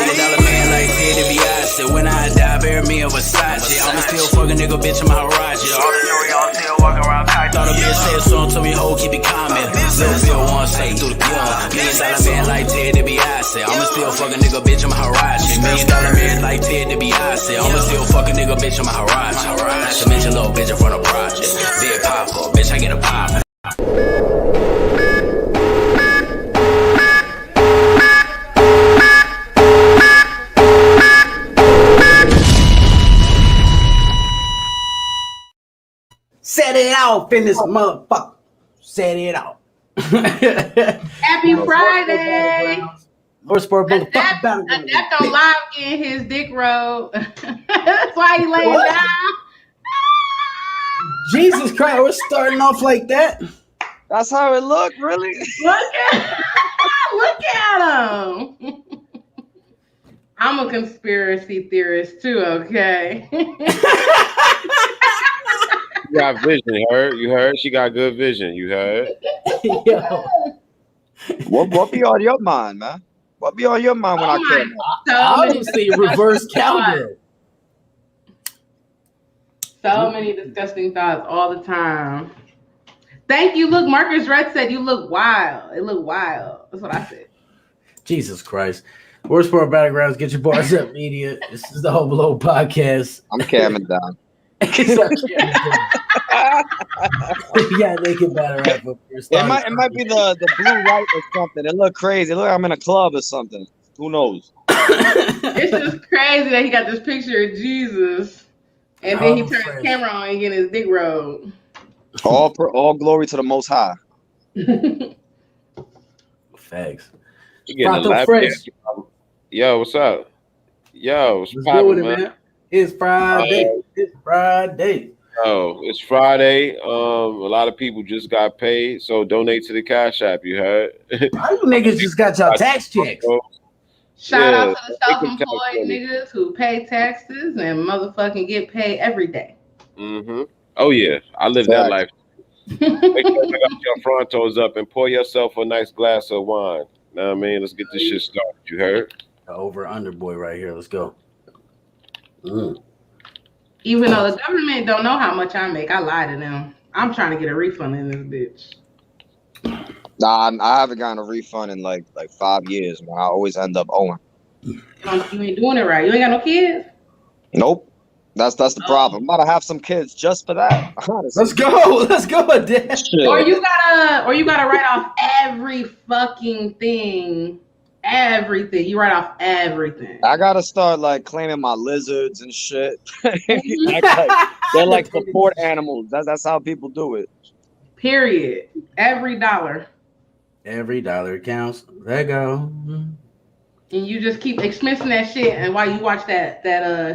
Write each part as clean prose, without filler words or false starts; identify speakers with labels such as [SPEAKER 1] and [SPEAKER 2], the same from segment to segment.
[SPEAKER 1] $1 million man like Ted DiBiase. When I die, bury me in Versace. I'ma still fuck a nigga, bitch, in my garage. All the jewelry on still walking around tight. Thought a bitch said so, told me, ho, keep it calm. Little Bill one say through the gun. $1 million man like Ted DiBiase. I'ma still fuck a nigga, bitch, in my garage. $1 million man like Ted DiBiase. I'ma still fuck a nigga, bitch, in my garage. Not to mention little bitch in front of project. Big pop-up, bitch, I get a pop.
[SPEAKER 2] Set it off in this motherfucker. Set it off.
[SPEAKER 3] Happy Friday.
[SPEAKER 2] More sport motherfucker battle.
[SPEAKER 3] Adapt on live getting his dick rolled. That's why he laying down.
[SPEAKER 2] Jesus Christ, we're starting off like that.
[SPEAKER 4] That's how it looked, really?
[SPEAKER 3] Look at him. I'm a conspiracy theorist too, okay?
[SPEAKER 5] You got vision, you heard? You heard? She got good vision, you heard?
[SPEAKER 2] Yo.
[SPEAKER 4] What be on your mind, man? What be on your mind when I came out?
[SPEAKER 2] Obviously, reverse cowgirl.
[SPEAKER 3] So many disgusting thoughts all the time. Thank you. Look, Marcus Red said you look wild. It looked wild. That's what I said.
[SPEAKER 2] Jesus Christ. Worst Sport Battlegrounds, get your bars up media. This is the Whole Below podcast.
[SPEAKER 4] I'm camming down.
[SPEAKER 2] Yeah, they can battle rap up here.
[SPEAKER 4] It might be the blue light or something. It look crazy. Look, I'm in a club or something. Who knows?
[SPEAKER 3] It's just crazy that he got this picture of Jesus, and then he turned his camera on and getting his dick rolled.
[SPEAKER 4] All glory to the Most High.
[SPEAKER 2] Facts.
[SPEAKER 5] You getting a lap dance. Yo, what's up? Yo, what's poppin', man?
[SPEAKER 2] It's Friday. It's Friday.
[SPEAKER 5] Oh, it's Friday. A lot of people just got paid, so donate to the Cash App. You heard?
[SPEAKER 2] How you niggas just got y'all tax checks?
[SPEAKER 3] Shout out to the self-employed niggas who pay taxes and motherfucking get paid every day.
[SPEAKER 5] Mm-hmm. Oh yeah, I live that life. Make sure you got your front toes up and pour yourself a nice glass of wine. Know what I mean? Let's get this shit started. You heard?
[SPEAKER 2] Over under boy right here. Let's go.
[SPEAKER 3] Even though the government don't know how much I make, I lie to them. I'm trying to get a refund in this bitch.
[SPEAKER 4] Nah, I haven't gotten a refund in like 5 years, man. I always end up owing.
[SPEAKER 3] You ain't doing it right. You ain't got no kids?
[SPEAKER 4] Nope. That's the problem. I'm about to have some kids just for that. Honestly.
[SPEAKER 2] Let's go, Dad.
[SPEAKER 3] Or you gotta write off every fucking thing. Everything. You write off everything.
[SPEAKER 4] I gotta start like claiming my lizards and shit. They're like support animals. That's how people do it.
[SPEAKER 3] Period. Every dollar.
[SPEAKER 2] Every dollar counts. There you go.
[SPEAKER 3] And you just keep expensing that shit, and while you watch that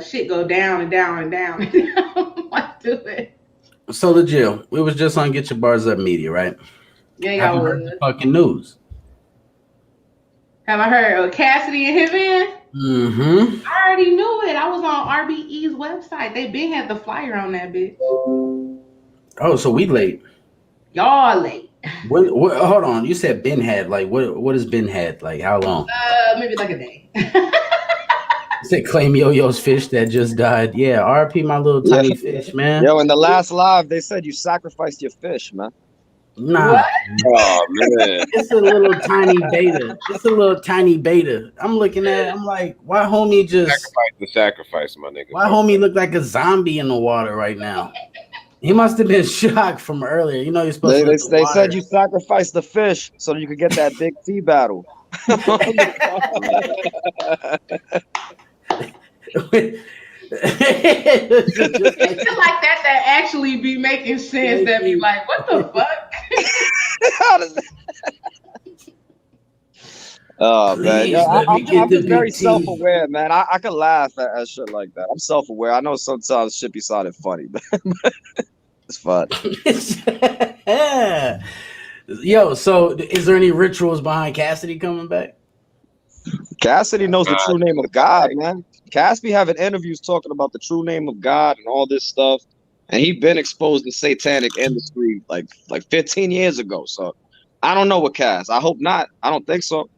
[SPEAKER 3] shit go down and down and down. What do it?
[SPEAKER 2] So the Jill, we was just on Get Your Bars Up Media, right?
[SPEAKER 3] Yeah,
[SPEAKER 2] Have you heard the fucking news?
[SPEAKER 3] Have I heard Cassidy and Hitman?
[SPEAKER 2] Mm-hmm.
[SPEAKER 3] I already knew it. I was on RBE's website. They been had the flyer on that bitch.
[SPEAKER 2] Oh, so we late.
[SPEAKER 3] Y'all late.
[SPEAKER 2] What, hold on. You said Ben had, like, what has Ben had? Like, how long?
[SPEAKER 3] Maybe like a day.
[SPEAKER 2] You said claim Yo-Yo's fish that just died. Yeah, RP my little tiny fish, man.
[SPEAKER 4] Yo, in the last live, they said you sacrificed your fish, man.
[SPEAKER 2] Nah.
[SPEAKER 3] What?
[SPEAKER 5] Oh man,
[SPEAKER 2] It's a little tiny beta. I'm looking at it. I'm like, why homie just
[SPEAKER 5] sacrifice, my nigga.
[SPEAKER 2] Why homie look like a zombie in the water right now? He must have been shocked from earlier. You know you're supposed to.
[SPEAKER 4] They said you sacrificed the fish so you could get that big tea battle.
[SPEAKER 3] It's like that actually be making sense. That be like, what the fuck?
[SPEAKER 4] How does that? Oh man, I'm just very self-aware, man. I can laugh at shit like that. I'm self-aware. I know sometimes shit be sounding funny, but it's fun.
[SPEAKER 2] Yo, so is there any rituals behind Cassidy coming back?
[SPEAKER 4] Cassidy knows the true name of God, man. Cassidy having interviews talking about the true name of God and all this stuff, and he been exposed to satanic industry like 15 years ago. So I don't know what Cass. I hope not. I don't think so.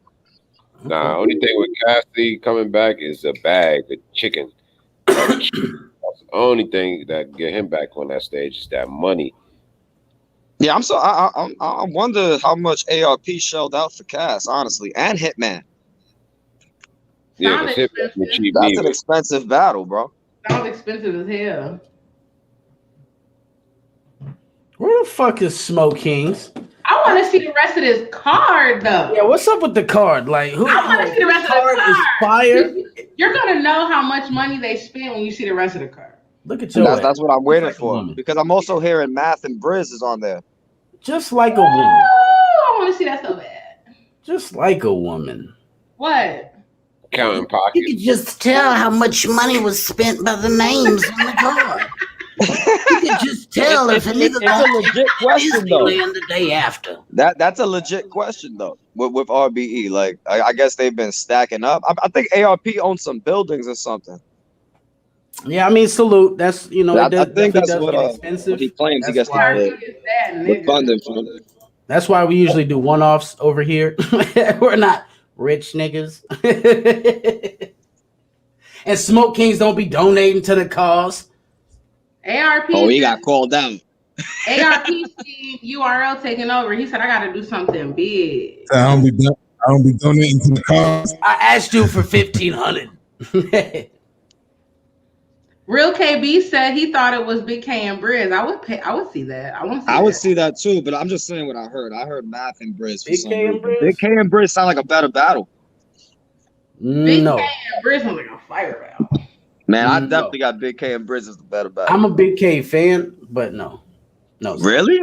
[SPEAKER 5] Nah, only thing with Cassidy coming back is a bag of chicken. That's the only thing that get him back on that stage is that money.
[SPEAKER 4] Yeah, I wonder how much ARP shelled out for Cass, honestly, and Hitman.
[SPEAKER 5] Yeah,
[SPEAKER 3] Sounds
[SPEAKER 5] because Hitman
[SPEAKER 3] expensive.
[SPEAKER 5] cheap
[SPEAKER 4] That's
[SPEAKER 5] either.
[SPEAKER 4] an expensive battle, bro.
[SPEAKER 3] Sounds expensive as hell.
[SPEAKER 2] Where the fuck is Smoke Kings?
[SPEAKER 3] I want to see the rest of this card, though.
[SPEAKER 2] Yeah, what's up with the card? Like, who?
[SPEAKER 3] I want to see the rest of the
[SPEAKER 2] card
[SPEAKER 3] card.
[SPEAKER 2] is fire.
[SPEAKER 3] You're gonna know how much money they spent when you see the rest of the card.
[SPEAKER 2] Look at your.
[SPEAKER 4] That's what I'm waiting
[SPEAKER 2] like
[SPEAKER 4] for, because I'm also hearing Math and Briz is on there.
[SPEAKER 2] Just like a woman.
[SPEAKER 3] Oh, I want to see that so bad.
[SPEAKER 2] Just like a woman.
[SPEAKER 3] What?
[SPEAKER 5] Counting
[SPEAKER 6] You
[SPEAKER 5] pockets.
[SPEAKER 6] could just tell how much money was spent by the names on the card. You could just tell if a nigga
[SPEAKER 4] It's a legit question, though.
[SPEAKER 6] Disneyland the day after.
[SPEAKER 4] That's a legit question, though, with RBE. Like, I guess they've been stacking up. I think ARP owns some buildings or something.
[SPEAKER 2] Yeah, I mean, salute. That's
[SPEAKER 4] I think that's
[SPEAKER 2] what
[SPEAKER 4] what he claims he gets
[SPEAKER 2] why-
[SPEAKER 4] the funding from.
[SPEAKER 2] That's why we usually do one-offs over here. We're not rich niggas. And Smoke Kings don't be donating to the cause.
[SPEAKER 3] ARP.
[SPEAKER 4] Oh, he got called out.
[SPEAKER 3] ARP seen URL taking over. He said, "I got to do something big."
[SPEAKER 7] I don't be donating to the cause.
[SPEAKER 2] I asked you for 1,500.
[SPEAKER 3] Real KB said he thought it was Big K and Briz. I would see that. I want to see
[SPEAKER 4] I would
[SPEAKER 3] that.
[SPEAKER 4] see that too, but I'm just saying what I heard. I heard Math and Briz. For
[SPEAKER 2] Big
[SPEAKER 4] some
[SPEAKER 2] K and
[SPEAKER 4] reason.
[SPEAKER 2] Briz?
[SPEAKER 4] Big K and Briz sound like a better battle.
[SPEAKER 3] Big
[SPEAKER 2] No.
[SPEAKER 3] K and Briz was like a fire battle.
[SPEAKER 4] Man, I
[SPEAKER 2] No.
[SPEAKER 4] definitely got Big K and Briz as the better battle.
[SPEAKER 2] I'm a Big K fan, but no. No. sir.
[SPEAKER 4] Really?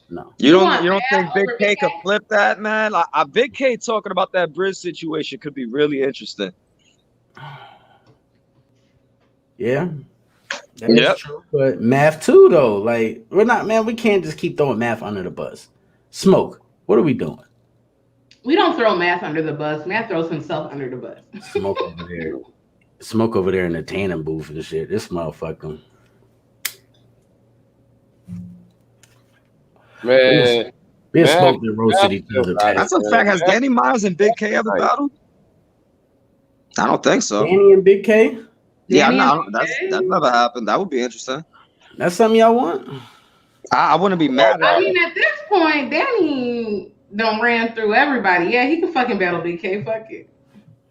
[SPEAKER 2] No.
[SPEAKER 4] You
[SPEAKER 3] want
[SPEAKER 4] don't think
[SPEAKER 3] Math
[SPEAKER 4] Big
[SPEAKER 3] over
[SPEAKER 4] K
[SPEAKER 3] Big
[SPEAKER 4] could
[SPEAKER 3] K?
[SPEAKER 4] flip that, man? Like, Big K talking about that Briz situation could be really interesting.
[SPEAKER 2] Yeah. That is
[SPEAKER 4] Yep.
[SPEAKER 2] true. But Math too, though. Like, we can't just keep throwing Math under the bus. Smoke. What are we doing?
[SPEAKER 3] We don't throw Math under the bus. Math throws himself under the bus.
[SPEAKER 2] Smoke over there. Smoke over there in the tanning booth and shit. This motherfucker.
[SPEAKER 5] Man,
[SPEAKER 2] We
[SPEAKER 5] Math-
[SPEAKER 2] smoked and roasted each other.
[SPEAKER 4] That's a fact. Has Danny Miles and Big K ever battled? I don't think so.
[SPEAKER 2] Danny and Big K?
[SPEAKER 4] Yeah,
[SPEAKER 3] Danny
[SPEAKER 4] no,
[SPEAKER 3] and
[SPEAKER 4] that's
[SPEAKER 3] Big K?
[SPEAKER 4] never happened. That would be interesting.
[SPEAKER 2] That's something y'all want?
[SPEAKER 4] I wouldn't be mad
[SPEAKER 3] I
[SPEAKER 4] at
[SPEAKER 3] mean, at this point, Danny done ran through everybody. Yeah, he can fucking battle Big K. Fuck it.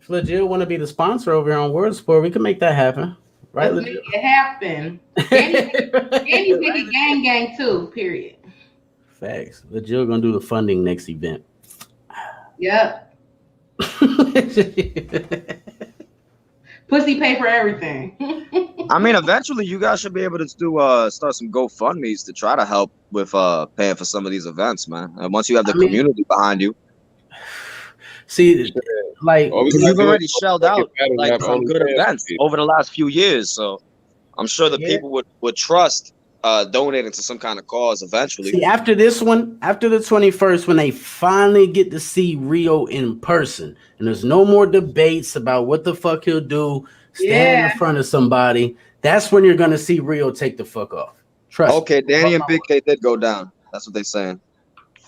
[SPEAKER 2] If Legit want to be the sponsor over here on World Sport, we can make that happen. Right,
[SPEAKER 3] Let's make
[SPEAKER 2] Legit?
[SPEAKER 3] it happen. Danny make it gang gang too, period.
[SPEAKER 2] Facts. Legit gonna do the funding next event.
[SPEAKER 3] Yep. Pussy pay for everything.
[SPEAKER 4] I mean, eventually you guys should be able to do start some GoFundMe's to try to help with paying for some of these events, man. And once you have the community behind you,
[SPEAKER 2] See, like,
[SPEAKER 5] All we
[SPEAKER 4] because
[SPEAKER 5] gotta
[SPEAKER 4] you've
[SPEAKER 5] do is
[SPEAKER 4] already shelled out
[SPEAKER 5] battle
[SPEAKER 4] like
[SPEAKER 5] rap
[SPEAKER 4] some
[SPEAKER 5] on
[SPEAKER 4] good
[SPEAKER 5] the
[SPEAKER 4] events
[SPEAKER 5] page.
[SPEAKER 4] over the last few years, so I'm sure the
[SPEAKER 2] Yeah.
[SPEAKER 4] people would trust donating to some kind of cause eventually.
[SPEAKER 2] see, after this one, after the 21st, when they finally get to see Rio in person, and there's no more debates about what the fuck he'll do, stand in front of somebody, that's when you're gonna see Rio take the fuck off. Trust me.
[SPEAKER 4] Okay, Danny and Big K did go down. That's what they're saying.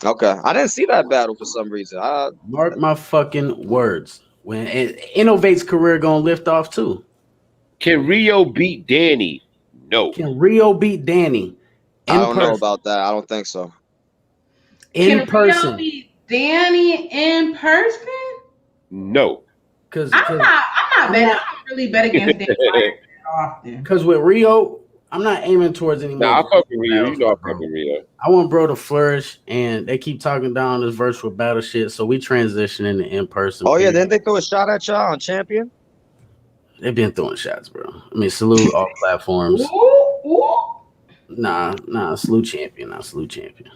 [SPEAKER 4] Okay, I didn't see that battle for some reason.
[SPEAKER 2] Mark my fucking words. When Innovate's career gonna lift off too.
[SPEAKER 5] Can Rio beat Danny? No.
[SPEAKER 2] Can Rio beat Danny
[SPEAKER 4] I
[SPEAKER 2] in
[SPEAKER 4] don't know
[SPEAKER 2] person?
[SPEAKER 4] about that. I don't think so.
[SPEAKER 2] In
[SPEAKER 3] Can
[SPEAKER 2] person,
[SPEAKER 3] Rio beat Danny in person?
[SPEAKER 5] No.
[SPEAKER 2] because
[SPEAKER 3] I'm not betting. I don't really bet against Danny that often.
[SPEAKER 2] with Rio, I'm not aiming towards any more.
[SPEAKER 5] Nah, I fuck with Rio. You
[SPEAKER 2] battles,
[SPEAKER 5] know I
[SPEAKER 2] bro.
[SPEAKER 5] fuck with Rio.
[SPEAKER 2] I want bro to flourish, and they keep talking down this virtual battle shit, so we transition into in person.
[SPEAKER 4] Oh yeah, didn't they throw a shot at y'all on Champion?
[SPEAKER 2] They've been throwing shots, bro. I mean, salute all platforms.
[SPEAKER 3] Ooh, ooh.
[SPEAKER 2] Nah, salute champion, not salute champion.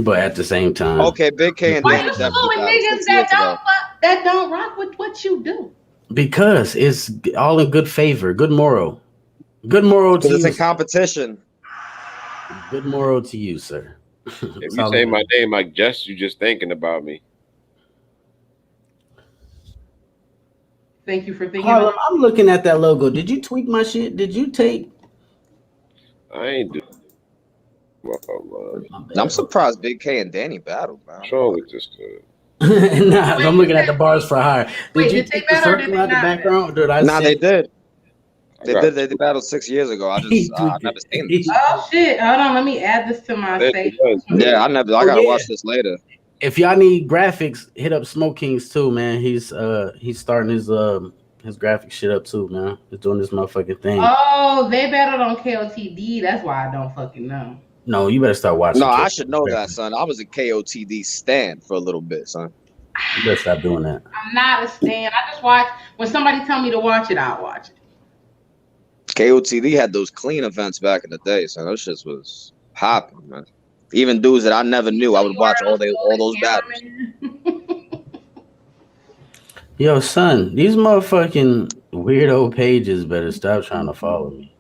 [SPEAKER 2] But at the same time,
[SPEAKER 4] Okay, Big K and
[SPEAKER 3] Why
[SPEAKER 4] Danny
[SPEAKER 3] you
[SPEAKER 4] definitely
[SPEAKER 3] saluting
[SPEAKER 4] battled
[SPEAKER 3] niggas
[SPEAKER 4] 6 years ago.
[SPEAKER 3] that don't rock with what you do?
[SPEAKER 2] because it's all in good favor, good moral to
[SPEAKER 4] Because it's
[SPEAKER 2] you.
[SPEAKER 4] in competition.
[SPEAKER 2] Good moral to you, sir.
[SPEAKER 5] If you say my name, I guess you just thinking about me.
[SPEAKER 3] Thank you for thinking.
[SPEAKER 2] Harlem, I'm looking at that logo. Did you tweak my shit? Did you take?
[SPEAKER 5] I ain't do. Well,
[SPEAKER 4] I'm surprised Big K and Danny battled, man.
[SPEAKER 5] what's wrong with this dude?
[SPEAKER 2] Nah, I'm looking at the bars for hire.
[SPEAKER 3] Wait,
[SPEAKER 2] you
[SPEAKER 3] did they
[SPEAKER 2] take the
[SPEAKER 3] battle or did
[SPEAKER 2] circle
[SPEAKER 3] they
[SPEAKER 2] out the
[SPEAKER 3] not
[SPEAKER 2] background? Or did I
[SPEAKER 4] Nah,
[SPEAKER 2] see
[SPEAKER 4] they
[SPEAKER 2] it?
[SPEAKER 4] did. They
[SPEAKER 5] Got
[SPEAKER 4] did. They battled 6 years ago. I
[SPEAKER 2] He
[SPEAKER 4] just
[SPEAKER 2] tweaked
[SPEAKER 4] never
[SPEAKER 2] it.
[SPEAKER 4] seen
[SPEAKER 2] He
[SPEAKER 4] this.
[SPEAKER 3] Oh shit! Hold on, let me add this to my
[SPEAKER 5] it.
[SPEAKER 3] save.
[SPEAKER 4] Yeah, I
[SPEAKER 2] Oh,
[SPEAKER 4] gotta
[SPEAKER 2] yeah.
[SPEAKER 4] watch this later.
[SPEAKER 2] If y'all need graphics, hit up Smoke Kings too, man. He's starting his graphic shit up too, man. He's doing this motherfucking thing.
[SPEAKER 3] Oh, they battled on KOTD. That's why I don't fucking know.
[SPEAKER 2] No, you better start watching.
[SPEAKER 4] No, I
[SPEAKER 2] Kid.
[SPEAKER 4] should know that, son. I was a KOTD stand for a little bit, son.
[SPEAKER 2] You better stop doing that.
[SPEAKER 3] I'm not a stan. I just watch when somebody tell me to watch it. I'll watch it.
[SPEAKER 4] KOTD had those clean events back in the day, so those shits was popping, man. Even dudes that I never knew, I would watch all those battles.
[SPEAKER 2] Yo, son, these motherfucking weirdo pages better stop trying to follow me.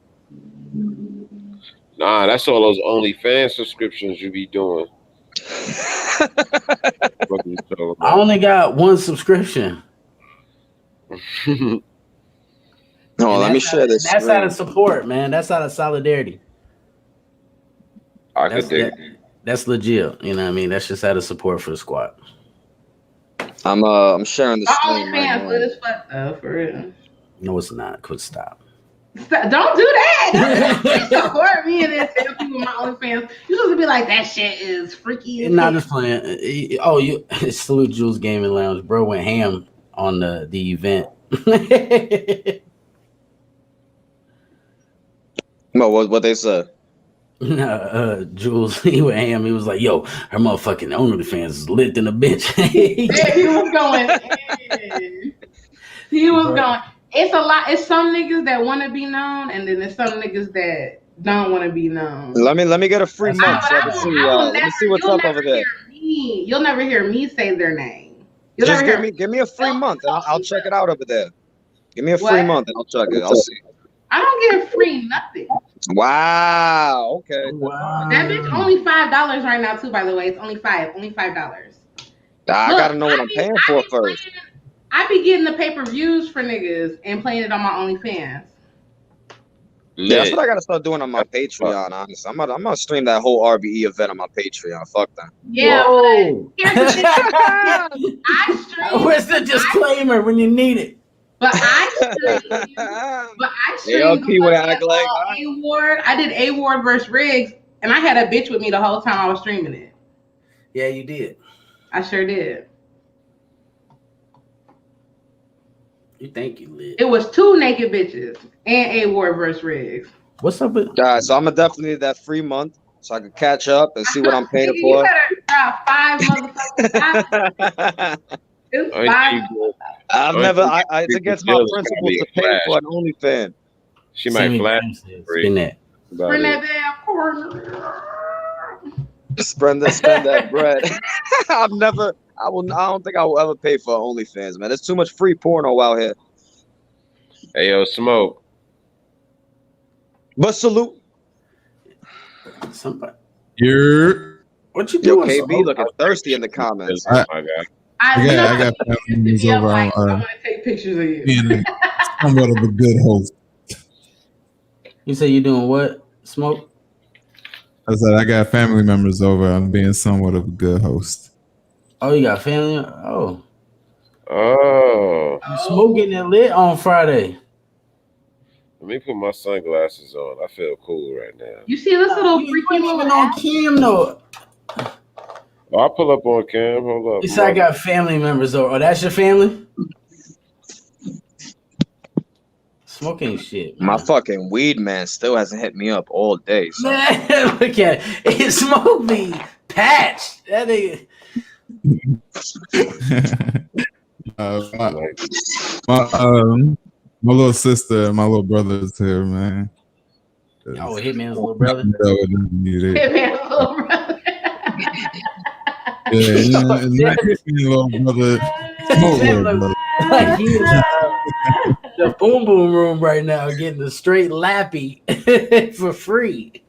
[SPEAKER 5] Nah, that's all those OnlyFans subscriptions you be doing. What you talking
[SPEAKER 2] I
[SPEAKER 5] about?
[SPEAKER 2] only got one subscription.
[SPEAKER 4] No,
[SPEAKER 2] And
[SPEAKER 4] let me
[SPEAKER 2] that's
[SPEAKER 4] share this.
[SPEAKER 2] That's out of
[SPEAKER 4] screen.
[SPEAKER 2] support, man. That's out of solidarity.
[SPEAKER 5] I
[SPEAKER 2] That's
[SPEAKER 5] could dig.
[SPEAKER 2] that's legit. You know what I mean? That's just out of support for the squad.
[SPEAKER 4] I'm sharing the
[SPEAKER 3] My
[SPEAKER 4] screen right
[SPEAKER 3] OnlyFans lit
[SPEAKER 4] now.
[SPEAKER 3] as fuck though, for real.
[SPEAKER 2] No, it's not. Quit stop.
[SPEAKER 3] Don't do that. Don't support me and then tell people my OnlyFans. You supposed to be like that shit is freaky. as
[SPEAKER 2] Not
[SPEAKER 3] hell."
[SPEAKER 2] just playing. Oh, you salute Jules Gaming Lounge, bro. Went ham on the event.
[SPEAKER 4] No, what they said.
[SPEAKER 2] Jules, he went ham. He was like, "Yo, her motherfucking OnlyFans is lit in a bitch."
[SPEAKER 3] Yeah, he was going in. He was going. It's a lot. It's some niggas that want to be known, and then there's some niggas that don't want to be known.
[SPEAKER 4] Let me get a free
[SPEAKER 2] That's
[SPEAKER 4] month
[SPEAKER 3] But
[SPEAKER 4] so I
[SPEAKER 3] I
[SPEAKER 4] can
[SPEAKER 3] will-
[SPEAKER 4] see.
[SPEAKER 3] I will
[SPEAKER 4] Let me
[SPEAKER 3] never-
[SPEAKER 4] see what's
[SPEAKER 3] you'll
[SPEAKER 4] up
[SPEAKER 3] never
[SPEAKER 4] over there.
[SPEAKER 3] hear me- You'll never hear me say their name. You'll
[SPEAKER 4] Just
[SPEAKER 3] never hear
[SPEAKER 4] give me a free month and I'll check it out over there. Give me a free
[SPEAKER 3] What?
[SPEAKER 4] month and I'll check it. I'll see.
[SPEAKER 3] I don't get free nothing.
[SPEAKER 4] Wow. Okay.
[SPEAKER 2] Wow.
[SPEAKER 3] That bitch only $5 right now too. By the way, it's only $5. Only $5.
[SPEAKER 4] I
[SPEAKER 3] Look,
[SPEAKER 4] gotta know what I'm
[SPEAKER 3] be-
[SPEAKER 4] paying
[SPEAKER 3] I
[SPEAKER 4] for
[SPEAKER 3] be
[SPEAKER 4] first.
[SPEAKER 3] playing- I be getting the pay-per-views for niggas and playing it on my OnlyFans.
[SPEAKER 4] Yeah, that's
[SPEAKER 5] Lit.
[SPEAKER 4] what I gotta start doing on my Patreon. Honestly, I'm gonna stream that whole RBE event on my Patreon. Fuck that.
[SPEAKER 3] Yeah,
[SPEAKER 2] Whoa.
[SPEAKER 3] but here's the thing. I stream.
[SPEAKER 2] Where's the disclaimer when you need it?
[SPEAKER 3] But I stream. But I streamed
[SPEAKER 4] ALP
[SPEAKER 3] the
[SPEAKER 4] would
[SPEAKER 3] fucking,
[SPEAKER 4] act like
[SPEAKER 3] A-Ward. I did A-Ward versus Riggs, and I had a bitch with me the whole time I was streaming it.
[SPEAKER 2] Yeah, you did.
[SPEAKER 3] I sure did.
[SPEAKER 2] You think you lit?
[SPEAKER 3] It was 2 naked bitches and A-Ward versus Riggs.
[SPEAKER 2] What's up with?
[SPEAKER 4] Guys, so I'm gonna definitely need that free month so I can catch up and see what I'm paying
[SPEAKER 3] Nigga, you
[SPEAKER 4] for.
[SPEAKER 3] better drop 5 motherfuckers. It's
[SPEAKER 5] I
[SPEAKER 3] 5.
[SPEAKER 5] ain't even-
[SPEAKER 4] I've
[SPEAKER 5] Oh,
[SPEAKER 4] never.
[SPEAKER 5] you-
[SPEAKER 4] It's against my
[SPEAKER 5] Jill's
[SPEAKER 4] principles
[SPEAKER 5] gonna be
[SPEAKER 4] to
[SPEAKER 5] a
[SPEAKER 4] pay
[SPEAKER 5] flash.
[SPEAKER 4] for an OnlyFans.
[SPEAKER 5] She might
[SPEAKER 2] Sammy
[SPEAKER 5] flash.
[SPEAKER 2] James says,
[SPEAKER 5] Free.
[SPEAKER 2] spin that.
[SPEAKER 5] about
[SPEAKER 3] Bring
[SPEAKER 5] it.
[SPEAKER 3] that damn corner.
[SPEAKER 4] Spend that bread. I don't think I will ever pay for OnlyFans, man. There's too much free porno out here.
[SPEAKER 5] Hey, yo, Smoke.
[SPEAKER 4] But salute.
[SPEAKER 2] Somebody.
[SPEAKER 7] You're.
[SPEAKER 2] What you
[SPEAKER 4] Yo,
[SPEAKER 2] doing?
[SPEAKER 4] KB
[SPEAKER 2] Smoke?
[SPEAKER 4] looking thirsty in the comments.
[SPEAKER 5] Oh, my God.
[SPEAKER 7] I got family members over.
[SPEAKER 3] I want to take pictures of you.
[SPEAKER 7] Being somewhat of a good host.
[SPEAKER 2] You say you doing what? Smoke?
[SPEAKER 7] I said I got family members over. I'm being somewhat of a good host.
[SPEAKER 2] Oh, you got family? Oh,
[SPEAKER 5] Oh.
[SPEAKER 2] Smoke getting it lit on Friday.
[SPEAKER 5] Let me put my sunglasses on. I feel cool right now.
[SPEAKER 3] You see this little
[SPEAKER 2] You
[SPEAKER 3] freaky
[SPEAKER 2] ain't
[SPEAKER 3] little
[SPEAKER 2] even on
[SPEAKER 3] ass?
[SPEAKER 2] cam though.
[SPEAKER 5] Oh, I'll pull up on cam. Hold up.
[SPEAKER 2] You said I got family members over. Oh, that's your family? Smoking shit.
[SPEAKER 4] My fucking weed man still hasn't hit me up all day. So.
[SPEAKER 2] Man, look at it. It's Smoke me patch. That nigga.
[SPEAKER 7] My little sister and my little brother is here, man.
[SPEAKER 2] Oh, Hitman's little brother.
[SPEAKER 3] Hitman's little brother.
[SPEAKER 7] Yeah, you know, it's not Hitman little brother, Smoke little brother.
[SPEAKER 2] Like he in the boom boom room right now getting the straight lappy for free.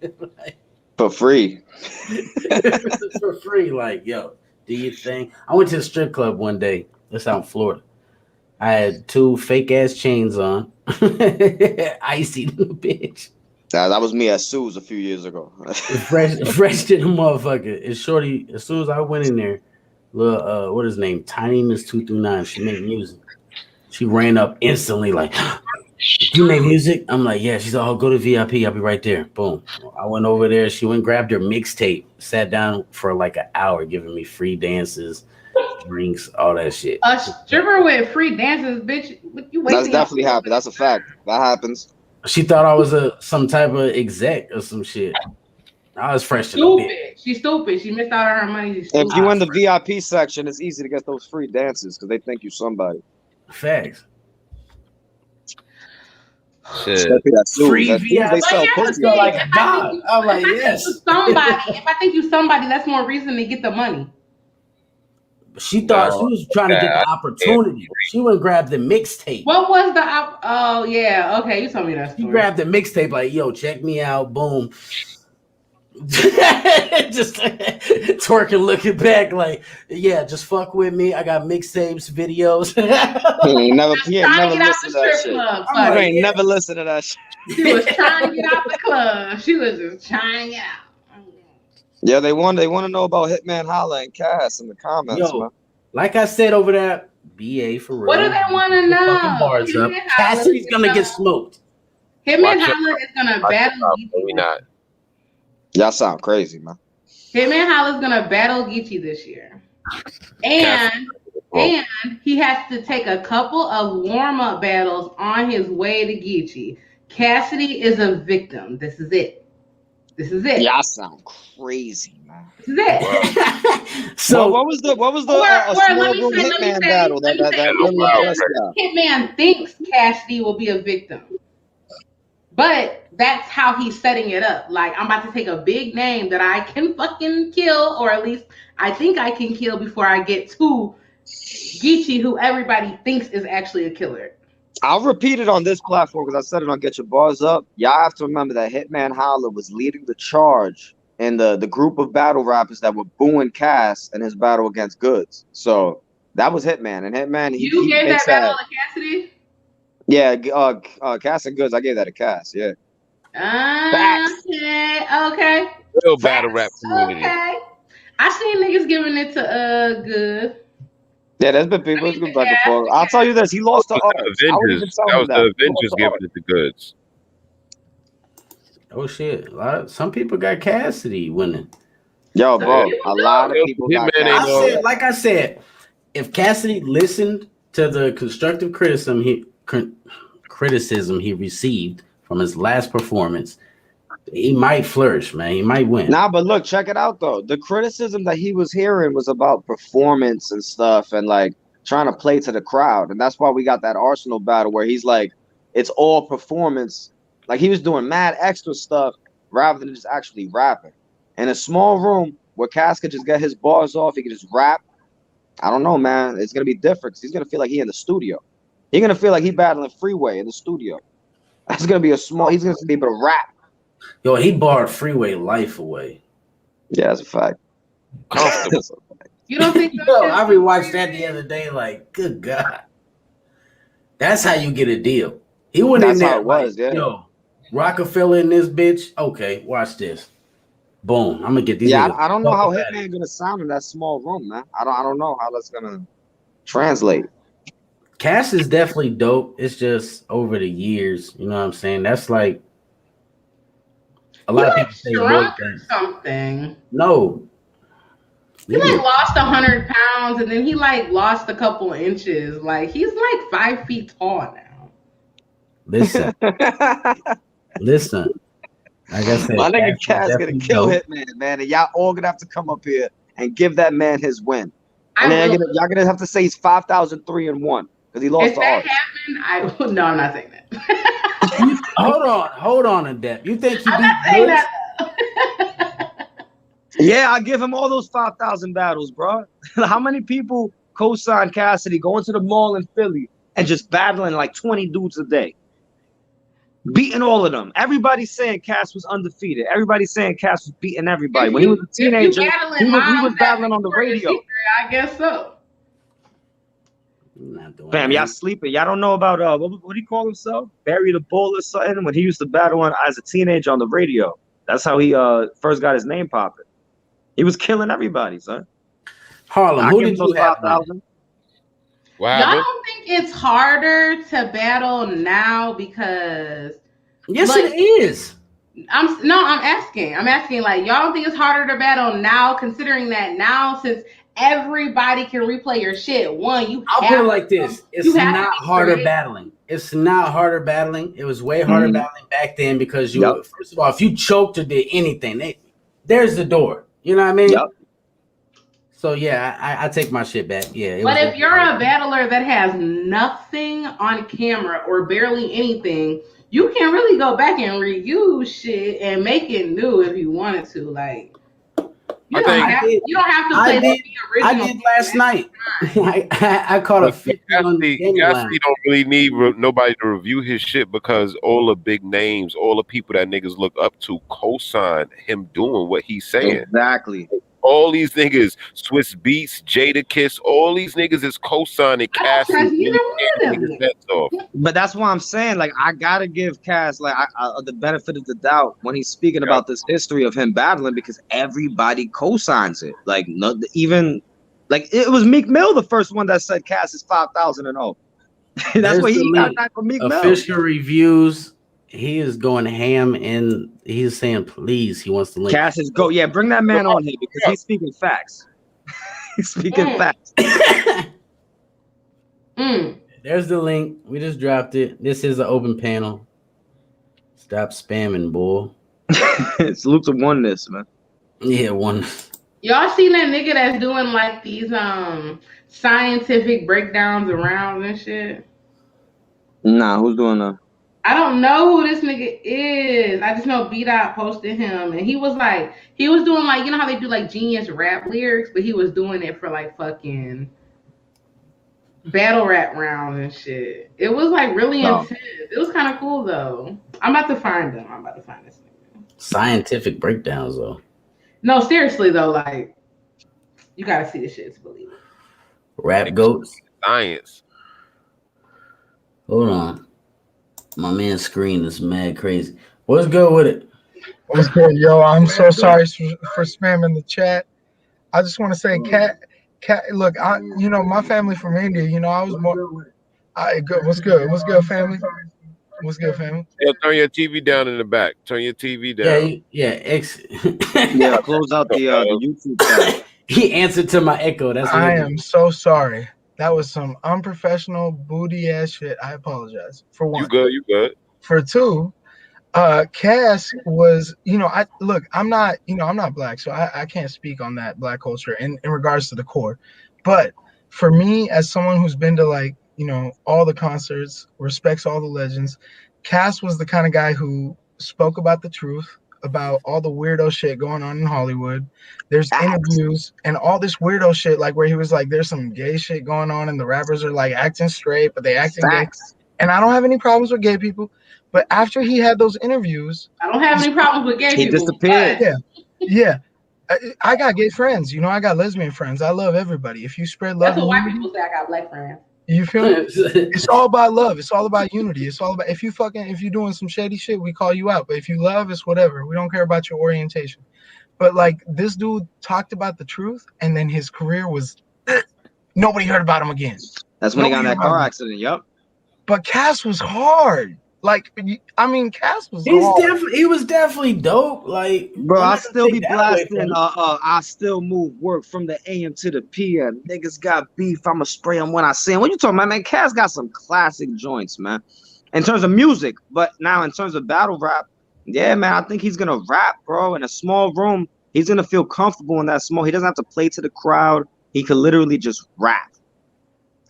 [SPEAKER 4] For free.
[SPEAKER 2] For free. Like, yo, do your thing. I went to the strip club one day. That's out in Florida. I had 2 fake ass chains on. Icy little bitch.
[SPEAKER 4] That was me at Sue's a few years ago.
[SPEAKER 2] Fresh to the motherfucker. And shorty, as soon as I went in there, Little, what is his name? Tiny Miss 239. She made music. She ran up instantly like, "Do you make music?" I'm like, "Yeah." She's like, "Oh, go to VIP. I'll be right there." Boom. I went over there. She went, grabbed her mixtape, sat down for like an hour, giving me free dances, drinks, all that shit.
[SPEAKER 3] A stripper with free dances, bitch. What you
[SPEAKER 4] That's
[SPEAKER 3] waiting?
[SPEAKER 4] definitely happened. That's a fact. That happens.
[SPEAKER 2] She thought I was some type of exec or some shit. I was fresh to the
[SPEAKER 3] Stupid.
[SPEAKER 2] bit.
[SPEAKER 3] She's stupid. She missed out on her money. She's
[SPEAKER 4] If
[SPEAKER 3] stupid.
[SPEAKER 4] you in the VIP section, it's easy to get those free dances because they think you somebody.
[SPEAKER 2] Facts.
[SPEAKER 5] Shit.
[SPEAKER 2] Free
[SPEAKER 4] That
[SPEAKER 2] VIP.
[SPEAKER 4] they sell
[SPEAKER 3] But here's
[SPEAKER 4] pussy.
[SPEAKER 3] the thing,
[SPEAKER 2] like a
[SPEAKER 3] if I
[SPEAKER 2] dog.
[SPEAKER 3] think you-
[SPEAKER 2] I'm like,
[SPEAKER 3] if I think
[SPEAKER 2] yes.
[SPEAKER 3] you somebody, if I think you somebody, that's more reason to get the money.
[SPEAKER 2] She thought she was trying to get the opportunity. She went and grabbed the mixtape.
[SPEAKER 3] What was the oh yeah, okay, you told me that
[SPEAKER 2] She
[SPEAKER 3] story.
[SPEAKER 2] grabbed the mixtape, like, "Yo, check me out." Boom. Just twerking, looking back, like, "Yeah, just fuck with me. I got mixtapes, videos."
[SPEAKER 4] He ain't never
[SPEAKER 3] Trying to get out the
[SPEAKER 4] listened to that
[SPEAKER 3] strip
[SPEAKER 4] shit.
[SPEAKER 3] club.
[SPEAKER 2] I'm
[SPEAKER 3] fuck
[SPEAKER 4] You
[SPEAKER 2] like,
[SPEAKER 3] it.
[SPEAKER 4] ain't never listened to that shit.
[SPEAKER 3] She was trying to get out the club. She was just trying out.
[SPEAKER 4] Yeah, they want to know about Hitman Holla and Cass in the comments, man.
[SPEAKER 2] Yo, like I said over there, BA for real.
[SPEAKER 3] What do they want to
[SPEAKER 2] Fucking
[SPEAKER 3] know?
[SPEAKER 2] bars up. Cassidy's gonna get smoked.
[SPEAKER 3] Hitman
[SPEAKER 5] Watch
[SPEAKER 3] Holla is gonna
[SPEAKER 5] Watch
[SPEAKER 3] battle
[SPEAKER 5] yourself,
[SPEAKER 3] Geechee.
[SPEAKER 5] maybe not.
[SPEAKER 4] Y'all sound crazy, man.
[SPEAKER 3] Hitman Holla is gonna battle Geechee this year, and he has to take a couple of warm up battles on his way to Geechee. Cassidy is a victim. This is it. This is it.
[SPEAKER 4] Y'all sound crazy, man.
[SPEAKER 3] This is it.
[SPEAKER 2] So
[SPEAKER 4] what was the
[SPEAKER 3] Or
[SPEAKER 4] small
[SPEAKER 3] let me
[SPEAKER 4] room
[SPEAKER 3] say,
[SPEAKER 4] Hitman battle that really impressed y'all?
[SPEAKER 3] Hitman thinks Cassidy will be a victim. But that's how he's setting it up. Like, I'm about to take a big name that I can fucking kill, or at least I think I can kill before I get to Geechee, who everybody thinks is actually a killer.
[SPEAKER 4] I'll repeat it on this platform because I said it on Get Your Bars Up. Y'all have to remember that Hitman Holla was leading the charge in the group of battle rappers that were booing Cass in his battle against Goods. So that was Hitman. And Hitman, he
[SPEAKER 3] gave
[SPEAKER 4] makes
[SPEAKER 3] that battle to Cassidy?
[SPEAKER 4] Yeah, Cass and Goods. I gave that to Cass. Yeah.
[SPEAKER 3] Okay.
[SPEAKER 5] Real battle rap community.
[SPEAKER 3] Okay. I seen niggas giving it to Good.
[SPEAKER 4] Yeah, there's been people who's been back and forth. I'll tell you this: he lost to
[SPEAKER 5] That was the Avengers. That was the Avengers giving it to Goods.
[SPEAKER 2] oh shit, some people got Cassidy winning.
[SPEAKER 4] Yo, bro, a lot of people got Cassidy.
[SPEAKER 2] Like I said, if Cassidy listened to the constructive criticism he received from his last performance, he might flourish, man. He might win.
[SPEAKER 4] Nah, but look, check it out though. The criticism that he was hearing was about performance and stuff, and like trying to play to the crowd, and that's why we got that Arsenal battle where he's like, it's all performance. Like he was doing mad extra stuff rather than just actually rapping. In a small room where Cass could just get his bars off, he could just rap. I don't know, man. It's gonna be different. He's gonna feel like he in the studio. He's gonna feel like he battling Freeway in the studio. That's gonna be he's gonna be able to rap.
[SPEAKER 2] Yo, he barred Freeway life away.
[SPEAKER 4] Yeah, that's a fact.
[SPEAKER 3] You don't think so?
[SPEAKER 2] Yo, I rewatched that the other day. Like, good God, that's how you get a deal. He went in there.
[SPEAKER 4] How it was, yeah.
[SPEAKER 2] Yo, Rockefeller in this bitch. Okay, watch this. Boom. I'm gonna get these.
[SPEAKER 4] Yeah, I don't know how Hitman gonna sound in that small room, man. I don't know how that's gonna translate.
[SPEAKER 2] Cass is definitely dope. It's just over the years, you know what I'm saying? That's like a lot of people say
[SPEAKER 3] drunk or something.
[SPEAKER 2] No.
[SPEAKER 3] He like lost 100 pounds and then he like lost a couple inches. Like he's like 5 feet tall now.
[SPEAKER 2] Listen. Like I said,
[SPEAKER 4] my nigga Cass gonna kill Hitman, man, and y'all all gonna have to come up here and give that man his win. And then y'all gonna have to say he's 5,003-1 because he lost
[SPEAKER 3] if
[SPEAKER 4] to
[SPEAKER 3] that
[SPEAKER 4] Art.
[SPEAKER 3] happened, no, I'm not saying that.
[SPEAKER 2] hold on, Adept. You think he
[SPEAKER 3] I'm
[SPEAKER 2] beat
[SPEAKER 3] not saying
[SPEAKER 2] Goods?
[SPEAKER 3] that.
[SPEAKER 4] Yeah, I give him all those 5,000 battles, bro. How many people co-signed Cassidy going to the mall in Philly and just battling like 20 dudes a day? Beating all of them. Everybody's saying Cass was undefeated. Everybody's saying Cass was beating everybody. When he was a teenager, he was battling on the radio.
[SPEAKER 3] I guess so.
[SPEAKER 4] Fam, y'all sleeping. Y'all don't know about what do you call himself? Barry the Bull or something? When he used to battle as a teenager on the radio. That's how he first got his name popping. He was killing everybody, son.
[SPEAKER 2] Harlem,
[SPEAKER 4] I
[SPEAKER 2] who
[SPEAKER 4] give him
[SPEAKER 2] did you
[SPEAKER 4] those
[SPEAKER 2] have?
[SPEAKER 4] 5,000.
[SPEAKER 5] What
[SPEAKER 3] Y'all
[SPEAKER 5] happened?
[SPEAKER 3] don't think it's harder to battle now because
[SPEAKER 2] Yes,
[SPEAKER 3] like
[SPEAKER 2] it is.
[SPEAKER 3] I'm asking like y'all don't think it's harder to battle now considering that now since everybody can replay your shit. One, you
[SPEAKER 2] I'll
[SPEAKER 3] have
[SPEAKER 2] put it like this:
[SPEAKER 3] you
[SPEAKER 2] it's
[SPEAKER 3] have to
[SPEAKER 2] not
[SPEAKER 3] be
[SPEAKER 2] harder
[SPEAKER 3] creative.
[SPEAKER 2] battling. It's not harder battling. It was way harder battling back then because
[SPEAKER 4] Yep.
[SPEAKER 2] first of all, if you choked or did anything, there's the door. You know what I mean?
[SPEAKER 4] Yep.
[SPEAKER 2] So yeah, I take my shit back. Yeah, it
[SPEAKER 3] But
[SPEAKER 2] was
[SPEAKER 3] if
[SPEAKER 2] way
[SPEAKER 3] you're
[SPEAKER 2] harder.
[SPEAKER 3] a battler that has nothing on camera or barely anything, you can really go back and reuse shit and make it new if you wanted to. Like you
[SPEAKER 5] I
[SPEAKER 3] don't
[SPEAKER 5] think
[SPEAKER 3] have you don't have to
[SPEAKER 2] I
[SPEAKER 3] play
[SPEAKER 2] did.
[SPEAKER 3] the
[SPEAKER 2] I
[SPEAKER 3] original.
[SPEAKER 2] did last night. I caught a 50 on Game Line.
[SPEAKER 5] Cassidy don't really need nobody to review his shit because all the big names, all the people that niggas look up to, co-sign him doing what he's saying.
[SPEAKER 4] Exactly.
[SPEAKER 5] All these niggas, Swiss Beats, Jada Kiss, all these niggas is co-signing
[SPEAKER 3] I don't trust
[SPEAKER 5] Cassidy.
[SPEAKER 3] neither one of them.
[SPEAKER 5] Niggas' heads off.
[SPEAKER 4] But that's why I'm saying, like, I gotta give Cass like the benefit of the doubt when he's speaking about this history of him battling because everybody co-signs it. Like, no, even like it was Meek Mill the first one that said Cass is 5,000 and 0. That's
[SPEAKER 2] There's
[SPEAKER 4] what
[SPEAKER 2] the
[SPEAKER 4] he got
[SPEAKER 2] link.
[SPEAKER 4] that from Meek Mill.
[SPEAKER 2] Official reviews. He is going ham and he's saying please. He wants to link.
[SPEAKER 4] Cass is go. Yeah, bring that man on here because he's speaking facts. He's speaking facts.
[SPEAKER 2] There's the link. We just dropped it. This is an open panel. Stop spamming, boy.
[SPEAKER 4] Salute to oneness, man.
[SPEAKER 2] Yeah, one.
[SPEAKER 3] Y'all seen that nigga that's doing like these scientific breakdowns around and shit?
[SPEAKER 4] Nah, who's doing that?
[SPEAKER 3] I don't know who this nigga is. I just know B-Dot posted him and he was doing like, you know how they do like genius rap lyrics, but he was doing it for like fucking battle rap rounds and shit. It was like really intense. It was kind of cool though. I'm about to find him. I'm about to find this nigga.
[SPEAKER 2] Scientific breakdowns though.
[SPEAKER 3] No, seriously though, like you gotta see this shit to believe it.
[SPEAKER 2] Rap goats.
[SPEAKER 5] Science.
[SPEAKER 2] Hold on. My man's screen is mad crazy. What's good with it?
[SPEAKER 8] What's good, yo? I'm so sorry for spamming the chat. I just want to say, Cat, look, my family from India. I was more. Good. What's good? What's good, family? What's good, family?
[SPEAKER 5] Yeah, turn your TV down in the back. Turn your TV down.
[SPEAKER 4] Yeah, close out the YouTube tab.
[SPEAKER 2] He answered to my echo. That's what
[SPEAKER 8] I am so sorry. That was some unprofessional booty ass shit. I apologize. For one.
[SPEAKER 5] You good.
[SPEAKER 8] For two, Cass was, I'm not black, so I can't speak on that black culture in regards to the core. But for me, as someone who's been to all the concerts, respects all the legends, Cass was the kind of guy who spoke about the truth, about all the weirdo shit going on in Hollywood. There's interviews and all this weirdo shit, like where he was like, there's some gay shit going on and the rappers are like acting straight, but they acting gay. And I don't have any problems with gay people. But after he had those interviews,
[SPEAKER 3] I don't have any problems with gay people.
[SPEAKER 4] He disappeared.
[SPEAKER 8] Yeah. I got gay friends. I got lesbian friends. I love everybody. If you spread love,
[SPEAKER 3] that's what white people say. I got black friends.
[SPEAKER 8] You feel me? It's all about love. It's all about unity. It's all about if you're doing some shady shit, we call you out. But if you love, it's whatever. We don't care about your orientation. But like this dude talked about the truth, and then his career was nobody heard about him again.
[SPEAKER 4] That's when he got in that car accident. Yep.
[SPEAKER 8] But Cass was hard. Like, Cass was hard.
[SPEAKER 2] He was definitely dope. Like,
[SPEAKER 4] bro, I still be blasting. I still move work from the AM to the PM. Niggas got beef. I'ma spray them when I see them. What you talking about, man? Cass got some classic joints, man. In terms of music, but now in terms of battle rap, yeah, man, I think he's gonna rap, bro. In a small room, he's gonna feel comfortable in that small. He doesn't have to play to the crowd. He could literally just rap.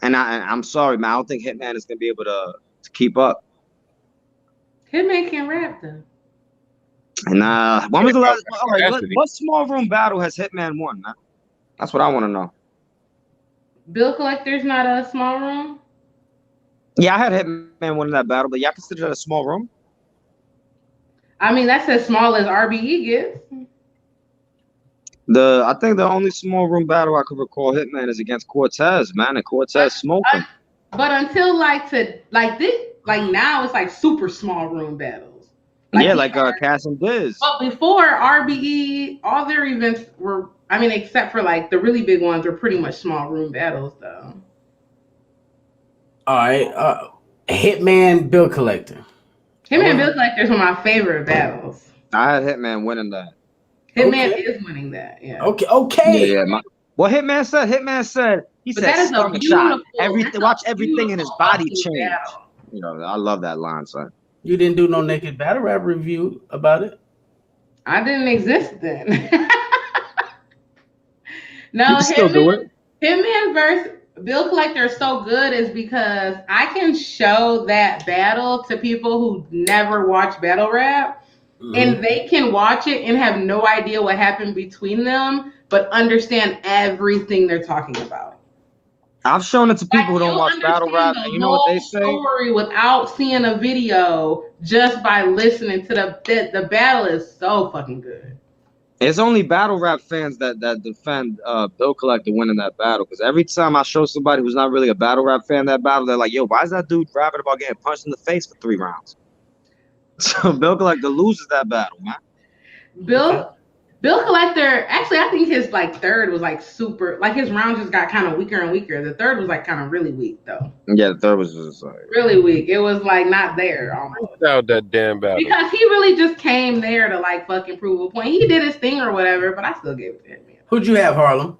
[SPEAKER 4] And I'm sorry, man. I don't think Hitman is gonna be able to keep up.
[SPEAKER 3] Hitman can rap though.
[SPEAKER 4] And when was the last? All right, what small room battle has Hitman won, man? That's what I want to know.
[SPEAKER 3] Bill Collector's not a small room.
[SPEAKER 4] Yeah, I had Hitman winning that battle, but y'all consider that a small room?
[SPEAKER 3] I mean, that's as small as RBE gets.
[SPEAKER 4] I think the only small room battle I could recall Hitman is against Cortez, man, and Cortez smoking.
[SPEAKER 3] But until now it's like super small room battles.
[SPEAKER 4] Yeah, like Cass and Diz.
[SPEAKER 3] But before RBE, all their events were, I mean, except for like the really big ones, were pretty much small room battles, though.
[SPEAKER 2] All right, Hitman Bill Collector.
[SPEAKER 3] Hitman Bill Collector is one of my favorite battles.
[SPEAKER 4] I had Hitman winning that.
[SPEAKER 3] Hitman is winning that. Yeah.
[SPEAKER 2] Okay.
[SPEAKER 4] Yeah. What Hitman said. He
[SPEAKER 3] But
[SPEAKER 4] said,
[SPEAKER 3] that is a
[SPEAKER 4] "Stomach shot.
[SPEAKER 3] beautiful.
[SPEAKER 4] Watch everything in his body change."
[SPEAKER 3] Battle.
[SPEAKER 4] You know, I love that line, son.
[SPEAKER 2] You didn't do no naked battle rap review about it.
[SPEAKER 3] I didn't exist then.
[SPEAKER 4] You
[SPEAKER 3] No,
[SPEAKER 4] can still do it.
[SPEAKER 3] Hitman versus Bill Collector is so good is because I can show that battle to people who never watch battle rap, and they can watch it and have no idea what happened between them, but understand everything they're talking about.
[SPEAKER 4] I've shown it to people who don't watch battle rap, and you know what they say?
[SPEAKER 3] Story without seeing a video, just by listening to the battle is so fucking good.
[SPEAKER 4] It's only battle rap fans that defend Bill Collector winning that battle. Because every time I show somebody who's not really a battle rap fan that battle, they're like, "Yo, why is that dude rapping about getting punched in the face for 3 rounds?" So Bill Collector loses that battle, man.
[SPEAKER 3] Bill Collector, actually, I think his third was super. Like his rounds just got kind of weaker and weaker. The third was kind of really weak though.
[SPEAKER 4] Yeah, the third was just
[SPEAKER 3] really weak. It was not there almost.
[SPEAKER 5] Out that damn battle.
[SPEAKER 3] Because he really just came there to fucking prove a point. He did his thing or whatever, but I still gave it to him.
[SPEAKER 2] Who'd you have, Harlem?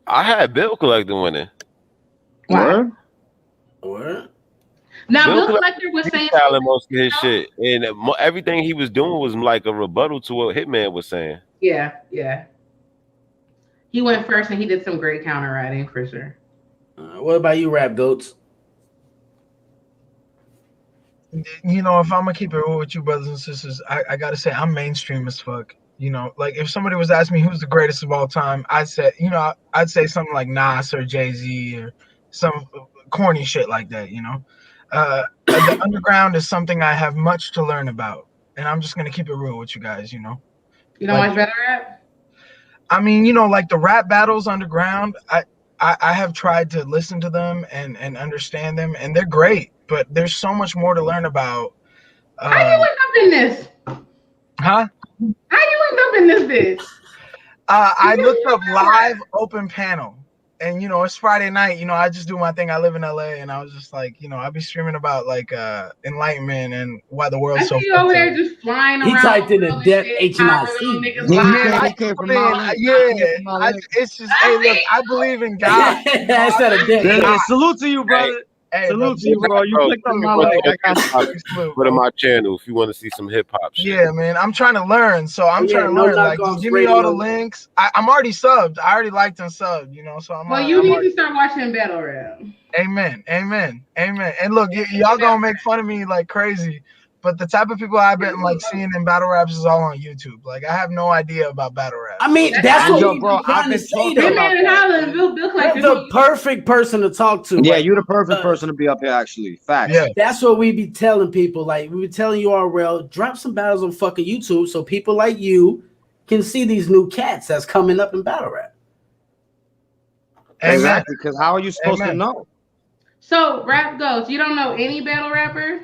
[SPEAKER 5] I had Bill Collector winning.
[SPEAKER 3] What?
[SPEAKER 2] What?
[SPEAKER 3] Now Bill Collector was saying
[SPEAKER 5] most of his shit, and everything he was doing was like a rebuttal to what Hitman was saying.
[SPEAKER 3] Yeah. He went first, and he did some great counter writing for sure.
[SPEAKER 2] What about you, Rap Goats?
[SPEAKER 8] You know, if I'm gonna keep it real with you, brothers and sisters, I gotta say I'm mainstream as fuck. You know, like if somebody was asking me who's the greatest of all time, I'd say something like Nas or Jay-Z or some corny shit like that. You know. The underground is something I have much to learn about, and I'm just gonna keep it real with you guys. You know,
[SPEAKER 3] you don't watch battle rap?
[SPEAKER 8] I mean, like the rap battles underground. I have tried to listen to them and understand them, and they're great. But there's so much more to learn about.
[SPEAKER 3] How you end up in this?
[SPEAKER 8] Huh?
[SPEAKER 3] How you end up in this bitch?
[SPEAKER 8] I looked up live open panel. And it's Friday night. I just do my thing. I live in LA, and I was just like, I'll be streaming about enlightenment and why the world's so.
[SPEAKER 3] I see you over there just flying around.
[SPEAKER 2] He typed in a death HNIC.
[SPEAKER 8] It's just, hey, look, I believe in God.
[SPEAKER 2] That's not a death.
[SPEAKER 4] Salute to you, brother.
[SPEAKER 8] Hey,
[SPEAKER 4] salute to you, bro. You clicked on my leg.
[SPEAKER 5] Go to my channel if you want to see some hip hop shit.
[SPEAKER 8] Yeah, man. I'm trying to learn, so I'm trying to learn. Like, just give me all the links. I'm already subbed. I already liked and subbed. So I'm.
[SPEAKER 3] Well, you need to start watching battle rap.
[SPEAKER 8] Amen. And look, y'all gonna make fun of me like crazy, but the type of people I've been seeing in battle raps is all on YouTube. Like, I have no idea about battle rap.
[SPEAKER 2] I mean, that's what bro. I've been
[SPEAKER 3] saying. Bill Collector,
[SPEAKER 2] the perfect person to talk to.
[SPEAKER 4] Yeah, you're the perfect person to be up here. Actually, facts.
[SPEAKER 2] Yeah, that's what we be telling people. Like, we be telling you, RL, drop some battles on fucking YouTube so people like you can see these new cats that's coming up in battle rap.
[SPEAKER 4] Exactly, because how are you supposed to know?
[SPEAKER 3] So, Rap Ghost, you don't know any battle rappers?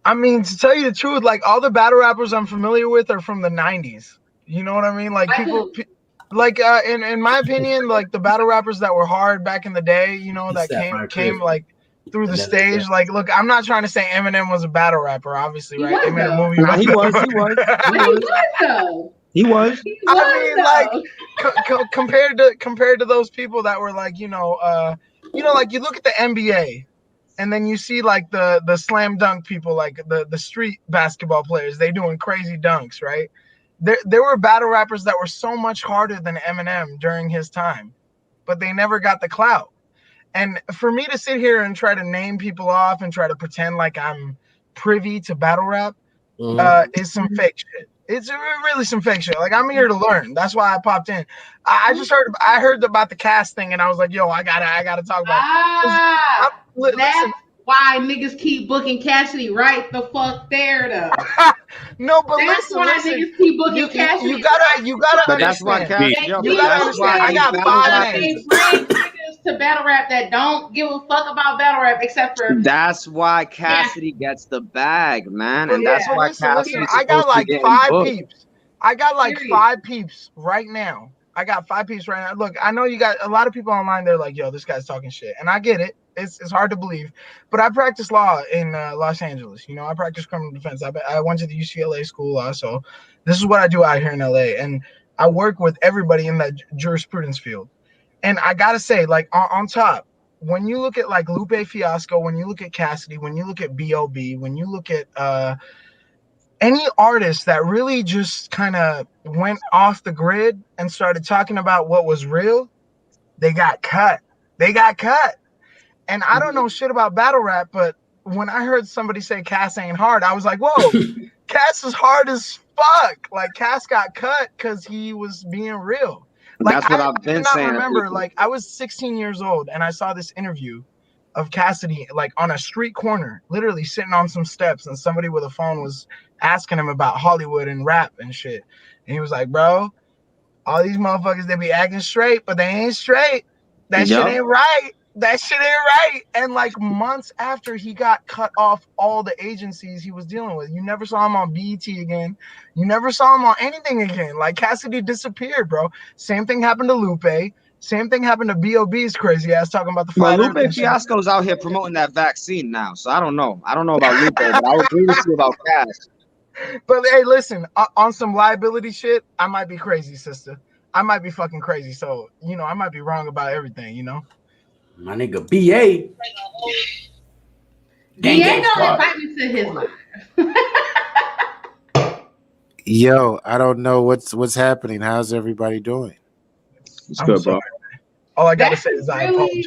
[SPEAKER 8] I mean, to tell you the truth, like all the battle rappers I'm familiar with are from the 90s. You know what I mean? Like people, in my opinion, like the battle rappers that were hard back in the day, that came like through the stage. Like, look, I'm not trying to say Eminem was a battle rapper, obviously, right? They made a movie.
[SPEAKER 4] Nah, he was. He was.
[SPEAKER 8] I mean, compared to those people that were like, like you look at the NBA. And then you see like the slam dunk people, like the street basketball players, they doing crazy dunks, right? There were battle rappers that were so much harder than Eminem during his time, but they never got the clout. And for me to sit here and try to name people off and try to pretend like I'm privy to battle rap is some fake shit. It's really some fake shit. Like, I'm here to learn. That's why I popped in. I heard about the cast thing, and I was like, yo, I gotta talk about it.
[SPEAKER 3] That's why niggas keep booking Cassidy right the fuck there, though.
[SPEAKER 8] No, but
[SPEAKER 3] that's
[SPEAKER 8] listen,
[SPEAKER 3] why niggas keep booking Cassidy.
[SPEAKER 8] You gotta
[SPEAKER 4] but that's why Cassidy.
[SPEAKER 8] You gotta understand. I got 5 names.
[SPEAKER 3] to battle rap that don't give a fuck about battle rap except for.
[SPEAKER 4] That's why Cassidy gets the bag, man, and that's
[SPEAKER 8] But
[SPEAKER 4] why
[SPEAKER 8] listen.
[SPEAKER 4] Cassidy's
[SPEAKER 8] I got
[SPEAKER 4] supposed to be
[SPEAKER 8] like
[SPEAKER 4] getting
[SPEAKER 8] 5
[SPEAKER 4] booked.
[SPEAKER 8] peeps. I got like
[SPEAKER 3] Period.
[SPEAKER 8] 5 peeps right now. I got 5 peeps right now. Look, I know you got a lot of people online. They're like, "Yo, this guy's talking shit," and I get it. It's hard to believe, but I practice law in Los Angeles. You know, I practice criminal defense. I went to the UCLA school law, so this is what I do out here in LA, and I work with everybody in that jurisprudence field. And I gotta say, like on top, when you look at like Lupe Fiasco, when you look at Cassidy, when you look at B.O.B., when you look at any artist that really just kind of went off the grid and started talking about what was real, they got cut. They got cut. And I don't know shit about battle rap, but when I heard somebody say Cass ain't hard, I was like, whoa, Cass is hard as fuck. Like Cass got cut because he was being real. Like
[SPEAKER 4] That's what I've been saying.
[SPEAKER 8] I remember, like I was 16 years old and I saw this interview of Cassidy like on a street corner, literally sitting on some steps, and somebody with a phone was asking him about Hollywood and rap and shit. And he was like, bro, all these motherfuckers, they be acting straight, but they ain't straight. That shit ain't right. That shit ain't right. And like months after he got cut off all the agencies he was dealing with, you never saw him on BET again. You never saw him on anything again. Like Cassidy disappeared, bro. Same thing happened to Lupe. Same thing happened to B.O.B.'s crazy ass talking about the
[SPEAKER 4] Well, Lupe Fiasco's out here promoting that vaccine now, so I don't know. I don't know about Lupe, but I agree with you about Cass.
[SPEAKER 8] But hey, listen, on some liability shit, I might be crazy, sister. I might be fucking crazy. So, you know, I might be wrong about everything, you know?
[SPEAKER 2] My nigga B.A.
[SPEAKER 3] B.A. don't invite me to his life.
[SPEAKER 9] Yo, I don't know what's happening. How's everybody doing?
[SPEAKER 4] It's good, bro.
[SPEAKER 8] All I gotta say is I apologize.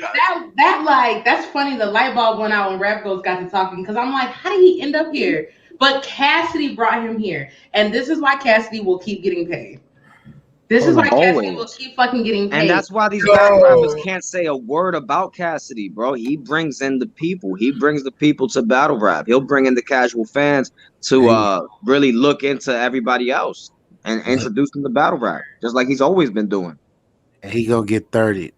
[SPEAKER 3] That's funny. The light bulb went out when Rap Ghost got to talking because I'm like, how did he end up here? But Cassidy brought him here, and this is why Cassidy will keep getting paid. This is why Cassidy will keep fucking getting paid.
[SPEAKER 4] And that's why these battle rappers can't say a word about Cassidy, bro. He brings in the people. He brings the people to battle rap. He'll bring in the casual fans to really look into everybody else and introduce them to battle rap, just like he's always been doing.
[SPEAKER 9] And he gonna get 30.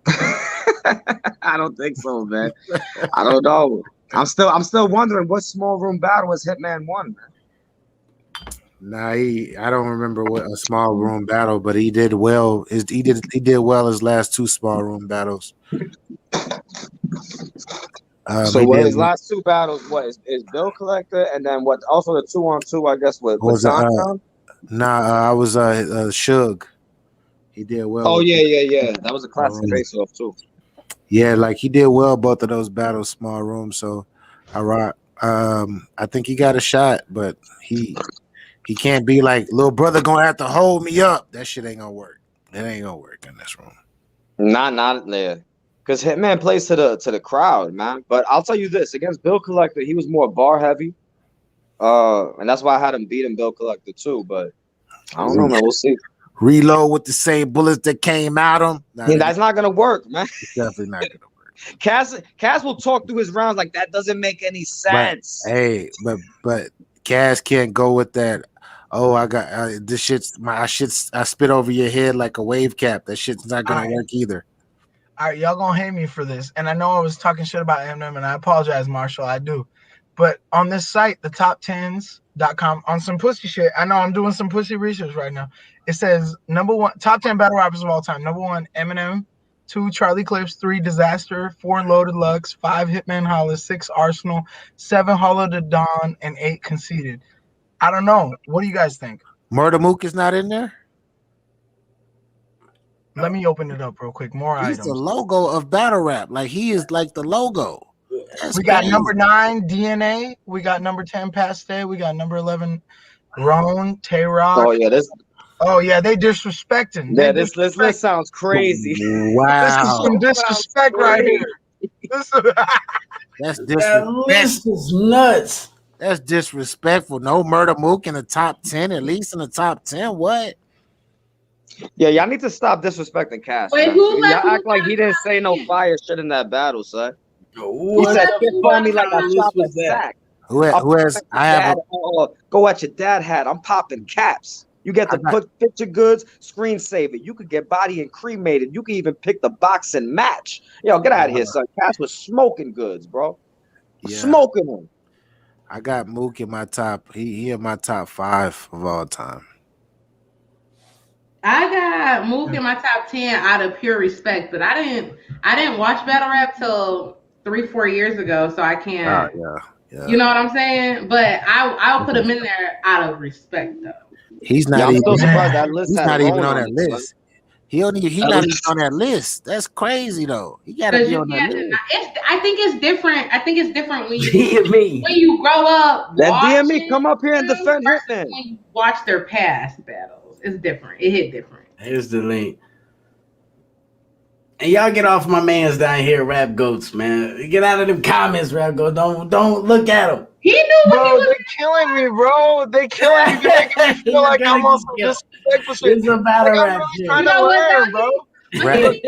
[SPEAKER 4] I don't think so, man. I don't know. I'm still wondering what small room battle has Hitman won, man.
[SPEAKER 9] Nah, I don't remember what a small room battle, but he did well. He did well his last 2 small room battles.
[SPEAKER 4] So what his last 2 battles is Bill Collector, and then what? Also the 2-on-2, I guess. With Don?
[SPEAKER 9] I was Suge. He did well.
[SPEAKER 4] Oh yeah. That was a classic face-off too.
[SPEAKER 9] Yeah, like he did well both of those battles, small room. So I think he got a shot, but he can't be like, little brother gonna have to hold me up. That shit ain't gonna work. That ain't gonna work in this room.
[SPEAKER 4] Not there. Because Hitman plays to the crowd, man. But I'll tell you this, against Bill Collector, he was more bar heavy. And that's why I had him beating Bill Collector too. But I don't know, man. We'll see.
[SPEAKER 9] Reload with the same bullets that came out him.
[SPEAKER 4] That's not gonna work, man.
[SPEAKER 9] It's definitely not gonna work.
[SPEAKER 4] Cass will talk through his rounds like that doesn't make any sense.
[SPEAKER 9] But Cass can't go with that. Oh, I got this shit. I spit over your head like a wave cap. That shit's not gonna work either.
[SPEAKER 8] All right, y'all gonna hate me for this, and I know I was talking shit about Eminem, and I apologize, Marshall. I do, but on this site, the top10s.com, on some pussy shit. I know I'm doing some pussy research right now. It says number 1 top 10 battle rappers of all time. Number 1, Eminem. 2, Charlie Clips. 3, Disaster. 4, Loaded Lux. 5, Hitman Holla. 6, Arsenal. 7, Hollow the Dawn, and 8, Conceited. I don't know. What do you guys think?
[SPEAKER 9] Murder Mook is not in there?
[SPEAKER 8] Let me open it up real quick. More
[SPEAKER 9] He's
[SPEAKER 8] items.
[SPEAKER 9] the logo of battle rap. Like he is like the logo.
[SPEAKER 8] We got number 9, DNA. We got number 10, Paste. We got number 11, Roan, Tay-Rock. Oh yeah, they disrespecting.
[SPEAKER 4] Yeah, this list sounds crazy.
[SPEAKER 9] Wow.
[SPEAKER 8] This is some disrespect right here.
[SPEAKER 9] That's
[SPEAKER 2] That list is nuts.
[SPEAKER 9] That's disrespectful. No Murder Mook in the top 10, at least in the top 10. What?
[SPEAKER 4] Yeah, y'all need to stop disrespecting Cass.
[SPEAKER 3] Wait,
[SPEAKER 4] y'all act like he didn't say no fire shit in that battle, son. He said, "Spit on me like I shot a sack."
[SPEAKER 9] Who has? I have.
[SPEAKER 4] Go at your dad hat. I'm popping caps. You get to fit your goods, screensaver. You could get body and cremated. You could even pick the box and match. Yo, get out of here, son. Cass was smoking goods, bro.
[SPEAKER 9] Yeah.
[SPEAKER 4] Smoking them.
[SPEAKER 9] I got Mook in my top. He in my top 5 of all time.
[SPEAKER 3] I got Mook in my top 10 out of pure respect, but I didn't watch battle rap till 3-4 years ago, so I can't.
[SPEAKER 9] Yeah.
[SPEAKER 3] You know what I'm saying? But I'll put him in there out of respect, though.
[SPEAKER 9] He's not
[SPEAKER 4] I'm
[SPEAKER 9] even.
[SPEAKER 4] so surprised that list
[SPEAKER 9] He's
[SPEAKER 4] had
[SPEAKER 9] not even
[SPEAKER 4] Roan
[SPEAKER 9] on that
[SPEAKER 4] it,
[SPEAKER 9] list.
[SPEAKER 4] son.
[SPEAKER 9] He's not even on that list. That's crazy though. He gotta be on that list.
[SPEAKER 3] I think it's different. I think it's different when
[SPEAKER 2] DM
[SPEAKER 3] you grow up.
[SPEAKER 4] That DM come up here and defend Hitman.
[SPEAKER 3] When you watch their past battles, it's different. It hit different.
[SPEAKER 2] Here's the link. And y'all get off my mans down here, Rap Goats, man. Get out of them comments, Rap Goats. Don't look at them.
[SPEAKER 3] He knew what
[SPEAKER 8] bro, they're killing me, bro. They killing me. You're making me feel like I'm on some disrespectful shit.
[SPEAKER 2] It's a battle
[SPEAKER 8] like,
[SPEAKER 2] rap
[SPEAKER 8] I'm really
[SPEAKER 2] shit.
[SPEAKER 8] trying
[SPEAKER 3] You
[SPEAKER 8] to
[SPEAKER 3] know what,
[SPEAKER 8] learn, bro.
[SPEAKER 9] Right.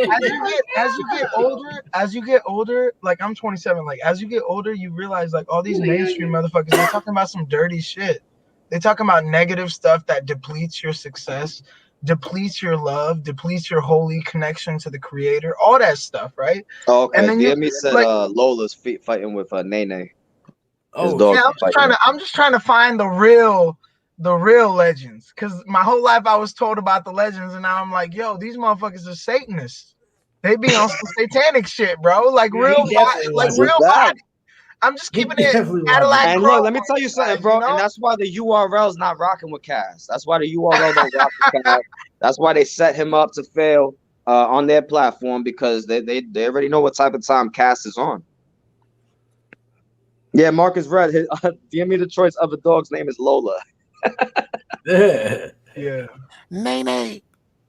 [SPEAKER 8] As you get older, like I'm 27, like as you get older, you realize like all these mainstream motherfuckers, they're talking about some dirty shit. They're talking about negative stuff that depletes your success, depletes your love, depletes your holy connection to the creator, all that stuff, right?
[SPEAKER 4] Oh, okay.
[SPEAKER 8] And then
[SPEAKER 4] DM said
[SPEAKER 8] like,
[SPEAKER 4] Lola's fighting with Nene.
[SPEAKER 2] Oh,
[SPEAKER 8] yeah, I'm just trying to find the real legends, because my whole life I was told about the legends, and now I'm like, yo, these motherfuckers are Satanists. They be on some satanic shit, bro. Like real body. I'm just keeping it Cadillac.
[SPEAKER 4] And look, let me tell you something, bro. You know? And that's why the URL's not rocking with Cass. That's why the URL don't rock with Cass. That's why they set him up to fail on their platform, because they already know what type of time Cass is on. Yeah, Marcus Red. DM me the choice of a dog's name is Lola.
[SPEAKER 8] Yeah. Nene.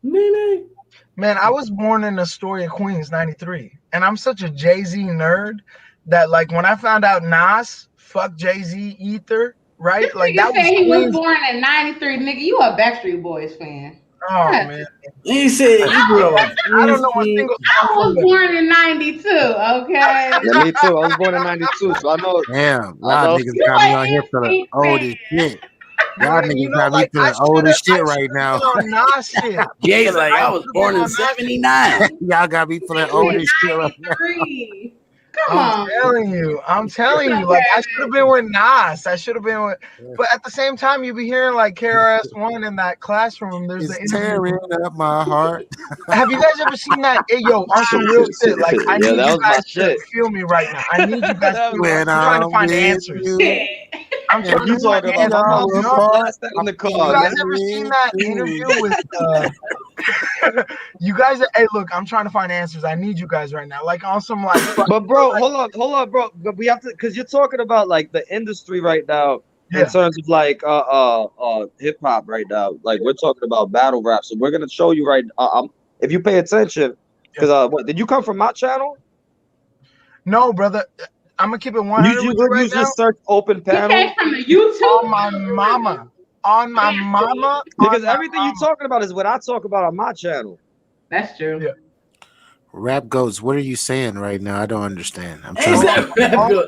[SPEAKER 8] Man, I was born in Astoria, Queens, 93. And I'm such a Jay-Z nerd that like when I found out Nas, fuck Jay-Z, Ether, right? Like that was
[SPEAKER 3] he
[SPEAKER 8] Queens.
[SPEAKER 3] was born in 93, nigga. You a Backstreet Boys fan.
[SPEAKER 8] Oh man.
[SPEAKER 2] He said he grew up.
[SPEAKER 8] I don't know what single
[SPEAKER 3] I was born in 92, okay?
[SPEAKER 4] Yeah, me too. I was born in 92, so I know.
[SPEAKER 9] Damn, y'all niggas got me on here feeling old as shit. Y'all niggas got me feeling old as shit right now.
[SPEAKER 8] Nas shit.
[SPEAKER 2] Jay's like, I was born in 79.
[SPEAKER 9] Y'all got me feeling old as shit right now.
[SPEAKER 8] I'm telling you, like I should have been with Nas. I should have been with, but at the same time, you be hearing like KRS-One in that classroom. There's the
[SPEAKER 9] tearing up my heart.
[SPEAKER 8] Have you guys ever seen that? Hey, yo, on some real shit. Like I need you guys to feel me right now. I need you guys to feel me. I'm trying to find answers. I'm trying to find answers.
[SPEAKER 4] In the car.
[SPEAKER 8] You guys ever seen that interview with? You guys, hey, look, I'm trying to find answers. I need you guys right now, like on some like.
[SPEAKER 4] But bro, hold on, bro. But we have to, because you're talking about like the industry right now in terms of like hip hop right now. Like we're talking about battle rap, so we're gonna show you right. If you pay attention, because what did you come from my channel?
[SPEAKER 8] No, brother. I'm gonna keep it 100.
[SPEAKER 4] You just search open panel.
[SPEAKER 3] You came from the YouTube.
[SPEAKER 8] On my mama. On my mama.
[SPEAKER 4] Because everything you're talking about is what I talk about on my channel.
[SPEAKER 3] That's true.
[SPEAKER 8] Yeah.
[SPEAKER 9] Rap Goats, what are you saying right now? I don't understand.
[SPEAKER 8] All I'm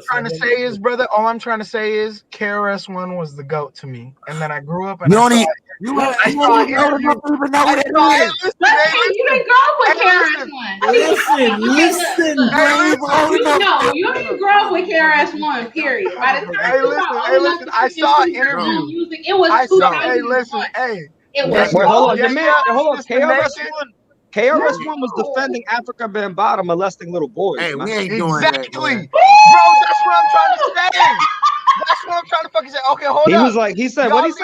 [SPEAKER 8] trying to say is, brother, KRS-One was the GOAT to me. And then I grew up and
[SPEAKER 3] You didn't grow up with KRS-One. You didn't grow up with KRS-One, period. By the time
[SPEAKER 8] I saw an interview.
[SPEAKER 3] It was
[SPEAKER 8] 2001. It was.
[SPEAKER 4] Hold on. KRS-One was defending Africa Bambaataa molesting little boys.
[SPEAKER 9] Hey, we ain't
[SPEAKER 8] doing
[SPEAKER 9] that.
[SPEAKER 8] Exactly. Bro, that's what I'm trying to say. That's what I'm trying to fucking say. Okay, hold on.
[SPEAKER 4] He was like, he said Africa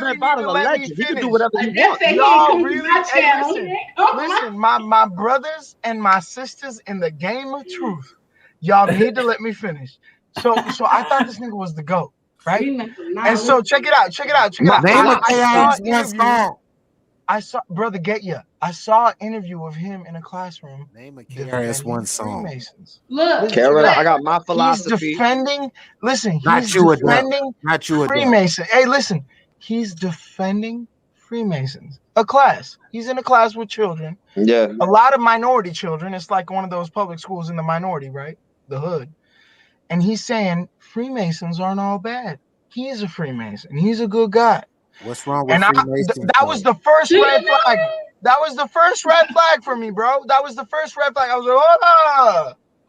[SPEAKER 4] Bambaataa is a legend. You can do whatever you want.
[SPEAKER 8] Y'all really, listen, my brothers and my sisters in the game of truth, y'all need to let me finish. So I thought this nigga was the GOAT, right? And so check it out. I saw, brother, I saw an interview of him in a classroom.
[SPEAKER 9] Name a KRS-One song.
[SPEAKER 3] Look,
[SPEAKER 4] I got my philosophy.
[SPEAKER 8] He's defending. Listen,
[SPEAKER 9] not you
[SPEAKER 8] Freemason. Hey, listen, he's defending Freemasons. A class. He's in a class with children.
[SPEAKER 4] Yeah.
[SPEAKER 8] A lot of minority children. It's like one of those public schools in the minority, right? The hood. And he's saying Freemasons aren't all bad. He's a Freemason. He's a good guy.
[SPEAKER 9] What's wrong with
[SPEAKER 8] And
[SPEAKER 9] Freemasons?
[SPEAKER 8] that was the first red flag. That was the first red flag for me, bro. That was the first red flag. I was like,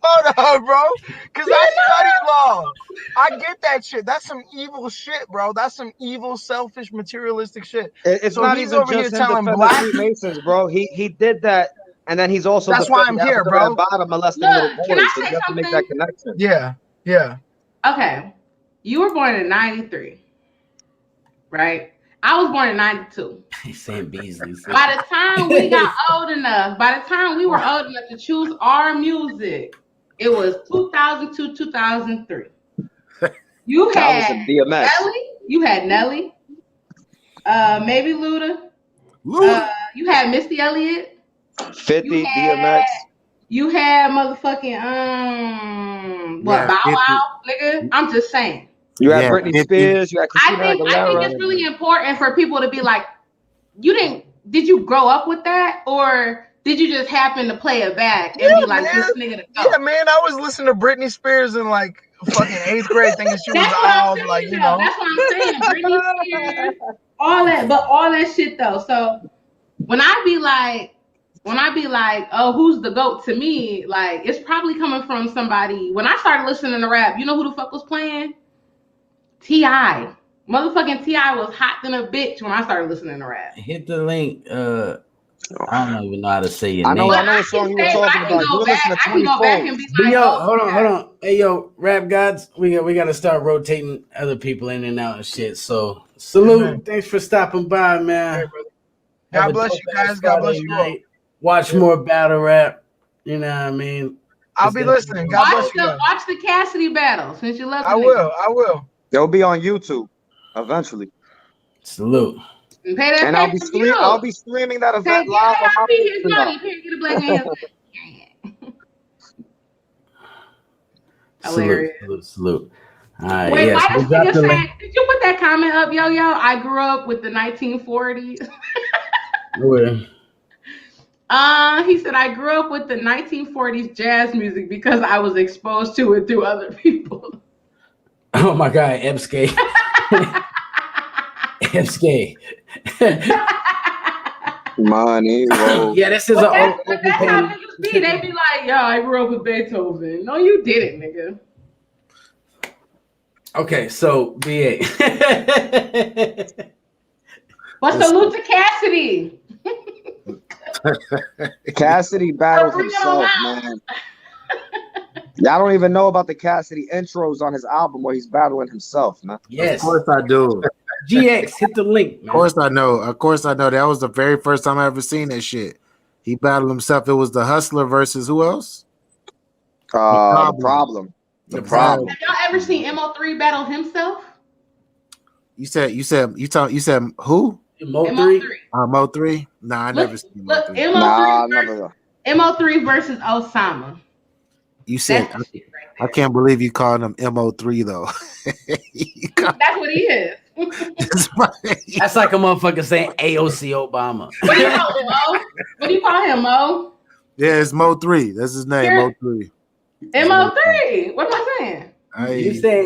[SPEAKER 8] hold up, bro. Because I studied law. I get that shit. That's some evil shit, bro. That's some evil, selfish, materialistic shit.
[SPEAKER 4] It's
[SPEAKER 8] So
[SPEAKER 4] not
[SPEAKER 8] he's
[SPEAKER 4] even
[SPEAKER 8] over here
[SPEAKER 4] just him
[SPEAKER 8] telling
[SPEAKER 4] defending
[SPEAKER 8] black.
[SPEAKER 4] Freemasons, bro. He did that, and then he's also
[SPEAKER 8] That's why
[SPEAKER 4] defending
[SPEAKER 8] I'm here,
[SPEAKER 4] African
[SPEAKER 8] bro.
[SPEAKER 4] and bottom molesting
[SPEAKER 3] Look,
[SPEAKER 4] little
[SPEAKER 3] can I
[SPEAKER 4] boys. So
[SPEAKER 3] say
[SPEAKER 4] you have to make
[SPEAKER 3] something?
[SPEAKER 4] that connection.
[SPEAKER 8] Yeah.
[SPEAKER 3] Okay. You were born in 93, right? I was born in 92.
[SPEAKER 2] He's saying Beasley.
[SPEAKER 3] By the time we got old enough, by the time we were old enough to choose our music, it was 2002, 2003. You
[SPEAKER 4] That was
[SPEAKER 3] had
[SPEAKER 4] a DMX.
[SPEAKER 3] Nelly. You had Nelly. Maybe Luda. You had Missy Elliott.
[SPEAKER 4] 50 DMX.
[SPEAKER 3] You had motherfucking Bow Wow, nigga. I'm just saying.
[SPEAKER 4] You had Britney Spears. You had
[SPEAKER 3] I
[SPEAKER 4] Christina
[SPEAKER 3] think
[SPEAKER 4] Aguilera.
[SPEAKER 3] it's really important for people to be like, did you grow up with that, or did you just happen to play it back and be like, this nigga to go?
[SPEAKER 8] Yeah, man, I was listening to Britney Spears in like fucking 8th grade thinking she was out, like, you know.
[SPEAKER 3] That's what I'm saying. Britney Spears, all that shit though. So when I be like, oh, who's the GOAT to me? Like, it's probably coming from somebody. When I started listening to rap, you know who the fuck was playing? T.I. Motherfucking T.I. was hot than a bitch when I started listening to rap.
[SPEAKER 2] Hit the link. I don't even know how to say your
[SPEAKER 4] I know
[SPEAKER 2] name.
[SPEAKER 4] what song you were talking about. You were listening to
[SPEAKER 3] I can go back and be like,
[SPEAKER 2] yo, hold on. Hey, yo, rap gods, we got to start rotating other people in and out and shit. So, salute. Thanks for stopping by, man.
[SPEAKER 8] God bless you guys. God bless you all.
[SPEAKER 2] Watch more battle rap. You know what I mean?
[SPEAKER 8] I'll be listening. God bless you guys.
[SPEAKER 3] Watch the Cassidy battle since you love it.
[SPEAKER 8] I will.
[SPEAKER 4] They'll be on YouTube eventually.
[SPEAKER 2] Salute.
[SPEAKER 3] And pay that
[SPEAKER 4] and I'll be streaming that event live on my
[SPEAKER 3] his money. Get a black man.
[SPEAKER 2] Salute. All right,
[SPEAKER 3] wait,
[SPEAKER 2] yes,
[SPEAKER 3] why does nigga say, did you put that comment up, yo? I grew up with the 1940s.
[SPEAKER 2] Where?
[SPEAKER 3] He said, I grew up with the 1940s jazz music because I was exposed to it through other people.
[SPEAKER 2] Oh my God, Ebske. Ebske.
[SPEAKER 4] Money. Whoa.
[SPEAKER 2] Yeah, this is
[SPEAKER 3] that's how niggas be. They be like, yo, I grew up with Beethoven. No, you didn't, nigga.
[SPEAKER 2] Okay, so BA.
[SPEAKER 3] But salute to Cassidy.
[SPEAKER 4] Cassidy battled himself, man. Y'all don't even know about the Cassidy intros on his album where he's battling himself, man.
[SPEAKER 2] Yes.
[SPEAKER 9] Of course I do.
[SPEAKER 2] GX, hit the link, man.
[SPEAKER 9] Of course I know. That was the very first time I ever seen that shit. He battled himself. It was the Hustler versus who else?
[SPEAKER 4] The Problem.
[SPEAKER 3] Have y'all ever seen MO3 battle himself?
[SPEAKER 9] You said who?
[SPEAKER 2] Mo3?
[SPEAKER 9] Mo3? Nah, I never seen
[SPEAKER 3] Mo3. MO3 versus Osama.
[SPEAKER 9] You said I can't believe you called him MO3 though.
[SPEAKER 3] That's what he is.
[SPEAKER 2] That's like a motherfucker saying AOC Obama.
[SPEAKER 3] What do you call him, Mo? What do you call him, Mo?
[SPEAKER 9] Yeah, it's Mo3. That's his name, Mo3.
[SPEAKER 3] MO3. What am I saying?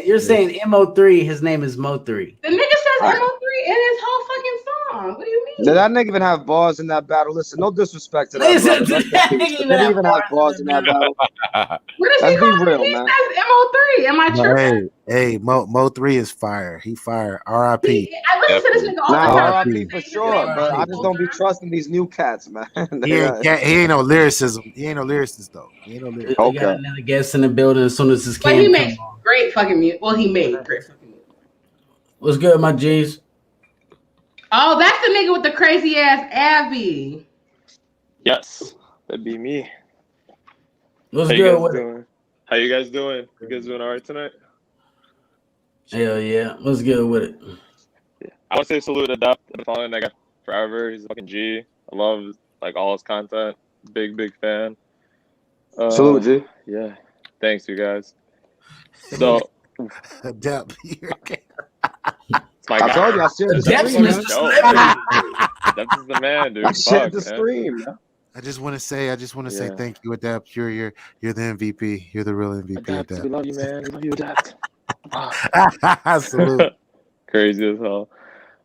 [SPEAKER 2] You're saying MO3. His name is Mo3.
[SPEAKER 3] The nigga says MO3 in his whole fucking song. What do you mean?
[SPEAKER 4] Did that nigga even have bars in that battle? Listen, no disrespect to that. Did he even have bars in that battle?
[SPEAKER 3] What is he real, man? MO3. Am I tripping?
[SPEAKER 9] Hey, Mo3 is fire. He fire. R.I.P.
[SPEAKER 3] I listen to this nigga all the time.
[SPEAKER 4] R.I.P. for sure, but I just don't be trusting these new cats, man.
[SPEAKER 9] He ain't no lyricism. He ain't no lyricist though. He ain't no lyricist.
[SPEAKER 2] We got another guest in the building as soon as this
[SPEAKER 3] But he makes great fucking music. Well, he made great fucking music.
[SPEAKER 2] What's good, my G's?
[SPEAKER 3] Oh, that's the nigga with the crazy ass Abby.
[SPEAKER 10] Yes, that'd be me.
[SPEAKER 2] What's good with
[SPEAKER 10] it? How you guys doing? You guys doing all right tonight?
[SPEAKER 2] Hell yeah. What's good with it?
[SPEAKER 10] Yeah. I want to say salute to Duff. I've been following that guy forever. He's a fucking G. I love like all his content. Big fan.
[SPEAKER 4] Salute, G.
[SPEAKER 10] Yeah. Thanks, you guys. So,
[SPEAKER 9] Dep.
[SPEAKER 4] I told you I shared the stream.
[SPEAKER 10] Dep is the man, dude.
[SPEAKER 4] I shared the stream.
[SPEAKER 9] I just want to say thank you, Adapt. You're the MVP. You're the real MVP.
[SPEAKER 10] Adapt. We love you, man. We love you, Adapt.
[SPEAKER 9] Salute.
[SPEAKER 10] Crazy as hell.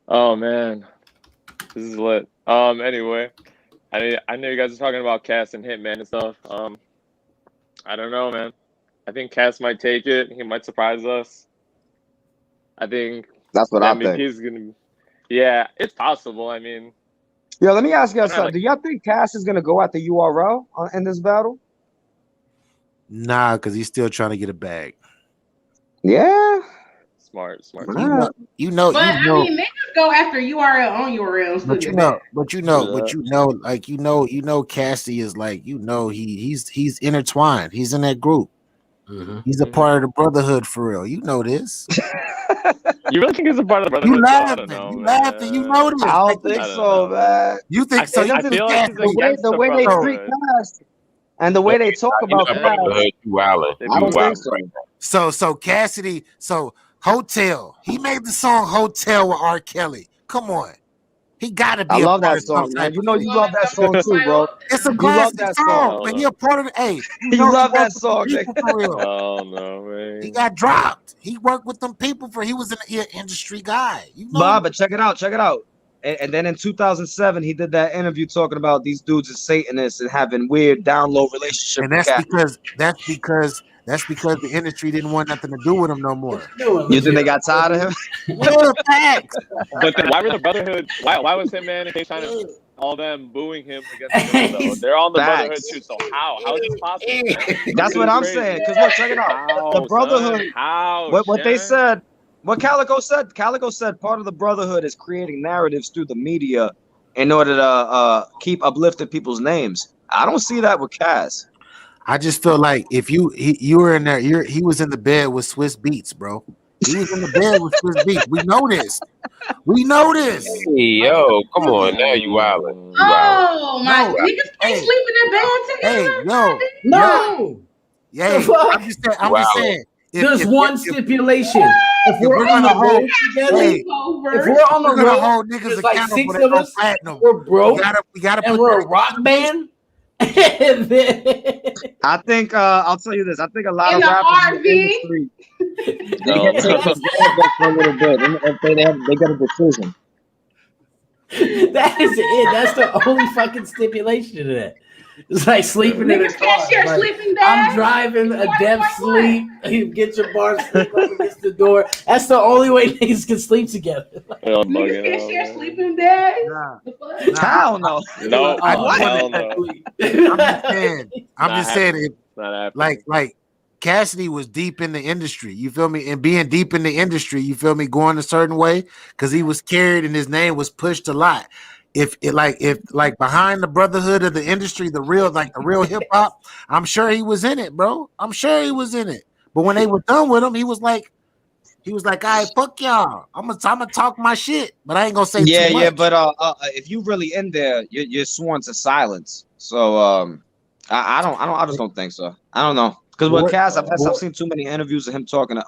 [SPEAKER 10] Oh man, this is lit. Anyway, I know you guys are talking about Cass and Hitman and stuff. I don't know, man. I think Cass might take it. He might surprise us. I think
[SPEAKER 4] That's what I think.
[SPEAKER 10] he's gonna. Yeah, it's possible. I mean,
[SPEAKER 4] Yo, let me ask you guys
[SPEAKER 10] I'm not
[SPEAKER 4] something.
[SPEAKER 10] like
[SPEAKER 4] Do y'all think Cass is gonna go at the URL in this battle?
[SPEAKER 9] Nah, because he's still trying to get a bag.
[SPEAKER 4] Yeah.
[SPEAKER 10] smart.
[SPEAKER 3] But I mean, niggas go after URL on URL. Still
[SPEAKER 9] But
[SPEAKER 3] get
[SPEAKER 9] you
[SPEAKER 3] back.
[SPEAKER 9] know, like Cassidy is like, he's intertwined. He's in that group. He's a part of the brotherhood for real. You know this.
[SPEAKER 10] You really think he's a part of the brotherhood?
[SPEAKER 9] You
[SPEAKER 10] I don't
[SPEAKER 9] laughing.
[SPEAKER 10] know,
[SPEAKER 9] You
[SPEAKER 10] man.
[SPEAKER 9] laughing. You know this.
[SPEAKER 4] I don't
[SPEAKER 9] Like,
[SPEAKER 4] think
[SPEAKER 10] I don't
[SPEAKER 4] so,
[SPEAKER 10] know.
[SPEAKER 4] man.
[SPEAKER 9] you think so?
[SPEAKER 10] I feel like he's against
[SPEAKER 4] the way they treat Cass and the way they talk about Cass.
[SPEAKER 5] You wildin'.
[SPEAKER 4] I don't think so.
[SPEAKER 9] So Cassidy, Hotel. He made the song Hotel with R. Kelly. Come on. He gotta be
[SPEAKER 4] I
[SPEAKER 9] a
[SPEAKER 4] love
[SPEAKER 9] part
[SPEAKER 4] that
[SPEAKER 9] of some
[SPEAKER 4] song, man.
[SPEAKER 9] type
[SPEAKER 4] You
[SPEAKER 9] of
[SPEAKER 4] know
[SPEAKER 9] thing.
[SPEAKER 4] you love that song too, bro.
[SPEAKER 9] It's a
[SPEAKER 4] You love
[SPEAKER 9] classic
[SPEAKER 4] that
[SPEAKER 9] song,
[SPEAKER 4] song.
[SPEAKER 9] but he a part of the
[SPEAKER 4] You love that song,
[SPEAKER 9] people for real.
[SPEAKER 10] Oh no, man.
[SPEAKER 9] He got dropped. He worked with them people he was an industry guy. You know,
[SPEAKER 4] Bob, but check it out. And then in 2007, he did that interview talking about these dudes as Satanists and having weird down low relationship.
[SPEAKER 9] and
[SPEAKER 4] with Cass.
[SPEAKER 9] that's because the industry didn't want nothing to do with him no more.
[SPEAKER 4] You think they got tired of him?
[SPEAKER 9] Yeah, facts.
[SPEAKER 10] But then why were the Brotherhood? Why was Hitman and K-Shine all them booing him against him? Though? They're on the Brotherhood too. So how is this possible? Man?
[SPEAKER 4] That's what I'm saying. Because look, check it out. The Brotherhood.
[SPEAKER 10] Son? How?
[SPEAKER 4] What they said. What Calico said. Calico said part of the Brotherhood is creating narratives through the media in order to keep uplifting people's names. I don't see that with Cass.
[SPEAKER 9] I just feel like if you were in there, he was in the bed with Swiss Beats, bro. He was in the bed with Swiss Beats. We know this.
[SPEAKER 5] Hey, yo, come on now, you wildin'.
[SPEAKER 3] Oh my! Niggas can't sleep in their bed together.
[SPEAKER 2] No.
[SPEAKER 9] I'm just saying.
[SPEAKER 2] There's one stipulation. If we're on the road together, if we're on the road,
[SPEAKER 9] hold niggas
[SPEAKER 2] there's like
[SPEAKER 9] accountable
[SPEAKER 2] 6
[SPEAKER 9] that
[SPEAKER 2] of
[SPEAKER 9] go
[SPEAKER 2] us.
[SPEAKER 9] platinum.
[SPEAKER 2] We're broke.
[SPEAKER 9] We gotta
[SPEAKER 2] and we're a rock band. And then,
[SPEAKER 4] I think I'll tell you this. I think a lot
[SPEAKER 3] In
[SPEAKER 4] of
[SPEAKER 3] the
[SPEAKER 4] rappers in the
[SPEAKER 3] RV?
[SPEAKER 4] industry they get taken advantage of for a little bit. And they get a decision.
[SPEAKER 2] that is it. That's the only fucking stipulation to that. It's like sleeping in a
[SPEAKER 3] Niggas
[SPEAKER 2] car.
[SPEAKER 3] can't share
[SPEAKER 2] Like,
[SPEAKER 3] sleeping bags.
[SPEAKER 2] I'm driving a deaf sleep. You get your bar sleep up against the door. That's the only way niggas can sleep together.
[SPEAKER 3] Niggas can't share sleeping bags.
[SPEAKER 4] Hell no.
[SPEAKER 10] No.
[SPEAKER 9] I'm just saying. Like Cassidy was deep in the industry. You feel me? And being deep in the industry, you feel me? Going a certain way because he was carried and his name was pushed a lot. If behind the brotherhood of the industry, the real hip hop, I'm sure he was in it, bro. I'm sure he was in it. But when they were done with him, he was like, all right, fuck y'all. I'm gonna talk my shit, but I ain't gonna say too much.
[SPEAKER 4] But if you really in there, you're sworn to silence. So I just don't think so. I don't know because with Cass, I've seen too many interviews of him talking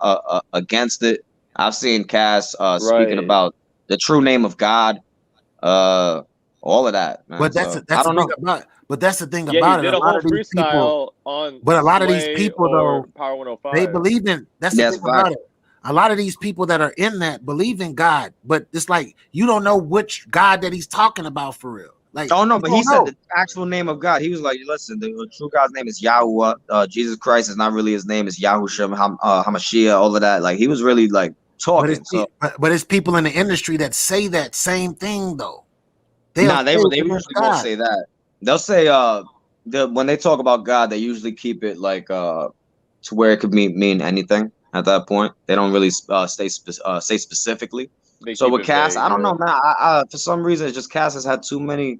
[SPEAKER 4] against it. I've seen Cass speaking about the true name of God. All of that, man.
[SPEAKER 9] But that's the thing
[SPEAKER 10] Yeah,
[SPEAKER 9] about
[SPEAKER 10] he
[SPEAKER 9] it.
[SPEAKER 10] did
[SPEAKER 9] A
[SPEAKER 10] a
[SPEAKER 9] lot
[SPEAKER 10] whole
[SPEAKER 9] of these people,
[SPEAKER 10] freestyle on
[SPEAKER 9] but a lot of these
[SPEAKER 10] Sway
[SPEAKER 9] people
[SPEAKER 10] or
[SPEAKER 9] though,
[SPEAKER 10] Power 105.
[SPEAKER 9] they believe in. That's the
[SPEAKER 4] Yes,
[SPEAKER 9] thing about it. A lot of these people that are in that believe in God, but it's like you don't know which God that he's talking about for real. Like,
[SPEAKER 4] oh no, but he
[SPEAKER 9] don't
[SPEAKER 4] said
[SPEAKER 9] know.
[SPEAKER 4] the actual name of God. He was like, listen, the true God's name is Yahuwah. Jesus Christ is not really his name. It's Yahushua, Hamashiach, all of that. Like he was really like talking.
[SPEAKER 9] But it's people in the industry that say that same thing though.
[SPEAKER 4] They usually won't say that. They'll say when they talk about God, they usually keep it like to where it could mean anything at that point. They don't really say specifically. So with Cass, I don't know, man. I for some reason, it's just Cass has had too many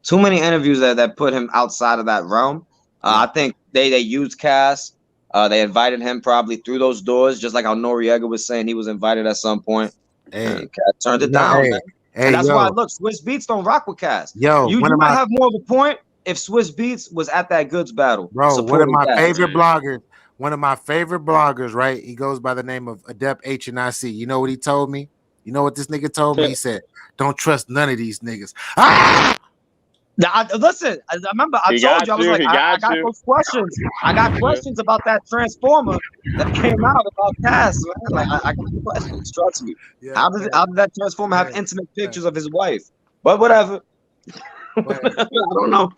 [SPEAKER 4] interviews that put him outside of that realm. I think they used Cass. They invited him probably through those doors, just like how Noriega was saying he was invited at some point. And Cass turned it down, man. And that's why, look, Swiss Beats don't rock with Cass. You might have more of a point if Swiss Beats was at that Goods battle.
[SPEAKER 9] Bro, one of my favorite bloggers, right? He goes by the name of Adept HNIC. You know what he told me? You know what this nigga told me? He said, don't trust none of these niggas. Ah!
[SPEAKER 4] Listen, I remember I told you I was like, I got those questions. I got questions about that Transformer that came out about Cass. Man. Like I got questions. Trust me.
[SPEAKER 9] Yeah,
[SPEAKER 4] How did that Transformer have intimate pictures of his wife? But whatever. I don't know.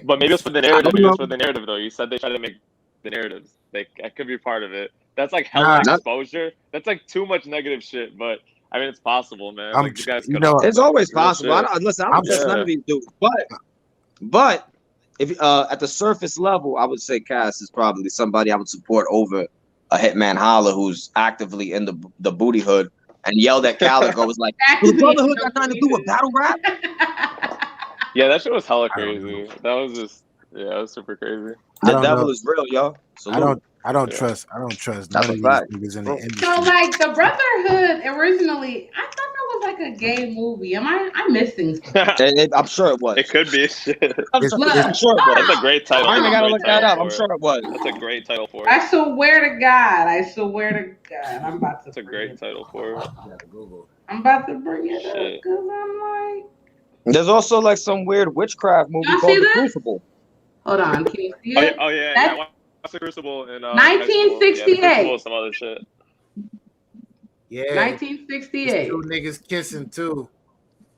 [SPEAKER 10] But maybe it's for the narrative. Maybe it's for the narrative, though. You said they try to make the narratives. That could be part of it. That's like hella exposure. That's like too much negative shit. But I mean, it's possible, man. Like you guys could.
[SPEAKER 4] It's always possible. I don't trust none of these dudes. But if at the surface level, I would say Cass is probably somebody I would support over a Hitman Holler who's actively in the booty hood and yelled at Calico was like, the Brotherhood got nothing to do with battle rap.
[SPEAKER 10] Yeah, that shit was hella crazy. That was just it was super crazy.
[SPEAKER 4] The devil is real, yo. Salute.
[SPEAKER 9] I don't trust none of these niggas in the industry.
[SPEAKER 3] So like the Brotherhood originally, I thought that was like a gay movie. I'm missing something?
[SPEAKER 4] I'm sure it was.
[SPEAKER 10] It could be shit.
[SPEAKER 4] I'm sure it was.
[SPEAKER 10] That's a great title.
[SPEAKER 4] I ain't gotta look that up. I'm sure it was.
[SPEAKER 10] That's a great title for it.
[SPEAKER 3] I swear to God. I'm about to.
[SPEAKER 10] That's a great title for it.
[SPEAKER 3] I'm about to bring it up because I'm like.
[SPEAKER 4] There's also like some weird witchcraft movie called The Crucible.
[SPEAKER 3] Hold on, can you see it?
[SPEAKER 10] Oh yeah. I watched The Crucible in
[SPEAKER 3] 1968.
[SPEAKER 10] Yeah, The Crucible, some other shit.
[SPEAKER 9] Yeah.
[SPEAKER 3] 1968.
[SPEAKER 9] Two niggas kissing too.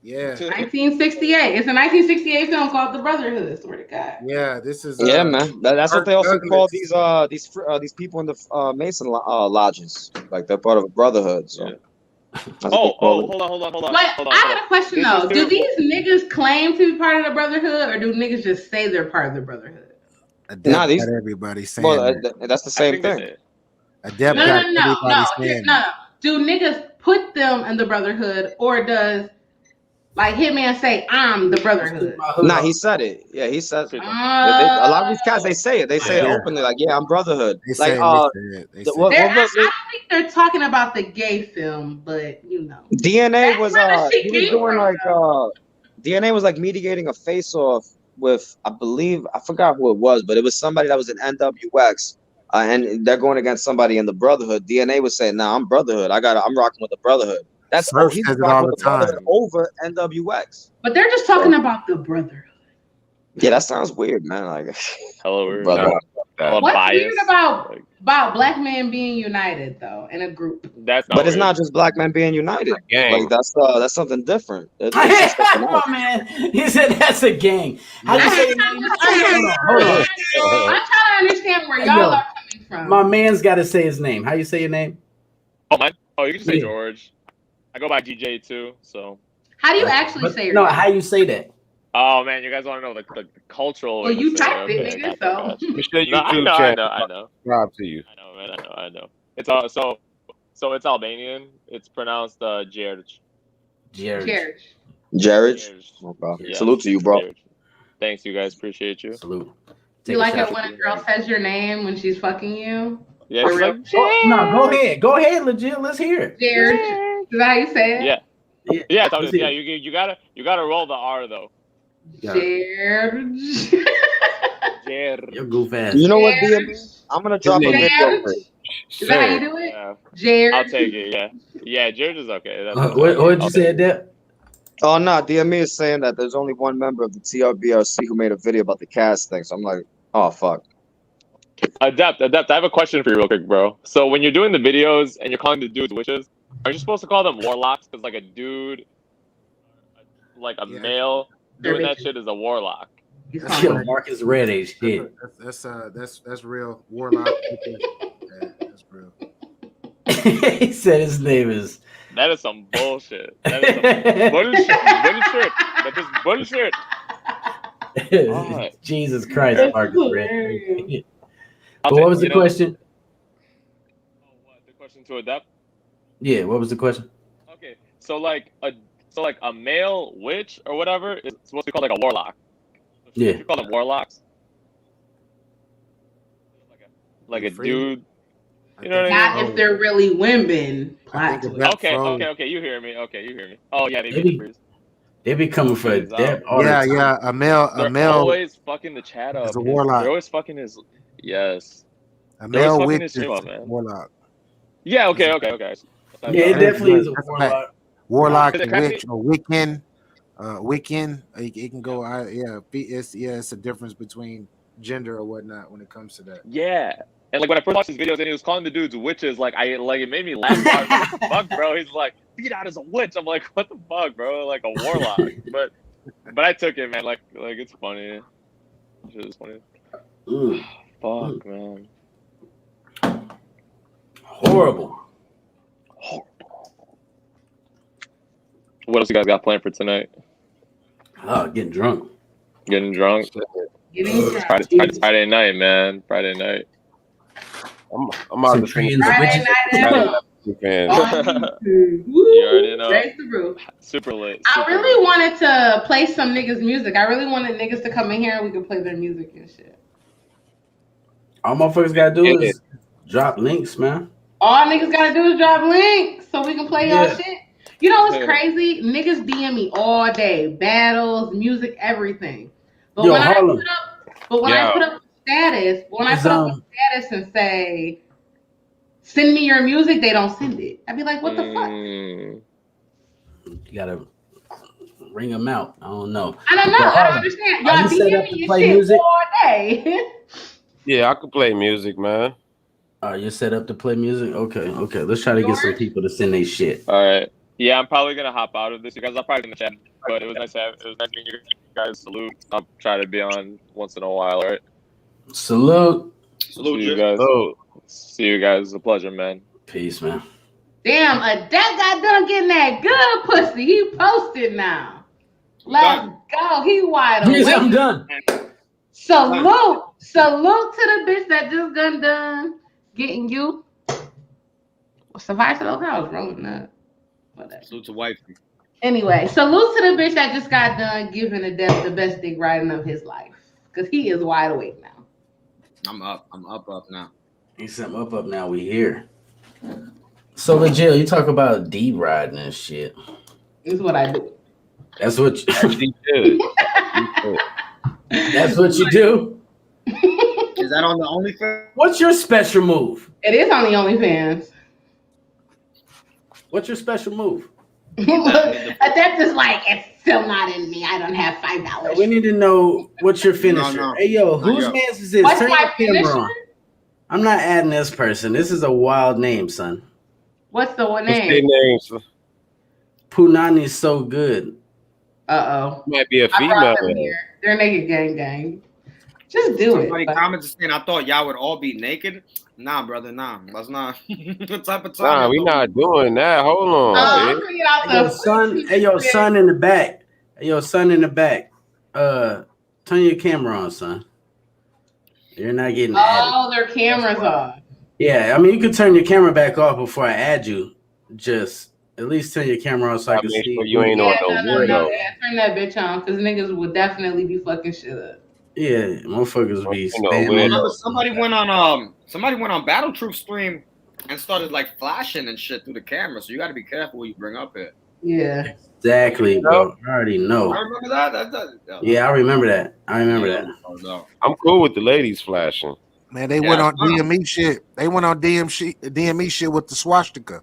[SPEAKER 9] Yeah.
[SPEAKER 3] 1968. It's a 1968 film called The Brotherhood. Swear to God.
[SPEAKER 9] Yeah, this is.
[SPEAKER 4] Yeah, man. That's what they also call these people in the Mason lodges. Like they're part of a brotherhood. So. Yeah.
[SPEAKER 10] Hold on.
[SPEAKER 3] I got a question though. Do these niggas claim to be part of the Brotherhood, or do niggas just say they're part of the Brotherhood?
[SPEAKER 9] Not everybody saying
[SPEAKER 4] that's the same thing.
[SPEAKER 3] No. Do niggas put them in the Brotherhood, or does like Hitman say I'm the Brotherhood?
[SPEAKER 4] Nah, he said it. Yeah, he said it. A lot of these guys they say it. They say it openly, like, yeah, I'm Brotherhood. I don't
[SPEAKER 3] think they're talking about the gay film, but you know,
[SPEAKER 4] DNA was he was doing like DNA was like mediating a face-off with, I believe, I forgot who it was, but it was somebody that was in NWX, and they're going against somebody in the Brotherhood. DNA was saying, "Nah, I'm Brotherhood. I'm rocking with the Brotherhood." That's he's rocking with the Brotherhood over NWX.
[SPEAKER 3] But they're just talking about the Brotherhood.
[SPEAKER 4] Yeah, that sounds weird, man. Like,
[SPEAKER 10] hello, weird.
[SPEAKER 3] What's weird about black men being united though in a group?
[SPEAKER 10] But
[SPEAKER 4] it's not just black men being united. Like that's something different.
[SPEAKER 2] Oh man, he said that's a gang. How you say? Hold on.
[SPEAKER 3] I'm trying to understand where y'all are coming from.
[SPEAKER 2] My man's got to say his name. How you say your name?
[SPEAKER 10] Oh my! Oh, you can say George. I go by DJ too. So.
[SPEAKER 3] How do you actually say your
[SPEAKER 2] name?
[SPEAKER 3] No,
[SPEAKER 2] how you say that?
[SPEAKER 10] Oh man, you guys want to know the cultural?
[SPEAKER 3] Well, you typed it, nigga. So.
[SPEAKER 10] I know.
[SPEAKER 5] Rob to you.
[SPEAKER 10] I know, man. I know. It's so it's Albanian. It's pronounced Gerge.
[SPEAKER 2] Gerge.
[SPEAKER 4] Okay. Yeah. Salute to you, bro.
[SPEAKER 10] Gerge. Thanks, you guys. Appreciate you.
[SPEAKER 2] Salute.
[SPEAKER 3] You like it when a girl says your name when she's fucking you?
[SPEAKER 10] Yeah.
[SPEAKER 2] Like, no, go ahead. Legit. Let's hear it.
[SPEAKER 3] Gerge. Is that how you say it?
[SPEAKER 10] Yeah. You gotta roll the R though.
[SPEAKER 3] Gerge.
[SPEAKER 2] You're goof ass.
[SPEAKER 4] You know what, DM? I'm gonna drop a video.
[SPEAKER 3] Is that how you do it?
[SPEAKER 10] Yeah.
[SPEAKER 3] Gerge.
[SPEAKER 10] I'll take it. Yeah, Gerge is okay.
[SPEAKER 2] What did you say, Adept?
[SPEAKER 4] Oh no, DME is saying that there's only one member of the TRBRC who made a video about the Cass thing. So I'm like, oh fuck.
[SPEAKER 10] Adept. I have a question for you, real quick, bro. So when you're doing the videos and you're calling the dudes witches, are you supposed to call them warlocks? Because like a dude, like a male. Doing that shit is a warlock.
[SPEAKER 2] Marcus Red Age shit.
[SPEAKER 9] That's real. Warlock. That's real.
[SPEAKER 2] He said his name is.
[SPEAKER 10] That is some bullshit. That is some bullshit. That is bullshit.
[SPEAKER 2] Jesus Christ, Marcus Red. But what was the question?
[SPEAKER 10] The question to Adept?
[SPEAKER 2] Yeah, what was the question?
[SPEAKER 10] Okay, so like a male witch or whatever is supposed to be called like a warlock. So you call them warlocks. Like a dude. You know what I mean?
[SPEAKER 3] Not if they're really women.
[SPEAKER 10] Okay. You hear me? Oh yeah,
[SPEAKER 2] they be coming for that.
[SPEAKER 9] Yeah. A male.
[SPEAKER 10] Always fucking the chat up.
[SPEAKER 9] As a warlock.
[SPEAKER 10] They're always fucking his. Yes.
[SPEAKER 9] A male witch is a warlock.
[SPEAKER 10] Yeah. Okay.
[SPEAKER 2] Yeah, it definitely is a warlock.
[SPEAKER 9] Warlock, witch, or Wiccan. weekend. It can go. It's a difference between gender or whatnot when it comes to that.
[SPEAKER 10] Yeah. And like when I first watched his videos and he was calling the dudes witches, like it made me laugh. I was like, what the fuck, bro? He's like, beat out as a witch. I'm like, what the fuck, bro? Like a warlock. But I took it, man. Like it's funny. It's funny. Fuck, man.
[SPEAKER 2] Horrible.
[SPEAKER 10] What else you guys got planned for tonight?
[SPEAKER 2] Getting drunk.
[SPEAKER 10] Getting drunk. It's Friday night, man. Friday night.
[SPEAKER 5] I'm out of
[SPEAKER 3] Friday night ever.
[SPEAKER 10] You already know.
[SPEAKER 3] Raise the roof.
[SPEAKER 10] Super lit.
[SPEAKER 3] I really wanted to play some niggas' music. I really wanted niggas to come in here and we could play their music and shit.
[SPEAKER 2] All motherfuckers gotta do is drop links, man.
[SPEAKER 3] All niggas gotta do is drop links so we can play y'all shit. You know what's crazy? Niggas DM me all day. Battles, music, everything. But when I put up status, and say, send me your music, they don't send it. I'd be like, what the fuck?
[SPEAKER 2] You gotta ring them out. I don't know.
[SPEAKER 3] I don't understand. Y'all DM me your shit music? All day.
[SPEAKER 5] Yeah, I could play music, man.
[SPEAKER 2] You're set up to play music? Okay. Let's try to get some people to send their shit.
[SPEAKER 10] All right. Yeah, I'm probably gonna hop out of this because I'll probably in the chat. But it was nice meeting you guys. Salute. I'll try to be on once in a while, all right?
[SPEAKER 2] Salute.
[SPEAKER 10] See you guys. See you guys. It's a pleasure, man.
[SPEAKER 2] Peace, man.
[SPEAKER 3] Damn, that got done getting that good pussy. He posted now. Let's go. He wide awake.
[SPEAKER 2] I'm done.
[SPEAKER 3] Salute to the bitch that just got done getting you. Survive to those house, wrong with that.
[SPEAKER 11] Salute to wifey.
[SPEAKER 3] Anyway, salute to the bitch that just got done giving the best dick riding of his life. Because he is wide awake now.
[SPEAKER 11] I'm up now.
[SPEAKER 2] He said I'm up now. We here. So legit, you talk about deep riding and shit.
[SPEAKER 3] This is what I do.
[SPEAKER 2] That's what you do. That's what you do.
[SPEAKER 11] Is that on the OnlyFans?
[SPEAKER 2] What's your special move?
[SPEAKER 3] It is on the OnlyFans.
[SPEAKER 2] What's your special move?
[SPEAKER 3] That's just like, it's still not in me. I don't have $5.
[SPEAKER 2] We need to know what's your finisher.
[SPEAKER 11] No.
[SPEAKER 2] Hey, yo, whose man's is this?
[SPEAKER 3] What's
[SPEAKER 2] Turn
[SPEAKER 3] my
[SPEAKER 2] your camera
[SPEAKER 3] finisher?
[SPEAKER 2] on. I'm not adding this person. This is a wild name, son.
[SPEAKER 3] What's the one
[SPEAKER 5] What's their
[SPEAKER 3] name?
[SPEAKER 5] names?
[SPEAKER 2] Punani's so good.
[SPEAKER 5] Might be a
[SPEAKER 3] I brought
[SPEAKER 5] female.
[SPEAKER 3] them here. They're naked gang. Just do
[SPEAKER 11] Somebody
[SPEAKER 3] it.
[SPEAKER 11] commented saying, I thought y'all would all be naked. Nah, brother, nah. That's not what type of time.
[SPEAKER 5] Nah, we not doing that. Hold on,
[SPEAKER 3] I'm
[SPEAKER 5] man.
[SPEAKER 3] bringing out
[SPEAKER 2] Hey, yo, son. Hey, yo, son in the back. Hey, yo, son in the back. Turn your camera on, son. You're not getting added.
[SPEAKER 3] Their cameras off.
[SPEAKER 2] Yeah, I mean, you could turn your camera back off before I add you. Just at least turn your camera on so I can
[SPEAKER 5] make
[SPEAKER 2] see.
[SPEAKER 5] sure you ain't on no window.
[SPEAKER 3] Yeah, turn that bitch on because niggas would definitely be fucking shit up.
[SPEAKER 2] Yeah, motherfuckers be
[SPEAKER 11] Somebody went on Battle Troop stream and started like flashing and shit through the camera. So you got to be careful what you bring up here.
[SPEAKER 3] Yeah,
[SPEAKER 2] exactly, bro. I already know.
[SPEAKER 11] I remember that.
[SPEAKER 2] Yeah, I remember that.
[SPEAKER 5] I'm cool with the ladies flashing.
[SPEAKER 9] Man, they went on DME shit. They went on DME shit with the swastika.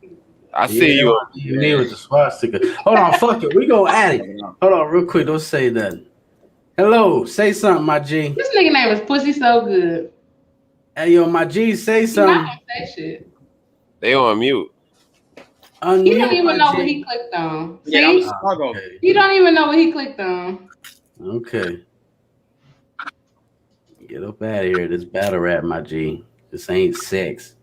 [SPEAKER 5] I see you.
[SPEAKER 2] Me with the swastika. Hold on, fuck it. We gonna add it. Hold on, real quick. Don't say that. Hello, say something, my G.
[SPEAKER 3] this nigga name is Pussy So Good.
[SPEAKER 2] Hey, yo, my G, say
[SPEAKER 3] He
[SPEAKER 2] something.
[SPEAKER 3] not gonna say shit.
[SPEAKER 5] They on mute.
[SPEAKER 2] Unmute,
[SPEAKER 3] He don't even
[SPEAKER 2] my
[SPEAKER 3] know
[SPEAKER 2] G.
[SPEAKER 3] what he clicked on.
[SPEAKER 11] Yeah,
[SPEAKER 3] See?
[SPEAKER 2] Okay.
[SPEAKER 3] He don't even know what he clicked on.
[SPEAKER 2] Okay. Get up out of here. This battle rap, my G. This ain't sex.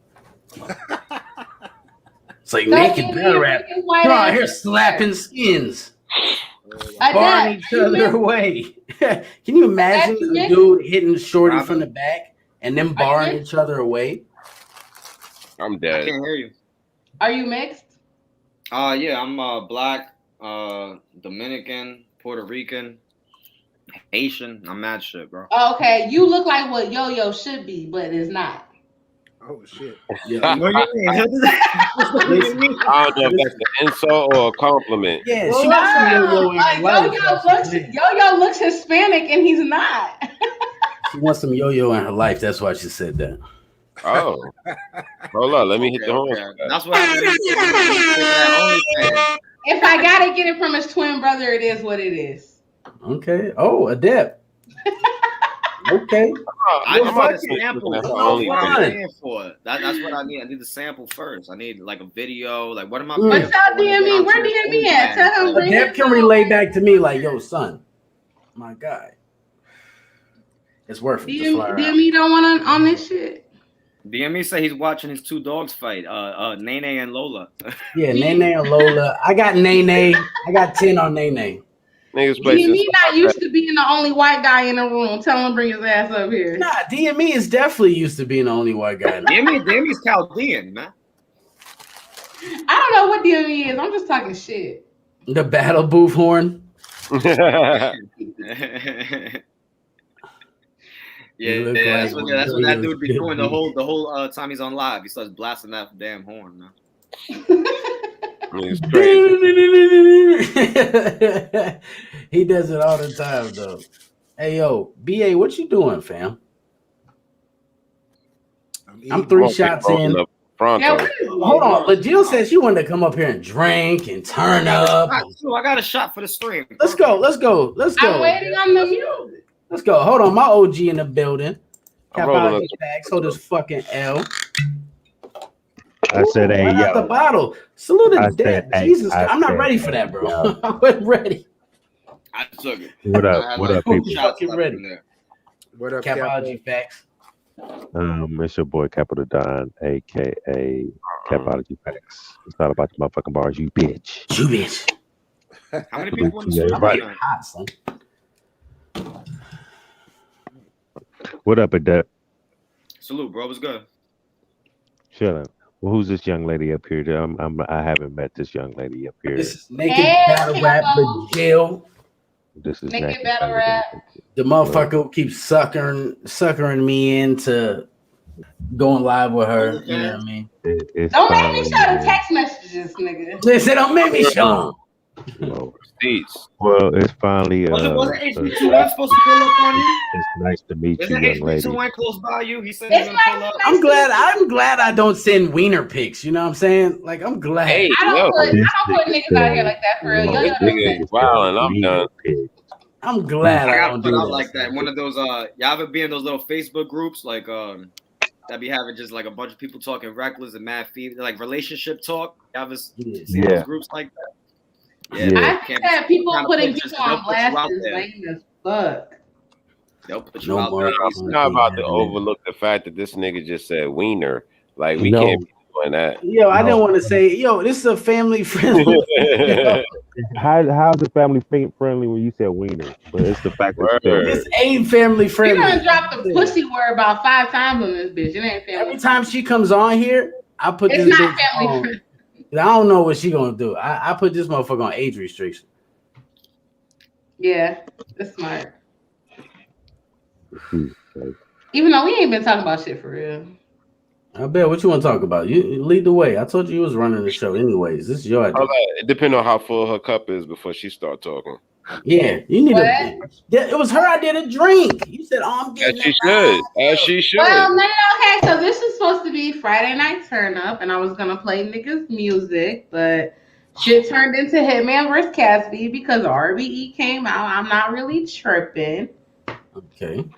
[SPEAKER 2] It's like naked battle rap. Come on, here slapping skins. Barring each other away. Can you imagine a dude hitting Shorty from the back and then barring each other away?
[SPEAKER 5] I'm
[SPEAKER 11] I
[SPEAKER 5] dead.
[SPEAKER 11] can't hear you.
[SPEAKER 3] Are you mixed?
[SPEAKER 11] Yeah, I'm black, Dominican, Puerto Rican, Haitian. I'm mad shit, bro.
[SPEAKER 3] Okay, you look like what Yo-Yo should be, but it's not.
[SPEAKER 9] Oh shit.
[SPEAKER 2] Yeah.
[SPEAKER 5] I don't know if that's an insult or a compliment.
[SPEAKER 2] Yeah, she wants some yo-yo in her life.
[SPEAKER 3] Yo-Yo looks Hispanic and he's not.
[SPEAKER 2] She wants some yo-yo in her life. That's why she said that.
[SPEAKER 5] Oh. Hold on, let me hit the horn.
[SPEAKER 11] That's what happened.
[SPEAKER 3] If I gotta get it from his twin brother, it is what it is.
[SPEAKER 2] Okay. Oh, adept. Okay.
[SPEAKER 11] I'm
[SPEAKER 2] fuck
[SPEAKER 11] about to
[SPEAKER 2] it.
[SPEAKER 11] sample.
[SPEAKER 5] That's
[SPEAKER 11] That's
[SPEAKER 5] the only
[SPEAKER 11] what I'm
[SPEAKER 2] thing.
[SPEAKER 11] paying for. That's what I need. I need the sample first. I need like a video. Like, what am I
[SPEAKER 2] Mm.
[SPEAKER 11] paying
[SPEAKER 3] But tell
[SPEAKER 11] for? when I get
[SPEAKER 3] DME,
[SPEAKER 11] on
[SPEAKER 3] where
[SPEAKER 11] his
[SPEAKER 3] DME at?
[SPEAKER 11] OnlyFans?
[SPEAKER 3] Tell him bring
[SPEAKER 2] Adept
[SPEAKER 3] his
[SPEAKER 2] can
[SPEAKER 3] phone.
[SPEAKER 2] relay back to me like, yo, son, my guy. It's worth it. Just fly around.
[SPEAKER 3] DME don't want on this shit.
[SPEAKER 11] DME say he's watching his two dogs fight. Nene and Lola.
[SPEAKER 2] Yeah, Nene and Lola. I got Nene. I got 10 on Nene.
[SPEAKER 5] Niggas placing
[SPEAKER 3] DME not used to being the only white guy in the room. Tell him bring his ass up here.
[SPEAKER 2] Nah, DME is definitely used to being the only white guy.
[SPEAKER 11] DME's Chaldean, man.
[SPEAKER 3] I don't know what DME is. I'm just talking shit.
[SPEAKER 2] The battle booth horn.
[SPEAKER 11] Yeah, that's what that dude be doing the whole time he's on live. He starts blasting that damn horn, man.
[SPEAKER 5] It's crazy.
[SPEAKER 2] He does it all the time, though. Hey, yo, BA, what you doing, fam? I'm 3 shots in.
[SPEAKER 5] Pronto.
[SPEAKER 2] Hold on. LaJill said she wanted to come up here and drink and turn up.
[SPEAKER 11] I got a shot for the stream.
[SPEAKER 2] Let's go.
[SPEAKER 3] I'm waiting on the music.
[SPEAKER 2] Let's go. Hold on. My OG in the building.
[SPEAKER 5] I'm rolling
[SPEAKER 2] Capology Facts. Hold this fucking L.
[SPEAKER 12] I said, hey,
[SPEAKER 2] Right out the
[SPEAKER 12] yo.
[SPEAKER 2] bottle. Salute
[SPEAKER 12] I
[SPEAKER 2] is dead.
[SPEAKER 12] said, hey,
[SPEAKER 2] Jesus,
[SPEAKER 12] I
[SPEAKER 2] I'm not
[SPEAKER 12] said,
[SPEAKER 2] ready for that, bro.
[SPEAKER 12] yo.
[SPEAKER 2] I wasn't ready.
[SPEAKER 11] I took it.
[SPEAKER 12] What up? What up, people?
[SPEAKER 2] Fucking ready.
[SPEAKER 9] What up,
[SPEAKER 2] Capology Facts.
[SPEAKER 12] It's your boy Capital Don, aka Capology Facts. It's not about your motherfucking bars, you bitch.
[SPEAKER 2] You bitch.
[SPEAKER 11] How many
[SPEAKER 12] Salute
[SPEAKER 11] people in
[SPEAKER 12] to
[SPEAKER 11] the
[SPEAKER 12] everybody.
[SPEAKER 11] stream?
[SPEAKER 2] Hot, son.
[SPEAKER 12] What up, Adept?
[SPEAKER 11] Salute, bro. What's good?
[SPEAKER 12] Chilling. Well, who's this young lady up here? I haven't met this young lady up here.
[SPEAKER 2] This is Naked Battle Rap with Jill.
[SPEAKER 12] This is
[SPEAKER 3] Naked Battle Rap.
[SPEAKER 2] The motherfucker who keeps suckering me into going live with her. You know what I mean?
[SPEAKER 12] It's
[SPEAKER 3] Don't make me
[SPEAKER 12] finally,
[SPEAKER 3] show the text messages, nigga.
[SPEAKER 2] They said, don't make me show
[SPEAKER 12] well, it's finally.
[SPEAKER 11] Wasn't HB21 supposed to pull up on you?
[SPEAKER 12] It's nice to meet you,
[SPEAKER 11] Isn't
[SPEAKER 12] young lady.
[SPEAKER 11] HB21 close by you? He said he's gonna pull up.
[SPEAKER 2] I'm glad I don't send wiener pics. You know what I'm saying? Like, I'm glad.
[SPEAKER 5] Hey,
[SPEAKER 3] I don't put niggas out here like that for real. Yo,
[SPEAKER 5] nigga, wow, and I'm done.
[SPEAKER 2] I'm glad I
[SPEAKER 11] got
[SPEAKER 2] don't
[SPEAKER 11] put
[SPEAKER 2] do
[SPEAKER 11] out
[SPEAKER 2] that.
[SPEAKER 11] like that. One of those y'all ever be in those little Facebook groups like that be having just like a bunch of people talking reckless and mad feet, like relationship talk. Y'all ever seen those groups like that?
[SPEAKER 3] I think that people putting people on
[SPEAKER 11] they'll put you out
[SPEAKER 3] blast is
[SPEAKER 11] there.
[SPEAKER 3] lame as fuck.
[SPEAKER 11] They'll put you out there.
[SPEAKER 5] I'm not about to overlook the fact that this nigga just said wiener. Like, we
[SPEAKER 12] No.
[SPEAKER 5] can't be doing that.
[SPEAKER 2] Yo, I didn't want to say, yo, this is a family friendly.
[SPEAKER 12] How's it family friendly when you said wiener? But it's the fact that
[SPEAKER 2] This ain't family
[SPEAKER 3] You
[SPEAKER 2] friendly.
[SPEAKER 3] done dropped the pussy word about 5 times on this bitch. It ain't family.
[SPEAKER 2] Every time she comes on here, I put
[SPEAKER 3] It's
[SPEAKER 2] this
[SPEAKER 3] not
[SPEAKER 2] bitch
[SPEAKER 3] family
[SPEAKER 2] on.
[SPEAKER 3] friendly.
[SPEAKER 2] I don't know what she gonna do. I put this motherfucker on age restriction.
[SPEAKER 3] Yeah, that's smart. Even though we ain't been talking about shit for real.
[SPEAKER 2] I bet. What you want to talk about? You lead the way. I told you you was running the show. Anyways, this is your idea.
[SPEAKER 5] It depends on how full her cup is before she start talking.
[SPEAKER 2] Yeah, you need
[SPEAKER 3] What?
[SPEAKER 2] it was her idea to drink. You said, "Oh, I'm getting
[SPEAKER 5] As she should. As she should.
[SPEAKER 3] Well, no, okay. So this is supposed to be Friday night turn up, and I was gonna play niggas music, but shit turned into Hitman vs. Cassidy because RBE came out. I'm not really tripping.
[SPEAKER 2] Okay.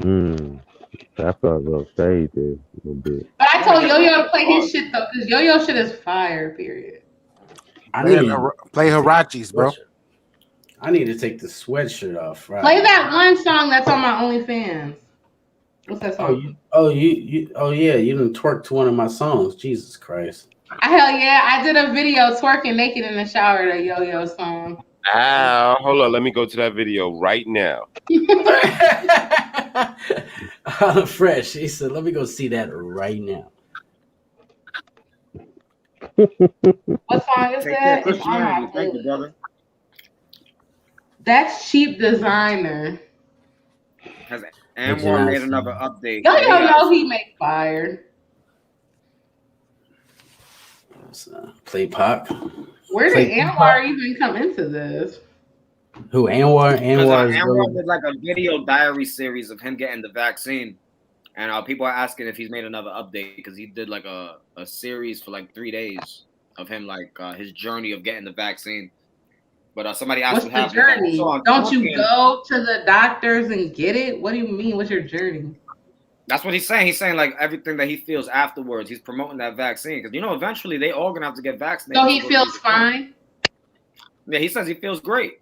[SPEAKER 12] I felt a little shade there a little bit.
[SPEAKER 3] But I told Yo-Yo to play his shit though, because Yo-Yo shit is fire. Period.
[SPEAKER 9] Play Hirachis, bro.
[SPEAKER 2] I need to take the sweatshirt off. Right.
[SPEAKER 3] Play that one song that's on my OnlyFans. What's that song?
[SPEAKER 2] Yeah, you done twerked to one of my songs. Jesus Christ.
[SPEAKER 3] Hell yeah, I did a video twerking naked in the shower to Yo-Yo song.
[SPEAKER 5] Ow, hold on. Let me go to that video right now.
[SPEAKER 2] Fresh. He said, let me go see that right now.
[SPEAKER 3] What song is that? It's on my
[SPEAKER 11] Thank you, brother.
[SPEAKER 3] That's Cheap Designer.
[SPEAKER 11] Has Anwar made another update?
[SPEAKER 3] Yo-Yo know he make fire.
[SPEAKER 2] Play Pac.
[SPEAKER 3] Where did Anwar even come into this?
[SPEAKER 2] Who, Anwar?
[SPEAKER 11] Anwar did like a video diary series of him getting the vaccine, and people are asking if he's made another update because he did like a series for like 3 days of him, like his journey of getting the vaccine. But somebody asked
[SPEAKER 3] What's
[SPEAKER 11] what
[SPEAKER 3] the
[SPEAKER 11] happened.
[SPEAKER 3] journey?
[SPEAKER 11] Also
[SPEAKER 3] Don't you go to the doctors and get it? What do you mean? What's your journey?
[SPEAKER 11] That's what he's saying. He's saying like everything that he feels afterwards. He's promoting that vaccine because eventually they all gonna have to get vaccinated.
[SPEAKER 3] So he feels fine.
[SPEAKER 11] Yeah, he says he feels great.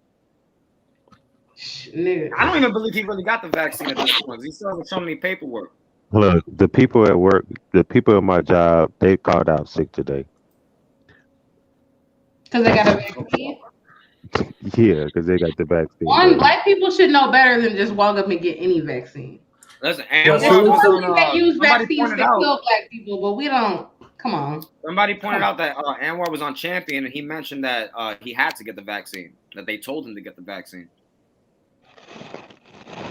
[SPEAKER 3] Nigga.
[SPEAKER 11] I don't even believe he really got the vaccine at this point. He still has so many paperwork.
[SPEAKER 12] Look, the people at work, the people at my job, they called out sick today.
[SPEAKER 3] Because they got a vaccine?
[SPEAKER 12] Yeah, because they got the vaccine.
[SPEAKER 3] Black people should know better than just walk up and get any vaccine.
[SPEAKER 11] Listen,
[SPEAKER 3] they use vaccines to kill black people, but we don't. Come on.
[SPEAKER 11] Somebody pointed out that Anwar was on Champion, and he mentioned that he had to get the vaccine. That they told him to get the vaccine.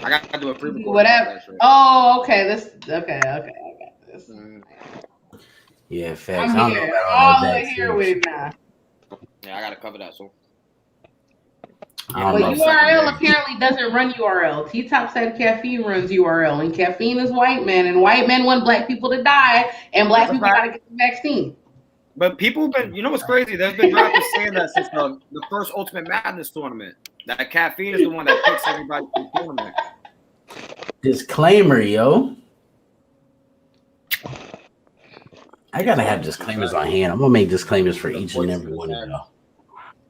[SPEAKER 11] I got to do a pre-record.
[SPEAKER 3] Whatever. Oh, okay. Okay. I got this.
[SPEAKER 2] Yeah, facts.
[SPEAKER 3] I'm here. All the here with it now.
[SPEAKER 11] Yeah, I got to cover that. So.
[SPEAKER 3] But URL apparently doesn't run URL. T-Top said caffeine runs URL, and caffeine is white men, and white men want black people to die, and black people got to get the vaccine.
[SPEAKER 11] But people have been, what's crazy? There's been rappers saying that since the first Ultimate Madness tournament. That caffeine is the one that picks everybody to the tournament.
[SPEAKER 2] Disclaimer, yo. I gotta have disclaimers on hand. I'm gonna make disclaimers for each and every one of y'all.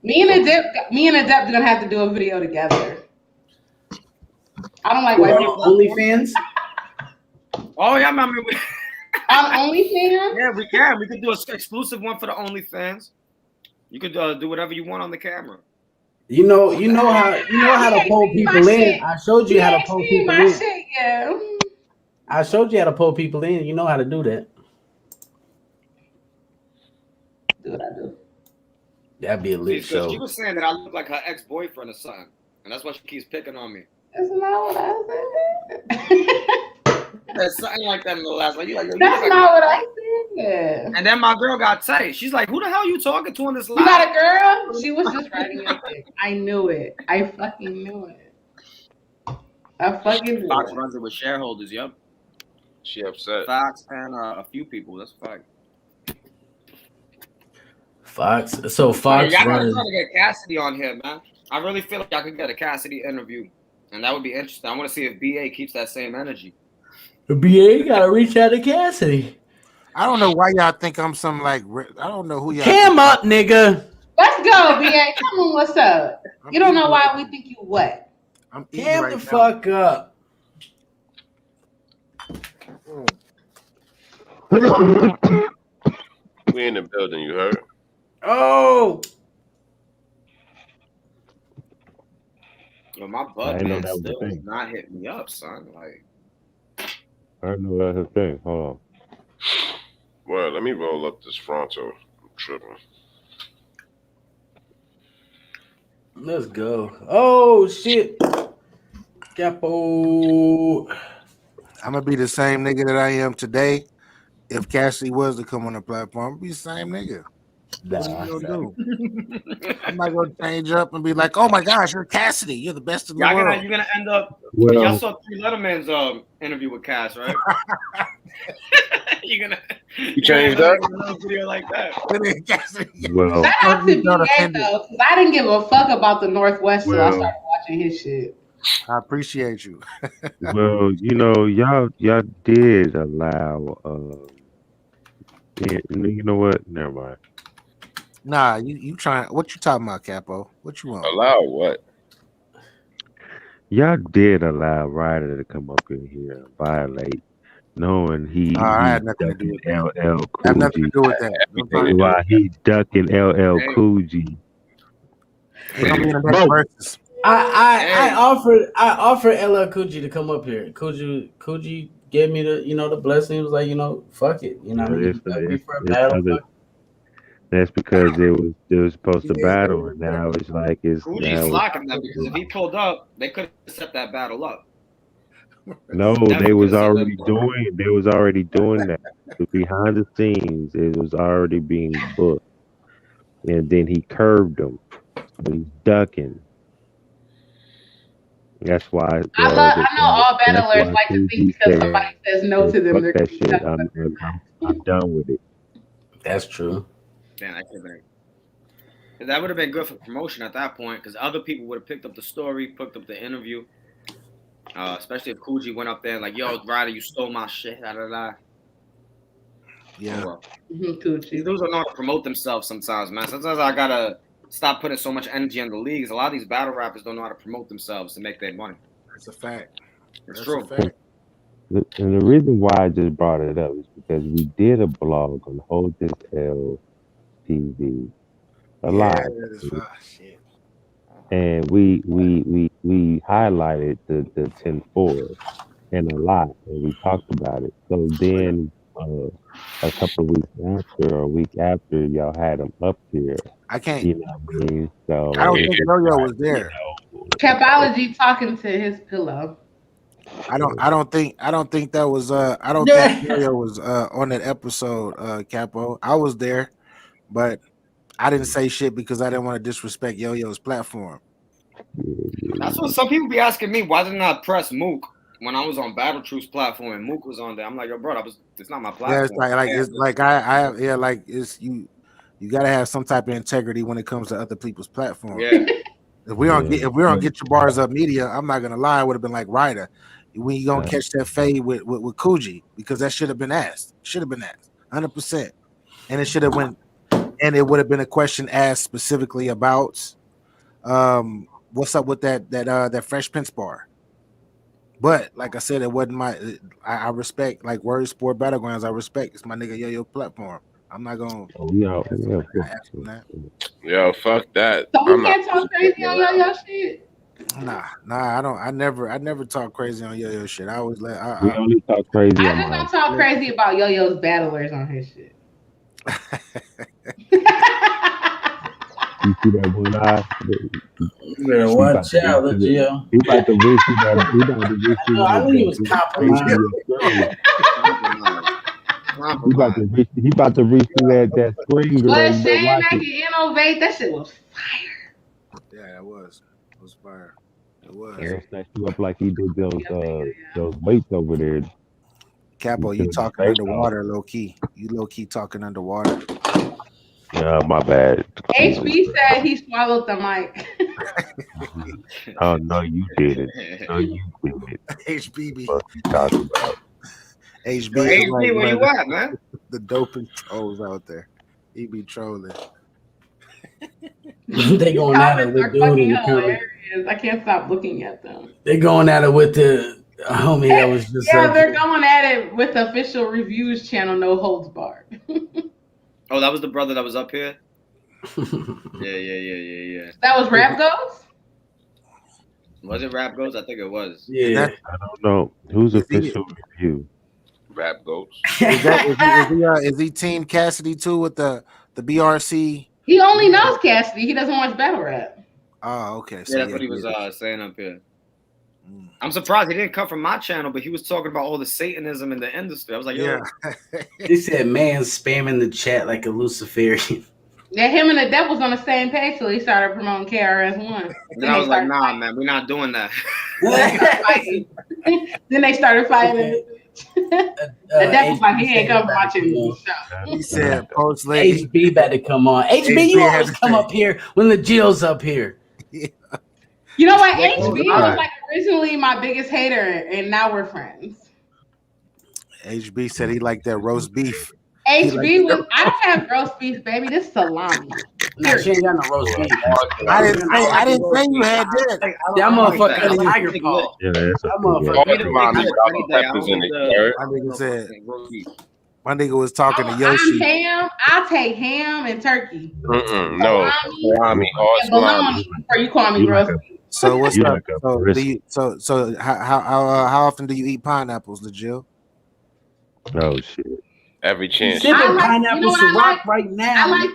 [SPEAKER 3] Me and Adept are gonna have to do a video together. I don't like white people.
[SPEAKER 2] OnlyFans?
[SPEAKER 11] Oh yeah, man.
[SPEAKER 3] On OnlyFans?
[SPEAKER 11] Yeah, we can. We could do an exclusive one for the OnlyFans. You could do whatever you want on the camera.
[SPEAKER 2] You know how to pull people in. I showed you how to pull people in.
[SPEAKER 3] Yeah.
[SPEAKER 2] I showed you how to pull people in. You know how to do that.
[SPEAKER 3] Do what I do.
[SPEAKER 2] That'd be a lit show.
[SPEAKER 11] She was saying that I look like her ex-boyfriend or something, and that's why she keeps picking on me.
[SPEAKER 3] That's not what I said.
[SPEAKER 11] There's something like that in the last one.
[SPEAKER 3] That's not what I said.
[SPEAKER 11] And then my girl got tight. She's like, "Who the hell you talking to on this live?"
[SPEAKER 3] You got a girl? She was just writing your thing. I knew it. I fucking knew it. I fucking knew
[SPEAKER 11] Fox
[SPEAKER 3] it.
[SPEAKER 11] runs it with shareholders. Yep.
[SPEAKER 5] She upset.
[SPEAKER 11] Fox and a few people. That's a fact.
[SPEAKER 2] Fox. So Fox
[SPEAKER 11] y'all gotta
[SPEAKER 2] runs.
[SPEAKER 11] try to get Cassidy on here, man. I really feel like I could get a Cassidy interview, and that would be interesting. I want to see if BA keeps that same energy.
[SPEAKER 2] The BA gotta reach out to Cassidy.
[SPEAKER 9] I don't know why y'all think I'm some like. I don't know who y'all.
[SPEAKER 2] Cam up, nigga.
[SPEAKER 3] Let's go, BA. Tell me what's up. You don't know why we think you what?
[SPEAKER 9] I'm
[SPEAKER 2] Cam
[SPEAKER 9] right
[SPEAKER 2] the
[SPEAKER 9] now.
[SPEAKER 2] fuck up.
[SPEAKER 5] We in the building, you heard?
[SPEAKER 2] Oh.
[SPEAKER 11] Yo, my
[SPEAKER 12] I
[SPEAKER 11] butt
[SPEAKER 12] didn't know
[SPEAKER 11] man
[SPEAKER 12] that was the
[SPEAKER 11] still
[SPEAKER 12] thing.
[SPEAKER 11] is not hitting me up, son. Like,
[SPEAKER 12] I know that's the thing. Hold on.
[SPEAKER 5] Well, let me roll up this Fronto. I'm tripping.
[SPEAKER 2] Let's go. Oh shit. Capo.
[SPEAKER 9] I'm gonna be the same nigga that I am today. If Cassidy was to come on the platform, I'd be the same nigga. What are you gonna do? I'm not gonna change up and be like, "Oh my gosh, you're Cassidy. You're the best in the world."
[SPEAKER 11] you're gonna end up.
[SPEAKER 12] Well-
[SPEAKER 11] y'all saw Three Letterman's interview with Cass, right? you're gonna.
[SPEAKER 5] You changed up?
[SPEAKER 11] Another video like that.
[SPEAKER 12] Well,
[SPEAKER 3] Shout out to BA though, because I didn't give a fuck about the Northwest till I started watching his shit.
[SPEAKER 9] I appreciate you.
[SPEAKER 12] well, y'all did allow. You know what? Never mind.
[SPEAKER 9] Nah, you trying? What you talking about, Capo? What you want?
[SPEAKER 5] Allow what?
[SPEAKER 12] Y'all did allow Ryder to come up in here and violate, knowing he
[SPEAKER 9] I had nothing to do with
[SPEAKER 12] LL
[SPEAKER 9] I have nothing to do with that.
[SPEAKER 12] While he ducking LL Cool G.
[SPEAKER 2] I offered LL Cool J to come up here. Cool J gave me the blessing. He was like, fuck it. You know what I mean?
[SPEAKER 12] It's
[SPEAKER 2] For a battle.
[SPEAKER 12] That's because they was supposed to battle, and now it's like it's.
[SPEAKER 11] Coogie's locking them because if he pulled up, they could have set that battle up.
[SPEAKER 12] No, they was already doing that. Behind the scenes, it was already being booked, and then he curved them. He's ducking. That's why.
[SPEAKER 3] I know all battlers like to think because somebody says no to them, they're
[SPEAKER 12] that shit. I'm done with it.
[SPEAKER 2] That's true.
[SPEAKER 11] Damn, that would have been good for promotion at that point, because other people would have picked up the story, picked up the interview. Especially if Coogee went up there like, "Yo, Ryder, you stole my shit." Da, da, da.
[SPEAKER 9] Yeah.
[SPEAKER 11] Oh, well.
[SPEAKER 3] Coogee.
[SPEAKER 11] These dudes don't know how to promote themselves sometimes, man. Sometimes I gotta stop putting so much energy in the leagues. A lot of these battle rappers don't know how to promote themselves to make their money.
[SPEAKER 9] That's a fact.
[SPEAKER 11] It's true.
[SPEAKER 12] And the reason why I just brought it up is because we did a blog on Hold This L TV live,
[SPEAKER 9] shit.
[SPEAKER 12] and we highlighted the 10-4 and a lot, and we talked about it. So then a couple of weeks after, or a week after, y'all had him up here.
[SPEAKER 9] I can't.
[SPEAKER 12] You know what I mean? So
[SPEAKER 9] I don't think Yo-Yo was there.
[SPEAKER 3] Capology talking to his pillow.
[SPEAKER 9] I don't think that was I don't think Yo-Yo was on that episode, Capo. I was there, but I didn't say shit because I didn't want to disrespect Yo-Yo's platform.
[SPEAKER 11] That's what some people be asking me. Why didn't I press Mook when I was on Battle Truth's platform and Mook was on there? I'm like, yo, bro, it's not my platform.
[SPEAKER 9] Yeah, it's like you gotta have some type of integrity when it comes to other people's platform.
[SPEAKER 11] Yeah.
[SPEAKER 9] If we don't get your bars up media, I'm not gonna lie, I would have been like Ryder. When you gonna catch that fade with Coogee, because that should have been asked. 100%. And it should have went, and it would have been a question asked specifically about what's up with that Fresh Prince bar. But like I said, it wasn't I respect like Word Sport Battlegrounds. I respect it's my nigga Yo-Yo platform. I'm not gonna ask him that.
[SPEAKER 5] Yo, fuck that.
[SPEAKER 3] So we can't talk crazy on Yo-Yo shit.
[SPEAKER 9] Nah, I don't. I never talk crazy on Yo-Yo shit. I always
[SPEAKER 12] we only talk crazy.
[SPEAKER 3] I just don't talk crazy about Yo-Yo's battlers on his shit.
[SPEAKER 12] You see that one eye?
[SPEAKER 2] You better watch out, Legio.
[SPEAKER 12] He about to wish you that. He about to wish you
[SPEAKER 2] I knew he was compromised.
[SPEAKER 12] He about to reach through that screen.
[SPEAKER 3] But Shane I can innovate. That shit was fire.
[SPEAKER 9] Yeah, it was. It was fire. It was.
[SPEAKER 12] He'll snatch you up like he did those weights over there.
[SPEAKER 9] Capo, you talking underwater, low key. You low key talking underwater.
[SPEAKER 12] Yeah, my bad.
[SPEAKER 3] HB said he swallowed the mic.
[SPEAKER 12] Oh no, you did it. No, you did it.
[SPEAKER 9] HBB.
[SPEAKER 12] What you talking about?
[SPEAKER 9] HB,
[SPEAKER 11] where you at, man?
[SPEAKER 9] The doping trolls out there. He be trolling.
[SPEAKER 2] They going at it with dude in the comment.
[SPEAKER 3] I can't stop looking at them.
[SPEAKER 2] They going at it with the homie that was just
[SPEAKER 3] they're going at it with the official reviews channel, No Holds Barred.
[SPEAKER 11] Oh, that was the brother that was up here? Yeah.
[SPEAKER 3] That was Rap Goes?
[SPEAKER 11] Was it Rap Goes? I think it was.
[SPEAKER 12] Yeah. I don't know. Who's official review?
[SPEAKER 5] Rap Goes.
[SPEAKER 9] Is he Team Cassidy too with the BRC?
[SPEAKER 3] He only knows Cassidy. He doesn't watch battle rap.
[SPEAKER 9] Oh, okay.
[SPEAKER 11] So that's what he was saying up here. I'm surprised he didn't come from my channel, but he was talking about all the Satanism in the industry. I was like,
[SPEAKER 2] yeah. He said, man spamming the chat like a Luciferian.
[SPEAKER 3] Yeah, him and the Devil's on the same page till he started promoting KRS-One.
[SPEAKER 11] Then I was like, nah, man, we're not doing that.
[SPEAKER 3] Then they started fighting. The Devil's like, he ain't come watching the show.
[SPEAKER 9] He said, post lady.
[SPEAKER 2] HB better come on. HB, you always come up here when the Jill's up here.
[SPEAKER 3] You know what? HB was like originally my biggest hater, and now we're friends.
[SPEAKER 9] HB said he liked that roast beef.
[SPEAKER 3] HB was. I don't have roast beef, baby. This salami.
[SPEAKER 2] No, she ain't got no roast beef.
[SPEAKER 9] I didn't say you had that.
[SPEAKER 2] That motherfucker had a tiger paw.
[SPEAKER 12] Yeah, that's
[SPEAKER 2] that motherfucker.
[SPEAKER 9] My nigga was talking to Yoshi.
[SPEAKER 3] I'm ham. I'll take ham and turkey.
[SPEAKER 5] No, salami, all salami.
[SPEAKER 3] Or you call me roast beef.
[SPEAKER 9] So what's up? So how often do you eat pineapples, Jill?
[SPEAKER 12] Oh shit!
[SPEAKER 5] Every chance.
[SPEAKER 2] Sipping pineapples to rock right now.
[SPEAKER 3] I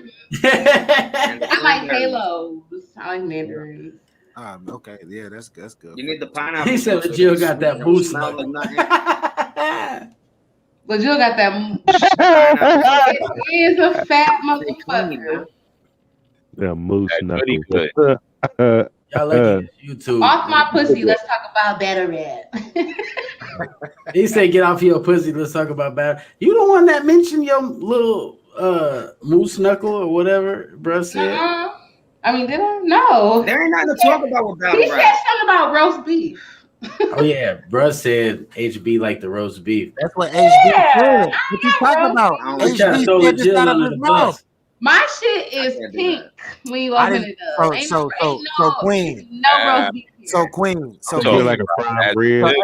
[SPEAKER 3] like halos. I like mandarins.
[SPEAKER 9] Okay, yeah, that's good.
[SPEAKER 11] You need the pineapple.
[SPEAKER 2] He said that Jill got that boost.
[SPEAKER 3] But Jill got that. It is a fat motherfucker.
[SPEAKER 12] Yeah, moose knuckles.
[SPEAKER 2] Y'all like YouTube.
[SPEAKER 3] Off my pussy. Let's talk about better rap.
[SPEAKER 2] He said, "Get off your pussy. Let's talk about battle." You the one that mentioned your little moose knuckle or whatever, bruh said?
[SPEAKER 3] I mean, did I? No.
[SPEAKER 11] There ain't nothing to talk about with
[SPEAKER 3] He
[SPEAKER 11] battle
[SPEAKER 3] said
[SPEAKER 11] rap.
[SPEAKER 3] something about roast beef.
[SPEAKER 2] Oh yeah, bruh said HB like the roast beef.
[SPEAKER 9] That's what HB said. What you talking about? HB said this out of his mouth.
[SPEAKER 3] My shit is pink when you open it up.
[SPEAKER 9] So Queen.
[SPEAKER 3] No roast beef here.
[SPEAKER 9] So Queen. So
[SPEAKER 12] You feel like a fried rib.
[SPEAKER 9] So,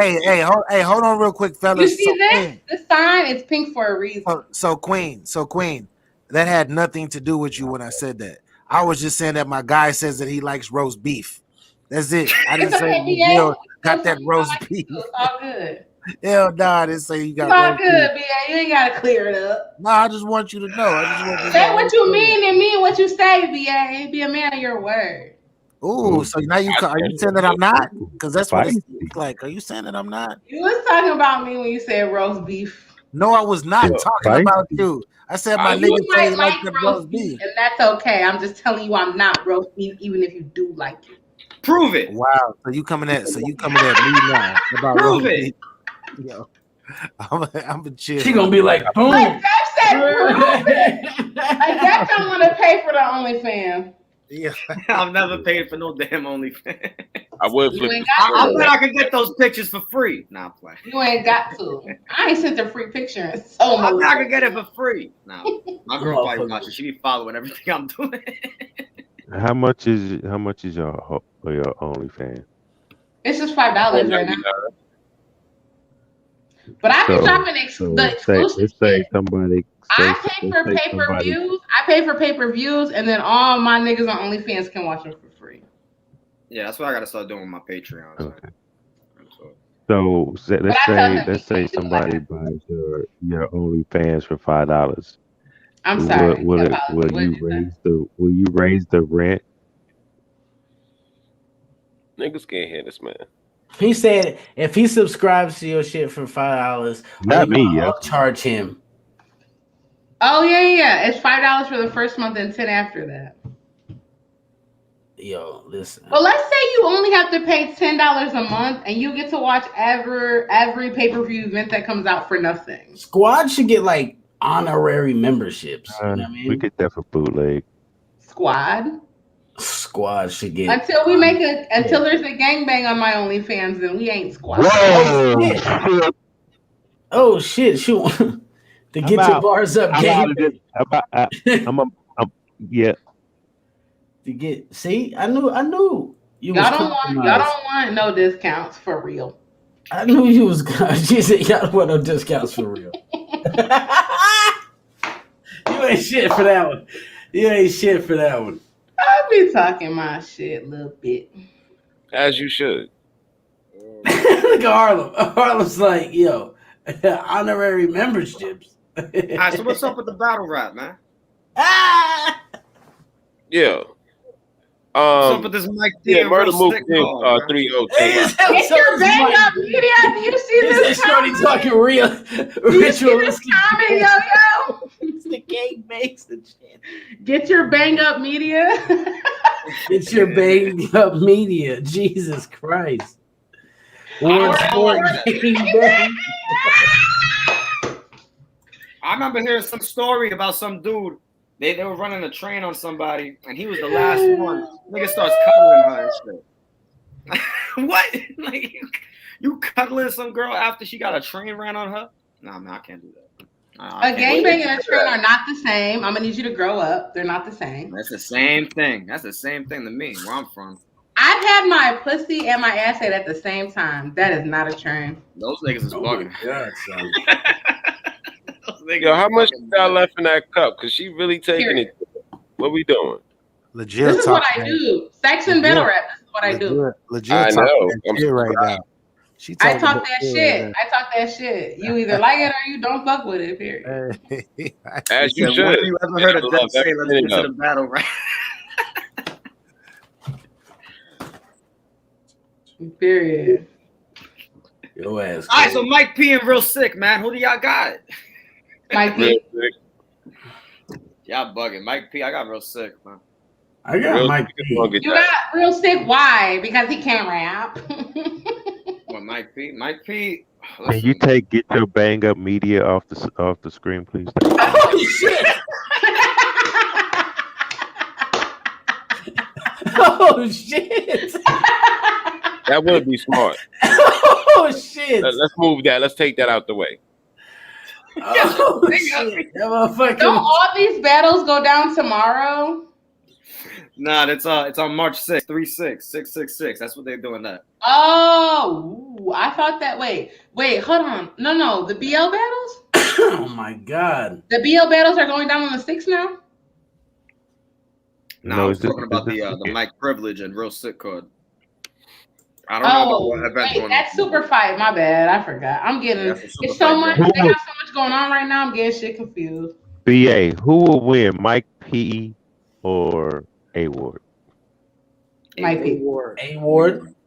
[SPEAKER 9] hey, hold on real quick, fellas.
[SPEAKER 3] You see
[SPEAKER 9] So,
[SPEAKER 3] this?
[SPEAKER 9] Queen.
[SPEAKER 3] The sign is pink for a reason.
[SPEAKER 9] So Queen. That had nothing to do with you when I said that. I was just saying that my guy says that he likes roast beef. That's it. I didn't say Bill got that roast beef.
[SPEAKER 3] It's all good.
[SPEAKER 9] Hell no, I didn't say you got
[SPEAKER 3] It's all
[SPEAKER 9] roast
[SPEAKER 3] good,
[SPEAKER 9] beef.
[SPEAKER 3] BA. You ain't gotta clear it up.
[SPEAKER 9] No, I just want you to know.
[SPEAKER 3] Say what you mean and mean what you say, BA. Be a man of your word.
[SPEAKER 9] Ooh, so now are you saying that I'm not? Because that's what it seems like. Are you saying that I'm not?
[SPEAKER 3] You was talking about me when you said roast beef.
[SPEAKER 9] No, I was not talking about you. I said my nigga say he like the roast beef.
[SPEAKER 3] And that's okay. I'm just telling you I'm not roast beef, even if you do like it.
[SPEAKER 11] Prove it.
[SPEAKER 9] Wow. So you coming at me now about
[SPEAKER 11] Prove
[SPEAKER 9] roast
[SPEAKER 11] it.
[SPEAKER 9] beef. Yo, I'm a chill.
[SPEAKER 2] She gonna be like, boom.
[SPEAKER 3] Like Jeff said, prove it. Like Jeff don't want to pay for the OnlyFans.
[SPEAKER 9] Yeah.
[SPEAKER 11] I've never paid for no damn OnlyFans.
[SPEAKER 5] I would
[SPEAKER 3] You
[SPEAKER 5] flip.
[SPEAKER 3] ain't got
[SPEAKER 11] I
[SPEAKER 3] to.
[SPEAKER 11] bet I could get those pictures for free. Nah, I'm playing.
[SPEAKER 3] You ain't got to. I ain't sent a free picture in so
[SPEAKER 11] I
[SPEAKER 3] long.
[SPEAKER 11] bet I could get it for free. Nah, my girl probably watching. She be following everything I'm doing.
[SPEAKER 12] How much is your OnlyFans?
[SPEAKER 3] It's just $5 right now. But I be dropping the exclusive.
[SPEAKER 12] Let's say somebody.
[SPEAKER 3] I pay for pay-per-views. I pay for pay-per-views, and then all my niggas on OnlyFans can watch them for free.
[SPEAKER 11] Yeah, that's what I gotta start doing with my Patreon.
[SPEAKER 12] Okay. So let's say somebody buys your OnlyFans for $5.
[SPEAKER 3] I'm sorry.
[SPEAKER 12] Will you raise the rent?
[SPEAKER 5] Niggas can't hear this man.
[SPEAKER 2] He said if he subscribes to your shit for $5,
[SPEAKER 12] Not me, yeah.
[SPEAKER 2] I'll charge him.
[SPEAKER 3] Oh yeah. It's $5 for the first month and $10 after that.
[SPEAKER 2] Yo, listen.
[SPEAKER 3] But let's say you only have to pay $10 a month, and you get to watch every pay-per-view event that comes out for nothing.
[SPEAKER 2] Squad should get like honorary memberships. You know what I mean?
[SPEAKER 12] We get that for bootleg.
[SPEAKER 3] Squad
[SPEAKER 2] should get
[SPEAKER 3] until there's a gangbang on my OnlyFans, then we ain't squad.
[SPEAKER 2] Oh shit! Shoot. To get your bars up, gang.
[SPEAKER 12] Yeah.
[SPEAKER 2] To get I knew you
[SPEAKER 3] Y'all don't want no discounts for real.
[SPEAKER 2] I knew you was she said y'all don't want no discounts for real. You ain't shit for that one.
[SPEAKER 3] I'll be talking my shit a little bit.
[SPEAKER 5] As you should.
[SPEAKER 2] Look at Harlem. Harlem's like, yo, honorary memberships.
[SPEAKER 11] All right, so what's up with the battle rap, man?
[SPEAKER 5] Yeah.
[SPEAKER 11] What's up with this Mike D and
[SPEAKER 5] Murder
[SPEAKER 11] Real
[SPEAKER 5] Move
[SPEAKER 11] Sick
[SPEAKER 5] 3-0.
[SPEAKER 3] Get your bang up media. Do you see this
[SPEAKER 2] shorty talking real
[SPEAKER 3] Do you see this comment, yo?
[SPEAKER 2] It's the gang makes the shit.
[SPEAKER 3] Get your bang up media.
[SPEAKER 2] Get your bang up media. Jesus Christ.
[SPEAKER 11] I remember hearing some story about some dude. They were running a train on somebody, and he was the last one. Nigga starts cuddling her and shit. What? Like you cuddling some girl after she got a train ran on her? Nah, man, I can't do that.
[SPEAKER 3] A gangbang and a train are not the same. I'm gonna need you to grow up. They're not the same.
[SPEAKER 11] That's the same thing. That's the same thing to me. Where I'm from.
[SPEAKER 3] I've had my pussy and my ass ate at the same time. That is not a train.
[SPEAKER 11] Those niggas is bugging.
[SPEAKER 2] God, son.
[SPEAKER 5] Yo, how much you got left in that cup? Cause she really taking it. What we doing?
[SPEAKER 9] Legit.
[SPEAKER 3] This is what I do. Sex and battle rap. This is what I do.
[SPEAKER 9] Legit.
[SPEAKER 5] I know. I'm
[SPEAKER 9] shit right now.
[SPEAKER 3] I talk that shit. I talk that shit. You either like it or you don't fuck with it. Period.
[SPEAKER 5] As you should.
[SPEAKER 11] When have you ever heard a Def say, "Let's get to the battle rap"?
[SPEAKER 3] Period.
[SPEAKER 2] Your ass.
[SPEAKER 11] All right, so Mike P and Real Sick, man. Who do y'all got?
[SPEAKER 3] Mike P.
[SPEAKER 11] Y'all bugging. Mike P, I got Real Sick, man.
[SPEAKER 2] I got Mike P.
[SPEAKER 3] You got Real Sick. Why? Because he can't rap.
[SPEAKER 11] What, Mike P? Mike P,
[SPEAKER 12] Can you get your bang up media off the screen, please?
[SPEAKER 2] Oh shit! Oh shit!
[SPEAKER 5] That would be smart.
[SPEAKER 2] Oh shit!
[SPEAKER 5] Let's move that. Let's take that out the way.
[SPEAKER 2] Oh shit! That motherfucker.
[SPEAKER 3] Don't all these battles go down tomorrow?
[SPEAKER 11] Nah, it's on March 6th, 3-6, 666. That's what they're doing that.
[SPEAKER 3] Oh, ooh, I thought that. Wait, hold on. No, the BL battles?
[SPEAKER 2] Oh my god.
[SPEAKER 3] The BL battles are going down on the 6th now?
[SPEAKER 11] No, I was talking about the Mike Privilege and Real Sick card. I don't know what event going on.
[SPEAKER 3] That's Super Fight. My bad. I forgot. I'm getting it's so much. They got so much going on right now. I'm getting shit confused.
[SPEAKER 12] BA, who will win, Mike P or A Ward?
[SPEAKER 3] Mike P.
[SPEAKER 2] A Ward.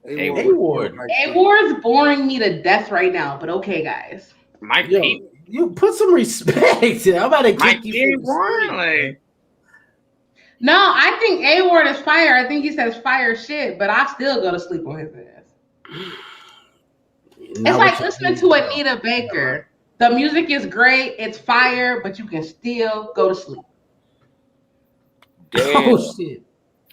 [SPEAKER 2] A Ward's boring me to death right now. But okay, guys.
[SPEAKER 11] Mike P.
[SPEAKER 2] You put some respect. I'm about to kick you.
[SPEAKER 3] No, I think A Ward is fire. I think he says fire shit, but I still go to sleep on his ass. It's like listening to Anita Baker. The music is great, it's fire, but you can still go to sleep.
[SPEAKER 5] Damn.
[SPEAKER 2] Oh shit!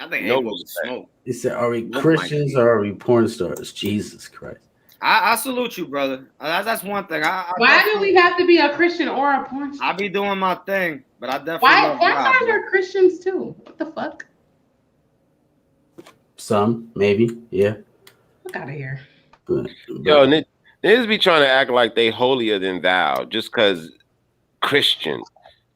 [SPEAKER 11] I think A Ward was smoke.
[SPEAKER 2] He said, "Are we Christians or are we porn stars?" Jesus Christ!
[SPEAKER 11] I salute you, brother. That's one thing.
[SPEAKER 3] Why do we have to be a Christian or a porn star?
[SPEAKER 11] I be doing my thing, but I definitely.
[SPEAKER 3] Why porn stars are Christians too? What the fuck?
[SPEAKER 2] Some, maybe, yeah.
[SPEAKER 3] Fuck out of here.
[SPEAKER 5] Yo, niggas be trying to act like they holier than thou just because Christian.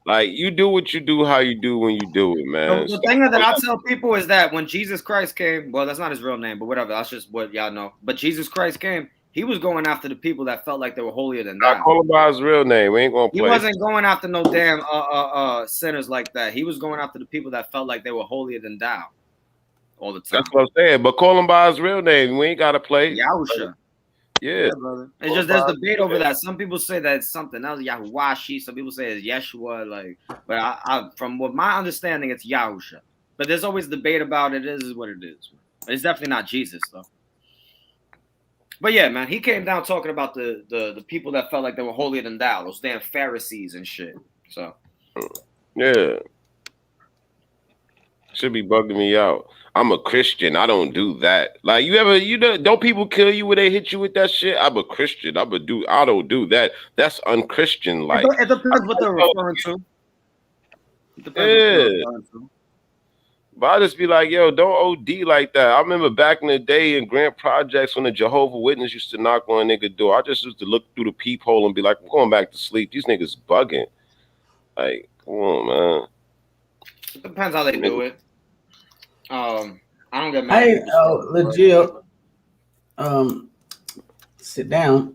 [SPEAKER 5] Like, you do what you do, how you do when you do it, man.
[SPEAKER 11] The thing that I tell people is that when Jesus Christ came, well, that's not his real name, but whatever. That's just what y'all know. But Jesus Christ came, he was going after the people that felt like they were holier than thou.
[SPEAKER 5] Not call him by his real name. We ain't gonna play.
[SPEAKER 11] He wasn't going after no damn sinners like that. He was going after the people that felt like they were holier than thou all the time.
[SPEAKER 5] That's what I'm saying. But call him by his real name. We ain't gotta play.
[SPEAKER 11] Yahusha.
[SPEAKER 5] Yeah,
[SPEAKER 11] brother. It's just there's debate over that. Some people say that it's something else, Yahuwashi. Some people say it's Yeshua. Like, but I from what my understanding, it's Yahusha. But there's always debate about it. It is what it is. It's definitely not Jesus though. But yeah, man, he came down talking about the people that felt like they were holier than thou, those damn Pharisees and shit. So
[SPEAKER 5] yeah, should be bugging me out. I'm a Christian. I don't do that. Like, don't people kill you when they hit you with that shit? I'm a Christian. I don't do that. That's unchristian like.
[SPEAKER 11] It depends what they're referring to.
[SPEAKER 5] But I just be like, yo, don't OD like that. I remember back in the day in Grant Projects when the Jehovah's Witness used to knock on a nigga door. I just used to look through the peephole and be like, I'm going back to sleep. These niggas bugging. Like, come on, man.
[SPEAKER 11] It depends how they do it. I don't get mad.
[SPEAKER 2] Hey, legit. Sit down.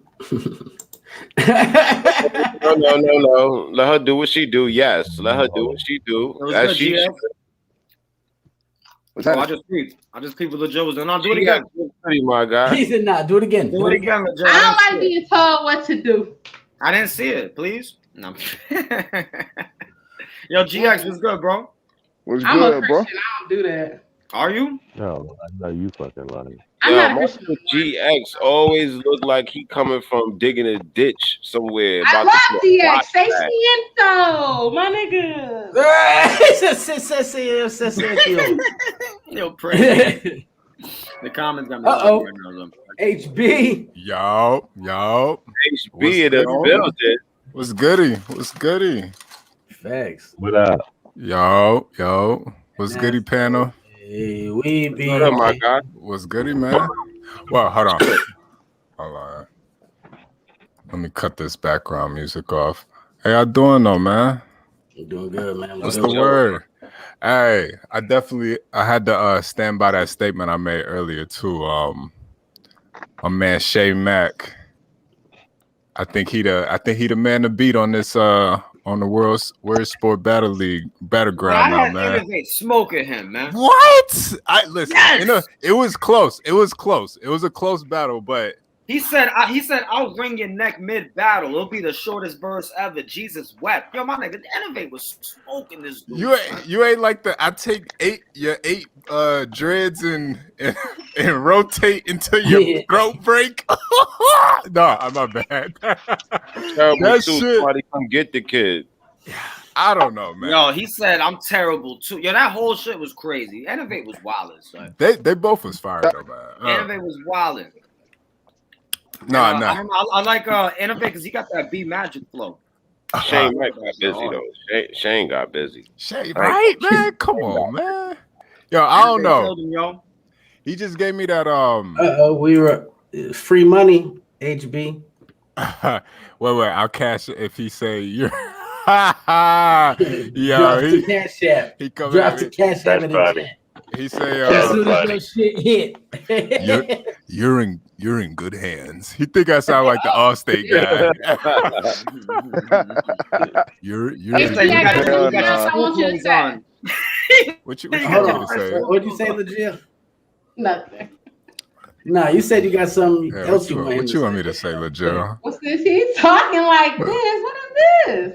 [SPEAKER 5] No. Let her do what she do. Yes, let her do what she do. As she.
[SPEAKER 11] I just peeped with the Joes, and I'll do it again.
[SPEAKER 5] My guy.
[SPEAKER 2] He said, "Nah, do it again.
[SPEAKER 11] Do it again,
[SPEAKER 3] I don't like being told what to do.
[SPEAKER 11] I didn't see it. Please. No. Yo, GX, what's good, bro?
[SPEAKER 13] What's
[SPEAKER 3] I'm
[SPEAKER 13] good,
[SPEAKER 3] a Christian.
[SPEAKER 13] bro?
[SPEAKER 3] I don't do that.
[SPEAKER 11] Are you?
[SPEAKER 12] No, I know you fucking lying.
[SPEAKER 3] I'm not a Christian.
[SPEAKER 5] GX always look like he coming from digging a ditch somewhere.
[SPEAKER 3] I love DX. Say siento, my nigga. Yo,
[SPEAKER 11] pray. The comments got me.
[SPEAKER 2] Uh-oh. HB.
[SPEAKER 14] Yo.
[SPEAKER 5] HB in the building.
[SPEAKER 14] What's goody? What's goody?
[SPEAKER 2] Facts.
[SPEAKER 12] What up?
[SPEAKER 14] Yo. What's goody, panel?
[SPEAKER 2] Hey, we be.
[SPEAKER 5] Oh my God.
[SPEAKER 14] What's goody, man? Well, hold on. Let me cut this background music off. How y'all doing, though, man?
[SPEAKER 2] You doing good, man.
[SPEAKER 14] What's the word? Hey, I had to stand by that statement I made earlier too. My man Shay Mack. I think he the man to beat on this on the World Sport Battle League battleground now, man.
[SPEAKER 11] They smoking him, man.
[SPEAKER 14] What? Listen. Yes! You know, it was close. It was a close battle, but
[SPEAKER 11] he said, I'll wring your neck mid battle. It'll be the shortest verse ever. Jesus wept. Yo, my nigga, the Innovate was smoking this dude.
[SPEAKER 14] You ain't like I take eight dreads and and rotate until your throat break. No, I'm not bad.
[SPEAKER 5] Terrible
[SPEAKER 14] That
[SPEAKER 5] too.
[SPEAKER 14] shit.
[SPEAKER 5] Somebody come get the kid.
[SPEAKER 14] I don't know, man.
[SPEAKER 11] Yo, he said I'm terrible too. Yo, that whole shit was crazy. Innovate was wildin', son.
[SPEAKER 14] They both was fired though, man.
[SPEAKER 11] Innovate was wildin'.
[SPEAKER 14] No,
[SPEAKER 11] And,
[SPEAKER 14] no.
[SPEAKER 11] I like Innovate because he got that B Magic flow.
[SPEAKER 5] Shane Mack got busy though. Shane got busy.
[SPEAKER 14] Shane, right, man? Come on, man. Yo, I don't know. He just gave me that
[SPEAKER 2] we were free money, HB.
[SPEAKER 14] wait, I'll cash it if he say you're
[SPEAKER 2] Drop
[SPEAKER 14] yo,
[SPEAKER 2] the cash app.
[SPEAKER 14] he come
[SPEAKER 2] Drop
[SPEAKER 14] at
[SPEAKER 2] the
[SPEAKER 14] me.
[SPEAKER 2] cash app in the
[SPEAKER 12] funny.
[SPEAKER 2] chat.
[SPEAKER 14] He say
[SPEAKER 2] As soon as your shit hit.
[SPEAKER 14] you're in good hands. He think I sound like the Allstate guy. you're in good hands.
[SPEAKER 3] I want you to say.
[SPEAKER 14] What you
[SPEAKER 2] Hold
[SPEAKER 14] want
[SPEAKER 2] on.
[SPEAKER 14] me to say?
[SPEAKER 2] What'd you say, Legit?
[SPEAKER 3] Nothing.
[SPEAKER 2] Nah, you said you got something
[SPEAKER 14] Yeah,
[SPEAKER 2] else
[SPEAKER 14] what you want me to say, LaJill?
[SPEAKER 3] What's this? He's talking like this. What is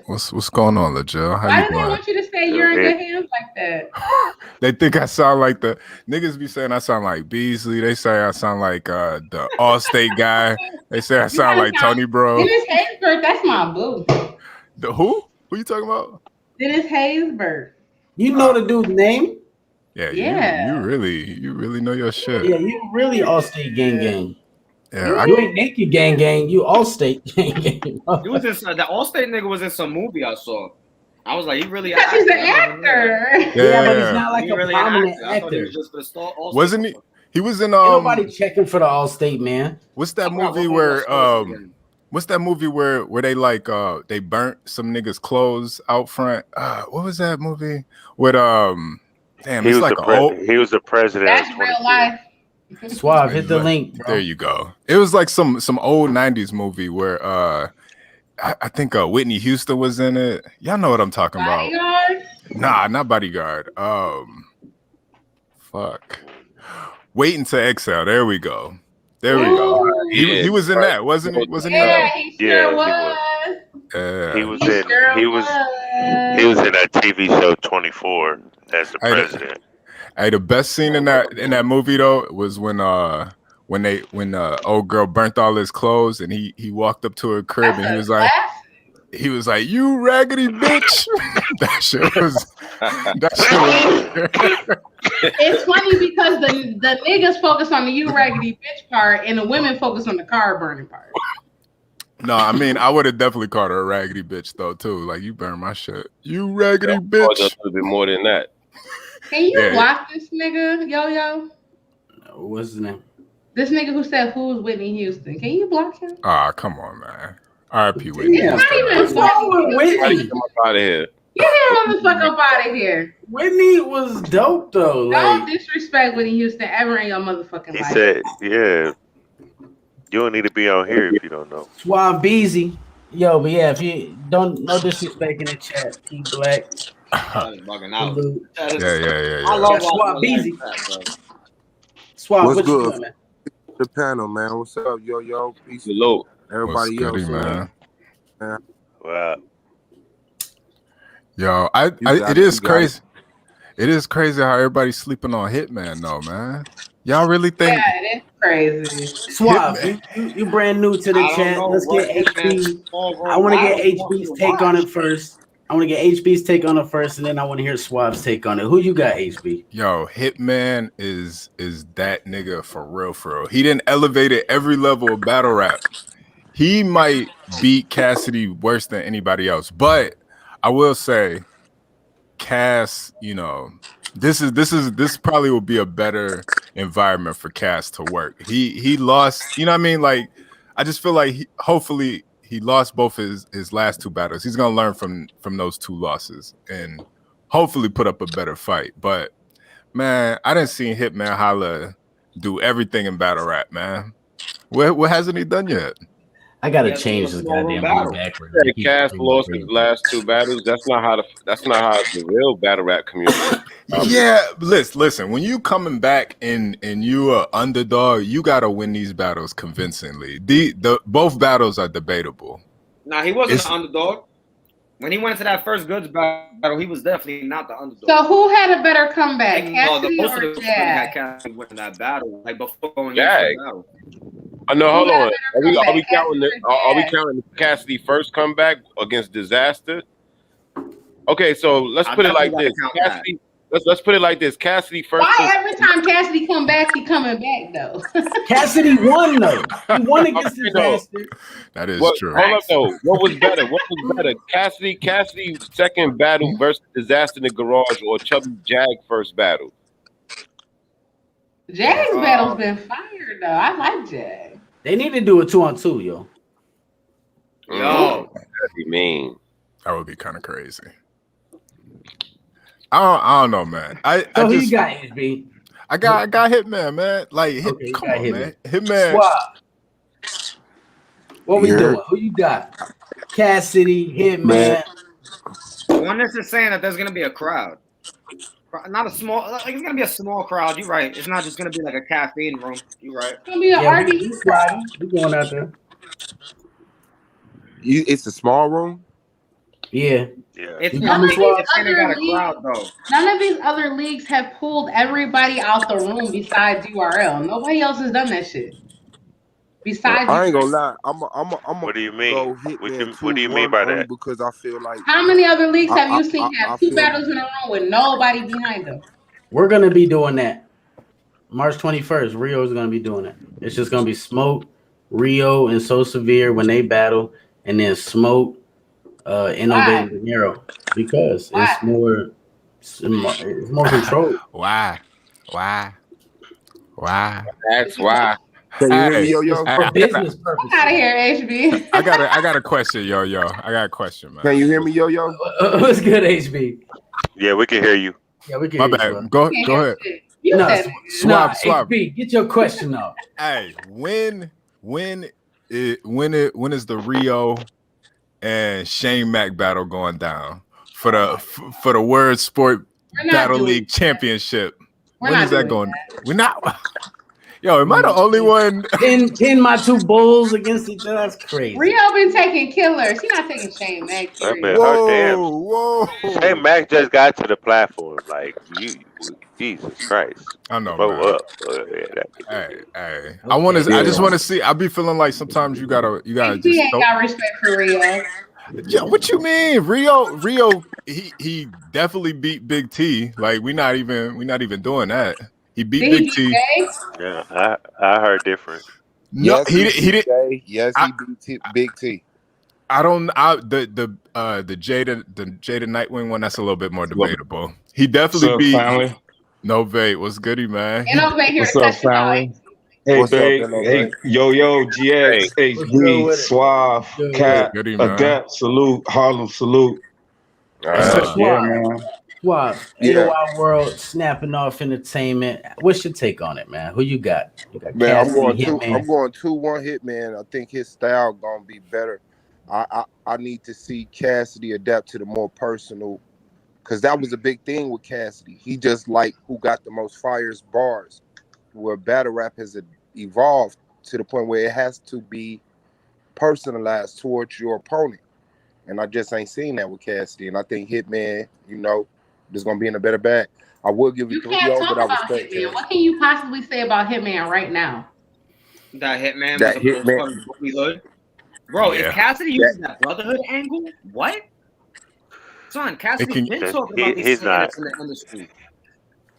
[SPEAKER 3] this?
[SPEAKER 14] What's going on, LaJill? How
[SPEAKER 3] Why
[SPEAKER 14] you
[SPEAKER 3] do they
[SPEAKER 14] doing?
[SPEAKER 3] want you to say you're in good hands like that?
[SPEAKER 14] They think I sound like the niggas be saying I sound like Beasley. They say I sound like the Allstate guy. They say I sound like Tony Bro.
[SPEAKER 3] Dennis Haysbert, that's my boo.
[SPEAKER 14] The who? Who you talking about?
[SPEAKER 3] Dennis Haysbert.
[SPEAKER 2] You know the dude's name?
[SPEAKER 14] Yeah,
[SPEAKER 3] Yeah.
[SPEAKER 14] You really know your shit.
[SPEAKER 2] Yeah, you really Allstate gang.
[SPEAKER 14] Yeah,
[SPEAKER 2] You ain't naked gang. You Allstate gang.
[SPEAKER 11] He was in the Allstate nigga was in some movie I saw. I was like, he really
[SPEAKER 3] Because he's an actor.
[SPEAKER 2] Yeah, but he's not like
[SPEAKER 11] He
[SPEAKER 2] a
[SPEAKER 11] really an
[SPEAKER 2] prominent
[SPEAKER 11] actor. I thought he
[SPEAKER 2] actor.
[SPEAKER 11] was just for the Allstate.
[SPEAKER 14] Wasn't he? He was in
[SPEAKER 2] Ain't nobody checking for the Allstate, man.
[SPEAKER 14] What's that
[SPEAKER 11] I forgot
[SPEAKER 14] movie
[SPEAKER 11] what
[SPEAKER 14] where
[SPEAKER 11] movie I saw again.
[SPEAKER 14] what's that movie where they like they burnt some niggas' clothes out front? What was that movie? With damn,
[SPEAKER 12] He
[SPEAKER 14] it's
[SPEAKER 12] was
[SPEAKER 14] like
[SPEAKER 12] he was the president.
[SPEAKER 3] That's
[SPEAKER 12] of
[SPEAKER 3] real
[SPEAKER 12] 23.
[SPEAKER 3] life.
[SPEAKER 2] Suave, hit the link, bro.
[SPEAKER 14] There you go. It was like some old 90s movie where I think Whitney Houston was in it. Y'all know what I'm talking about.
[SPEAKER 3] Bodyguard?
[SPEAKER 14] Nah, not Bodyguard. Fuck. Waiting to Exhale. There we go. There we go.
[SPEAKER 3] Ooh.
[SPEAKER 14] He was in that, wasn't he? Wasn't he?
[SPEAKER 3] Yeah, he sure
[SPEAKER 12] Yeah, he
[SPEAKER 3] was.
[SPEAKER 12] He was
[SPEAKER 3] He
[SPEAKER 12] in
[SPEAKER 3] sure
[SPEAKER 12] he was in that TV show 24 as the president.
[SPEAKER 14] Hey, the best scene in that movie though was when old girl burnt all his clothes and he walked up to her crib and he was like, "You raggedy bitch." that shit was.
[SPEAKER 3] It's funny because the niggas focus on the you raggedy bitch part and the women focus on the car burning part.
[SPEAKER 14] No, I mean I would have definitely called her a raggedy bitch though too. Like, you burn my shit, you raggedy bitch.
[SPEAKER 5] A little bit more than that.
[SPEAKER 3] Can you block this nigga, Yo?
[SPEAKER 2] What's his name?
[SPEAKER 3] This nigga who said who's Whitney Houston. Can you block him?
[SPEAKER 14] Come on, man. R.I.P. Whitney.
[SPEAKER 2] Yeah.
[SPEAKER 3] What's wrong with Whitney?
[SPEAKER 5] Come out of here.
[SPEAKER 3] Get him the fuck up out of here.
[SPEAKER 2] Whitney was dope though.
[SPEAKER 3] Don't disrespect Whitney Houston ever in your motherfucking
[SPEAKER 12] He
[SPEAKER 3] life.
[SPEAKER 12] said, "Yeah, you don't need to be on here if you don't know."
[SPEAKER 2] Suave Beezy. Yo, but yeah, if you don't, no disrespect in the chat. Keep black.
[SPEAKER 11] That is bugging out.
[SPEAKER 14] Yeah.
[SPEAKER 11] I love
[SPEAKER 2] Suave Beezy. Suave,
[SPEAKER 13] What's
[SPEAKER 2] what you
[SPEAKER 13] good?
[SPEAKER 2] doing, man?
[SPEAKER 13] The panel, man. What's up, yo? Peace.
[SPEAKER 5] Hello.
[SPEAKER 13] Everybody
[SPEAKER 14] What's
[SPEAKER 13] else,
[SPEAKER 14] goody, man?
[SPEAKER 12] Wow.
[SPEAKER 14] Yo, it is crazy. It is crazy how everybody's sleeping on Hitman though, man. Y'all really think?
[SPEAKER 3] Yeah, it is crazy.
[SPEAKER 2] Suave, you brand new to the chat. Let's get HB. I want to get HB's take on it first. And then I want to hear Suave's take on it. Who you got, HB?
[SPEAKER 14] Yo, Hitman is that nigga for real. He didn't elevate it every level of battle rap. He might beat Cassidy worse than anybody else, but I will say, Cass, you know, this probably will be a better environment for Cass to work. He lost, you know what I mean? Like, I just feel like hopefully he lost both his last two battles. He's gonna learn from those two losses and hopefully put up a better fight. But man, I didn't see Hitman Holla do everything in battle rap, man. What hasn't he done yet?
[SPEAKER 2] I gotta change this goddamn beat backwards.
[SPEAKER 5] Cass lost his last two battles. That's not how the real battle rap community.
[SPEAKER 14] Yeah, listen. When you coming back and you are underdog, you gotta win these battles convincingly. The both battles are debatable.
[SPEAKER 11] Nah, he wasn't an underdog. When he went into that first Goods battle, he was definitely not the underdog.
[SPEAKER 3] So who had a better comeback,
[SPEAKER 11] No,
[SPEAKER 3] Cassidy
[SPEAKER 11] most
[SPEAKER 3] or
[SPEAKER 11] of the really had
[SPEAKER 3] Jag?
[SPEAKER 11] Cassidy winning that battle, like before going into
[SPEAKER 5] Jag.
[SPEAKER 11] the battle.
[SPEAKER 5] No, hold
[SPEAKER 3] Who had a
[SPEAKER 5] on.
[SPEAKER 3] better
[SPEAKER 5] Are we
[SPEAKER 3] comeback,
[SPEAKER 5] counting
[SPEAKER 3] Cassidy
[SPEAKER 5] the,
[SPEAKER 3] or
[SPEAKER 5] are we
[SPEAKER 3] Jag?
[SPEAKER 5] counting Cassidy first comeback against Disaster? Okay, so let's
[SPEAKER 11] I
[SPEAKER 5] put it
[SPEAKER 11] definitely
[SPEAKER 5] like
[SPEAKER 11] gotta
[SPEAKER 5] this.
[SPEAKER 11] count that.
[SPEAKER 5] Cassidy, let's put it like this. Cassidy first.
[SPEAKER 3] Why every time Cassidy come back, he coming back though?
[SPEAKER 2] Cassidy won though. He won against
[SPEAKER 5] Okay, though.
[SPEAKER 2] Disaster.
[SPEAKER 14] That is
[SPEAKER 5] What?
[SPEAKER 14] true.
[SPEAKER 5] Hold up though. What was better? What was better? Cassidy second battle versus Disaster in the Garage, or Chubby Jag first battle?
[SPEAKER 3] Jag's battle's been fired though. I like Jag.
[SPEAKER 2] They need to do a 2-on-2, yo.
[SPEAKER 11] Yo,
[SPEAKER 5] that'd be mean.
[SPEAKER 14] That would be kind of crazy. I don't know, man.
[SPEAKER 2] So
[SPEAKER 14] I
[SPEAKER 2] who
[SPEAKER 14] just
[SPEAKER 2] you got, HB?
[SPEAKER 14] I got Hitman, man. Like,
[SPEAKER 2] Okay, you
[SPEAKER 14] come
[SPEAKER 2] got
[SPEAKER 14] on,
[SPEAKER 2] Hitman.
[SPEAKER 14] man. Hitman.
[SPEAKER 2] Swap. What we doing? Who you got? Cassidy, Hitman.
[SPEAKER 11] one this is saying that there's gonna be a crowd, not a small. Like it's gonna be a small crowd. You're right. It's not just gonna be like a caffeine room. You're right.
[SPEAKER 3] It's gonna be an
[SPEAKER 2] Yeah,
[SPEAKER 3] RB.
[SPEAKER 2] we sliding. We going out there.
[SPEAKER 13] It's a small room.
[SPEAKER 2] Yeah.
[SPEAKER 11] It's
[SPEAKER 3] None of these
[SPEAKER 11] saying they got
[SPEAKER 3] other
[SPEAKER 11] a crowd though.
[SPEAKER 3] None of these other leagues have pulled everybody out the room besides URL. Nobody else has done that shit. Besides,
[SPEAKER 13] I ain't gonna lie. I'm
[SPEAKER 15] What do you
[SPEAKER 13] go
[SPEAKER 15] mean?
[SPEAKER 13] Hitman
[SPEAKER 15] What do you mean by that?
[SPEAKER 13] because I feel like
[SPEAKER 3] how many other leagues have you seen
[SPEAKER 13] I
[SPEAKER 3] have two
[SPEAKER 13] feel-
[SPEAKER 3] battles in a row with nobody behind them?
[SPEAKER 2] We're gonna be doing that. March 21st, Rio is gonna be doing it. It's just gonna be Smoke, Rio, and So Severe when they battle, and then Smoke, Innovative De Niro, because it's more controlled.
[SPEAKER 14] Why?
[SPEAKER 5] That's why.
[SPEAKER 13] Can you hear me, yo?
[SPEAKER 2] For business purposes.
[SPEAKER 3] Out of here, HB.
[SPEAKER 14] I got a question, yo. I got a question, man.
[SPEAKER 13] Can you hear me, yo?
[SPEAKER 2] What's good, HB?
[SPEAKER 15] Yeah, we can hear you.
[SPEAKER 2] Yeah, we can.
[SPEAKER 14] My
[SPEAKER 2] hear
[SPEAKER 14] bad.
[SPEAKER 2] you, bro.
[SPEAKER 14] Go ahead.
[SPEAKER 3] You
[SPEAKER 2] No,
[SPEAKER 3] said
[SPEAKER 2] swap.
[SPEAKER 14] swap.
[SPEAKER 2] HB, get your question up.
[SPEAKER 14] Hey, when is the Rio and Shane Mack battle going down for the Word Sport
[SPEAKER 3] We're not
[SPEAKER 14] Battle
[SPEAKER 3] doing
[SPEAKER 14] League Championship?
[SPEAKER 3] We're
[SPEAKER 14] When
[SPEAKER 3] not
[SPEAKER 14] is that
[SPEAKER 3] doing
[SPEAKER 14] going? We're not. Yo, am I the only one?
[SPEAKER 2] Pin my two bulls against each other. That's crazy.
[SPEAKER 3] Rio been taking killers. He not taking Shane Mack.
[SPEAKER 15] I
[SPEAKER 3] Period.
[SPEAKER 15] mean,
[SPEAKER 14] Whoa.
[SPEAKER 15] Hey, Mac just got to the platform. Like, Jesus Christ.
[SPEAKER 14] I know,
[SPEAKER 15] Grow
[SPEAKER 14] man.
[SPEAKER 15] up.
[SPEAKER 14] Hey. I just want to see. I be feeling like sometimes you gotta
[SPEAKER 3] He
[SPEAKER 14] just.
[SPEAKER 3] ain't got respect for Rio.
[SPEAKER 14] Yeah, what you mean? Rio, he definitely beat Big T. Like we not even doing that. He beat
[SPEAKER 3] Did he
[SPEAKER 14] Big T.
[SPEAKER 3] beat Jay?
[SPEAKER 15] Yeah, I heard different.
[SPEAKER 14] No,
[SPEAKER 13] Yes,
[SPEAKER 14] he didn't.
[SPEAKER 13] Yes, he beat Big T.
[SPEAKER 14] I don't. The Jada Nightwing one, that's a little bit more debatable. He definitely
[SPEAKER 16] What's up,
[SPEAKER 14] beat.
[SPEAKER 16] family?
[SPEAKER 14] No bait. What's goody, man?
[SPEAKER 3] Innovate here.
[SPEAKER 16] What's up, family? Hey,
[SPEAKER 13] What's up,
[SPEAKER 16] babe.
[SPEAKER 13] Innovate?
[SPEAKER 16] Hey, yo, GX,
[SPEAKER 2] What's good
[SPEAKER 16] HB,
[SPEAKER 2] with it?
[SPEAKER 16] Suave,
[SPEAKER 2] Good
[SPEAKER 16] Cat,
[SPEAKER 14] Goody, man.
[SPEAKER 16] Adept, salute, Harlem, salute.
[SPEAKER 2] So
[SPEAKER 16] Yeah, man.
[SPEAKER 2] Swap.
[SPEAKER 13] Yeah.
[SPEAKER 2] AOI World snapping off entertainment. What's your take on it, man? Who you got? You got
[SPEAKER 13] Man, I'm
[SPEAKER 2] Cassidy,
[SPEAKER 13] going
[SPEAKER 2] Hitman.
[SPEAKER 13] 2-1 Hitman. I think his style gonna be better. I need to see Cassidy adapt to the more personal, because that was a big thing with Cassidy. He just like who got the most fires bars, where battle rap has evolved to the point where it has to be personalized towards your opponent. And I just ain't seen that with Cassidy. And I think Hitman, is gonna be in a better bag. I will give
[SPEAKER 3] You
[SPEAKER 13] it 3-0,
[SPEAKER 3] can't talk
[SPEAKER 13] but I
[SPEAKER 3] about
[SPEAKER 13] respect
[SPEAKER 3] Hitman.
[SPEAKER 13] him.
[SPEAKER 3] What can you possibly say about Hitman right now?
[SPEAKER 11] That Hitman
[SPEAKER 13] That
[SPEAKER 11] was a
[SPEAKER 13] Hitman-
[SPEAKER 11] fucking bully hood. Bro,
[SPEAKER 14] Yeah.
[SPEAKER 11] if Cassidy uses that brotherhood angle, what? Son, Cassidy been talking about these
[SPEAKER 15] he's not.
[SPEAKER 11] Satanists in the industry.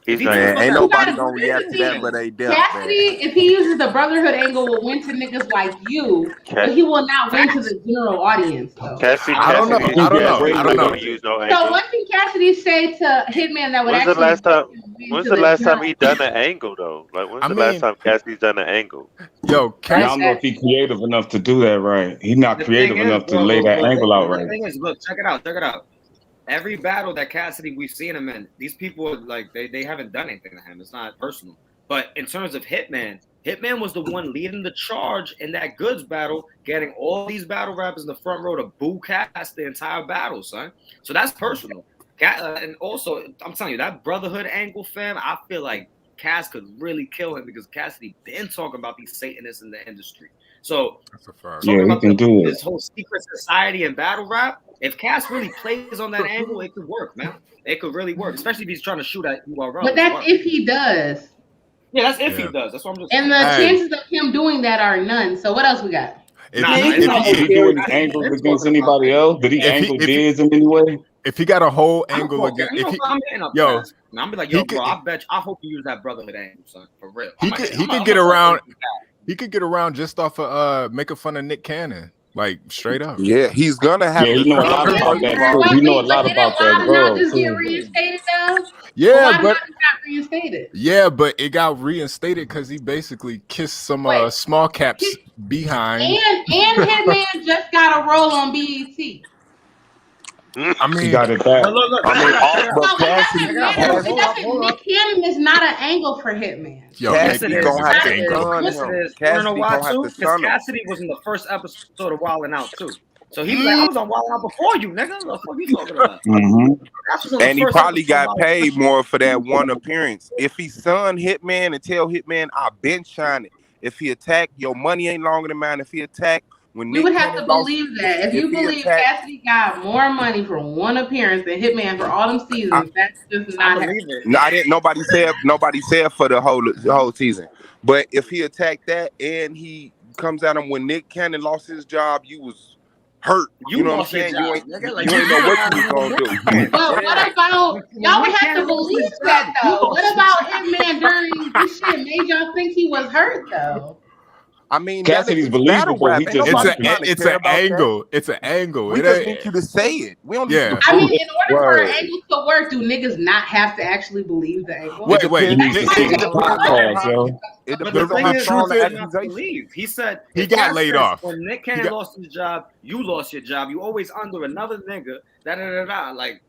[SPEAKER 15] He's
[SPEAKER 11] If
[SPEAKER 15] not.
[SPEAKER 11] he
[SPEAKER 13] Man,
[SPEAKER 11] was
[SPEAKER 13] ain't
[SPEAKER 11] that-
[SPEAKER 13] nobody
[SPEAKER 3] You
[SPEAKER 13] gonna
[SPEAKER 3] gotta
[SPEAKER 13] react to that
[SPEAKER 3] listen.
[SPEAKER 13] but they death,
[SPEAKER 3] Cassidy,
[SPEAKER 13] man.
[SPEAKER 3] if he uses the brotherhood angle, will win to niggas like you, but he will not win to the general audience, though.
[SPEAKER 15] Cassidy
[SPEAKER 14] I don't know.
[SPEAKER 15] don't use no
[SPEAKER 3] So
[SPEAKER 15] angle.
[SPEAKER 3] what can Cassidy say to Hitman that would
[SPEAKER 15] When's the
[SPEAKER 3] actually
[SPEAKER 15] last time?
[SPEAKER 3] win
[SPEAKER 15] When's
[SPEAKER 3] to
[SPEAKER 15] the last time
[SPEAKER 3] general
[SPEAKER 15] he done an angle though? Like when's
[SPEAKER 14] I
[SPEAKER 15] the last
[SPEAKER 14] mean-
[SPEAKER 15] time Cassidy's done an angle?
[SPEAKER 14] Yo,
[SPEAKER 16] I don't know if he's creative enough to do that right. He's not
[SPEAKER 11] The
[SPEAKER 16] creative
[SPEAKER 11] thing is,
[SPEAKER 16] enough to
[SPEAKER 11] bro,
[SPEAKER 16] lay that
[SPEAKER 11] look,
[SPEAKER 16] angle out
[SPEAKER 11] the
[SPEAKER 16] right.
[SPEAKER 11] thing is, look, check it out. Every battle that Cassidy we've seen him in, these people are like they haven't done anything to him. It's not personal. But in terms of Hitman was the one leading the charge in that goods battle, getting all these battle rappers in the front row to boo Cass the entire battle, son. So that's personal. And also, I'm telling you, that brotherhood angle, fam, I feel like Cass could really kill him because Cassidy been talking about these Satanists in the industry. So
[SPEAKER 16] Yeah,
[SPEAKER 11] talking
[SPEAKER 16] he
[SPEAKER 11] about
[SPEAKER 16] can do it.
[SPEAKER 11] this whole secret society and battle rap, if Cass really plays on that angle, it could work, man. It could really work, especially if he's trying to shoot at URL.
[SPEAKER 3] But that's if he does.
[SPEAKER 11] Yeah, that's if he does. That's what I'm just
[SPEAKER 3] And the chances of him doing that are none. So what else we got?
[SPEAKER 16] Did he do any angles against anybody else? Did he angle Diz in any way?
[SPEAKER 14] If he got a whole angle again,
[SPEAKER 11] I'm hitting up
[SPEAKER 14] yo,
[SPEAKER 11] Cass. I'm be like, yo, bro, I hope you use that brotherhood angle, son, for real.
[SPEAKER 14] he could get around. He could get around just off of making fun of Nick Cannon, like straight up.
[SPEAKER 13] Yeah, he's gonna have.
[SPEAKER 16] Yeah, you know a lot about that, bro. You know a lot about that girl
[SPEAKER 3] Just get
[SPEAKER 16] too.
[SPEAKER 3] reinstated though.
[SPEAKER 14] Yeah,
[SPEAKER 3] why
[SPEAKER 14] but
[SPEAKER 3] not got reinstated?
[SPEAKER 14] yeah, but it got reinstated because he basically kissed some small caps behind.
[SPEAKER 3] And Hitman just got a role on BET.
[SPEAKER 14] I mean,
[SPEAKER 16] he got it back.
[SPEAKER 3] Look, Nick Cannon is not an angle for Hitman.
[SPEAKER 14] Yo,
[SPEAKER 13] Cassidy gonna have to
[SPEAKER 11] Listen,
[SPEAKER 13] gun him.
[SPEAKER 11] you know why
[SPEAKER 13] Cassidy gonna
[SPEAKER 11] too?
[SPEAKER 13] have to
[SPEAKER 11] Because
[SPEAKER 13] stun him.
[SPEAKER 11] Cassidy was in the first episode of Wildin' Out too. So he was like, I was on Wildin' Out before you, nigga. What the fuck you talking about?
[SPEAKER 13] And he probably got paid more for that one appearance. If he son Hitman and tell Hitman, I've been shining. If he attack, your money ain't longer than mine. If he attack, when
[SPEAKER 3] We
[SPEAKER 13] Nick
[SPEAKER 3] would have
[SPEAKER 13] Cannon
[SPEAKER 3] to
[SPEAKER 13] lost-
[SPEAKER 3] believe that. If you
[SPEAKER 13] he
[SPEAKER 3] believe
[SPEAKER 13] attack-
[SPEAKER 3] Cassidy got more money for one appearance than Hitman for all them seasons, that's just not happening.
[SPEAKER 13] No, I didn't. Nobody said for the whole season. But if he attacked that and he comes at him when Nick Cannon lost his job, you was hurt. You know what I'm
[SPEAKER 11] lost your
[SPEAKER 13] saying?
[SPEAKER 11] job,
[SPEAKER 13] You ain't
[SPEAKER 11] nigga. Like,
[SPEAKER 13] know what you was gonna do.
[SPEAKER 3] But what about y'all would have to believe that though? What about Hitman during this shit made y'all think he was hurt though?
[SPEAKER 13] I mean,
[SPEAKER 16] Cassidy's believable. He just
[SPEAKER 14] it's an angle. It's an angle.
[SPEAKER 13] We just need you to say it. We don't.
[SPEAKER 14] Yeah.
[SPEAKER 3] I mean, in order for an angle to work, do niggas not have to actually believe the angle?
[SPEAKER 14] Wait.
[SPEAKER 16] You need to see the podcast, yo.
[SPEAKER 13] It
[SPEAKER 11] But the
[SPEAKER 13] depends on
[SPEAKER 11] thing
[SPEAKER 13] how
[SPEAKER 11] is,
[SPEAKER 13] strong the
[SPEAKER 11] you
[SPEAKER 13] accusation.
[SPEAKER 11] have to believe. He said
[SPEAKER 14] He
[SPEAKER 11] if
[SPEAKER 14] got
[SPEAKER 11] Cass
[SPEAKER 14] laid
[SPEAKER 11] says,
[SPEAKER 14] off.
[SPEAKER 11] When Nick Cannon lost his job, you lost your job. You always under another nigga. Like,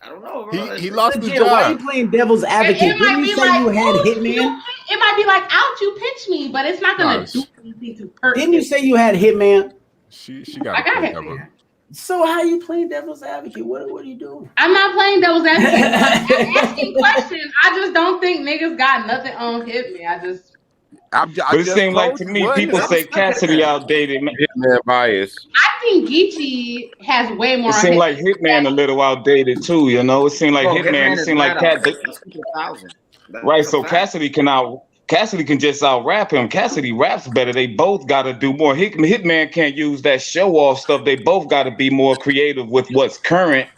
[SPEAKER 11] I don't know, bro.
[SPEAKER 14] He lost his
[SPEAKER 2] Jill, why are you
[SPEAKER 14] job.
[SPEAKER 2] playing devil's advocate? Didn't you say you had Hitman?
[SPEAKER 3] It might be like, ouch, you pinched me, but it's not gonna do anything to hurt.
[SPEAKER 2] Didn't you say you had Hitman?
[SPEAKER 14] She got.
[SPEAKER 3] I got Hitman.
[SPEAKER 2] So how you playing devil's advocate? What are you doing?
[SPEAKER 3] I'm not playing devil's advocate. I'm asking questions. I just don't think niggas got nothing on Hitman.
[SPEAKER 16] But it seemed like to me, people say Cassidy outdated.
[SPEAKER 5] Hitman bias.
[SPEAKER 3] I think Geechee has way more.
[SPEAKER 16] It
[SPEAKER 3] on
[SPEAKER 16] seemed
[SPEAKER 3] Hitman.
[SPEAKER 16] like Hitman a little outdated too. You know, it seemed like Hitman. It seemed like right. So Cassidy can just out rap him. Cassidy raps better. They both got to do more. Hitman can't use that show off stuff. They both got to be more creative with what's current.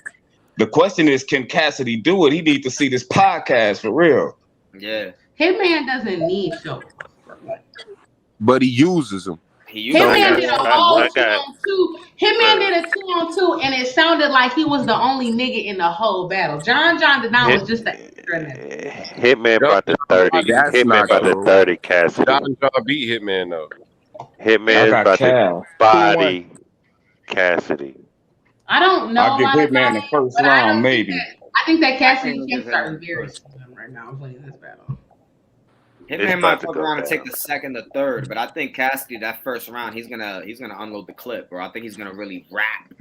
[SPEAKER 16] The question is, can Cassidy do it? He needs to see this podcast for real.
[SPEAKER 11] Yeah.
[SPEAKER 3] Hitman doesn't need shows.
[SPEAKER 13] But he uses them.
[SPEAKER 3] Hitman did a whole 2-on-2. Hitman did a 2-on-2, and it sounded like he was the only nigga in the whole battle. John Denon was just an extra in it.
[SPEAKER 15] Hitman brought the 30. Hitman brought the 30, Cassidy.
[SPEAKER 5] John beat Hitman though.
[SPEAKER 15] Hitman
[SPEAKER 16] I got
[SPEAKER 15] brought the
[SPEAKER 16] Cal.
[SPEAKER 15] body Cassidy.
[SPEAKER 3] I don't know.
[SPEAKER 16] I'll give Hitman the first round, maybe.
[SPEAKER 3] I think that Cassidy can start very soon right now playing this battle.
[SPEAKER 11] Hitman might fuck around and take the second or third, but I think Cassidy that first round he's gonna unload the clip, bro. I think he's gonna really rap.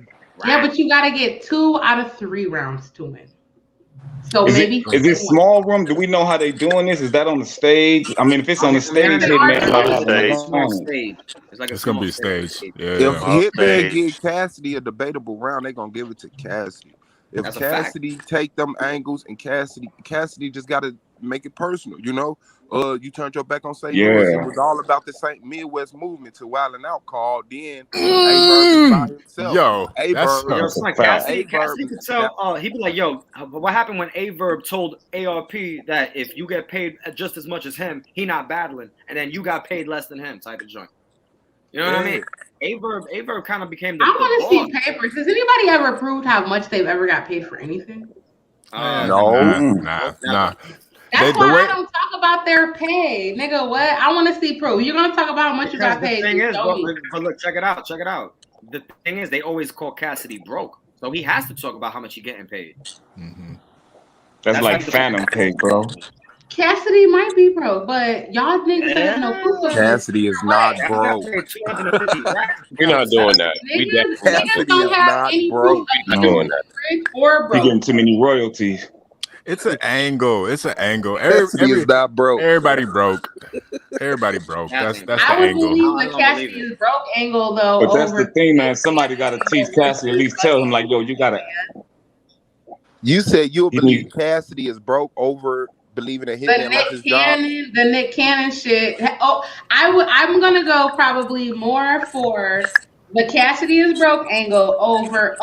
[SPEAKER 3] Yeah, but you gotta get 2 out of 3 rounds to win. So
[SPEAKER 16] Is
[SPEAKER 3] maybe
[SPEAKER 16] it small room? Do we know how they doing this? Is that on the stage? I mean, if it's on the stage, Hitman might have a
[SPEAKER 11] stage. It's like
[SPEAKER 14] It's gonna be staged. Yeah.
[SPEAKER 13] If Hitman give Cassidy a debatable round, they're gonna give it to Cassidy. If
[SPEAKER 11] That's a fact.
[SPEAKER 13] Cassidy take them angles and Cassidy just gotta make it personal, you know. You turned your back on St. Louis. It was all about the St. Midwest movement to Wildin' Out called. Then A-Verb by himself.
[SPEAKER 14] Yo,
[SPEAKER 11] Cassidy could tell. He'd be like, "Yo, what happened when A-Verb told ARP that if you get paid just as much as him, he not battling, and then you got paid less than him?" Type of joint. You know what I mean? A-Verb kind of became the.
[SPEAKER 3] I want to see papers. Has anybody ever proved how much they've ever got paid for anything?
[SPEAKER 14] Nah.
[SPEAKER 3] That's why I don't talk about their pay, nigga. What? I want to see proof. You're gonna talk about how much you got paid.
[SPEAKER 11] The thing is, but look, check it out. The thing is, they always call Cassidy broke, so he has to talk about how much he getting paid.
[SPEAKER 16] Mm-hmm. That's like phantom pay, bro.
[SPEAKER 3] Cassidy might be broke, but y'all niggas have no proof of it.
[SPEAKER 13] Cassidy is not broke.
[SPEAKER 5] We're not doing that.
[SPEAKER 3] Niggas don't have any proof of
[SPEAKER 16] doing
[SPEAKER 3] that. Or
[SPEAKER 16] He
[SPEAKER 3] broke.
[SPEAKER 16] getting too many royalties.
[SPEAKER 14] It's an angle. It's an angle.
[SPEAKER 13] Cassidy is not broke.
[SPEAKER 14] Everybody broke. Everybody broke. That's the
[SPEAKER 3] I would
[SPEAKER 14] angle.
[SPEAKER 3] believe the Cassidy is broke angle though.
[SPEAKER 16] But that's
[SPEAKER 3] over
[SPEAKER 16] the thing, man. Somebody got to teach Cassidy, at least tell him, like, yo, you got to.
[SPEAKER 13] You said you'll believe Cassidy is broke over believing that Hitman lost his job.
[SPEAKER 3] The Nick Cannon shit. Oh, I'm gonna go probably more for the Cassidy is broke angle over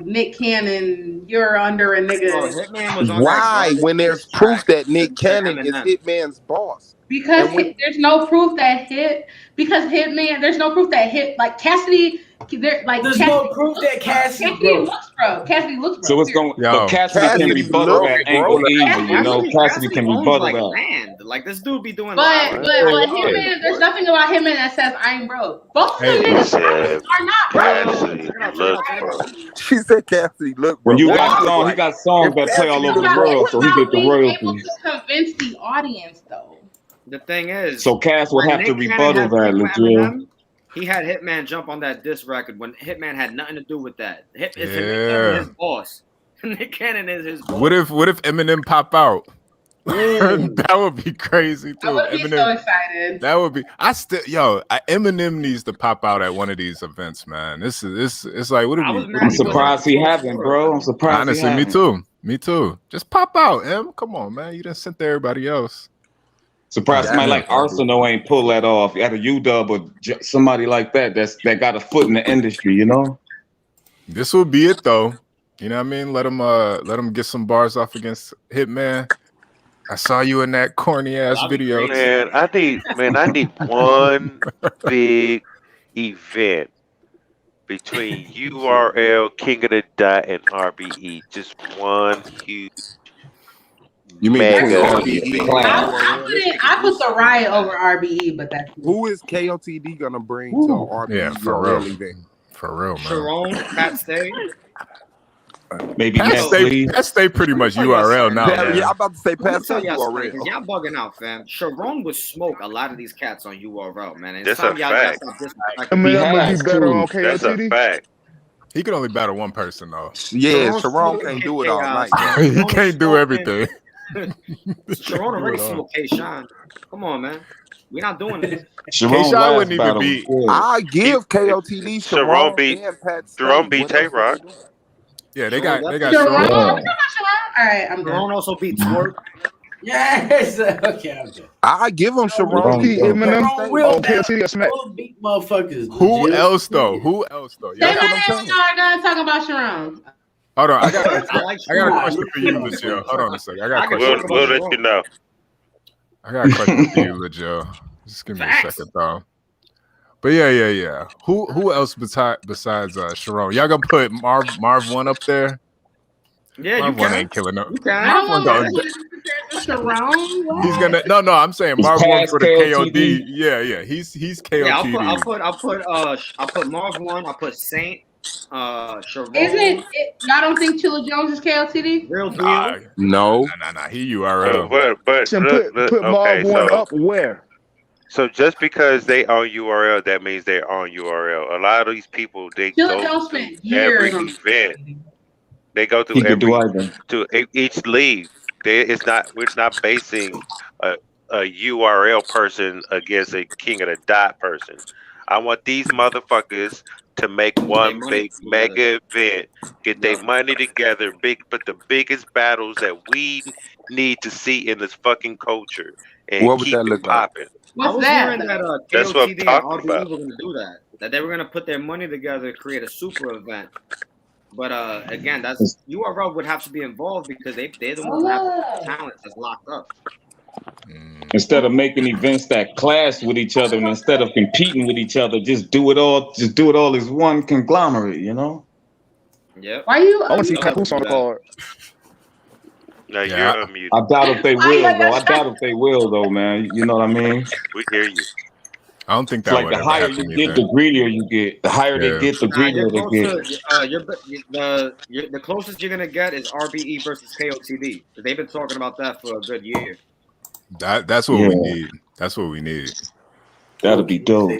[SPEAKER 3] Nick Cannon, you're under a nigga.
[SPEAKER 11] Hitman was on
[SPEAKER 13] Why? When there's proof that Nick Cannon is Hitman's boss.
[SPEAKER 3] Because there's no proof that there's no proof that like Cassidy. There's
[SPEAKER 2] no proof that Cassidy
[SPEAKER 3] looks broke. Cassidy looks broke.
[SPEAKER 16] So it's going, but Cassidy can rebuttal that angle evil, you know. Cassidy can rebuttal that.
[SPEAKER 11] Land. Like this dude be doing.
[SPEAKER 3] But Hitman, there's nothing about Hitman that says I ain't broke. Both of them niggas are not broke.
[SPEAKER 13] She said Cassidy look.
[SPEAKER 16] When you got songs, he got songs that play all over the world, so he get the royalties.
[SPEAKER 3] Able to convince the audience though.
[SPEAKER 11] The thing is,
[SPEAKER 16] so Cass would have to rebuttal that, legit.
[SPEAKER 11] He had Hitman jump on that diss record when Hitman had nothing to do with that. Nick Cannon is his boss. Nick Cannon is his boss.
[SPEAKER 14] What if Eminem pop out? That would be crazy too.
[SPEAKER 3] I would be so excited.
[SPEAKER 14] That would be. Eminem needs to pop out at one of these events, man. It's like what?
[SPEAKER 16] I'm surprised he haven't, bro. I'm surprised.
[SPEAKER 14] Honestly, me too. Just pop out, Em. Come on, man. You done sent to everybody else.
[SPEAKER 16] Surprised somebody like Arsenal ain't pull that off. You had a UW or somebody like that that got a foot in the industry, you know.
[SPEAKER 14] This will be it though. You know what I mean? Let him get some bars off against Hitman. I saw you in that corny ass video.
[SPEAKER 15] Man, I need one big event between URL, King of the Dot, and RBE. Just one huge.
[SPEAKER 13] You mean
[SPEAKER 15] RBE?
[SPEAKER 3] I put the riot over RBE, but that's
[SPEAKER 13] who is KOTD gonna bring to RBE?
[SPEAKER 14] Yeah, for real. For real, man.
[SPEAKER 11] Sharon, Pat Stay.
[SPEAKER 16] Maybe
[SPEAKER 14] Pat Stay pretty much URL now.
[SPEAKER 13] Yeah, I'm about to say Pat Stay
[SPEAKER 11] URL. Y'all bugging out, fam. Sharon would smoke a lot of these cats on URL, man. And
[SPEAKER 15] that's a fact.
[SPEAKER 13] That's
[SPEAKER 15] a fact.
[SPEAKER 14] He can only battle one person though.
[SPEAKER 13] Yeah, Sharon can't do it all night.
[SPEAKER 14] He can't do everything.
[SPEAKER 11] Sharon already smoked K-Shine. Come on, man. We're not doing this.
[SPEAKER 14] K-Shine wouldn't even be.
[SPEAKER 13] I give KOTD
[SPEAKER 15] Sharon beat Tay-Rock.
[SPEAKER 14] Yeah, they got
[SPEAKER 3] Sharon. All right, I'm done.
[SPEAKER 11] Sharon also beat Twerk.
[SPEAKER 2] Yes. Okay.
[SPEAKER 13] I give him Sharon.
[SPEAKER 2] Eminem. Beat motherfuckers.
[SPEAKER 14] Who else though?
[SPEAKER 3] Say my name. Start done talking about Sharon.
[SPEAKER 14] Hold on, I got a question for you, Legio. Hold on a second. I got a question.
[SPEAKER 15] We'll let you know.
[SPEAKER 14] I got a question for you, Legio. Just give me a second, though. But yeah. Who else besides Sharon? Y'all gonna put Marv 1 up there?
[SPEAKER 11] Yeah,
[SPEAKER 14] Marv
[SPEAKER 11] you
[SPEAKER 14] 1
[SPEAKER 11] can.
[SPEAKER 14] ain't killing no.
[SPEAKER 11] You can.
[SPEAKER 14] Marv 1 gonna.
[SPEAKER 3] Sharon.
[SPEAKER 14] He's gonna. No. I'm saying Marv 1 for the KOD. Yeah. He's KOTD.
[SPEAKER 11] Yeah, I'll put Marv 1. I'll put Saint. Sharon.
[SPEAKER 3] Isn't it? Y'all don't think Chilla Jones is KOTD?
[SPEAKER 11] Real deal.
[SPEAKER 13] No.
[SPEAKER 14] He URL.
[SPEAKER 15] But
[SPEAKER 17] put Marv 1 up where?
[SPEAKER 15] So just because they own URL, that means they're on URL. A lot of these people, they
[SPEAKER 3] Chilla
[SPEAKER 15] go
[SPEAKER 3] Jones
[SPEAKER 15] to
[SPEAKER 3] spent years
[SPEAKER 15] every event. They go to each league. We're not basing a URL person against a King of the Dot person. I want these motherfuckers to make one big mega event, get their money together, put the biggest battles that we need to see in this fucking culture, and
[SPEAKER 13] what would
[SPEAKER 15] keep
[SPEAKER 13] that look
[SPEAKER 15] it popping.
[SPEAKER 3] What's
[SPEAKER 11] was
[SPEAKER 3] that?
[SPEAKER 11] hearing that
[SPEAKER 15] That's what I'm
[SPEAKER 11] KOTD and
[SPEAKER 15] talking
[SPEAKER 11] RBE
[SPEAKER 15] about.
[SPEAKER 11] were going to do that they were going to put their money together to create a super event. But again, that's URL would have to be involved because they're the ones that have talent that's locked up.
[SPEAKER 16] Instead of making events that clash with each other, and instead of competing with each other, just do it all as one conglomerate, you know?
[SPEAKER 11] Yep.
[SPEAKER 3] Why you?
[SPEAKER 17] I want to see Papoose on the card.
[SPEAKER 15] No, you're unmuted.
[SPEAKER 16] I doubt if they will, though. Man. You know what I mean?
[SPEAKER 15] We hear you.
[SPEAKER 14] I don't think
[SPEAKER 16] It's
[SPEAKER 14] that
[SPEAKER 16] like
[SPEAKER 14] would
[SPEAKER 16] the
[SPEAKER 14] ever
[SPEAKER 16] higher
[SPEAKER 14] happen
[SPEAKER 16] you get,
[SPEAKER 14] either.
[SPEAKER 16] the greedier you get. The higher they get, the greedier they get.
[SPEAKER 11] The closest you're gonna get is RBE versus KOTD. They've been talking about that for a good year.
[SPEAKER 14] That's what we need. That's what we need.
[SPEAKER 16] That'll be dope.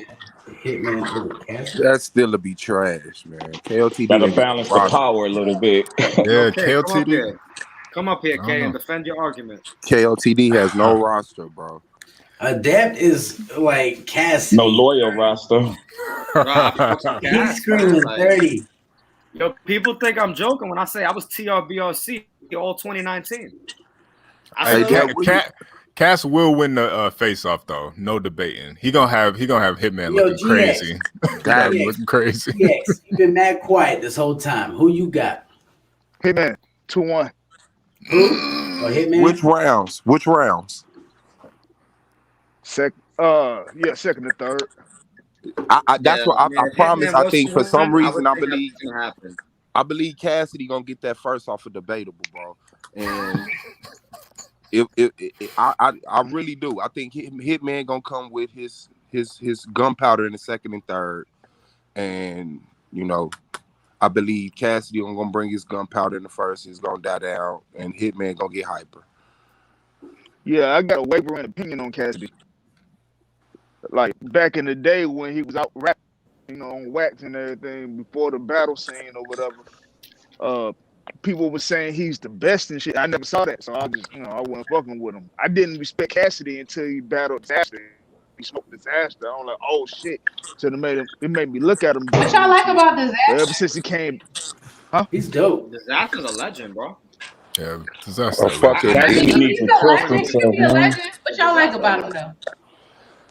[SPEAKER 13] That's still a be trash, man. KOTD
[SPEAKER 16] gotta balance the power a little bit.
[SPEAKER 14] Yeah, KOTD.
[SPEAKER 11] Come up here, K, and defend your argument.
[SPEAKER 13] KOTD has no roster, bro.
[SPEAKER 2] Adapt is like Cassidy.
[SPEAKER 16] No loyal roster.
[SPEAKER 11] Bro, I fuck with
[SPEAKER 2] He's
[SPEAKER 11] Cass,
[SPEAKER 2] screaming
[SPEAKER 11] like,
[SPEAKER 2] 30.
[SPEAKER 11] Yo, people think I'm joking when I say I was TRBRC all 2019.
[SPEAKER 14] Cass will win the face off though. No debating. He gonna have Hitman looking crazy. Looking crazy.
[SPEAKER 2] GX, you've been mad quiet this whole time. Who you got?
[SPEAKER 17] Hitman 2-1.
[SPEAKER 2] Who? Or Hitman?
[SPEAKER 13] Which rounds?
[SPEAKER 17] Second and third.
[SPEAKER 13] That's what I promise. I think for some reason I believe Cassidy gonna get that first off of debatable, bro. And I really do. I think Hitman gonna come with his gunpowder in the second and third, and I believe Cassidy gonna bring his gunpowder in the first. He's gonna die down, and Hitman gonna get hyper.
[SPEAKER 17] Yeah, I got a wavering opinion on Cassidy. Like back in the day when he was out rapping, on wax and everything before the battle scene or whatever, people were saying he's the best and shit. I never saw that, so I just, I wasn't fucking with him. I didn't respect Cassidy until he battled Disaster. He smoked Disaster. I'm like, oh shit. So it made me look at him.
[SPEAKER 3] What y'all like about Disaster?
[SPEAKER 17] Ever since he came,
[SPEAKER 2] he's dope.
[SPEAKER 11] Disaster's a legend, bro.
[SPEAKER 14] Yeah, Disaster.
[SPEAKER 3] He's a legend. He can be a legend. What y'all like about him though?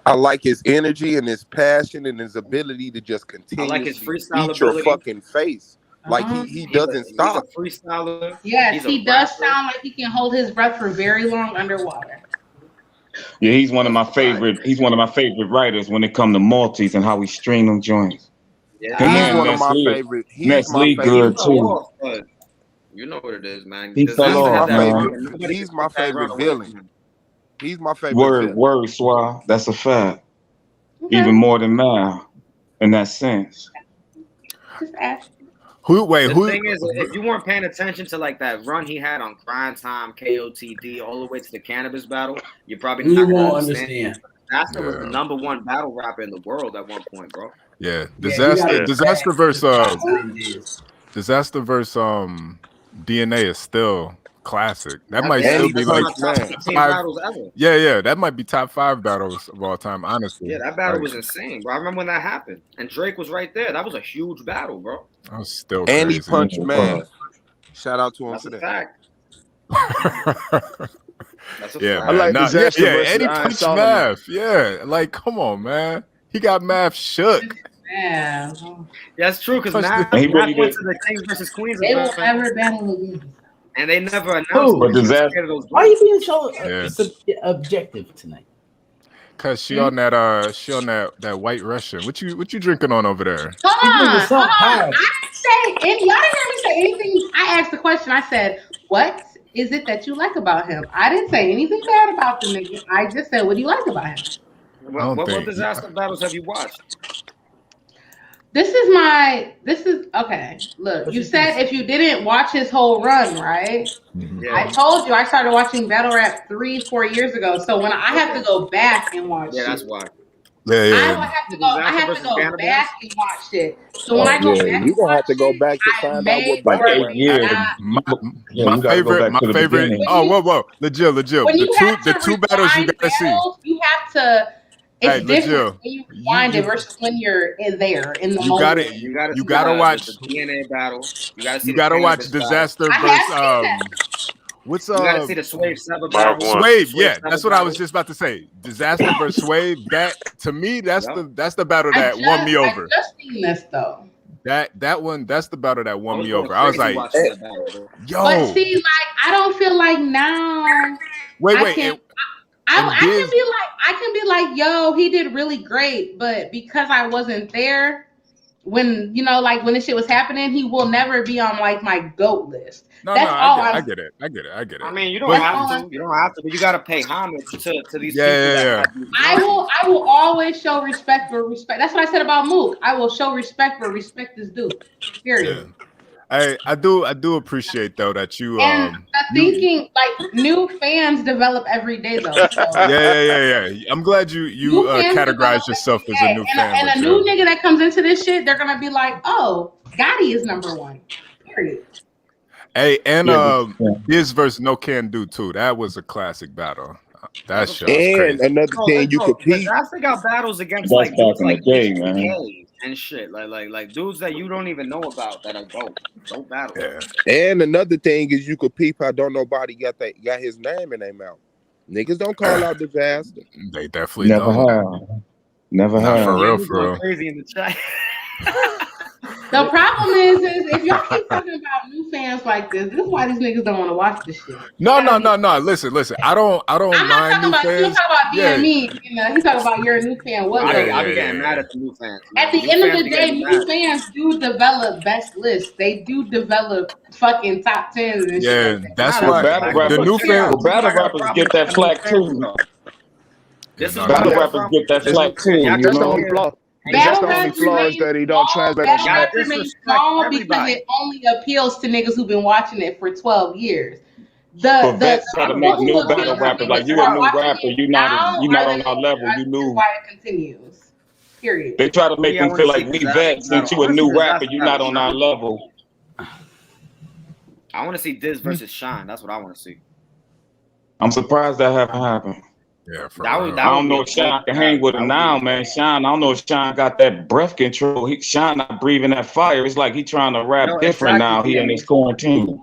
[SPEAKER 13] I like his energy and his passion and his ability to just continuously eat your fucking face. Like he doesn't stop.
[SPEAKER 11] He's a freestyler.
[SPEAKER 3] Yes, he does sound like he can hold his breath for very long underwater.
[SPEAKER 16] Yeah, he's one of my favorite. He's one of my favorite writers when it comes to multis and how we string them joints.
[SPEAKER 11] Yeah,
[SPEAKER 13] he's one of my favorite.
[SPEAKER 16] Next League good too.
[SPEAKER 11] You know what it is, man.
[SPEAKER 16] He fell off, man.
[SPEAKER 13] He's my favorite villain. He's my favorite.
[SPEAKER 16] Word, Swah. That's a fact. Even more than Mal, in that sense.
[SPEAKER 3] Just ask.
[SPEAKER 14] Who?
[SPEAKER 11] The thing is, if you weren't paying attention to like that run he had on Crime Time, KOTD, all the way to the cannabis battle, you probably not gonna understand. Disaster was the #1 battle rapper in the world at one point, bro.
[SPEAKER 14] Yeah, Disaster versus DNA is still classic. That might still be like top 5
[SPEAKER 11] battles ever.
[SPEAKER 14] Yeah, that might be top 5 battles of all time, honestly.
[SPEAKER 11] Yeah, that battle was insane, bro. I remember when that happened, and Drake was right there. That was a huge battle, bro.
[SPEAKER 14] That was still
[SPEAKER 13] and
[SPEAKER 14] crazy.
[SPEAKER 13] he punched man. Shout out to him
[SPEAKER 11] That's
[SPEAKER 13] for
[SPEAKER 11] a
[SPEAKER 13] that.
[SPEAKER 11] fact. That's a
[SPEAKER 14] Yeah,
[SPEAKER 11] fact.
[SPEAKER 14] man.
[SPEAKER 17] I like Disaster versus
[SPEAKER 14] and he
[SPEAKER 17] Iron
[SPEAKER 14] punched
[SPEAKER 17] Solomon.
[SPEAKER 14] Math. Yeah, like come on, man. He got Math shook.
[SPEAKER 3] Yeah.
[SPEAKER 11] That's true, because Matt
[SPEAKER 16] He really
[SPEAKER 11] went
[SPEAKER 16] did.
[SPEAKER 11] to the Kings versus Queens
[SPEAKER 3] They will
[SPEAKER 11] event,
[SPEAKER 3] never battle again.
[SPEAKER 11] and they never announced
[SPEAKER 2] Who?
[SPEAKER 11] it.
[SPEAKER 16] Disaster.
[SPEAKER 2] Why are you being so
[SPEAKER 14] Yeah.
[SPEAKER 2] objective tonight?
[SPEAKER 14] Cause she on that white Russian. What you drinking on over there?
[SPEAKER 3] Hold on.
[SPEAKER 2] so
[SPEAKER 3] I didn't say any. Y'all didn't hear me say anything. I asked the question. I said, "What is it that you like about him?" I didn't say anything bad about the nigga. I just said, "What do you like about him?"
[SPEAKER 11] What disaster battles have you watched?
[SPEAKER 3] This is okay. Look, you said if you didn't watch his whole run, right?
[SPEAKER 11] Yeah.
[SPEAKER 3] I told you I started watching battle rap 3-4 years ago. So when I have to go back and watch
[SPEAKER 11] Yeah,
[SPEAKER 3] it,
[SPEAKER 11] that's why.
[SPEAKER 14] Yeah.
[SPEAKER 3] I have to go back and watch it. So when I go back,
[SPEAKER 13] you gonna have to go back to find out what
[SPEAKER 16] Like
[SPEAKER 13] battle
[SPEAKER 16] 8 years.
[SPEAKER 14] My favorite. Oh, whoa, legit.
[SPEAKER 3] when you
[SPEAKER 14] The two battles you gotta see.
[SPEAKER 3] you have to. It's
[SPEAKER 14] Hey,
[SPEAKER 3] different
[SPEAKER 14] legit.
[SPEAKER 3] when you rewind it versus when you're there in the
[SPEAKER 14] You
[SPEAKER 3] moment.
[SPEAKER 14] gotta watch.
[SPEAKER 11] the DNA battle. You gotta see.
[SPEAKER 14] You
[SPEAKER 11] the
[SPEAKER 14] gotta watch
[SPEAKER 11] cannabis battle.
[SPEAKER 14] Disaster
[SPEAKER 3] I have
[SPEAKER 14] versus what's
[SPEAKER 11] You gotta see the Swave Seba
[SPEAKER 15] Mark
[SPEAKER 11] battle.
[SPEAKER 15] one.
[SPEAKER 14] Swave,
[SPEAKER 11] Swave
[SPEAKER 14] yeah,
[SPEAKER 11] Seba
[SPEAKER 14] that's what I was
[SPEAKER 11] battle.
[SPEAKER 14] just about to say. Disaster versus Swave. That to me, that's the battle that won me over.
[SPEAKER 3] I just seen this though.
[SPEAKER 14] That one, that's the battle that won
[SPEAKER 11] I was
[SPEAKER 14] me
[SPEAKER 11] going
[SPEAKER 14] over. I was
[SPEAKER 11] crazy
[SPEAKER 14] like,
[SPEAKER 11] watching that battle, bro.
[SPEAKER 14] yo,
[SPEAKER 3] But see, like I don't feel like now.
[SPEAKER 14] wait,
[SPEAKER 3] I can be like, yo, he did really great, but because I wasn't there when like when this shit was happening, he will never be on like my GOAT list.
[SPEAKER 14] I get it.
[SPEAKER 11] I mean, you don't have to. You don't have to, but you gotta pay homage to these people.
[SPEAKER 14] Yeah.
[SPEAKER 3] I will always show respect where respect. That's what I said about Mook. I will show respect where respect is due. Period.
[SPEAKER 14] Yeah. I do appreciate though that you
[SPEAKER 3] And thinking like new fans develop every day though. So.
[SPEAKER 14] Yeah. I'm glad you categorize yourself as a new fan.
[SPEAKER 3] And a new nigga that comes into this shit, they're gonna be like, oh, Gotti is #1. Period.
[SPEAKER 14] Hey, and
[SPEAKER 16] Yeah,
[SPEAKER 14] Diz versus No Can Do too. That was a classic battle. That shit was
[SPEAKER 13] And
[SPEAKER 14] crazy.
[SPEAKER 13] another thing you
[SPEAKER 11] Bro,
[SPEAKER 13] compete.
[SPEAKER 11] Disaster got battles against
[SPEAKER 16] that's
[SPEAKER 11] like
[SPEAKER 16] back
[SPEAKER 11] dudes
[SPEAKER 16] in the
[SPEAKER 11] like
[SPEAKER 16] day, man.
[SPEAKER 11] HBK and shit, like dudes that you don't even know about that are dope battles.
[SPEAKER 14] Yeah.
[SPEAKER 13] And another thing is you could peep how don't nobody got his name in their mouth. Niggas don't call out Disaster.
[SPEAKER 14] They definitely
[SPEAKER 16] Never
[SPEAKER 14] don't.
[SPEAKER 16] have. Never
[SPEAKER 14] Not
[SPEAKER 16] have.
[SPEAKER 14] for real,
[SPEAKER 11] He's
[SPEAKER 14] for
[SPEAKER 11] going
[SPEAKER 14] real.
[SPEAKER 11] crazy in the chat.
[SPEAKER 3] The problem is if y'all keep talking about new fans like this is why these niggas don't want to watch this shit.
[SPEAKER 14] No. Listen. I don't
[SPEAKER 3] I'm not
[SPEAKER 14] mind
[SPEAKER 3] talking
[SPEAKER 14] new
[SPEAKER 3] about you.
[SPEAKER 14] fans.
[SPEAKER 3] Talking about
[SPEAKER 14] Yeah.
[SPEAKER 3] DME. You know, he's talking about you're a new fan. What?
[SPEAKER 11] I be getting mad at the new fans. Man.
[SPEAKER 3] At the
[SPEAKER 11] New
[SPEAKER 3] end of
[SPEAKER 11] fans
[SPEAKER 3] the
[SPEAKER 11] be
[SPEAKER 3] day,
[SPEAKER 11] getting
[SPEAKER 3] new
[SPEAKER 11] mad.
[SPEAKER 3] fans do develop best lists. They do develop fucking top tens and shit
[SPEAKER 14] Yeah,
[SPEAKER 3] like that.
[SPEAKER 14] that's
[SPEAKER 16] Well,
[SPEAKER 14] why the new fan.
[SPEAKER 16] battle rappers get that flack too.
[SPEAKER 11] This is
[SPEAKER 16] Battle rappers get that flack too. You
[SPEAKER 17] That's the
[SPEAKER 16] know.
[SPEAKER 17] only flaw. That's
[SPEAKER 3] Battle
[SPEAKER 17] the only
[SPEAKER 3] rap
[SPEAKER 17] flaw is
[SPEAKER 3] remains
[SPEAKER 17] that he don't
[SPEAKER 3] small.
[SPEAKER 17] translate on
[SPEAKER 3] Battle
[SPEAKER 17] smack.
[SPEAKER 3] rap remains small because it only appeals to niggas who've been watching it for 12 years.
[SPEAKER 16] But
[SPEAKER 3] The
[SPEAKER 16] vets try to make
[SPEAKER 3] most
[SPEAKER 16] new
[SPEAKER 3] appeals
[SPEAKER 16] battle
[SPEAKER 3] to
[SPEAKER 16] rappers
[SPEAKER 3] niggas
[SPEAKER 16] like
[SPEAKER 3] who
[SPEAKER 16] you a
[SPEAKER 3] are
[SPEAKER 16] new
[SPEAKER 3] watching
[SPEAKER 16] rapper.
[SPEAKER 3] it
[SPEAKER 16] You
[SPEAKER 3] now
[SPEAKER 16] not
[SPEAKER 3] are
[SPEAKER 16] on
[SPEAKER 3] the
[SPEAKER 16] our
[SPEAKER 3] niggas
[SPEAKER 16] level.
[SPEAKER 3] that
[SPEAKER 16] You
[SPEAKER 3] this is
[SPEAKER 16] new.
[SPEAKER 3] why it continues. Period.
[SPEAKER 16] They try to make them feel like we vets since you a new rapper. You not on our level.
[SPEAKER 11] I want to see Diz versus Shine. That's what I want to see.
[SPEAKER 16] I'm surprised that haven't happened.
[SPEAKER 14] Yeah, for
[SPEAKER 11] That
[SPEAKER 14] real.
[SPEAKER 16] I don't know if Sean can hang with him now, man. Sean, I don't know if Sean got that breath control. Sean not breathing that fire. It's like he trying to rap different now. He in this quarantine.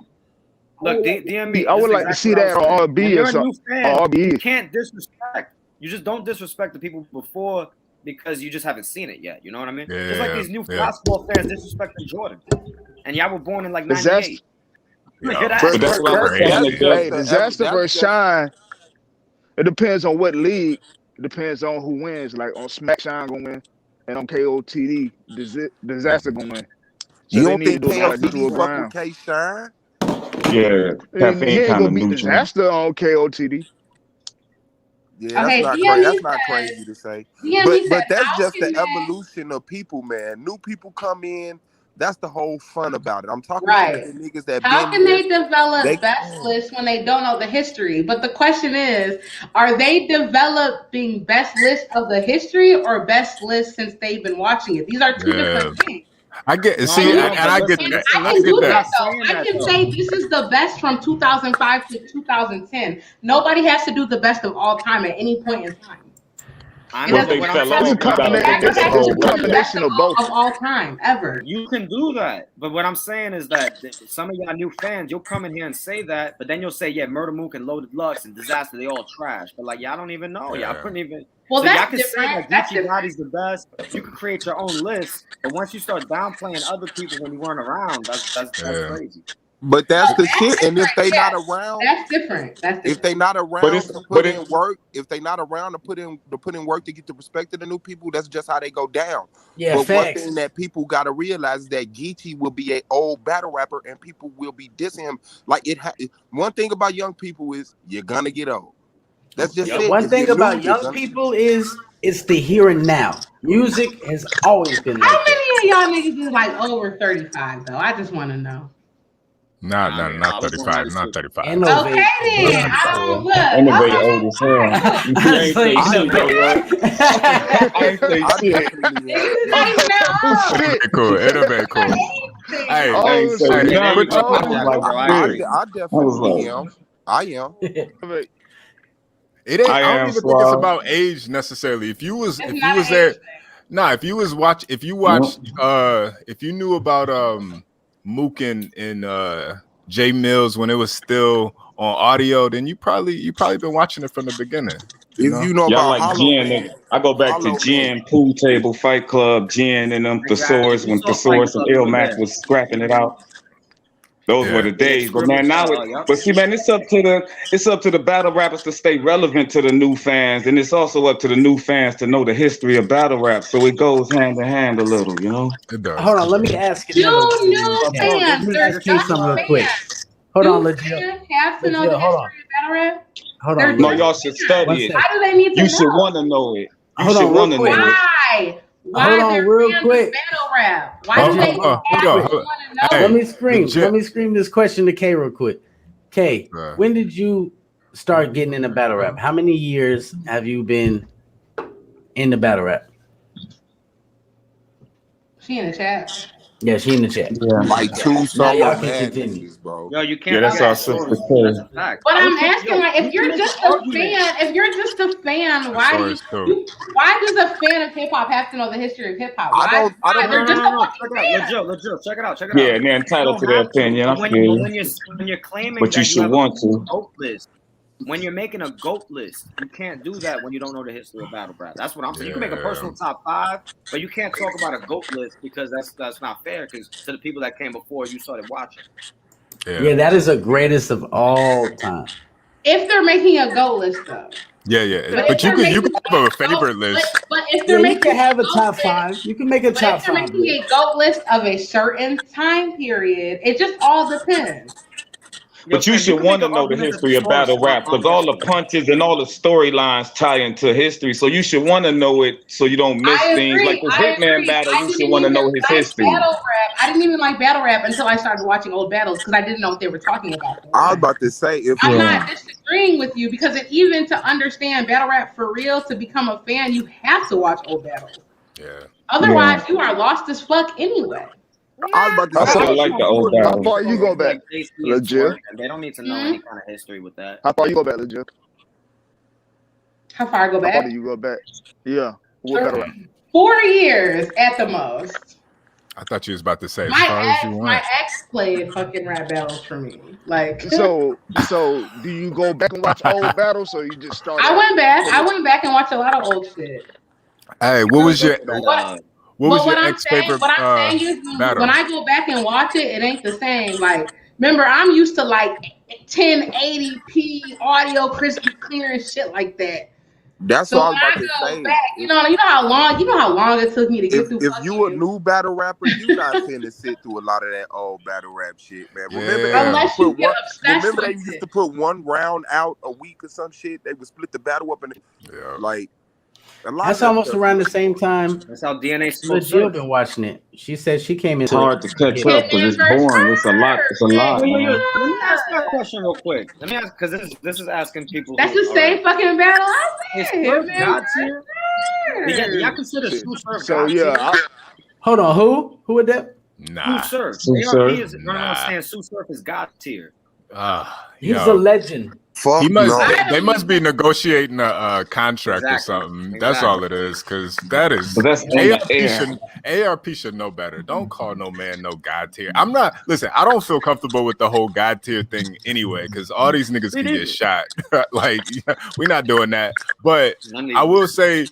[SPEAKER 11] Look, DME.
[SPEAKER 17] I would like to see that on
[SPEAKER 11] When
[SPEAKER 17] RB
[SPEAKER 11] you're
[SPEAKER 17] or
[SPEAKER 11] a new
[SPEAKER 17] something.
[SPEAKER 11] fan,
[SPEAKER 17] RB.
[SPEAKER 11] you can't disrespect. You just don't disrespect the people before because you just haven't seen it yet. You know what I mean? Just like these new basketball fans disrespecting Jordan. And y'all were born in like '98.
[SPEAKER 16] But that's what I'm saying.
[SPEAKER 17] Hey, Disaster versus Shine. It depends on what league. It depends on who wins. Like on Smack, Shine gonna win, and on KOTD, Disaster gonna win. So
[SPEAKER 13] You
[SPEAKER 17] they
[SPEAKER 13] don't
[SPEAKER 17] need to
[SPEAKER 13] think
[SPEAKER 17] do a lot of
[SPEAKER 13] KOTD
[SPEAKER 17] neutral
[SPEAKER 13] fuck with
[SPEAKER 17] ground.
[SPEAKER 13] K Shine?
[SPEAKER 16] Yeah,
[SPEAKER 17] And he
[SPEAKER 16] caffeine
[SPEAKER 17] ain't
[SPEAKER 16] kind
[SPEAKER 17] gonna
[SPEAKER 16] of
[SPEAKER 17] beat
[SPEAKER 16] neutral.
[SPEAKER 17] Disaster on KOTD.
[SPEAKER 13] Yeah,
[SPEAKER 3] Okay,
[SPEAKER 13] that's
[SPEAKER 3] DME
[SPEAKER 13] not
[SPEAKER 3] said,
[SPEAKER 13] crazy to say.
[SPEAKER 3] DME said,
[SPEAKER 13] But that's
[SPEAKER 3] how
[SPEAKER 13] just
[SPEAKER 3] can
[SPEAKER 13] the
[SPEAKER 3] man,
[SPEAKER 13] evolution of people, man. New people come in. That's the whole fun about it. I'm talking to
[SPEAKER 3] right?
[SPEAKER 13] the niggas that
[SPEAKER 3] How
[SPEAKER 13] been
[SPEAKER 3] can
[SPEAKER 13] here.
[SPEAKER 3] they develop
[SPEAKER 13] They
[SPEAKER 3] best lists when they don't know the history? But the question is, are they developing best list of the history or best list since they've been watching it? These are two
[SPEAKER 14] Yeah.
[SPEAKER 3] different things.
[SPEAKER 14] I get
[SPEAKER 11] No,
[SPEAKER 14] see,
[SPEAKER 11] no,
[SPEAKER 14] and
[SPEAKER 11] but
[SPEAKER 14] I
[SPEAKER 11] listen,
[SPEAKER 14] get
[SPEAKER 11] listen,
[SPEAKER 3] I
[SPEAKER 14] I
[SPEAKER 3] can
[SPEAKER 14] get
[SPEAKER 3] do
[SPEAKER 11] I'm
[SPEAKER 3] that
[SPEAKER 11] not
[SPEAKER 14] that.
[SPEAKER 3] though.
[SPEAKER 11] saying
[SPEAKER 3] I
[SPEAKER 11] that
[SPEAKER 3] can
[SPEAKER 11] though.
[SPEAKER 3] say this is the best from 2005 to 2010. Nobody has to do the best of all time at any point in time.
[SPEAKER 11] I
[SPEAKER 3] It
[SPEAKER 11] know,
[SPEAKER 3] doesn't.
[SPEAKER 11] but what I'm saying
[SPEAKER 17] It's
[SPEAKER 11] is
[SPEAKER 17] a
[SPEAKER 11] you gotta look at
[SPEAKER 17] combination.
[SPEAKER 11] the
[SPEAKER 3] Disaster has
[SPEAKER 17] It's
[SPEAKER 3] to
[SPEAKER 17] a
[SPEAKER 11] whole
[SPEAKER 3] do the
[SPEAKER 11] record.
[SPEAKER 3] best
[SPEAKER 17] combination of both.
[SPEAKER 3] of all time ever.
[SPEAKER 11] You can do that, but what I'm saying is that some of y'all new fans, you'll come in here and say that, but then you'll say, yeah, Murder Mook and Loaded Lux and Disaster, they all trash. But like y'all don't even know. Y'all couldn't even.
[SPEAKER 3] Well,
[SPEAKER 11] So y'all
[SPEAKER 3] that's
[SPEAKER 11] can say
[SPEAKER 3] different.
[SPEAKER 11] that
[SPEAKER 3] That's
[SPEAKER 11] Geechee
[SPEAKER 3] different.
[SPEAKER 11] Gotti's the best. You can create your own list, but once you start downplaying other people when you weren't around, that's crazy.
[SPEAKER 13] But
[SPEAKER 3] No,
[SPEAKER 13] that's the
[SPEAKER 3] that's
[SPEAKER 13] shit. And if
[SPEAKER 3] different.
[SPEAKER 13] they not
[SPEAKER 3] Yes,
[SPEAKER 13] around,
[SPEAKER 3] that's different. That's
[SPEAKER 13] if
[SPEAKER 3] different.
[SPEAKER 13] they not
[SPEAKER 16] But
[SPEAKER 13] around
[SPEAKER 16] it's
[SPEAKER 13] to
[SPEAKER 16] but
[SPEAKER 13] put
[SPEAKER 16] it
[SPEAKER 13] in work, if they not around to put in work to get the respect of the new people, that's just how they go down.
[SPEAKER 2] Yeah,
[SPEAKER 13] But one
[SPEAKER 2] facts.
[SPEAKER 13] thing that people gotta realize is that Geechee will be an old battle rapper, and people will be dissing him. Like one thing about young people is you're gonna get old. That's just
[SPEAKER 2] The
[SPEAKER 13] it.
[SPEAKER 2] one
[SPEAKER 13] If
[SPEAKER 2] thing
[SPEAKER 13] you're new,
[SPEAKER 2] about
[SPEAKER 13] you're
[SPEAKER 2] young
[SPEAKER 13] gonna.
[SPEAKER 2] people is it's the here and now. Music has always been
[SPEAKER 3] How
[SPEAKER 2] like that.
[SPEAKER 3] many of y'all niggas is like over 35 though? I just want to know.
[SPEAKER 14] Not
[SPEAKER 11] I mean,
[SPEAKER 14] not
[SPEAKER 11] I was born
[SPEAKER 14] 35. Not
[SPEAKER 11] '96.
[SPEAKER 14] 35.
[SPEAKER 3] Okay
[SPEAKER 2] Innovate.
[SPEAKER 3] then. I don't look.
[SPEAKER 16] Innovate
[SPEAKER 3] Okay.
[SPEAKER 16] old as hell. You see, I ain't
[SPEAKER 2] Honestly,
[SPEAKER 16] say shit though, right? I ain't say
[SPEAKER 13] I
[SPEAKER 16] shit.
[SPEAKER 13] definitely
[SPEAKER 3] Niggas
[SPEAKER 13] am.
[SPEAKER 3] is hating that
[SPEAKER 17] Oh
[SPEAKER 3] up.
[SPEAKER 17] shit!
[SPEAKER 14] It'll be cool. It'll be cool.
[SPEAKER 3] Anything.
[SPEAKER 14] Hey,
[SPEAKER 16] I ain't
[SPEAKER 17] Oh
[SPEAKER 16] say
[SPEAKER 14] hey,
[SPEAKER 17] shit!
[SPEAKER 11] There
[SPEAKER 16] nothing.
[SPEAKER 11] you
[SPEAKER 14] put
[SPEAKER 11] go.
[SPEAKER 14] your
[SPEAKER 16] I
[SPEAKER 11] I
[SPEAKER 16] was
[SPEAKER 11] got
[SPEAKER 16] like,
[SPEAKER 11] you, bro. I
[SPEAKER 16] shit.
[SPEAKER 11] agree.
[SPEAKER 13] I
[SPEAKER 16] I was
[SPEAKER 13] definitely
[SPEAKER 16] like,
[SPEAKER 13] am. I am.
[SPEAKER 14] it ain't.
[SPEAKER 16] I
[SPEAKER 14] I don't
[SPEAKER 16] am
[SPEAKER 14] even think it's
[SPEAKER 16] suave.
[SPEAKER 14] about age necessarily. If you was
[SPEAKER 3] It's not an age
[SPEAKER 14] there,
[SPEAKER 3] thing.
[SPEAKER 14] nah. If you was watch, if you watched, if you knew about Mook and Jay Mills when it was still on audio, then you probably been watching it from the beginning. You
[SPEAKER 13] If
[SPEAKER 14] know.
[SPEAKER 13] you know
[SPEAKER 16] Y'all
[SPEAKER 13] about
[SPEAKER 16] like
[SPEAKER 13] Hollow
[SPEAKER 16] Gin,
[SPEAKER 13] Man,
[SPEAKER 16] nigga. I go back to
[SPEAKER 13] Hollow Man.
[SPEAKER 16] Gin, Pool Table, Fight Club, Gin, and them
[SPEAKER 11] Exactly.
[SPEAKER 16] Thesaurus
[SPEAKER 11] We
[SPEAKER 16] when
[SPEAKER 11] saw Fight
[SPEAKER 16] Thesaurus and
[SPEAKER 11] Club. You were
[SPEAKER 16] Ilmax
[SPEAKER 11] there.
[SPEAKER 16] was scrapping it out. Those were
[SPEAKER 14] Yeah.
[SPEAKER 16] the
[SPEAKER 11] Yeah,
[SPEAKER 16] days. But
[SPEAKER 11] Scribble
[SPEAKER 16] man, now
[SPEAKER 11] style. Yep.
[SPEAKER 16] but see, man, it's up to the battle rappers to stay relevant to the new fans, and it's also up to the new fans to know the history of battle rap. So it goes hand in hand a little, you know.
[SPEAKER 14] It does.
[SPEAKER 2] Hold on, let me ask another one.
[SPEAKER 3] You new
[SPEAKER 2] Okay.
[SPEAKER 3] fans.
[SPEAKER 2] Let me
[SPEAKER 3] They're
[SPEAKER 2] ask you
[SPEAKER 3] young
[SPEAKER 2] something real quick.
[SPEAKER 3] fans.
[SPEAKER 2] Hold on,
[SPEAKER 3] New
[SPEAKER 2] Legit.
[SPEAKER 3] fans have to know
[SPEAKER 2] Legit,
[SPEAKER 3] the
[SPEAKER 2] hold on.
[SPEAKER 3] history of battle rap.
[SPEAKER 2] Hold
[SPEAKER 3] They're
[SPEAKER 2] on,
[SPEAKER 16] No,
[SPEAKER 3] just
[SPEAKER 2] Legit.
[SPEAKER 16] y'all should
[SPEAKER 3] fans.
[SPEAKER 16] study it.
[SPEAKER 3] Why do they need to
[SPEAKER 16] You should
[SPEAKER 3] know?
[SPEAKER 16] want to know it. You
[SPEAKER 2] Hold
[SPEAKER 16] should
[SPEAKER 2] on, real
[SPEAKER 16] want to
[SPEAKER 2] quick.
[SPEAKER 16] know it.
[SPEAKER 3] Why? Why
[SPEAKER 2] Hold
[SPEAKER 3] they're
[SPEAKER 2] on, real
[SPEAKER 3] fans of
[SPEAKER 2] quick.
[SPEAKER 3] battle rap? Why
[SPEAKER 14] Hold
[SPEAKER 3] do
[SPEAKER 14] on,
[SPEAKER 3] they
[SPEAKER 2] Legit, real
[SPEAKER 3] have
[SPEAKER 14] hold
[SPEAKER 3] to
[SPEAKER 14] on.
[SPEAKER 3] want to know?
[SPEAKER 14] Hey,
[SPEAKER 2] Let me scream.
[SPEAKER 14] legit.
[SPEAKER 2] Let me scream this question to K real quick. K,
[SPEAKER 14] Uh,
[SPEAKER 2] when did you start getting into battle rap? How many years have you been in the battle rap?
[SPEAKER 3] She in the chat.
[SPEAKER 2] Yeah, she in the chat.
[SPEAKER 16] Yeah.
[SPEAKER 13] Like two
[SPEAKER 2] Now
[SPEAKER 13] solo
[SPEAKER 2] y'all can
[SPEAKER 13] mad
[SPEAKER 2] continue.
[SPEAKER 13] niggas, bro.
[SPEAKER 11] Yo, you can't.
[SPEAKER 16] Yeah, that's
[SPEAKER 11] do
[SPEAKER 16] our
[SPEAKER 11] that.
[SPEAKER 16] sister
[SPEAKER 11] That's
[SPEAKER 16] too.
[SPEAKER 11] a fact.
[SPEAKER 3] But
[SPEAKER 11] I
[SPEAKER 3] I'm
[SPEAKER 11] would think,
[SPEAKER 3] asking,
[SPEAKER 11] yo,
[SPEAKER 3] like,
[SPEAKER 11] you
[SPEAKER 3] if you're
[SPEAKER 11] can make
[SPEAKER 3] just
[SPEAKER 11] an
[SPEAKER 3] a
[SPEAKER 11] argument.
[SPEAKER 3] fan, why do
[SPEAKER 14] Source too.
[SPEAKER 3] you? Why does a fan of hip hop have to know the history of hip hop?
[SPEAKER 13] I
[SPEAKER 3] Why?
[SPEAKER 13] don't
[SPEAKER 3] They're just a
[SPEAKER 11] No.
[SPEAKER 3] fucking
[SPEAKER 11] Check it out.
[SPEAKER 3] fan.
[SPEAKER 11] Legit. Check it out.
[SPEAKER 16] Yeah,
[SPEAKER 11] You
[SPEAKER 16] and they're entitled
[SPEAKER 11] don't
[SPEAKER 16] to their
[SPEAKER 11] have to.
[SPEAKER 16] opinion. I
[SPEAKER 11] But
[SPEAKER 16] feel you.
[SPEAKER 11] when you're claiming
[SPEAKER 16] But you
[SPEAKER 11] that you
[SPEAKER 16] should
[SPEAKER 11] have
[SPEAKER 16] want
[SPEAKER 11] a
[SPEAKER 16] to.
[SPEAKER 11] GOAT list, when you're making a GOAT list, you can't do that when you don't know the history of battle rap. That's what I'm saying. You can make a personal top 5, but you can't talk about a GOAT list because that's not fair. Because to the people that came before you started watching.
[SPEAKER 2] Yeah, that is the greatest of all time.
[SPEAKER 3] If they're making a GOAT list, though.
[SPEAKER 14] Yeah. But you could have a favorite list.
[SPEAKER 3] But if they're
[SPEAKER 2] you
[SPEAKER 3] making
[SPEAKER 2] can have a
[SPEAKER 3] GOAT
[SPEAKER 2] top
[SPEAKER 3] list,
[SPEAKER 2] 5. You can make a
[SPEAKER 3] but
[SPEAKER 2] top
[SPEAKER 3] if they're
[SPEAKER 2] 5
[SPEAKER 3] making
[SPEAKER 2] list.
[SPEAKER 3] a GOAT list of a certain time period, it just all depends.
[SPEAKER 16] But you should want to know the history of battle rap because all the punches and all the storylines tie into history. So you should want to know it so you don't miss
[SPEAKER 3] I
[SPEAKER 16] things. Like
[SPEAKER 3] agree.
[SPEAKER 16] this Hitman battle, you should want to know his history.
[SPEAKER 3] I didn't even like battle rap until I started watching old battles because I didn't know what they were talking about.
[SPEAKER 13] I was about to say if
[SPEAKER 3] I'm not disagreeing with you because even to understand battle rap for real, to become a fan, you have to watch old battles.
[SPEAKER 14] Yeah.
[SPEAKER 3] Otherwise, you are lost as fuck anyway.
[SPEAKER 13] I was about to
[SPEAKER 16] I
[SPEAKER 13] say,
[SPEAKER 16] still like the old
[SPEAKER 17] How
[SPEAKER 16] battles.
[SPEAKER 17] far you go back, legit?
[SPEAKER 11] They don't need to know any kind of history with that.
[SPEAKER 17] How far you go back, legit?
[SPEAKER 3] How far I go
[SPEAKER 17] How far
[SPEAKER 3] back?
[SPEAKER 17] do you go back? Yeah. What battle rap?
[SPEAKER 3] 4 years at the most.
[SPEAKER 14] I thought you was about to say as far as you
[SPEAKER 3] My
[SPEAKER 14] want.
[SPEAKER 3] ex played fucking rap battles for me. Like
[SPEAKER 17] So do you go back and watch old battles or you just start?
[SPEAKER 3] I went back and watched a lot of old shit.
[SPEAKER 14] Hey, what was your
[SPEAKER 3] What
[SPEAKER 14] ex favorite
[SPEAKER 3] I'm saying is
[SPEAKER 14] battle?
[SPEAKER 3] when I go back and watch it, it ain't the same. Like, remember, I'm used to like 1080p audio, crispy, clear and shit like that.
[SPEAKER 13] That's
[SPEAKER 3] So
[SPEAKER 13] what I
[SPEAKER 3] when
[SPEAKER 13] was
[SPEAKER 3] I
[SPEAKER 13] about to
[SPEAKER 3] go
[SPEAKER 13] say.
[SPEAKER 3] back, you know how long it took me to get through.
[SPEAKER 13] If you a new battle rapper, you not finna sit through a lot of that old battle rap shit, man. Remember they used to put one round out a week or some shit. They would split the battle up and like a lot.
[SPEAKER 2] That's almost around the same time.
[SPEAKER 11] That's how DNA smokes.
[SPEAKER 2] Jill been watching it. She said she came in.
[SPEAKER 16] It's hard to catch up because it's boring. It's a lot. It's a lot.
[SPEAKER 11] Let
[SPEAKER 16] Man.
[SPEAKER 11] me ask that question real quick. Let me ask because this is asking people.
[SPEAKER 3] That's the same fucking battle I
[SPEAKER 11] Is
[SPEAKER 3] said.
[SPEAKER 11] Surf God tier? Do y'all consider Sue Surf
[SPEAKER 17] So
[SPEAKER 11] God
[SPEAKER 17] yeah.
[SPEAKER 11] tier?
[SPEAKER 2] Hold on, who would that?
[SPEAKER 14] Nah.
[SPEAKER 11] Sue Surf.
[SPEAKER 16] Sue
[SPEAKER 11] ARP
[SPEAKER 16] Surf?
[SPEAKER 11] is running around saying Sue Surf is God tier.
[SPEAKER 2] He's a legend.
[SPEAKER 13] Fuck
[SPEAKER 14] He must.
[SPEAKER 13] no.
[SPEAKER 14] They must be negotiating a contract or something. That's all it is. Because that is.
[SPEAKER 16] But that's
[SPEAKER 14] ARP should know better. Don't call no man no God tier. I'm not. Listen, I don't feel comfortable with the whole God tier thing anyway. Because all these niggas can get shot. Like we're not doing that. But I will say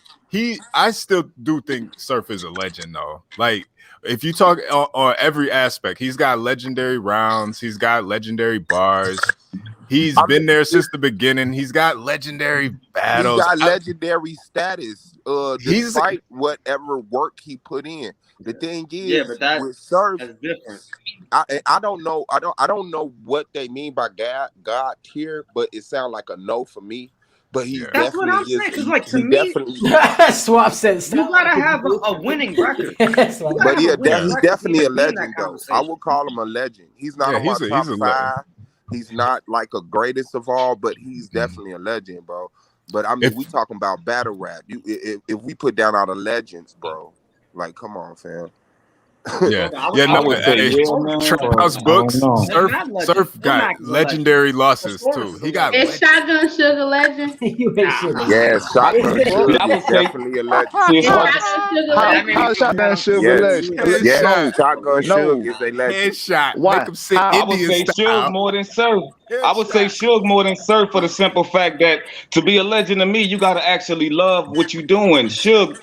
[SPEAKER 14] I still do think Surf is a legend though. Like. If you talk on every aspect, he's got legendary rounds. He's got legendary bars. He's been there since the beginning. He's got legendary battles.
[SPEAKER 13] He got legendary status. Despite whatever work he put in. The thing is, with Surf,
[SPEAKER 11] that's different.
[SPEAKER 13] I don't know. I don't know what they mean by God tier, but it sounds like a no for me. But he
[SPEAKER 11] That's what I'm saying. Because like to me,
[SPEAKER 2] Swap says
[SPEAKER 11] you gotta have a winning record.
[SPEAKER 13] But yeah, he's definitely a legend though. I would call him a legend. He's not on my top 5. He's not like a greatest of all, but he's definitely a legend, bro. But I mean, we talking about battle rap. If we put down all the legends, bro, like come on, fam.
[SPEAKER 14] Yeah, I would say Trap House Books. Surf got legendary losses too. He got.
[SPEAKER 3] Is Shotgun Sugar legend?
[SPEAKER 13] Yeah, Shotgun Sugar is definitely a legend.
[SPEAKER 17] How Shotgun Sugar legend?
[SPEAKER 13] Yeah, Shotgun Sugar is a legend.
[SPEAKER 14] Headshot.
[SPEAKER 17] Why?
[SPEAKER 14] Make him sit
[SPEAKER 16] I would
[SPEAKER 14] Indian
[SPEAKER 16] say
[SPEAKER 14] style.
[SPEAKER 16] Suge more than Surf. I would say Suge more than Surf for the simple fact that to be a legend to me, you got to actually love what you're doing. Surf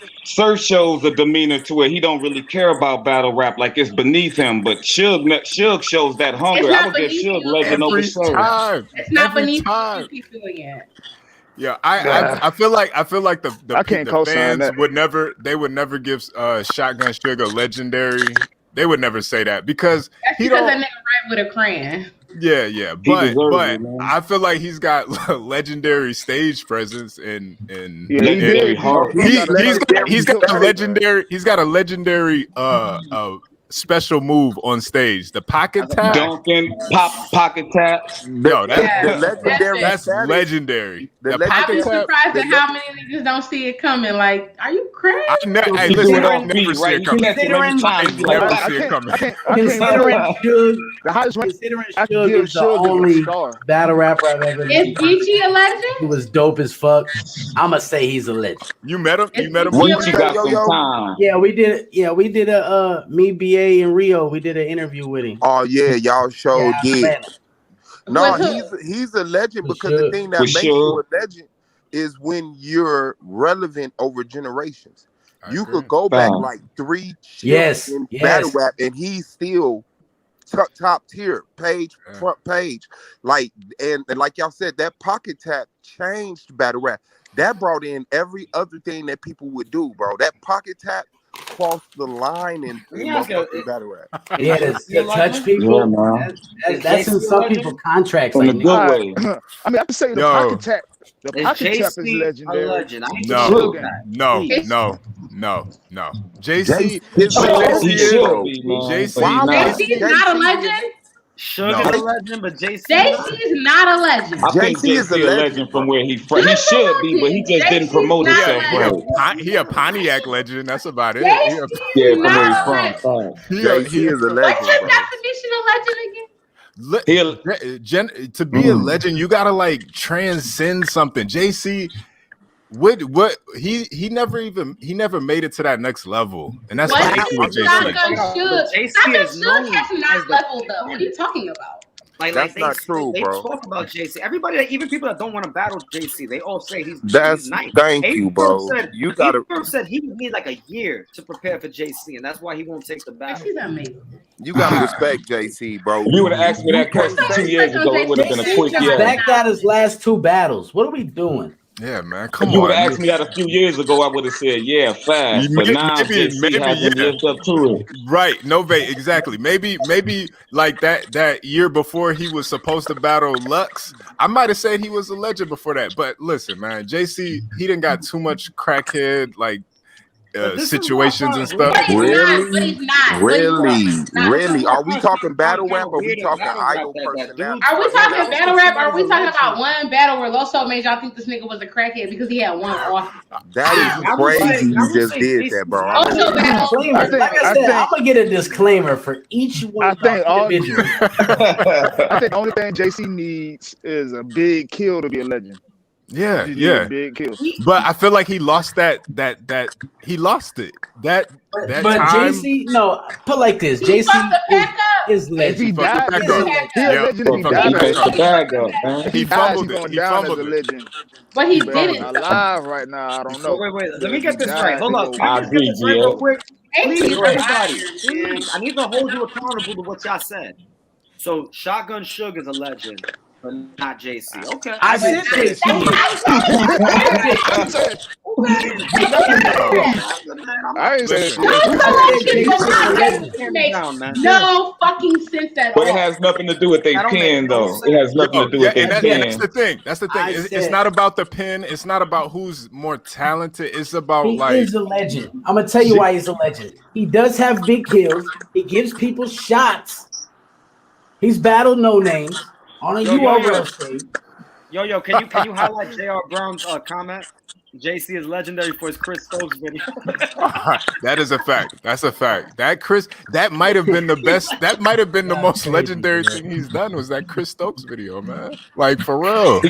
[SPEAKER 16] shows a demeanor to where he don't really care about battle rap like it's beneath him, but Suge shows that hunger. I would give Suge legend over Surf.
[SPEAKER 3] It's not beneath you keep doing it.
[SPEAKER 14] Yeah, I feel like the
[SPEAKER 17] co-sign
[SPEAKER 14] fans
[SPEAKER 17] that.
[SPEAKER 14] would never give Shotgun Sugar legendary. They would never say that because
[SPEAKER 3] That's
[SPEAKER 14] he
[SPEAKER 3] because
[SPEAKER 14] don't.
[SPEAKER 3] that nigga write with a crayon.
[SPEAKER 14] Yeah, but I feel like he's got legendary stage presence and
[SPEAKER 17] legendary
[SPEAKER 14] he's got a legendary special move on stage. The pocket tap.
[SPEAKER 16] Dunking, pocket taps.
[SPEAKER 14] Yo,
[SPEAKER 13] The legendary
[SPEAKER 14] that's
[SPEAKER 13] status.
[SPEAKER 14] legendary. The
[SPEAKER 3] I'd be
[SPEAKER 14] pocket tap.
[SPEAKER 3] surprised at how many niggas don't see it coming. Like, are you crazy?
[SPEAKER 14] Hey,
[SPEAKER 16] You do
[SPEAKER 14] listen,
[SPEAKER 16] it
[SPEAKER 14] I
[SPEAKER 16] on
[SPEAKER 14] never
[SPEAKER 16] beat,
[SPEAKER 14] see
[SPEAKER 16] right?
[SPEAKER 14] it
[SPEAKER 16] You
[SPEAKER 14] coming.
[SPEAKER 16] catch it every time. You like,
[SPEAKER 14] Never
[SPEAKER 16] I
[SPEAKER 14] see it coming.
[SPEAKER 2] Considering Suge,
[SPEAKER 17] The highest rank
[SPEAKER 2] considering
[SPEAKER 17] I can
[SPEAKER 2] Suge
[SPEAKER 17] give
[SPEAKER 2] is the
[SPEAKER 17] Suge is a
[SPEAKER 2] only
[SPEAKER 17] star.
[SPEAKER 2] battle rapper I've ever met.
[SPEAKER 3] Is Geechee a legend?
[SPEAKER 2] He was dope as fuck. I'ma say he's a legend.
[SPEAKER 14] You met him? You met him?
[SPEAKER 16] When
[SPEAKER 3] Geechee
[SPEAKER 16] you
[SPEAKER 3] a
[SPEAKER 16] got
[SPEAKER 3] legend?
[SPEAKER 16] some time.
[SPEAKER 2] Yeah, we did a me, BA, and Rio. We did an interview with him.
[SPEAKER 13] Oh yeah, y'all showed did.
[SPEAKER 2] Atlanta.
[SPEAKER 13] No,
[SPEAKER 3] With
[SPEAKER 13] he's a legend
[SPEAKER 2] For
[SPEAKER 13] because the
[SPEAKER 2] sure.
[SPEAKER 13] thing that
[SPEAKER 16] For
[SPEAKER 13] makes
[SPEAKER 16] sure.
[SPEAKER 13] you a legend is when you're relevant over generations.
[SPEAKER 14] I
[SPEAKER 13] You
[SPEAKER 14] agree.
[SPEAKER 13] could go back
[SPEAKER 16] Fine.
[SPEAKER 13] like 3
[SPEAKER 2] Yes,
[SPEAKER 13] in
[SPEAKER 2] yes.
[SPEAKER 13] battle rap, and he's still top tier, front page. Like and like y'all said, that pocket tap changed battle rap. That brought in every other thing that people would do, bro. That pocket tap crossed the line in
[SPEAKER 11] Yeah,
[SPEAKER 13] motherfucking battle rap.
[SPEAKER 2] Yeah, to touch people.
[SPEAKER 16] Yeah, man.
[SPEAKER 2] That's in some people's contracts.
[SPEAKER 16] In
[SPEAKER 2] Like,
[SPEAKER 16] a good
[SPEAKER 17] All
[SPEAKER 16] way.
[SPEAKER 17] right. I mean, I can say the
[SPEAKER 14] Yo.
[SPEAKER 17] pocket tap. The
[SPEAKER 11] Is
[SPEAKER 17] pocket tap is
[SPEAKER 11] JC a
[SPEAKER 17] legendary.
[SPEAKER 11] legend? I need to
[SPEAKER 14] No,
[SPEAKER 11] know
[SPEAKER 17] Suge
[SPEAKER 11] that.
[SPEAKER 14] no,
[SPEAKER 11] Please.
[SPEAKER 14] no. JC,
[SPEAKER 13] His
[SPEAKER 16] He
[SPEAKER 13] legacy,
[SPEAKER 16] should
[SPEAKER 13] bro.
[SPEAKER 16] be, man.
[SPEAKER 14] JC,
[SPEAKER 16] But he's
[SPEAKER 13] Why
[SPEAKER 16] not.
[SPEAKER 13] would
[SPEAKER 3] JC is not a legend.
[SPEAKER 11] Suge
[SPEAKER 14] No.
[SPEAKER 11] is a legend, but JC
[SPEAKER 3] JC
[SPEAKER 11] not.
[SPEAKER 3] is not a legend.
[SPEAKER 16] I think
[SPEAKER 13] JC is a
[SPEAKER 16] JC a
[SPEAKER 13] legend,
[SPEAKER 16] legend from
[SPEAKER 13] bro.
[SPEAKER 16] where he from. He should be, but he just didn't promote
[SPEAKER 3] JC's
[SPEAKER 16] himself
[SPEAKER 3] not a
[SPEAKER 16] right.
[SPEAKER 14] he a Pontiac legend. That's about it.
[SPEAKER 3] JC
[SPEAKER 16] Yeah,
[SPEAKER 3] is
[SPEAKER 16] from where he's
[SPEAKER 3] not a
[SPEAKER 16] from.
[SPEAKER 3] legend.
[SPEAKER 16] Fine.
[SPEAKER 13] JC is a
[SPEAKER 3] What's
[SPEAKER 13] legend,
[SPEAKER 3] your
[SPEAKER 13] bro.
[SPEAKER 3] definition of legend again?
[SPEAKER 14] To be a legend, you gotta like transcend something. JC, what he never made it to that next level, and that's
[SPEAKER 3] What
[SPEAKER 14] the issue with
[SPEAKER 3] is
[SPEAKER 14] JC.
[SPEAKER 3] Shotgun Suge?
[SPEAKER 11] JC
[SPEAKER 3] Shotgun
[SPEAKER 11] is known
[SPEAKER 3] Suge has
[SPEAKER 11] as
[SPEAKER 3] not
[SPEAKER 11] the
[SPEAKER 3] leveled though. What are you talking about?
[SPEAKER 13] That's not true,
[SPEAKER 11] they
[SPEAKER 13] bro.
[SPEAKER 11] talk about JC. Everybody, even people that don't want to battle JC, they all say he's
[SPEAKER 13] That's
[SPEAKER 11] nice.
[SPEAKER 13] thank you, bro. You gotta.
[SPEAKER 11] Abrams said he would need like a year to prepare for JC, and that's why he won't take the battle.
[SPEAKER 3] JC's amazing.
[SPEAKER 13] You gotta respect JC, bro.
[SPEAKER 16] If you would have asked me that question 2 years ago, it would have been a quick
[SPEAKER 2] Just
[SPEAKER 16] yes.
[SPEAKER 2] backed out his last 2 battles. What are we doing?
[SPEAKER 14] Yeah, man,
[SPEAKER 16] If
[SPEAKER 14] come
[SPEAKER 16] you would
[SPEAKER 14] on.
[SPEAKER 16] have asked me that a few years ago, I would have said, yeah, fast. But now JC hasn't lived up to it.
[SPEAKER 14] Right, exactly. Maybe like that year before he was supposed to battle Lux, I might have said he was a legend before that. But listen, man, JC, he done got too much crackhead like situations and stuff.
[SPEAKER 13] Really? Are we talking battle rap or are we talking idol personality?
[SPEAKER 3] Are we talking battle rap? Or are we talking about one battle where Loso made y'all think this nigga was a crackhead because he had one off?
[SPEAKER 13] That is crazy. You just did that, bro.
[SPEAKER 3] Also,
[SPEAKER 2] Disclaimer. Like I said, I'm gonna get a disclaimer for each one of y'all individuals.
[SPEAKER 17] I think the only thing JC needs is a big kill to be a legend.
[SPEAKER 14] Yeah,
[SPEAKER 17] He needs
[SPEAKER 14] yeah.
[SPEAKER 17] a big kill.
[SPEAKER 14] But I feel like he lost that he lost it. That
[SPEAKER 2] But
[SPEAKER 14] time.
[SPEAKER 2] JC, no, put like this: JC is legend.
[SPEAKER 17] If he died,
[SPEAKER 14] back
[SPEAKER 17] he's
[SPEAKER 14] up.
[SPEAKER 17] a
[SPEAKER 14] Yeah,
[SPEAKER 17] legend. If he
[SPEAKER 14] fuck
[SPEAKER 17] died,
[SPEAKER 14] the back up.
[SPEAKER 16] Bag up, man.
[SPEAKER 14] He fumbled it. He fumbled
[SPEAKER 17] as a
[SPEAKER 14] it.
[SPEAKER 17] legend.
[SPEAKER 3] But he
[SPEAKER 17] But
[SPEAKER 3] didn't.
[SPEAKER 17] alive right now, I don't know.
[SPEAKER 11] Wait. Let me
[SPEAKER 17] If
[SPEAKER 11] get
[SPEAKER 17] he
[SPEAKER 11] this
[SPEAKER 17] died,
[SPEAKER 11] right. Hold
[SPEAKER 17] he
[SPEAKER 11] up.
[SPEAKER 17] go-
[SPEAKER 11] Can I just get this right real quick? Please,
[SPEAKER 3] JC
[SPEAKER 11] everybody. Please. I need to hold you accountable to what y'all said. So, Shotgun Suge is a legend, but not JC. Okay.
[SPEAKER 2] I said JC.
[SPEAKER 17] I ain't saying
[SPEAKER 3] no fucking sense at
[SPEAKER 16] But it
[SPEAKER 3] all.
[SPEAKER 16] has nothing to do with their pen, though. It has nothing to do with their
[SPEAKER 14] and
[SPEAKER 16] pen.
[SPEAKER 14] that's the thing. That's the thing. It's not about the pin. It's not about who's more talented. It's about
[SPEAKER 2] He
[SPEAKER 14] like
[SPEAKER 2] is a legend. I'm gonna tell you why he's a legend. He does have big kills. He gives people shots. He's battled no names on a URL stage.
[SPEAKER 11] Yo, can you highlight J.R. Brown's comment? JC is legendary for his Chris Stokes video.
[SPEAKER 14] that is a fact. That's a fact. That might have been the best. That might have been the most legendary thing he's done was that Chris Stokes video, man. Like for real.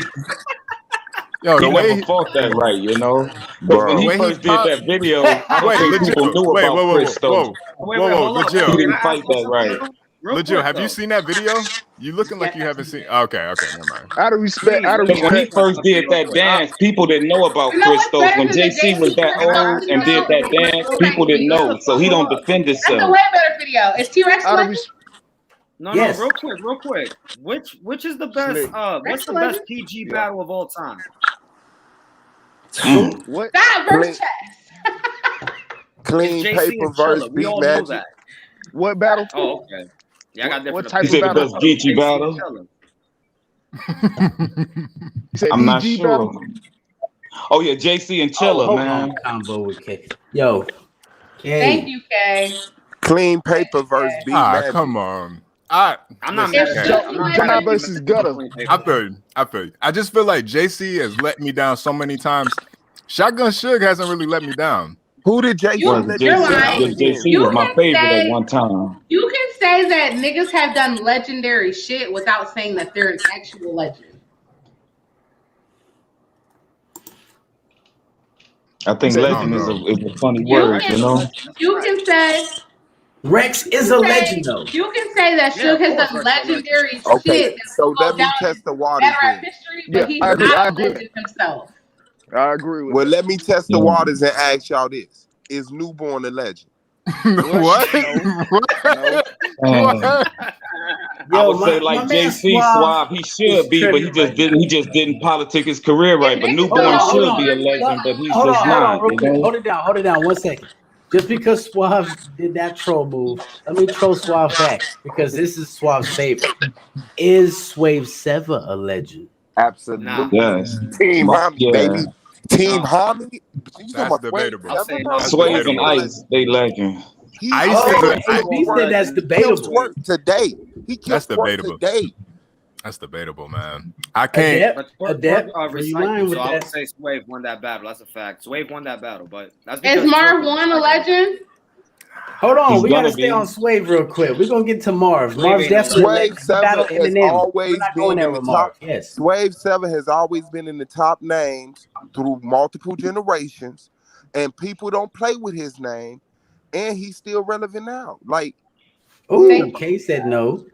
[SPEAKER 14] Yo,
[SPEAKER 16] He never fought that right, you know. But when he first did that video, I don't think people knew about Chris Stokes.
[SPEAKER 14] Whoa, legit.
[SPEAKER 16] He didn't fight that right.
[SPEAKER 14] Legit, have you seen that video? You looking like you haven't seen. Okay, never mind.
[SPEAKER 17] Out of respect,
[SPEAKER 16] when he first did that dance, people didn't know about Chris Stokes. When JC was that old and did that dance, people didn't know. So he don't defend
[SPEAKER 3] That's a
[SPEAKER 16] himself.
[SPEAKER 3] way better video. Is T-Rex a legend?
[SPEAKER 11] No,
[SPEAKER 2] Yes.
[SPEAKER 11] real quick. Which is the best? What's the best PG battle of all time?
[SPEAKER 17] What?
[SPEAKER 3] That versus chess.
[SPEAKER 13] Clean
[SPEAKER 11] JC
[SPEAKER 13] paper
[SPEAKER 11] and Chilla.
[SPEAKER 13] verse
[SPEAKER 11] We
[SPEAKER 13] beat
[SPEAKER 11] all know
[SPEAKER 13] magic.
[SPEAKER 11] that.
[SPEAKER 17] What battle?
[SPEAKER 11] Oh, okay. Yeah, I got different.
[SPEAKER 17] What type
[SPEAKER 16] You said the
[SPEAKER 17] battle?
[SPEAKER 16] best Geechee battle?
[SPEAKER 17] You said
[SPEAKER 16] I'm not
[SPEAKER 17] PG
[SPEAKER 16] sure.
[SPEAKER 17] battle?
[SPEAKER 16] Oh yeah, JC and Chilla,
[SPEAKER 2] hold
[SPEAKER 16] man.
[SPEAKER 2] on, combo with K. Yo, K.
[SPEAKER 3] Thank you, Kay.
[SPEAKER 13] Clean paper versus B Magic.
[SPEAKER 14] Come on.
[SPEAKER 11] I'm not mad at that. I'm not mad
[SPEAKER 17] John
[SPEAKER 11] at
[SPEAKER 17] versus Gutter.
[SPEAKER 14] I feel you. I just feel like JC has let me down so many times. Shotgun Suge hasn't really let me down.
[SPEAKER 13] Who did JC let you down again?
[SPEAKER 16] JC was my favorite at one time.
[SPEAKER 3] You can say that niggas have done legendary shit without saying that they're an actual legend.
[SPEAKER 16] I think legend is a funny word, you know.
[SPEAKER 3] You can say
[SPEAKER 2] Rex is a legend, though.
[SPEAKER 3] You can say that Suge has done legendary
[SPEAKER 13] Okay,
[SPEAKER 3] shit.
[SPEAKER 13] so let me test the waters then.
[SPEAKER 3] History, but he's
[SPEAKER 13] I agree.
[SPEAKER 3] not a legend himself.
[SPEAKER 17] I agree with
[SPEAKER 13] Well,
[SPEAKER 17] that.
[SPEAKER 13] let me test the waters and ask y'all this: is Newborn a legend?
[SPEAKER 14] What?
[SPEAKER 16] I would say like JC Suave, he should be, but he just didn't politic his career right. But Newborn should be a legend, but he's just not.
[SPEAKER 2] Real quick. Hold it down 1 second. Just because Suave did that troll move, let me troll Suave back because this is Suave's favorite. Is Swave Seva a legend?
[SPEAKER 13] Absolutely.
[SPEAKER 16] Yes.
[SPEAKER 13] Team Harmony, baby. Team Harmony.
[SPEAKER 14] That's debatable.
[SPEAKER 16] Swave and Ice, they legend.
[SPEAKER 13] He
[SPEAKER 2] said that's debatable.
[SPEAKER 13] Today. He
[SPEAKER 14] That's debatable.
[SPEAKER 13] Today.
[SPEAKER 14] That's debatable, man. I can't.
[SPEAKER 11] Recycling, so I would say Swave won that battle. That's a fact. Swave won that battle, but that's because
[SPEAKER 3] Is Marv 1 a legend?
[SPEAKER 2] Hold on, we gotta
[SPEAKER 16] gonna
[SPEAKER 2] stay
[SPEAKER 16] be.
[SPEAKER 2] on Swave real quick. We're gonna get to Marv. Marv's
[SPEAKER 11] ain't
[SPEAKER 2] definitely a
[SPEAKER 13] Swave
[SPEAKER 2] legend.
[SPEAKER 13] 7
[SPEAKER 2] Battle
[SPEAKER 13] has
[SPEAKER 2] Eminem.
[SPEAKER 13] always
[SPEAKER 2] We're not
[SPEAKER 13] been
[SPEAKER 2] going there
[SPEAKER 13] in the
[SPEAKER 2] with Marv.
[SPEAKER 13] top.
[SPEAKER 2] Yes.
[SPEAKER 13] Swave 7 has always been in the top names through multiple generations, and people don't play with his name, and he's still relevant now. Like,
[SPEAKER 2] Ooh, Kay said no.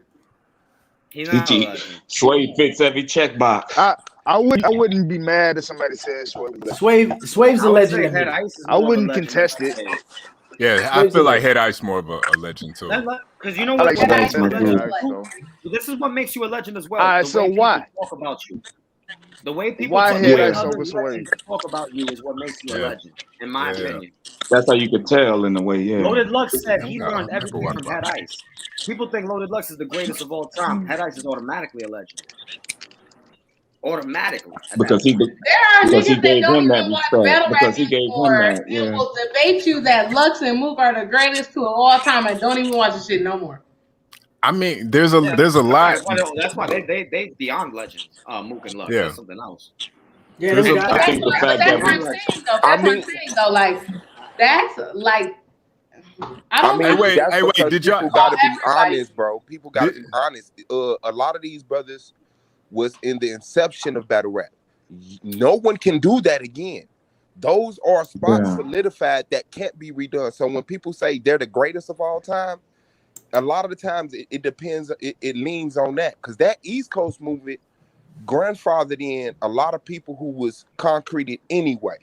[SPEAKER 11] He's not a legend.
[SPEAKER 16] Swave fits every checkbox.
[SPEAKER 17] I wouldn't be mad if somebody said Swave.
[SPEAKER 2] Swave's a legend.
[SPEAKER 11] Head Ice is
[SPEAKER 17] I
[SPEAKER 11] more of a
[SPEAKER 17] wouldn't
[SPEAKER 11] legend
[SPEAKER 17] contest
[SPEAKER 11] than
[SPEAKER 17] it.
[SPEAKER 11] Swave.
[SPEAKER 14] Yeah, I feel like Head Ice more of a legend too.
[SPEAKER 11] Because you know
[SPEAKER 17] I
[SPEAKER 11] what?
[SPEAKER 17] like
[SPEAKER 11] What makes you a
[SPEAKER 17] Swave
[SPEAKER 11] legend?
[SPEAKER 17] too.
[SPEAKER 11] This is what makes you a legend as well.
[SPEAKER 17] All right,
[SPEAKER 11] The
[SPEAKER 17] so
[SPEAKER 11] way
[SPEAKER 17] why?
[SPEAKER 11] people talk about you. The way people
[SPEAKER 17] Why
[SPEAKER 11] talk,
[SPEAKER 17] Head
[SPEAKER 11] the way
[SPEAKER 17] Ice
[SPEAKER 11] other
[SPEAKER 17] over
[SPEAKER 11] legends
[SPEAKER 17] Swave?
[SPEAKER 11] talk about you is what makes you a legend, in my opinion.
[SPEAKER 16] That's how you could tell in a way, yeah.
[SPEAKER 11] Loaded Lux said he
[SPEAKER 14] Yeah,
[SPEAKER 11] learned
[SPEAKER 14] I never
[SPEAKER 11] everything
[SPEAKER 14] won
[SPEAKER 11] from
[SPEAKER 14] about
[SPEAKER 11] Head Ice. People think Loaded Lux is the greatest of all time. Head Ice is automatically a legend. Automatically.
[SPEAKER 16] Because he
[SPEAKER 3] There are
[SPEAKER 16] because he
[SPEAKER 3] niggas that
[SPEAKER 16] gave
[SPEAKER 3] don't
[SPEAKER 16] him that
[SPEAKER 3] even watch
[SPEAKER 16] respect.
[SPEAKER 3] battle rap
[SPEAKER 16] Because he gave him
[SPEAKER 3] anymore
[SPEAKER 16] that,
[SPEAKER 3] and
[SPEAKER 16] yeah.
[SPEAKER 3] will debate you that Lux and Mook are the greatest two of all time and don't even watch the shit no more.
[SPEAKER 14] I mean, there's a lot.
[SPEAKER 11] That's why they beyond legends. Mook and Lux.
[SPEAKER 14] Yeah.
[SPEAKER 11] That's something else.
[SPEAKER 2] Yeah,
[SPEAKER 14] There's
[SPEAKER 2] them
[SPEAKER 14] a-
[SPEAKER 2] guys.
[SPEAKER 16] I think the fact
[SPEAKER 3] That's
[SPEAKER 16] that
[SPEAKER 3] what I'm saying though. That's what I'm saying though. Like that's like I don't
[SPEAKER 14] Hey, wait,
[SPEAKER 13] that's because
[SPEAKER 14] did y'all?
[SPEAKER 13] people gotta be
[SPEAKER 3] everybody-
[SPEAKER 13] honest, bro. People gotta be honest. A lot of these brothers was in the inception of battle rap. No one can do that again. Those are spots solidified that can't be redone. So when people say they're the greatest of all time, a lot of the times it depends. It leans on that because that East Coast movement grandfathered in a lot of people who was concreted anyway,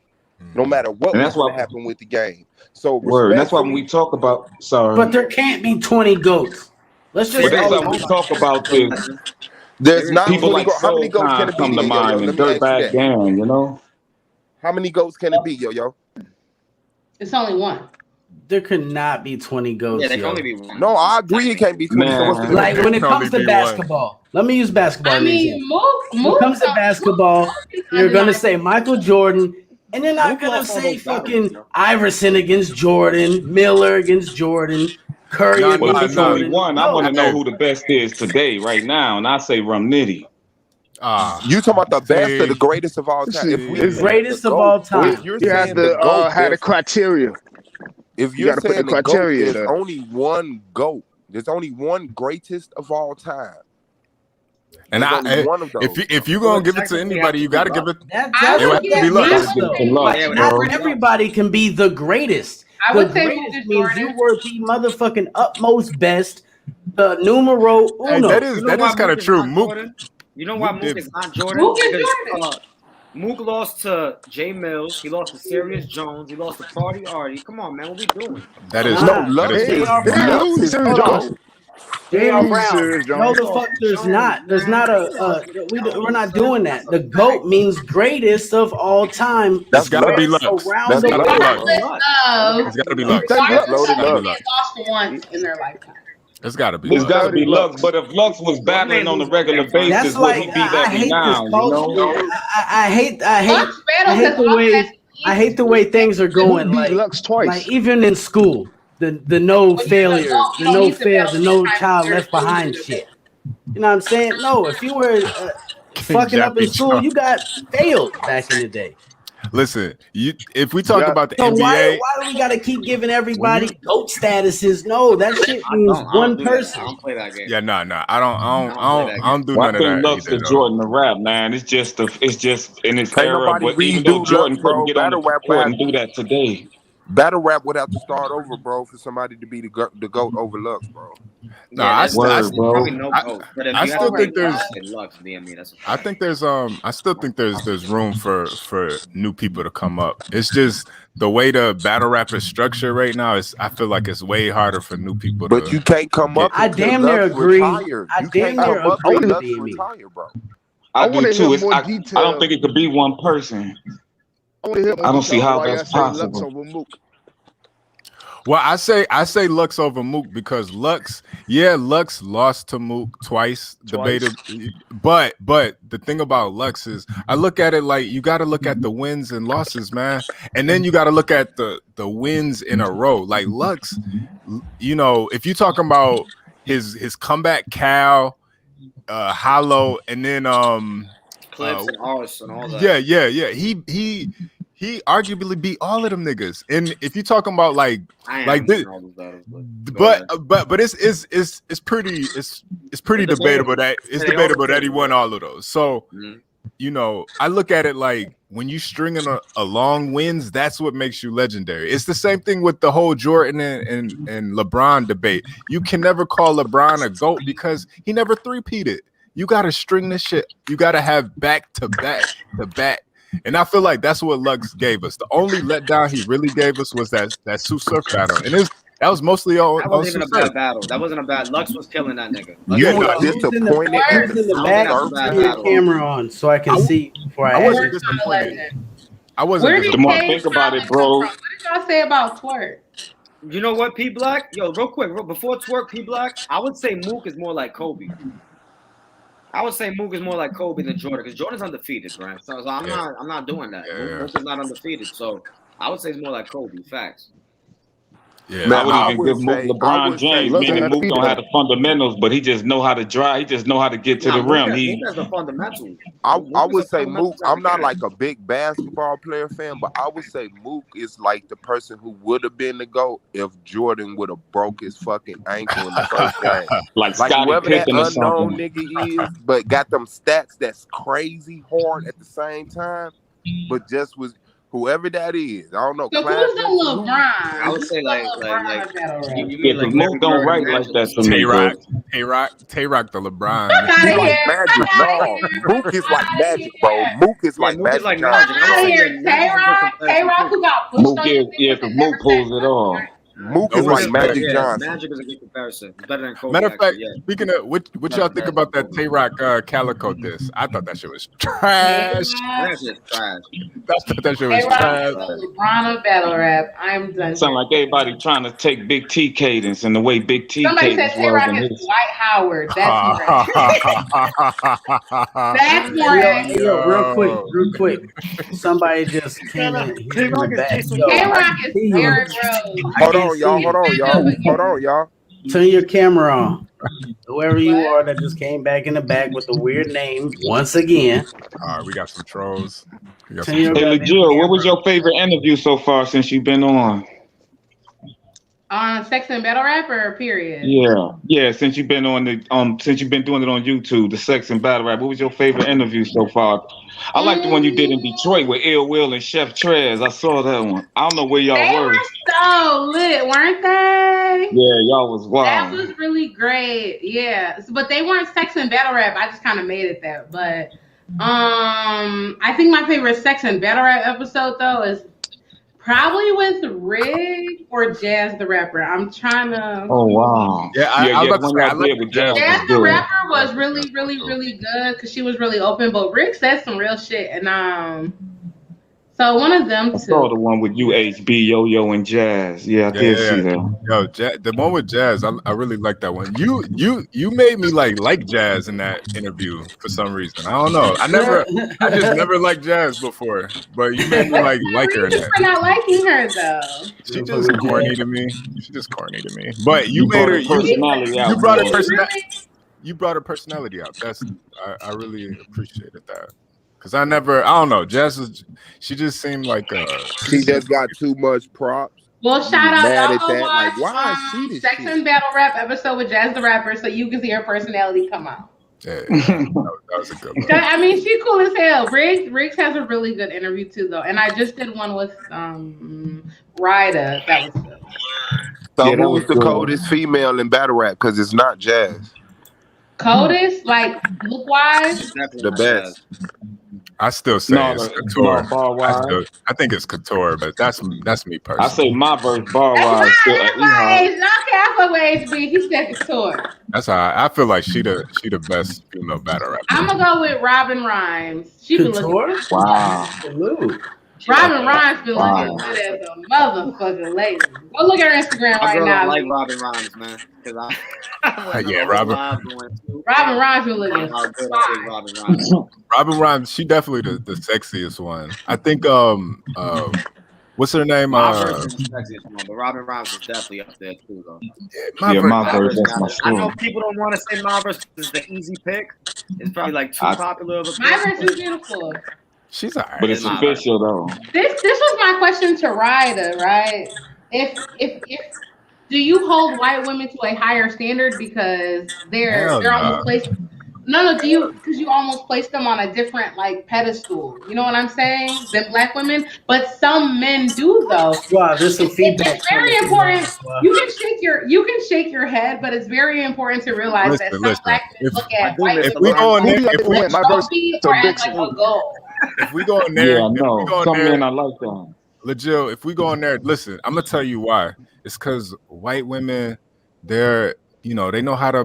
[SPEAKER 13] no matter what
[SPEAKER 16] And
[SPEAKER 13] was
[SPEAKER 16] that's
[SPEAKER 13] going
[SPEAKER 16] why-
[SPEAKER 13] to happen with the game. So
[SPEAKER 16] Word. That's why when we
[SPEAKER 13] respectfully,
[SPEAKER 16] talk about
[SPEAKER 2] But there can't be 20 goats. Let's just
[SPEAKER 16] but that's
[SPEAKER 2] always
[SPEAKER 16] why when we talk about this,
[SPEAKER 13] there's not
[SPEAKER 16] people
[SPEAKER 13] 20
[SPEAKER 16] like
[SPEAKER 13] how many
[SPEAKER 16] Soul
[SPEAKER 13] goats can
[SPEAKER 16] Khan
[SPEAKER 13] it be
[SPEAKER 16] come to
[SPEAKER 13] then, yo?
[SPEAKER 16] mind
[SPEAKER 13] Let
[SPEAKER 16] and
[SPEAKER 13] me ask you
[SPEAKER 16] Dirtbag
[SPEAKER 13] that.
[SPEAKER 16] Gang, you know?
[SPEAKER 13] How many goats can it be, yo?
[SPEAKER 3] It's only one.
[SPEAKER 2] There could not be 20 goats.
[SPEAKER 11] Yeah, there can
[SPEAKER 2] yo.
[SPEAKER 11] only be one.
[SPEAKER 13] No, I agree it can't be 20. So what's the
[SPEAKER 2] Like when it
[SPEAKER 14] Can
[SPEAKER 2] comes
[SPEAKER 14] only
[SPEAKER 2] to
[SPEAKER 14] be
[SPEAKER 2] basketball, let me use basketball
[SPEAKER 3] I
[SPEAKER 2] as an
[SPEAKER 3] mean,
[SPEAKER 2] example. When
[SPEAKER 3] Mook
[SPEAKER 2] it comes to basketball, you're gonna say Michael Jordan, and you're not
[SPEAKER 11] Mook
[SPEAKER 2] gonna
[SPEAKER 11] lost all
[SPEAKER 2] say
[SPEAKER 11] those battles,
[SPEAKER 2] fucking
[SPEAKER 11] yo.
[SPEAKER 2] Iverson against Jordan, Miller against Jordan, Curry
[SPEAKER 14] Nah,
[SPEAKER 16] Well, if
[SPEAKER 2] against
[SPEAKER 16] it's only
[SPEAKER 2] Jordan.
[SPEAKER 16] one, I
[SPEAKER 2] No.
[SPEAKER 16] want to know who the best is today, right now, and I say Rum Nitty.
[SPEAKER 13] You talking about the best or
[SPEAKER 14] see.
[SPEAKER 13] the greatest of all time? If we
[SPEAKER 17] It's
[SPEAKER 2] greatest
[SPEAKER 13] the
[SPEAKER 2] of
[SPEAKER 13] GOAT,
[SPEAKER 2] all time.
[SPEAKER 13] if you're
[SPEAKER 17] You have
[SPEAKER 13] saying the
[SPEAKER 17] to
[SPEAKER 13] GOAT,
[SPEAKER 17] have the
[SPEAKER 13] there's
[SPEAKER 17] criteria.
[SPEAKER 13] if
[SPEAKER 17] You
[SPEAKER 13] you're
[SPEAKER 17] gotta put the
[SPEAKER 13] saying the GOAT,
[SPEAKER 17] criteria
[SPEAKER 13] there's
[SPEAKER 17] there.
[SPEAKER 13] only one GOAT. There's only one greatest of all time.
[SPEAKER 14] And
[SPEAKER 13] There's only one of those.
[SPEAKER 14] if you gonna give it to anybody, you got to give it.
[SPEAKER 2] That's
[SPEAKER 14] It would have to be Lux.
[SPEAKER 2] yes, though. Like,
[SPEAKER 11] Yeah,
[SPEAKER 2] not
[SPEAKER 11] bro.
[SPEAKER 2] everybody can be the greatest.
[SPEAKER 3] I
[SPEAKER 2] The
[SPEAKER 3] would say Mook
[SPEAKER 2] greatest
[SPEAKER 3] is
[SPEAKER 2] means you
[SPEAKER 3] Jordan.
[SPEAKER 2] were the motherfucking utmost best, the numero
[SPEAKER 14] Hey,
[SPEAKER 2] uno.
[SPEAKER 14] that is kind of
[SPEAKER 11] Mook is
[SPEAKER 14] true.
[SPEAKER 11] not
[SPEAKER 14] Mook,
[SPEAKER 11] Jordan? You know why
[SPEAKER 14] Mook
[SPEAKER 11] Mook
[SPEAKER 14] did.
[SPEAKER 11] is not Jordan?
[SPEAKER 3] Mook is
[SPEAKER 11] Because
[SPEAKER 3] Jordan.
[SPEAKER 11] Mook lost to Jay Mills. He lost to Sirius Jones. He lost to Party Artie. Come on, man. What we doing?
[SPEAKER 14] That is
[SPEAKER 13] No,
[SPEAKER 14] true.
[SPEAKER 13] Lux
[SPEAKER 14] That is
[SPEAKER 17] They
[SPEAKER 14] true.
[SPEAKER 2] J.R.
[SPEAKER 17] didn't
[SPEAKER 2] Brown.
[SPEAKER 17] lose to Sirius
[SPEAKER 2] Hold on.
[SPEAKER 17] Jones. They
[SPEAKER 2] J.R.
[SPEAKER 17] didn't lose to
[SPEAKER 2] Brown.
[SPEAKER 17] Sirius
[SPEAKER 2] No,
[SPEAKER 17] Jones.
[SPEAKER 2] the fuck, there's not. There's not we're not doing that.
[SPEAKER 11] That's a
[SPEAKER 2] The GOAT
[SPEAKER 11] fact.
[SPEAKER 2] means greatest of all time.
[SPEAKER 14] It's got to be
[SPEAKER 13] Lux.
[SPEAKER 14] Lux.
[SPEAKER 2] Around
[SPEAKER 14] It's
[SPEAKER 2] the
[SPEAKER 14] got to be
[SPEAKER 2] world.
[SPEAKER 14] Lux. It's got to be Lux.
[SPEAKER 17] That's
[SPEAKER 13] Loaded
[SPEAKER 3] Regardless of
[SPEAKER 13] Lux.
[SPEAKER 3] who they lost once in their lifetime.
[SPEAKER 14] It's got to be
[SPEAKER 16] It's
[SPEAKER 14] Lux.
[SPEAKER 16] got to be
[SPEAKER 17] Lux.
[SPEAKER 16] Lux, but if Lux was battling on a regular
[SPEAKER 2] That's
[SPEAKER 16] basis, would he
[SPEAKER 2] like
[SPEAKER 16] be
[SPEAKER 2] I
[SPEAKER 16] that
[SPEAKER 2] hate
[SPEAKER 16] now?
[SPEAKER 2] this
[SPEAKER 16] You
[SPEAKER 2] culture.
[SPEAKER 16] know?
[SPEAKER 2] I hate
[SPEAKER 3] Lux
[SPEAKER 2] I
[SPEAKER 3] battles
[SPEAKER 2] hate
[SPEAKER 3] has
[SPEAKER 2] the way
[SPEAKER 3] automatically
[SPEAKER 2] I hate the way things are
[SPEAKER 17] Mook
[SPEAKER 2] going.
[SPEAKER 17] beat Lux twice.
[SPEAKER 2] Like even in school, the no failure,
[SPEAKER 3] you don't need to fail
[SPEAKER 2] the no
[SPEAKER 3] 10 times
[SPEAKER 2] child
[SPEAKER 3] before
[SPEAKER 2] left
[SPEAKER 3] you're
[SPEAKER 2] behind
[SPEAKER 3] choosing to
[SPEAKER 2] shit. You know what I'm saying? No, if you were fucking up in
[SPEAKER 14] Jackie
[SPEAKER 2] school,
[SPEAKER 14] Chan.
[SPEAKER 2] you got failed back in the day.
[SPEAKER 14] Listen, if we talk
[SPEAKER 17] Yeah.
[SPEAKER 14] about the
[SPEAKER 2] So why
[SPEAKER 14] NBA,
[SPEAKER 2] do we gotta keep giving
[SPEAKER 14] when
[SPEAKER 2] everybody
[SPEAKER 14] you
[SPEAKER 2] GOAT statuses? No, that shit means
[SPEAKER 11] I
[SPEAKER 2] one
[SPEAKER 11] don't do that. I
[SPEAKER 2] person.
[SPEAKER 11] don't play that game.
[SPEAKER 14] yeah, no,
[SPEAKER 11] I don't play that
[SPEAKER 14] I don't
[SPEAKER 11] game.
[SPEAKER 14] do
[SPEAKER 16] Well,
[SPEAKER 14] none
[SPEAKER 16] I
[SPEAKER 14] of
[SPEAKER 16] think
[SPEAKER 14] that
[SPEAKER 16] Lux
[SPEAKER 14] either
[SPEAKER 16] the
[SPEAKER 14] though.
[SPEAKER 16] Jordan the rap, man. It's just in its
[SPEAKER 13] Can't
[SPEAKER 16] era,
[SPEAKER 13] nobody
[SPEAKER 16] but even though
[SPEAKER 13] redo Lux,
[SPEAKER 16] Jordan couldn't
[SPEAKER 13] bro.
[SPEAKER 16] get on the court and do that today.
[SPEAKER 13] Battle rap would have to start over, bro, for somebody to be the goat over Lux, bro.
[SPEAKER 14] No,
[SPEAKER 11] Yeah,
[SPEAKER 16] Word,
[SPEAKER 11] there's probably
[SPEAKER 16] bro.
[SPEAKER 11] no GOAT. But if
[SPEAKER 14] I
[SPEAKER 11] you have
[SPEAKER 14] still
[SPEAKER 11] to
[SPEAKER 14] think
[SPEAKER 11] pick one,
[SPEAKER 14] there's
[SPEAKER 11] I'll say Lux, DME. That's a
[SPEAKER 14] I
[SPEAKER 11] fact.
[SPEAKER 14] think there's I still think there's room for new people to come up. It's just the way the battle rap is structured right now is I feel like it's way harder for new people
[SPEAKER 13] But
[SPEAKER 14] to
[SPEAKER 13] you can't come
[SPEAKER 14] get.
[SPEAKER 13] up
[SPEAKER 2] I
[SPEAKER 13] until
[SPEAKER 2] damn near
[SPEAKER 13] Lux
[SPEAKER 2] agree.
[SPEAKER 13] retire.
[SPEAKER 2] I
[SPEAKER 13] You
[SPEAKER 2] damn
[SPEAKER 13] can't
[SPEAKER 2] near
[SPEAKER 13] come up
[SPEAKER 17] I
[SPEAKER 2] agree
[SPEAKER 13] till
[SPEAKER 17] want
[SPEAKER 2] with
[SPEAKER 17] to
[SPEAKER 13] Lux
[SPEAKER 2] DME.
[SPEAKER 13] retire, bro.
[SPEAKER 17] I
[SPEAKER 16] I
[SPEAKER 17] want
[SPEAKER 16] do
[SPEAKER 17] to hear
[SPEAKER 16] too.
[SPEAKER 17] more
[SPEAKER 16] I don't think
[SPEAKER 17] detail.
[SPEAKER 16] it could be one person.
[SPEAKER 17] I want to hear more
[SPEAKER 16] I don't see
[SPEAKER 17] detail on
[SPEAKER 16] how
[SPEAKER 17] why y'all
[SPEAKER 16] that's
[SPEAKER 17] say Lux
[SPEAKER 16] possible.
[SPEAKER 17] over Mook.
[SPEAKER 14] Well, I say Lux over Mook because Lux lost to Mook twice. Debated, but the thing about Lux is I look at it like you got to look at the wins and losses, man, and then you got to look at the wins in a row. Like Lux, you know, if you're talking about his comeback, Cal, Hollow, and then
[SPEAKER 11] Clips and Ars and all that.
[SPEAKER 14] yeah. He arguably beat all of them niggas. And if you're talking about like this,
[SPEAKER 11] all those battles,
[SPEAKER 14] but it's pretty debatable that he won all of those. So you know, I look at it like when you stringing a long wins, that's what makes you legendary. It's the same thing with the whole Jordan and LeBron debate. You can never call LeBron a GOAT because he never three-peated. You got to string this shit. You got to have back to back to back. And I feel like that's what Lux gave us. The only letdown he really gave us was that Sue Surf battle. And that was mostly on
[SPEAKER 11] That wasn't even a
[SPEAKER 14] Sue Surf.
[SPEAKER 11] bad battle. That wasn't a bad. Lux was killing that nigga.
[SPEAKER 13] You was
[SPEAKER 2] Who's in
[SPEAKER 13] disappointed at the
[SPEAKER 2] the
[SPEAKER 13] Sue
[SPEAKER 2] back?
[SPEAKER 13] Surf
[SPEAKER 2] Turn your
[SPEAKER 13] battle.
[SPEAKER 2] camera on so I can see before I
[SPEAKER 14] wasn't
[SPEAKER 2] edit.
[SPEAKER 14] disappointed. I wasn't
[SPEAKER 3] Where did
[SPEAKER 16] The more I
[SPEAKER 14] disappointed.
[SPEAKER 16] think about it, bro.
[SPEAKER 3] What did y'all say about Twerk?
[SPEAKER 11] You know what, P Black? Yo, real quick, before Twerk, P Black, I would say Mook is more like Kobe. I would say Mook is more like Kobe than Jordan because Jordan's undefeated, right? So I'm not doing that. Mook is not undefeated, so I would say it's more like Kobe. Facts.
[SPEAKER 14] Yeah,
[SPEAKER 16] Man, I would even give Mook
[SPEAKER 13] I
[SPEAKER 16] LeBron
[SPEAKER 13] would say
[SPEAKER 16] James,
[SPEAKER 17] Lux
[SPEAKER 16] meaning
[SPEAKER 17] had
[SPEAKER 16] Mook
[SPEAKER 17] beat
[SPEAKER 16] don't
[SPEAKER 17] that.
[SPEAKER 16] have the fundamentals, but he just know how to drive. He just know how to get to the rim.
[SPEAKER 11] Mook has the fundamentals.
[SPEAKER 13] I would say Mook. I'm not like a big basketball player fan, but I would say Mook is like the person who would have been the GOAT if Jordan would have broke his fucking ankle in the first game.
[SPEAKER 16] like
[SPEAKER 13] Like
[SPEAKER 16] Scottie
[SPEAKER 13] whoever that
[SPEAKER 16] Pippen or
[SPEAKER 13] unknown
[SPEAKER 16] something.
[SPEAKER 13] nigga is, but got them stats that's crazy hard at the same time, but just was whoever that is. I don't know.
[SPEAKER 3] So
[SPEAKER 13] Class
[SPEAKER 3] who's the LeBron?
[SPEAKER 11] I would say like you
[SPEAKER 16] Yeah,
[SPEAKER 11] mean
[SPEAKER 16] because
[SPEAKER 11] like
[SPEAKER 16] Mook don't
[SPEAKER 11] Larry
[SPEAKER 16] write
[SPEAKER 11] Bird,
[SPEAKER 16] like
[SPEAKER 11] Magic.
[SPEAKER 16] that to me, bro.
[SPEAKER 14] Tay-Rock the LeBron.
[SPEAKER 3] Fuck out
[SPEAKER 13] He
[SPEAKER 3] of
[SPEAKER 13] like
[SPEAKER 3] here.
[SPEAKER 13] Magic. No, Mook is like Magic, bro. Mook is
[SPEAKER 11] Yeah,
[SPEAKER 13] like
[SPEAKER 11] Mook is
[SPEAKER 13] Magic
[SPEAKER 11] like
[SPEAKER 13] Johnson.
[SPEAKER 11] Magic. I would
[SPEAKER 3] Out of
[SPEAKER 11] say
[SPEAKER 3] here.
[SPEAKER 11] like Magic is a good comparison,
[SPEAKER 3] Tay-Rock
[SPEAKER 11] too.
[SPEAKER 3] who got pushed
[SPEAKER 16] Mook
[SPEAKER 3] on
[SPEAKER 16] is,
[SPEAKER 3] his
[SPEAKER 16] yeah,
[SPEAKER 3] fingers
[SPEAKER 16] because
[SPEAKER 3] and
[SPEAKER 16] Mook
[SPEAKER 3] never
[SPEAKER 16] pulls
[SPEAKER 3] said
[SPEAKER 16] it all.
[SPEAKER 13] Mook
[SPEAKER 14] No
[SPEAKER 13] is like
[SPEAKER 14] respect.
[SPEAKER 13] Magic Johnson.
[SPEAKER 11] Magic is a good comparison. It's better than Kobe.
[SPEAKER 14] Matter of fact,
[SPEAKER 11] actually, yeah.
[SPEAKER 14] speaking of what y'all think about that Tay-Rock Calico diss? I thought that shit was trash.
[SPEAKER 11] That shit's trash.
[SPEAKER 14] I thought that shit was
[SPEAKER 3] Tay-Rock
[SPEAKER 14] trash.
[SPEAKER 3] is the LeBron of battle rap. I'm done.
[SPEAKER 16] Sound like everybody trying to take Big T cadence and the way Big T
[SPEAKER 3] Somebody said
[SPEAKER 16] cadence was
[SPEAKER 3] Tay-Rock
[SPEAKER 16] in
[SPEAKER 3] is
[SPEAKER 16] his.
[SPEAKER 3] Dwight Howard. That's more That's more
[SPEAKER 2] Hey, yo, real quick. Somebody just came in. He's in
[SPEAKER 11] Tay-Rock
[SPEAKER 2] the
[SPEAKER 11] is
[SPEAKER 2] back.
[SPEAKER 11] Jason
[SPEAKER 2] Yo, I
[SPEAKER 3] Tay-Rock
[SPEAKER 2] can
[SPEAKER 3] is
[SPEAKER 2] see you.
[SPEAKER 3] Derrick Rose.
[SPEAKER 13] Hold on, y'all. Hold on, y'all. Hold on, y'all.
[SPEAKER 2] Turn your camera on. Whoever you are that just came back in the back with a weird name once again.
[SPEAKER 14] All right, we got some trolls.
[SPEAKER 2] Turn your
[SPEAKER 16] Hey,
[SPEAKER 2] goddamn
[SPEAKER 16] Legio, what was
[SPEAKER 2] camera
[SPEAKER 16] your favorite interview so far since you've been on?
[SPEAKER 3] On Sex and Battle Rap or period?
[SPEAKER 16] Yeah. Since you've been on since you've been doing it on YouTube, the Sex and Battle Rap. What was your favorite interview so far? I like the one you did in Detroit with Ill Will and Chef Trez. I saw that one. I don't know where y'all
[SPEAKER 3] They
[SPEAKER 16] were.
[SPEAKER 3] were so lit, weren't they?
[SPEAKER 16] Yeah, y'all was
[SPEAKER 3] That
[SPEAKER 16] wild.
[SPEAKER 3] was really great. Yeah. But they weren't Sex and Battle Rap. I just kind of made it that. But I think my favorite Sex and Battle Rap episode though is probably with Rig or Jazz the Rapper. I'm trying to.
[SPEAKER 16] Oh wow.
[SPEAKER 14] Yeah, I was about to say, I like
[SPEAKER 16] with
[SPEAKER 14] Jazz.
[SPEAKER 3] Jazz
[SPEAKER 16] was
[SPEAKER 3] the
[SPEAKER 16] good.
[SPEAKER 3] Rapper was really, really, really good because she was really open. But Rick said some real shit, and So one of them
[SPEAKER 16] I saw the
[SPEAKER 3] two.
[SPEAKER 16] one with UHB, Yo-Yo, and Jazz. Yeah, I did see that.
[SPEAKER 14] Yo, the one with Jazz, I really like that one. You made me like Jazz in that interview for some reason. I don't know. I just never liked Jazz before, but you made me like her in
[SPEAKER 3] Reason
[SPEAKER 14] that.
[SPEAKER 3] for not liking her though.
[SPEAKER 14] She just corny to me. She just corny to me. But you made
[SPEAKER 16] brought
[SPEAKER 14] her.
[SPEAKER 16] her personality out.
[SPEAKER 14] You brought her
[SPEAKER 3] Did you
[SPEAKER 14] personality.
[SPEAKER 3] really?
[SPEAKER 14] You brought her personality out. I really appreciated that. Cause I don't know. Jazz was, she just seemed like
[SPEAKER 13] She just got too much props.
[SPEAKER 3] Well, shout out,
[SPEAKER 13] Mad
[SPEAKER 3] y'all
[SPEAKER 13] at
[SPEAKER 3] go
[SPEAKER 13] that.
[SPEAKER 3] watch
[SPEAKER 13] Like, why is she this
[SPEAKER 3] Sex
[SPEAKER 13] shit?
[SPEAKER 3] and Battle Rap episode with Jazz the Rapper so you can see her personality come out.
[SPEAKER 14] Yeah, that was a good one.
[SPEAKER 3] I mean, she cool as hell. Riggs has a really good interview too, though. And I just did one with Ryda. That was good.
[SPEAKER 13] So
[SPEAKER 16] Yeah, that
[SPEAKER 13] who's
[SPEAKER 16] was
[SPEAKER 13] the
[SPEAKER 16] good.
[SPEAKER 13] coldest female in battle rap? Because it's not Jazz.
[SPEAKER 3] Coldest, like look wise.
[SPEAKER 13] The best.
[SPEAKER 14] I still say it's Couture.
[SPEAKER 16] bar wise.
[SPEAKER 14] I think it's Couture, but that's me personally.
[SPEAKER 16] I say my verse bar
[SPEAKER 3] That's
[SPEAKER 16] wise.
[SPEAKER 3] my age. Not half of age, but he said Couture.
[SPEAKER 14] That's how I feel like she the best female battle rapper.
[SPEAKER 3] I'm gonna go with Robin Rhymes. She been looking.
[SPEAKER 16] Wow.
[SPEAKER 3] Robin Rhymes been looking good as a motherfucker lately. Go look at her Instagram right now.
[SPEAKER 11] I like Robin Rhymes, man.
[SPEAKER 14] Yeah, Robin
[SPEAKER 3] Rhymes been looking.
[SPEAKER 11] Robin Rhymes.
[SPEAKER 14] Robin Rhymes, she definitely the sexiest one. I think what's her name?
[SPEAKER 11] My verse is the sexiest one, but Robin Rhymes is definitely up there too, though.
[SPEAKER 16] My verse, that's my
[SPEAKER 11] I know
[SPEAKER 16] story.
[SPEAKER 11] people don't want to say my verse is the easy pick. It's probably like too popular of a pick.
[SPEAKER 3] My verse is beautiful.
[SPEAKER 14] She's alright.
[SPEAKER 16] But it's official though.
[SPEAKER 3] This was my question to Ryda, right? If do you hold white women to a higher standard because they're almost placed? No, do you? Because you almost place them on a different like pedestal. You know what I'm saying? Than black women, but some men do though.
[SPEAKER 2] Wow, there's some feedback.
[SPEAKER 3] It's very important. You can shake your head, but it's very important to realize that some black men look at white
[SPEAKER 14] if
[SPEAKER 3] women
[SPEAKER 14] we go in there,
[SPEAKER 3] as a trophy or as like a goal.
[SPEAKER 14] If we go in there,
[SPEAKER 16] Yeah, no. Some men I like that.
[SPEAKER 14] Legit, if we go in there, listen, I'm gonna tell you why. It's because white women, they're they know how to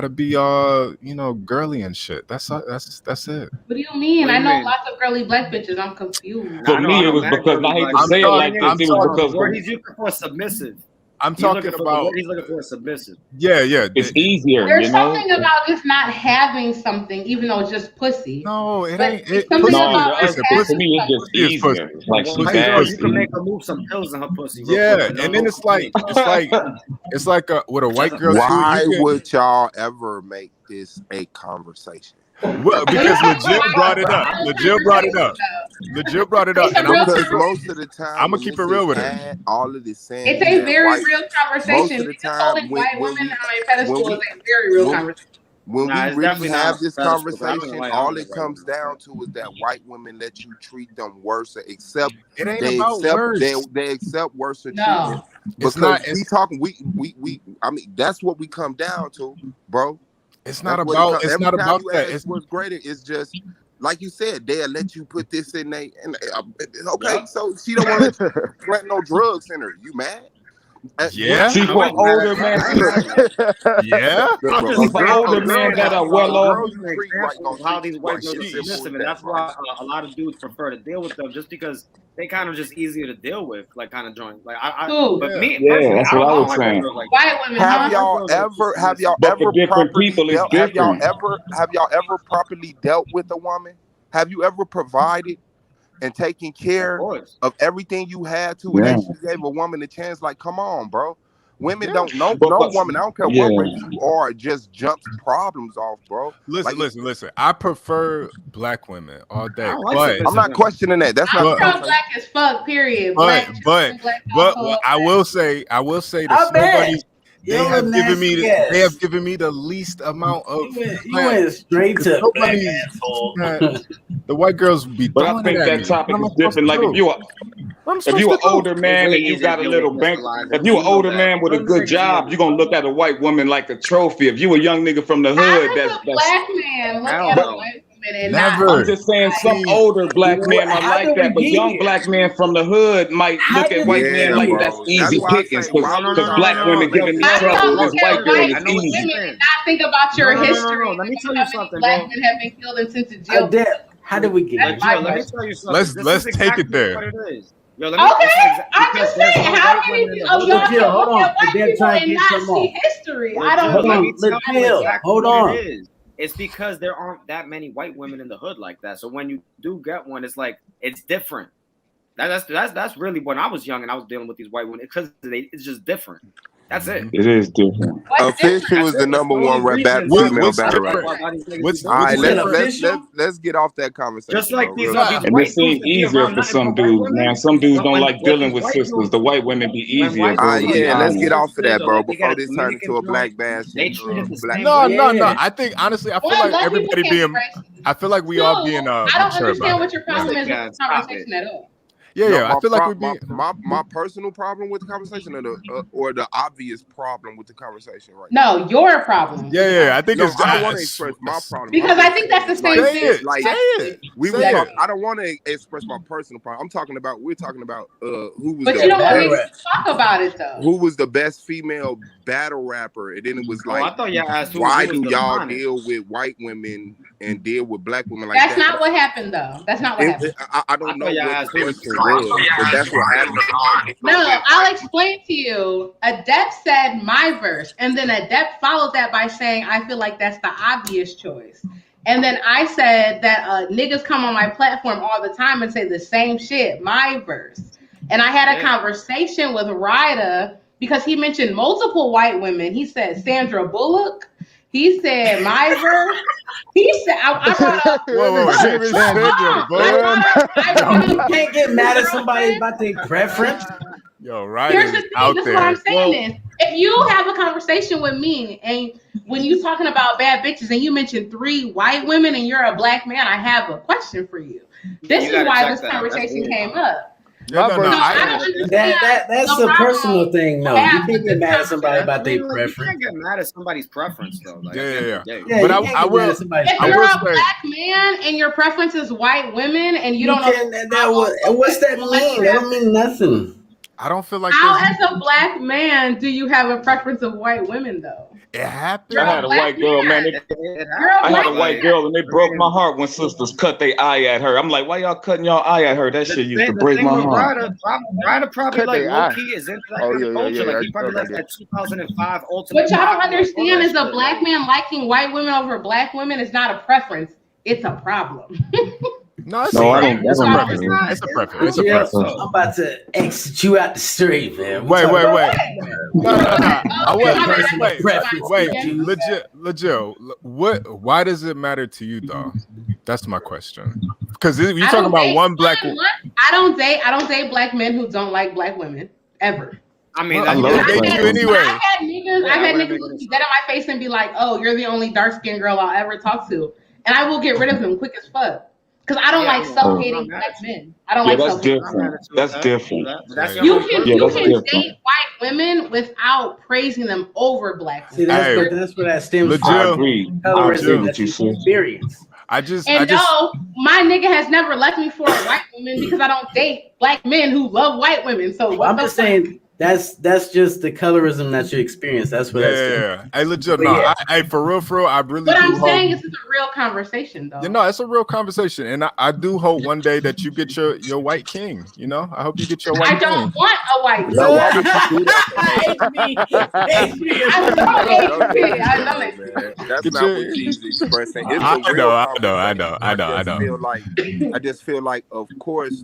[SPEAKER 14] be girly and shit. That's it.
[SPEAKER 3] What do you mean? I know lots of girly black bitches. I'm confused.
[SPEAKER 16] For me, it was because I hate to say it like this. It was because
[SPEAKER 11] where he's looking for submissive.
[SPEAKER 14] I'm talking about.
[SPEAKER 11] He's looking for a submissive.
[SPEAKER 14] Yeah.
[SPEAKER 16] It's easier.
[SPEAKER 3] There's something about just not having something, even though it's just pussy.
[SPEAKER 14] No, it
[SPEAKER 3] But
[SPEAKER 14] ain't.
[SPEAKER 3] it's something about
[SPEAKER 16] listen,
[SPEAKER 3] having
[SPEAKER 16] for me, it's just easier. Like she bad.
[SPEAKER 11] You can make her move some pills in her pussy.
[SPEAKER 14] Yeah, and then it's like with a white girl.
[SPEAKER 13] Why would y'all ever make this a conversation?
[SPEAKER 14] Well, because Legit brought it up. Legit brought it up. And
[SPEAKER 13] most of the time,
[SPEAKER 14] I'm gonna keep it real with it.
[SPEAKER 13] All of this saying
[SPEAKER 3] It's a very real conversation.
[SPEAKER 13] Most of the
[SPEAKER 3] Just holding white women on a pedestal is a very real conversation.
[SPEAKER 13] When
[SPEAKER 11] Nah,
[SPEAKER 13] we
[SPEAKER 11] it's
[SPEAKER 13] really
[SPEAKER 11] definitely
[SPEAKER 13] have
[SPEAKER 11] not
[SPEAKER 13] this
[SPEAKER 11] a pedestal,
[SPEAKER 13] conversation,
[SPEAKER 11] but
[SPEAKER 13] all it comes down to is that white women let you treat them worse, except
[SPEAKER 14] it ain't
[SPEAKER 13] they
[SPEAKER 14] about
[SPEAKER 13] accept
[SPEAKER 14] worse.
[SPEAKER 13] they accept worse
[SPEAKER 3] No.
[SPEAKER 13] treatment.
[SPEAKER 14] It's
[SPEAKER 13] Because
[SPEAKER 14] not-
[SPEAKER 13] we talking, we. I mean, that's what we come down to, bro.
[SPEAKER 14] It's not
[SPEAKER 13] That's what
[SPEAKER 14] about.
[SPEAKER 13] it
[SPEAKER 14] It's
[SPEAKER 13] every
[SPEAKER 14] not
[SPEAKER 13] time
[SPEAKER 14] about
[SPEAKER 13] you
[SPEAKER 14] that.
[SPEAKER 13] ask
[SPEAKER 14] It's
[SPEAKER 13] what's greater. It's just like you said. They'll let you put this in there. And okay, so she don't want to plant no drugs in her. You mad?
[SPEAKER 14] Yeah.
[SPEAKER 16] See, for older men,
[SPEAKER 14] Yeah.
[SPEAKER 16] see, for older men that are well off.
[SPEAKER 11] Examples of how these white girls are submissive, and that's why a lot of dudes prefer to deal with them, just because they kind of just easier to deal with, like kind of joint. Like but me,
[SPEAKER 16] Yeah,
[SPEAKER 11] personally,
[SPEAKER 16] that's
[SPEAKER 11] I
[SPEAKER 16] what I
[SPEAKER 11] don't
[SPEAKER 16] was
[SPEAKER 11] like
[SPEAKER 16] saying.
[SPEAKER 11] girls like
[SPEAKER 3] White women,
[SPEAKER 13] Have y'all
[SPEAKER 16] But for
[SPEAKER 13] ever
[SPEAKER 16] different
[SPEAKER 13] properly
[SPEAKER 16] people, it's
[SPEAKER 13] dealt? Have y'all
[SPEAKER 16] different.
[SPEAKER 13] ever properly dealt with a woman? Have you ever provided and taken care of everything you had to, and
[SPEAKER 16] Yeah.
[SPEAKER 13] actually gave a woman a chance? Like, come on, bro. Women don't know.
[SPEAKER 16] But-
[SPEAKER 13] No woman, I don't care
[SPEAKER 16] yeah.
[SPEAKER 13] what race you are, just jumps problems off, bro.
[SPEAKER 14] Listen. I prefer black women all day,
[SPEAKER 13] I'm not questioning that. That's
[SPEAKER 3] I'm
[SPEAKER 13] not.
[SPEAKER 3] pro black as fuck. Period.
[SPEAKER 14] But
[SPEAKER 3] Black
[SPEAKER 14] I will say that
[SPEAKER 2] I bet.
[SPEAKER 14] somebody they
[SPEAKER 2] You're
[SPEAKER 14] have
[SPEAKER 2] a
[SPEAKER 14] given me
[SPEAKER 2] nasty ass.
[SPEAKER 14] they have given me the least amount of.
[SPEAKER 2] You went straight to black
[SPEAKER 14] Nobody's-
[SPEAKER 2] asshole.
[SPEAKER 14] The white girls be.
[SPEAKER 16] But I
[SPEAKER 14] throwing
[SPEAKER 16] think
[SPEAKER 14] it at
[SPEAKER 16] that
[SPEAKER 14] me.
[SPEAKER 16] topic
[SPEAKER 14] What am
[SPEAKER 16] is
[SPEAKER 14] I supposed
[SPEAKER 16] different.
[SPEAKER 14] to
[SPEAKER 16] Like
[SPEAKER 14] do?
[SPEAKER 16] if you an older man and you got a little bank, if you an older man with a good job, you're gonna look at a white woman like a trophy. If you a young nigga from the hood, that's
[SPEAKER 3] black man look at a white woman and
[SPEAKER 14] Never.
[SPEAKER 16] I'm just saying some older black men are
[SPEAKER 2] How
[SPEAKER 16] like
[SPEAKER 2] did
[SPEAKER 16] that,
[SPEAKER 2] we
[SPEAKER 16] but
[SPEAKER 2] get
[SPEAKER 16] young
[SPEAKER 2] here?
[SPEAKER 16] black men from the hood might look at white men like
[SPEAKER 13] bro.
[SPEAKER 16] that's
[SPEAKER 13] That's
[SPEAKER 16] easy
[SPEAKER 13] why I
[SPEAKER 16] pickings
[SPEAKER 13] say, why would
[SPEAKER 16] because
[SPEAKER 13] y'all
[SPEAKER 16] black
[SPEAKER 13] ever
[SPEAKER 16] women
[SPEAKER 13] make
[SPEAKER 16] giving me
[SPEAKER 3] I
[SPEAKER 16] trouble.
[SPEAKER 3] don't
[SPEAKER 16] This
[SPEAKER 3] look
[SPEAKER 16] white
[SPEAKER 3] at
[SPEAKER 16] girl
[SPEAKER 3] white
[SPEAKER 16] is
[SPEAKER 3] women
[SPEAKER 16] easy.
[SPEAKER 3] and not think about your history.
[SPEAKER 11] Let me tell you
[SPEAKER 3] How many
[SPEAKER 11] something,
[SPEAKER 3] black
[SPEAKER 11] bro.
[SPEAKER 3] men have been killed and sent to jail.
[SPEAKER 2] How did we get
[SPEAKER 3] That's
[SPEAKER 2] here?
[SPEAKER 3] my
[SPEAKER 11] Let me
[SPEAKER 3] question.
[SPEAKER 11] tell you something.
[SPEAKER 14] Let's
[SPEAKER 11] This is
[SPEAKER 14] take it
[SPEAKER 11] exactly
[SPEAKER 14] there.
[SPEAKER 11] what it is. Yo, let me.
[SPEAKER 3] Okay, I'm
[SPEAKER 11] Because
[SPEAKER 3] just
[SPEAKER 11] there's
[SPEAKER 3] saying,
[SPEAKER 11] no
[SPEAKER 3] how
[SPEAKER 11] white
[SPEAKER 3] many
[SPEAKER 11] women in the
[SPEAKER 3] of
[SPEAKER 11] hood.
[SPEAKER 3] y'all
[SPEAKER 2] Legit,
[SPEAKER 3] can
[SPEAKER 2] hold
[SPEAKER 3] look
[SPEAKER 2] on.
[SPEAKER 3] at white
[SPEAKER 2] They're
[SPEAKER 3] people
[SPEAKER 2] trying to
[SPEAKER 3] and
[SPEAKER 2] get
[SPEAKER 3] not
[SPEAKER 2] some
[SPEAKER 3] see
[SPEAKER 2] off.
[SPEAKER 3] history? I
[SPEAKER 11] Legit,
[SPEAKER 3] don't.
[SPEAKER 2] Hold
[SPEAKER 11] let
[SPEAKER 2] on,
[SPEAKER 11] me tell you
[SPEAKER 2] Legit,
[SPEAKER 11] exactly
[SPEAKER 2] hold
[SPEAKER 11] what
[SPEAKER 2] on.
[SPEAKER 11] it is. It's because there aren't that many white women in the hood like that. So when you do get one, it's like it's different. That's really when I was young and I was dealing with these white women because it's just different. That's it.
[SPEAKER 16] It is different.
[SPEAKER 13] Official is the number one female
[SPEAKER 14] What's
[SPEAKER 13] battle
[SPEAKER 14] different?
[SPEAKER 13] rapper.
[SPEAKER 14] What's
[SPEAKER 13] All right,
[SPEAKER 2] said
[SPEAKER 13] let's get off that conversation.
[SPEAKER 11] Just like
[SPEAKER 13] bro,
[SPEAKER 11] these
[SPEAKER 13] real
[SPEAKER 11] these
[SPEAKER 13] quick.
[SPEAKER 16] And it
[SPEAKER 11] white dudes
[SPEAKER 16] seems
[SPEAKER 11] that be
[SPEAKER 16] easier
[SPEAKER 11] around
[SPEAKER 16] for
[SPEAKER 11] nothing
[SPEAKER 16] some
[SPEAKER 11] but white
[SPEAKER 16] dudes,
[SPEAKER 11] women.
[SPEAKER 16] man. Some dudes don't
[SPEAKER 11] When
[SPEAKER 16] like
[SPEAKER 11] what
[SPEAKER 16] dealing
[SPEAKER 11] these
[SPEAKER 16] with
[SPEAKER 11] white
[SPEAKER 16] sisters.
[SPEAKER 11] dudes,
[SPEAKER 16] The white women be
[SPEAKER 11] when
[SPEAKER 16] easier,
[SPEAKER 11] white
[SPEAKER 16] bro.
[SPEAKER 11] dudes
[SPEAKER 16] To be
[SPEAKER 11] get
[SPEAKER 13] Yeah, let's
[SPEAKER 16] honest.
[SPEAKER 13] get off of that,
[SPEAKER 11] or
[SPEAKER 13] bro.
[SPEAKER 11] they get
[SPEAKER 13] Before
[SPEAKER 11] a
[SPEAKER 13] this turn
[SPEAKER 11] Dominican
[SPEAKER 13] into a
[SPEAKER 11] joint,
[SPEAKER 13] black bash
[SPEAKER 11] they
[SPEAKER 13] and
[SPEAKER 11] treat it the
[SPEAKER 13] black.
[SPEAKER 11] same
[SPEAKER 14] No,
[SPEAKER 11] way.
[SPEAKER 14] no, no.
[SPEAKER 2] Yeah.
[SPEAKER 14] I think honestly, I feel
[SPEAKER 3] One,
[SPEAKER 14] like
[SPEAKER 3] black people
[SPEAKER 14] everybody
[SPEAKER 3] can't be
[SPEAKER 14] being.
[SPEAKER 3] racist.
[SPEAKER 14] I feel like we
[SPEAKER 3] Two,
[SPEAKER 14] all being
[SPEAKER 3] I don't
[SPEAKER 14] mature about
[SPEAKER 3] understand
[SPEAKER 14] it.
[SPEAKER 3] what your problem
[SPEAKER 14] Yeah,
[SPEAKER 3] is with the conversation at all.
[SPEAKER 14] yeah,
[SPEAKER 13] No,
[SPEAKER 14] yeah. I feel like we be.
[SPEAKER 13] my personal problem with the conversation or the obvious problem with the conversation right
[SPEAKER 3] No, your problem.
[SPEAKER 14] Yeah, yeah. I think
[SPEAKER 13] now. No,
[SPEAKER 14] it's.
[SPEAKER 13] I don't want to express my problem. I'm
[SPEAKER 3] Because I
[SPEAKER 13] just
[SPEAKER 3] think that's the
[SPEAKER 13] saying,
[SPEAKER 3] same
[SPEAKER 14] Say
[SPEAKER 3] thing.
[SPEAKER 14] it.
[SPEAKER 13] like
[SPEAKER 14] Say it.
[SPEAKER 13] we
[SPEAKER 14] Say
[SPEAKER 13] was talking.
[SPEAKER 14] it.
[SPEAKER 13] I don't want to express my personal problem. We're talking about who was
[SPEAKER 3] But
[SPEAKER 13] the
[SPEAKER 3] you don't want
[SPEAKER 2] battle
[SPEAKER 3] me to
[SPEAKER 2] rap.
[SPEAKER 3] talk about it though.
[SPEAKER 13] who was the best female battle rapper, and then it was
[SPEAKER 11] Oh,
[SPEAKER 13] like,
[SPEAKER 11] I thought y'all asked who
[SPEAKER 13] why
[SPEAKER 11] was
[SPEAKER 13] do
[SPEAKER 11] the
[SPEAKER 13] y'all
[SPEAKER 11] finest.
[SPEAKER 13] deal with white women and deal with black women like
[SPEAKER 3] That's
[SPEAKER 13] that?
[SPEAKER 3] not what happened though. That's not what happened.
[SPEAKER 13] I don't know
[SPEAKER 11] y'all
[SPEAKER 13] what the
[SPEAKER 11] asked who was
[SPEAKER 13] question was, but that's what happened.
[SPEAKER 3] No, I'll explain to you. Adept said my verse, and then Adept followed that by saying, I feel like that's the obvious choice. And then I said that niggas come on my platform all the time and say the same shit, my verse. And I had a conversation with Ryder because he mentioned multiple white women. He said Sandra Bullock. He said my verse. He said, I brought up.
[SPEAKER 14] Whoa, he even said your book.
[SPEAKER 2] You can't get mad at somebody about their preference.
[SPEAKER 14] Yo, right
[SPEAKER 3] Here's
[SPEAKER 14] is
[SPEAKER 3] the thing.
[SPEAKER 14] out
[SPEAKER 3] This is what I'm
[SPEAKER 14] there.
[SPEAKER 3] saying is, if you have a conversation with me and when you talking about bad bitches and you mention 3 white women and you're a black man, I have a question for you. This
[SPEAKER 11] You
[SPEAKER 3] is
[SPEAKER 11] gotta
[SPEAKER 3] why
[SPEAKER 11] check
[SPEAKER 3] this
[SPEAKER 11] that.
[SPEAKER 3] conversation
[SPEAKER 11] That's
[SPEAKER 3] came up.
[SPEAKER 14] Yeah, no, no.
[SPEAKER 3] So I don't understand.
[SPEAKER 2] That's
[SPEAKER 3] the
[SPEAKER 2] a personal
[SPEAKER 3] problem
[SPEAKER 2] thing, though. You
[SPEAKER 3] have
[SPEAKER 2] can't
[SPEAKER 3] with
[SPEAKER 2] get
[SPEAKER 3] this
[SPEAKER 2] mad at somebody
[SPEAKER 3] conversation.
[SPEAKER 2] about their
[SPEAKER 11] You
[SPEAKER 2] preference.
[SPEAKER 11] can't get mad at somebody's preference though. Like
[SPEAKER 14] Yeah,
[SPEAKER 11] at the end
[SPEAKER 14] yeah,
[SPEAKER 11] of the day.
[SPEAKER 2] Yeah,
[SPEAKER 14] But
[SPEAKER 2] you
[SPEAKER 14] I
[SPEAKER 2] can't get mad
[SPEAKER 14] will.
[SPEAKER 2] at somebody's
[SPEAKER 3] If
[SPEAKER 14] I
[SPEAKER 3] you're
[SPEAKER 14] will
[SPEAKER 3] a
[SPEAKER 14] say.
[SPEAKER 3] black man and your preference is white women and you don't know
[SPEAKER 2] What's that mean? That don't mean nothing.
[SPEAKER 14] I don't feel like
[SPEAKER 3] how
[SPEAKER 14] there's.
[SPEAKER 3] as a black man do you have a preference of white women though?
[SPEAKER 14] It happens.
[SPEAKER 3] You're
[SPEAKER 16] I had a
[SPEAKER 3] black
[SPEAKER 16] white girl, man.
[SPEAKER 3] You're a
[SPEAKER 16] I had
[SPEAKER 3] black
[SPEAKER 16] a white girl, and it broke my heart when sisters cut their eye at her. I'm like, why y'all cutting y'all eye at her? That shit used to break my heart.
[SPEAKER 11] Ryder probably
[SPEAKER 17] Cut
[SPEAKER 11] like
[SPEAKER 17] they
[SPEAKER 11] low
[SPEAKER 17] eye.
[SPEAKER 11] key is into that
[SPEAKER 17] Oh,
[SPEAKER 11] kind of
[SPEAKER 17] yeah,
[SPEAKER 11] culture. Like he
[SPEAKER 17] I
[SPEAKER 11] probably
[SPEAKER 17] know
[SPEAKER 11] likes
[SPEAKER 17] that.
[SPEAKER 11] that 2005 Ultimate.
[SPEAKER 3] What y'all don't
[SPEAKER 11] Knockout, all
[SPEAKER 3] understand
[SPEAKER 11] that
[SPEAKER 3] is a
[SPEAKER 11] shit,
[SPEAKER 3] black
[SPEAKER 11] like-
[SPEAKER 3] man liking white women over black women is not a preference. It's a problem.
[SPEAKER 14] No, it's
[SPEAKER 16] No,
[SPEAKER 14] a
[SPEAKER 16] I
[SPEAKER 14] preference.
[SPEAKER 16] don't.
[SPEAKER 14] It's a
[SPEAKER 16] I don't
[SPEAKER 14] preference.
[SPEAKER 16] know.
[SPEAKER 14] It's a preference. It's a
[SPEAKER 2] Yeah,
[SPEAKER 14] preference.
[SPEAKER 2] I'm about to exit you out the street, man.
[SPEAKER 14] Wait. No, no, no. Wait.
[SPEAKER 3] Okay.
[SPEAKER 14] Legit. What? Why does it matter to you, though? That's my question. Because you're
[SPEAKER 3] I
[SPEAKER 14] talking
[SPEAKER 3] don't
[SPEAKER 14] about
[SPEAKER 3] date-
[SPEAKER 14] one black.
[SPEAKER 3] I don't date black men who don't like black women ever.
[SPEAKER 11] I mean,
[SPEAKER 14] Well, I'm gonna date you anyway.
[SPEAKER 3] I've had niggas,
[SPEAKER 11] Yeah,
[SPEAKER 3] I've had
[SPEAKER 11] I
[SPEAKER 3] niggas look me dead in my face and be like, "Oh, you're the only dark skinned girl I'll ever talk to," and I will get rid of them quick as fuck because I don't like self hating black men. I don't like
[SPEAKER 16] that's
[SPEAKER 3] self hating.
[SPEAKER 16] different. That's different.
[SPEAKER 3] You can
[SPEAKER 16] Yeah,
[SPEAKER 3] you
[SPEAKER 16] that's
[SPEAKER 3] can
[SPEAKER 16] different.
[SPEAKER 3] date white women without praising them over black
[SPEAKER 2] See,
[SPEAKER 3] women.
[SPEAKER 2] that's where that stems
[SPEAKER 14] Legit.
[SPEAKER 2] from.
[SPEAKER 16] I agree. I agree with you, sis.
[SPEAKER 2] Experience.
[SPEAKER 3] And no, my nigga has never left me for a white woman because I don't date black men who love white women. So what
[SPEAKER 2] I'm
[SPEAKER 3] the
[SPEAKER 2] just
[SPEAKER 3] fuck?
[SPEAKER 2] saying that's just the colorism that you experience. That's what that's.
[SPEAKER 14] Yeah. Hey, legit.
[SPEAKER 2] But
[SPEAKER 14] No,
[SPEAKER 2] yeah.
[SPEAKER 14] hey, for real, I really
[SPEAKER 3] What
[SPEAKER 14] do
[SPEAKER 3] I'm
[SPEAKER 14] hope.
[SPEAKER 3] saying is it's a real conversation, though.
[SPEAKER 14] You know, it's a real conversation, and I do hope one day that you get your white king. You know, I hope you get your white
[SPEAKER 3] I don't
[SPEAKER 14] king.
[SPEAKER 3] want a white
[SPEAKER 13] No, why would you do that? That's
[SPEAKER 14] Get
[SPEAKER 13] not
[SPEAKER 14] your-
[SPEAKER 13] what he's expressing. It's
[SPEAKER 14] I
[SPEAKER 13] a real
[SPEAKER 14] know.
[SPEAKER 13] conversation. I just feel like, of course,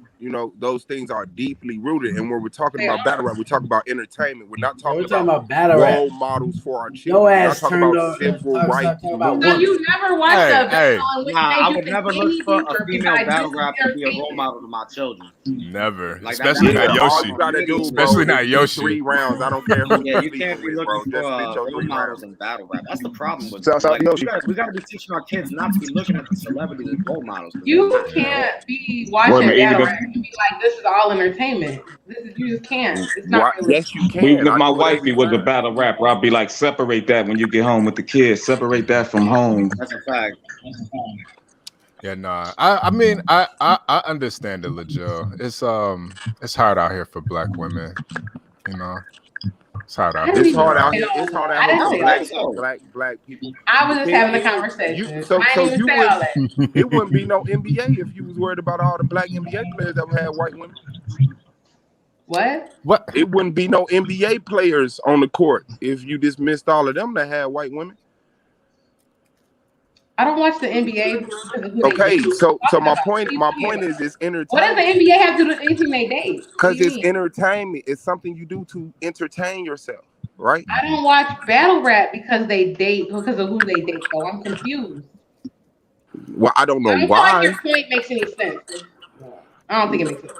[SPEAKER 13] those things are deeply rooted. And when we're talking about battle rap, we're talking about entertainment. We're not talking about
[SPEAKER 2] battle
[SPEAKER 13] role
[SPEAKER 2] rap.
[SPEAKER 13] models for our
[SPEAKER 2] Your
[SPEAKER 13] children. We're not
[SPEAKER 2] ass
[SPEAKER 13] talking
[SPEAKER 2] turned
[SPEAKER 13] about
[SPEAKER 2] on.
[SPEAKER 13] civil rights.
[SPEAKER 3] So you never watched a battle in which
[SPEAKER 11] I
[SPEAKER 3] you
[SPEAKER 11] would
[SPEAKER 3] can
[SPEAKER 11] never
[SPEAKER 3] see
[SPEAKER 11] look
[SPEAKER 3] me
[SPEAKER 11] for a
[SPEAKER 3] deeper
[SPEAKER 11] female
[SPEAKER 3] because
[SPEAKER 11] battle
[SPEAKER 3] this is
[SPEAKER 11] rapper to be a role
[SPEAKER 3] entertainment.
[SPEAKER 11] model to my children.
[SPEAKER 14] Never,
[SPEAKER 11] Like
[SPEAKER 14] especially not
[SPEAKER 13] All
[SPEAKER 14] Yoshi.
[SPEAKER 13] you gotta do,
[SPEAKER 14] Especially
[SPEAKER 13] bro,
[SPEAKER 14] not
[SPEAKER 13] is
[SPEAKER 14] Yoshi.
[SPEAKER 13] 3 rounds. I don't care who
[SPEAKER 11] Yeah,
[SPEAKER 13] you
[SPEAKER 11] you
[SPEAKER 13] sleeping
[SPEAKER 11] can't be
[SPEAKER 13] with,
[SPEAKER 11] looking
[SPEAKER 13] bro.
[SPEAKER 11] for
[SPEAKER 13] Just spit your
[SPEAKER 11] role
[SPEAKER 13] 3
[SPEAKER 11] models
[SPEAKER 13] rounds.
[SPEAKER 11] in battle rap. That's the problem with
[SPEAKER 17] South
[SPEAKER 11] like
[SPEAKER 17] Yoshi.
[SPEAKER 11] we gotta be teaching our kids not to be looking at the celebrities as role models.
[SPEAKER 3] You can't be
[SPEAKER 16] Wait a
[SPEAKER 3] watching
[SPEAKER 16] minute,
[SPEAKER 3] battle
[SPEAKER 16] even
[SPEAKER 3] rap and be like, "This is all entertainment." You just can't. It's not
[SPEAKER 13] Why?
[SPEAKER 3] really.
[SPEAKER 13] Yes, you can.
[SPEAKER 16] Even if
[SPEAKER 13] I
[SPEAKER 16] my
[SPEAKER 13] do it
[SPEAKER 16] wifey
[SPEAKER 13] every
[SPEAKER 16] was a
[SPEAKER 13] time.
[SPEAKER 16] battle rapper, I'd be like, separate that when you get home with the kids. Separate that from home.
[SPEAKER 11] That's a fact.
[SPEAKER 14] Yeah, nah. I mean, I understand it, legit. It's hard out here for black women, you know. It's hard out
[SPEAKER 3] I
[SPEAKER 14] here.
[SPEAKER 3] didn't
[SPEAKER 13] It's
[SPEAKER 3] even
[SPEAKER 13] hard out
[SPEAKER 3] say
[SPEAKER 13] here.
[SPEAKER 3] all
[SPEAKER 13] It's hard
[SPEAKER 3] that.
[SPEAKER 13] out
[SPEAKER 3] I
[SPEAKER 13] here
[SPEAKER 3] didn't
[SPEAKER 13] for
[SPEAKER 3] say all that.
[SPEAKER 13] black people.
[SPEAKER 3] I was just having a
[SPEAKER 13] You
[SPEAKER 3] conversation.
[SPEAKER 13] so
[SPEAKER 3] I didn't even
[SPEAKER 13] you
[SPEAKER 3] say
[SPEAKER 13] would
[SPEAKER 3] all that.
[SPEAKER 13] it wouldn't be no NBA if you was worried about all the black NBA players that had white women.
[SPEAKER 3] What?
[SPEAKER 14] What?
[SPEAKER 13] It wouldn't be no NBA players on the court if you dismissed all of them that had white women.
[SPEAKER 3] I don't watch the NBA because of who they
[SPEAKER 13] Okay,
[SPEAKER 3] date.
[SPEAKER 13] so
[SPEAKER 3] What
[SPEAKER 13] my
[SPEAKER 3] are you talking
[SPEAKER 13] point
[SPEAKER 3] about?
[SPEAKER 13] is it's
[SPEAKER 3] What does the
[SPEAKER 13] entertainment.
[SPEAKER 3] NBA have to do with anything they date? What do
[SPEAKER 13] Because
[SPEAKER 3] you
[SPEAKER 13] it's
[SPEAKER 3] mean?
[SPEAKER 13] entertainment. It's something you do to entertain yourself, right?
[SPEAKER 3] I don't watch battle rap because they date because of who they date. So I'm confused.
[SPEAKER 13] Well, I don't know
[SPEAKER 3] I don't feel like
[SPEAKER 13] why.
[SPEAKER 3] your point makes any sense. I don't think it makes sense.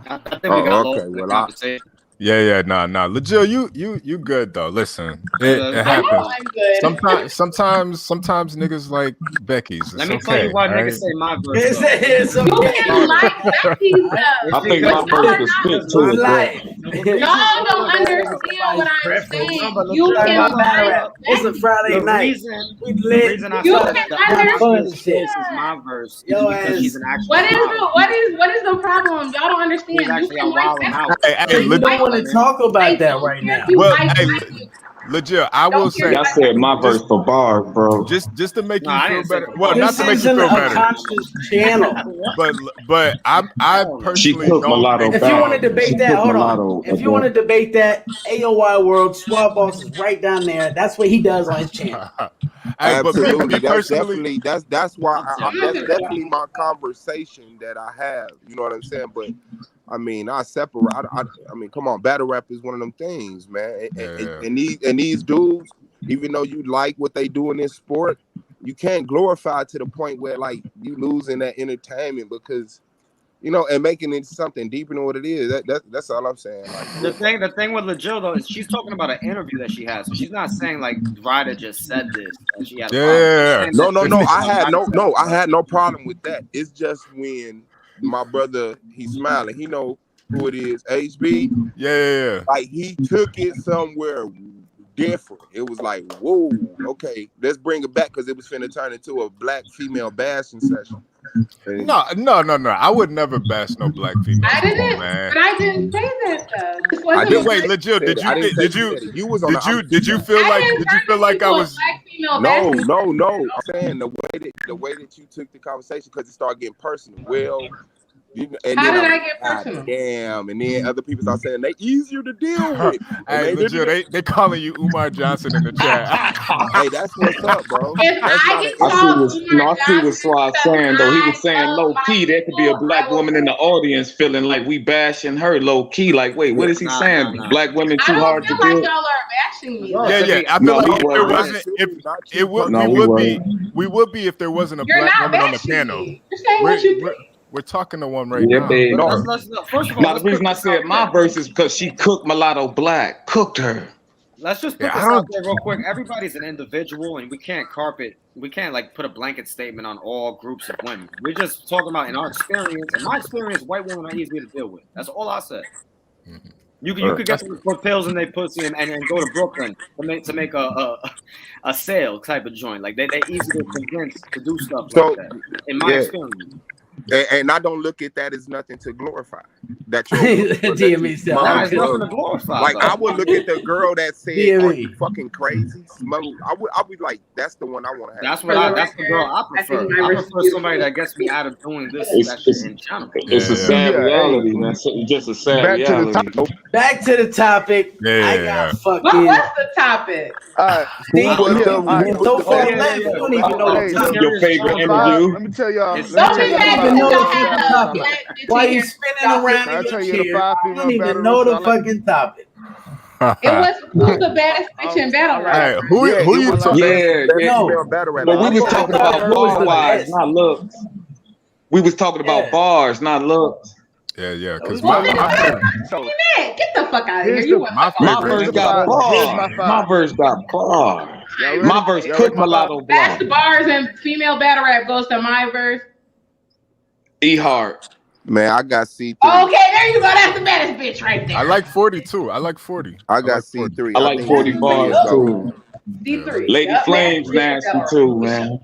[SPEAKER 11] I think we
[SPEAKER 13] Oh,
[SPEAKER 11] got
[SPEAKER 13] okay.
[SPEAKER 11] lost in the
[SPEAKER 13] Well,
[SPEAKER 11] conversation.
[SPEAKER 14] Yeah, nah. Legit, you good though. Listen, it
[SPEAKER 3] I know
[SPEAKER 14] happens.
[SPEAKER 3] I'm good.
[SPEAKER 14] Sometimes niggas like Becky's.
[SPEAKER 11] Let
[SPEAKER 14] It's
[SPEAKER 11] me tell you
[SPEAKER 14] okay,
[SPEAKER 11] why
[SPEAKER 14] right?
[SPEAKER 11] niggas say my verse.
[SPEAKER 2] It's
[SPEAKER 3] You
[SPEAKER 2] okay.
[SPEAKER 3] can like Becky's
[SPEAKER 16] I
[SPEAKER 3] though.
[SPEAKER 16] think my
[SPEAKER 3] But y'all
[SPEAKER 16] verse
[SPEAKER 3] are
[SPEAKER 16] was
[SPEAKER 3] not.
[SPEAKER 16] spit too, bro.
[SPEAKER 3] Y'all don't understand what I'm saying. You
[SPEAKER 2] Talking
[SPEAKER 3] can
[SPEAKER 2] about battle
[SPEAKER 3] like
[SPEAKER 2] rap. It's a Friday night. We lit.
[SPEAKER 11] I
[SPEAKER 3] You
[SPEAKER 11] said
[SPEAKER 3] can
[SPEAKER 11] the
[SPEAKER 3] understand.
[SPEAKER 11] obvious this is my verse is
[SPEAKER 2] Yo
[SPEAKER 11] because she's
[SPEAKER 2] ass.
[SPEAKER 11] an actual
[SPEAKER 3] What is
[SPEAKER 11] model.
[SPEAKER 3] what is the problem? Y'all don't understand.
[SPEAKER 11] She's
[SPEAKER 3] You
[SPEAKER 11] actually
[SPEAKER 3] can
[SPEAKER 11] a
[SPEAKER 3] like
[SPEAKER 11] wilding
[SPEAKER 3] Becky.
[SPEAKER 11] out.
[SPEAKER 14] Hey,
[SPEAKER 2] So you don't want to talk about
[SPEAKER 3] I
[SPEAKER 2] that
[SPEAKER 3] don't
[SPEAKER 2] right
[SPEAKER 3] care
[SPEAKER 2] now.
[SPEAKER 3] if you
[SPEAKER 14] Well,
[SPEAKER 3] like
[SPEAKER 14] hey,
[SPEAKER 3] Becky.
[SPEAKER 14] legit, I will say,
[SPEAKER 16] Y'all said my verse for bars, bro.
[SPEAKER 14] just to make
[SPEAKER 11] No,
[SPEAKER 14] you
[SPEAKER 11] I
[SPEAKER 14] feel
[SPEAKER 11] didn't say
[SPEAKER 14] better.
[SPEAKER 11] for
[SPEAKER 14] Well,
[SPEAKER 11] bars.
[SPEAKER 14] not
[SPEAKER 2] This
[SPEAKER 14] to make you
[SPEAKER 2] isn't
[SPEAKER 14] feel
[SPEAKER 2] a
[SPEAKER 14] better,
[SPEAKER 2] conscious channel.
[SPEAKER 14] but I
[SPEAKER 16] She
[SPEAKER 14] personally
[SPEAKER 16] cooked
[SPEAKER 14] don't
[SPEAKER 16] mulatto
[SPEAKER 14] think.
[SPEAKER 2] If you want to
[SPEAKER 16] back.
[SPEAKER 2] debate
[SPEAKER 16] She
[SPEAKER 2] that,
[SPEAKER 16] cooked
[SPEAKER 2] hold
[SPEAKER 16] mulatto.
[SPEAKER 2] on. If you want to debate that, AOY World Swab Boss is right down there. That's what he does on his channel.
[SPEAKER 14] Hey, but
[SPEAKER 13] Absolutely.
[SPEAKER 14] me
[SPEAKER 13] That's
[SPEAKER 14] personally,
[SPEAKER 13] definitely that's why
[SPEAKER 3] I'm not
[SPEAKER 13] that's
[SPEAKER 3] gonna
[SPEAKER 13] definitely my conversation that I have. You know what I'm saying? But I mean, I separate. I mean, come on, battle rap is one of them things, man. And these dudes, even though you like what they do in this sport, you can't glorify to the point where like you losing that entertainment because and making it something deeper than what it is. That's all I'm saying. Like
[SPEAKER 11] The thing with LaJill though is she's talking about an interview that she has, so she's not saying like Ryder just said this and she had a problem. She's saying
[SPEAKER 13] no,
[SPEAKER 11] that
[SPEAKER 13] I had no problem with that. It's just when my brother he's smiling, he know who it is, HB.
[SPEAKER 14] Yeah.
[SPEAKER 13] Like he took it somewhere different. It was like, whoa, okay, let's bring it back because it was finna turn into a black female bashing session. And
[SPEAKER 14] No. I would never bash no black female.
[SPEAKER 3] I didn't,
[SPEAKER 14] man.
[SPEAKER 3] but I didn't say that though. This
[SPEAKER 13] I
[SPEAKER 3] wasn't
[SPEAKER 13] didn't
[SPEAKER 14] Wait,
[SPEAKER 13] say
[SPEAKER 14] legit.
[SPEAKER 13] you said it. I didn't say you said it. You was on the
[SPEAKER 14] Did you feel like I was?
[SPEAKER 3] black female
[SPEAKER 13] No.
[SPEAKER 3] bashing.
[SPEAKER 13] I'm saying the way that you took the conversation because it started getting personal. Well, and
[SPEAKER 3] How
[SPEAKER 13] then
[SPEAKER 3] did
[SPEAKER 13] I'm
[SPEAKER 3] I
[SPEAKER 13] like,
[SPEAKER 3] get
[SPEAKER 13] God
[SPEAKER 3] personal?
[SPEAKER 13] damn. And then other people start saying they easier to deal with.
[SPEAKER 14] Hey, legit, they calling you Umar Johnson in the chat.
[SPEAKER 13] Hey, that's what's up, bro.
[SPEAKER 3] If
[SPEAKER 13] That's
[SPEAKER 3] I
[SPEAKER 13] not
[SPEAKER 3] get
[SPEAKER 13] an
[SPEAKER 3] called
[SPEAKER 16] I see what Swab saying though. He was saying low key there could be a black woman in the audience feeling like we bashing her low key. Like, wait, what is he saying? Black women
[SPEAKER 3] I
[SPEAKER 16] too
[SPEAKER 3] don't
[SPEAKER 16] hard to
[SPEAKER 3] feel like
[SPEAKER 16] deal.
[SPEAKER 3] y'all are bashing me.
[SPEAKER 14] Yeah. I feel like if there wasn't, if it would, we would be if there wasn't a
[SPEAKER 3] You're
[SPEAKER 14] black
[SPEAKER 3] not
[SPEAKER 14] woman on the
[SPEAKER 3] bashing
[SPEAKER 14] panel.
[SPEAKER 3] me. You're saying what you think.
[SPEAKER 14] We're talking to one right
[SPEAKER 16] Yeah,
[SPEAKER 14] now.
[SPEAKER 16] babe.
[SPEAKER 11] First of all,
[SPEAKER 16] Now the reason I said my verse is because she cooked mulatto black, cooked her.
[SPEAKER 11] let's just put this out there real quick. Everybody's an individual, and we can't like put a blanket statement on all groups of women. We're just talking about in our experience. In my experience, white women are easier to deal with. That's all I said. You could get them to put pills in their pussy and go to Brooklyn to make a sale type of joint. Like they easy to convince to do stuff like that. In my experience.
[SPEAKER 13] And I don't look at that as nothing to glorify. That you're
[SPEAKER 3] DME said,
[SPEAKER 11] Nah, it's nothing to glorify.
[SPEAKER 13] Like
[SPEAKER 11] though.
[SPEAKER 13] I would look at the girl that said, "Are you fucking crazy?" Smoke. I would be like, "That's the one I want to have."
[SPEAKER 11] That's the girl I prefer. I prefer somebody that gets me out of doing this session in general.
[SPEAKER 16] It's a sad reality, man. It's just a sad reality.
[SPEAKER 2] Back to the topic. I got fucking.
[SPEAKER 3] What's the topic?
[SPEAKER 2] We don't even know the topic.
[SPEAKER 16] Your favorite interview?
[SPEAKER 17] Let me tell y'all.
[SPEAKER 2] Don't even know the fucking topic. Why you spinning around in your chair? You don't even know the fucking topic.
[SPEAKER 3] It was who's the baddest bitch in battle rap?
[SPEAKER 14] Hey, who you talking?
[SPEAKER 16] But we was talking about bar wise, not looks. We was talking about bars, not looks.
[SPEAKER 14] Yeah. Because
[SPEAKER 3] Get the fuck out of here. You
[SPEAKER 16] my verse got bars. My verse got bars. My verse cooked mulatto black.
[SPEAKER 3] Best bars and female battle rap goes to my verse.
[SPEAKER 16] E Hart.
[SPEAKER 13] Man, I got C3.
[SPEAKER 3] Okay, there you go. That's the baddest bitch right there.
[SPEAKER 14] I like 40 too. I like 40.
[SPEAKER 13] I got C3.
[SPEAKER 16] I like 40 bars too.
[SPEAKER 3] D3.
[SPEAKER 16] Lady Flames nasty too, man.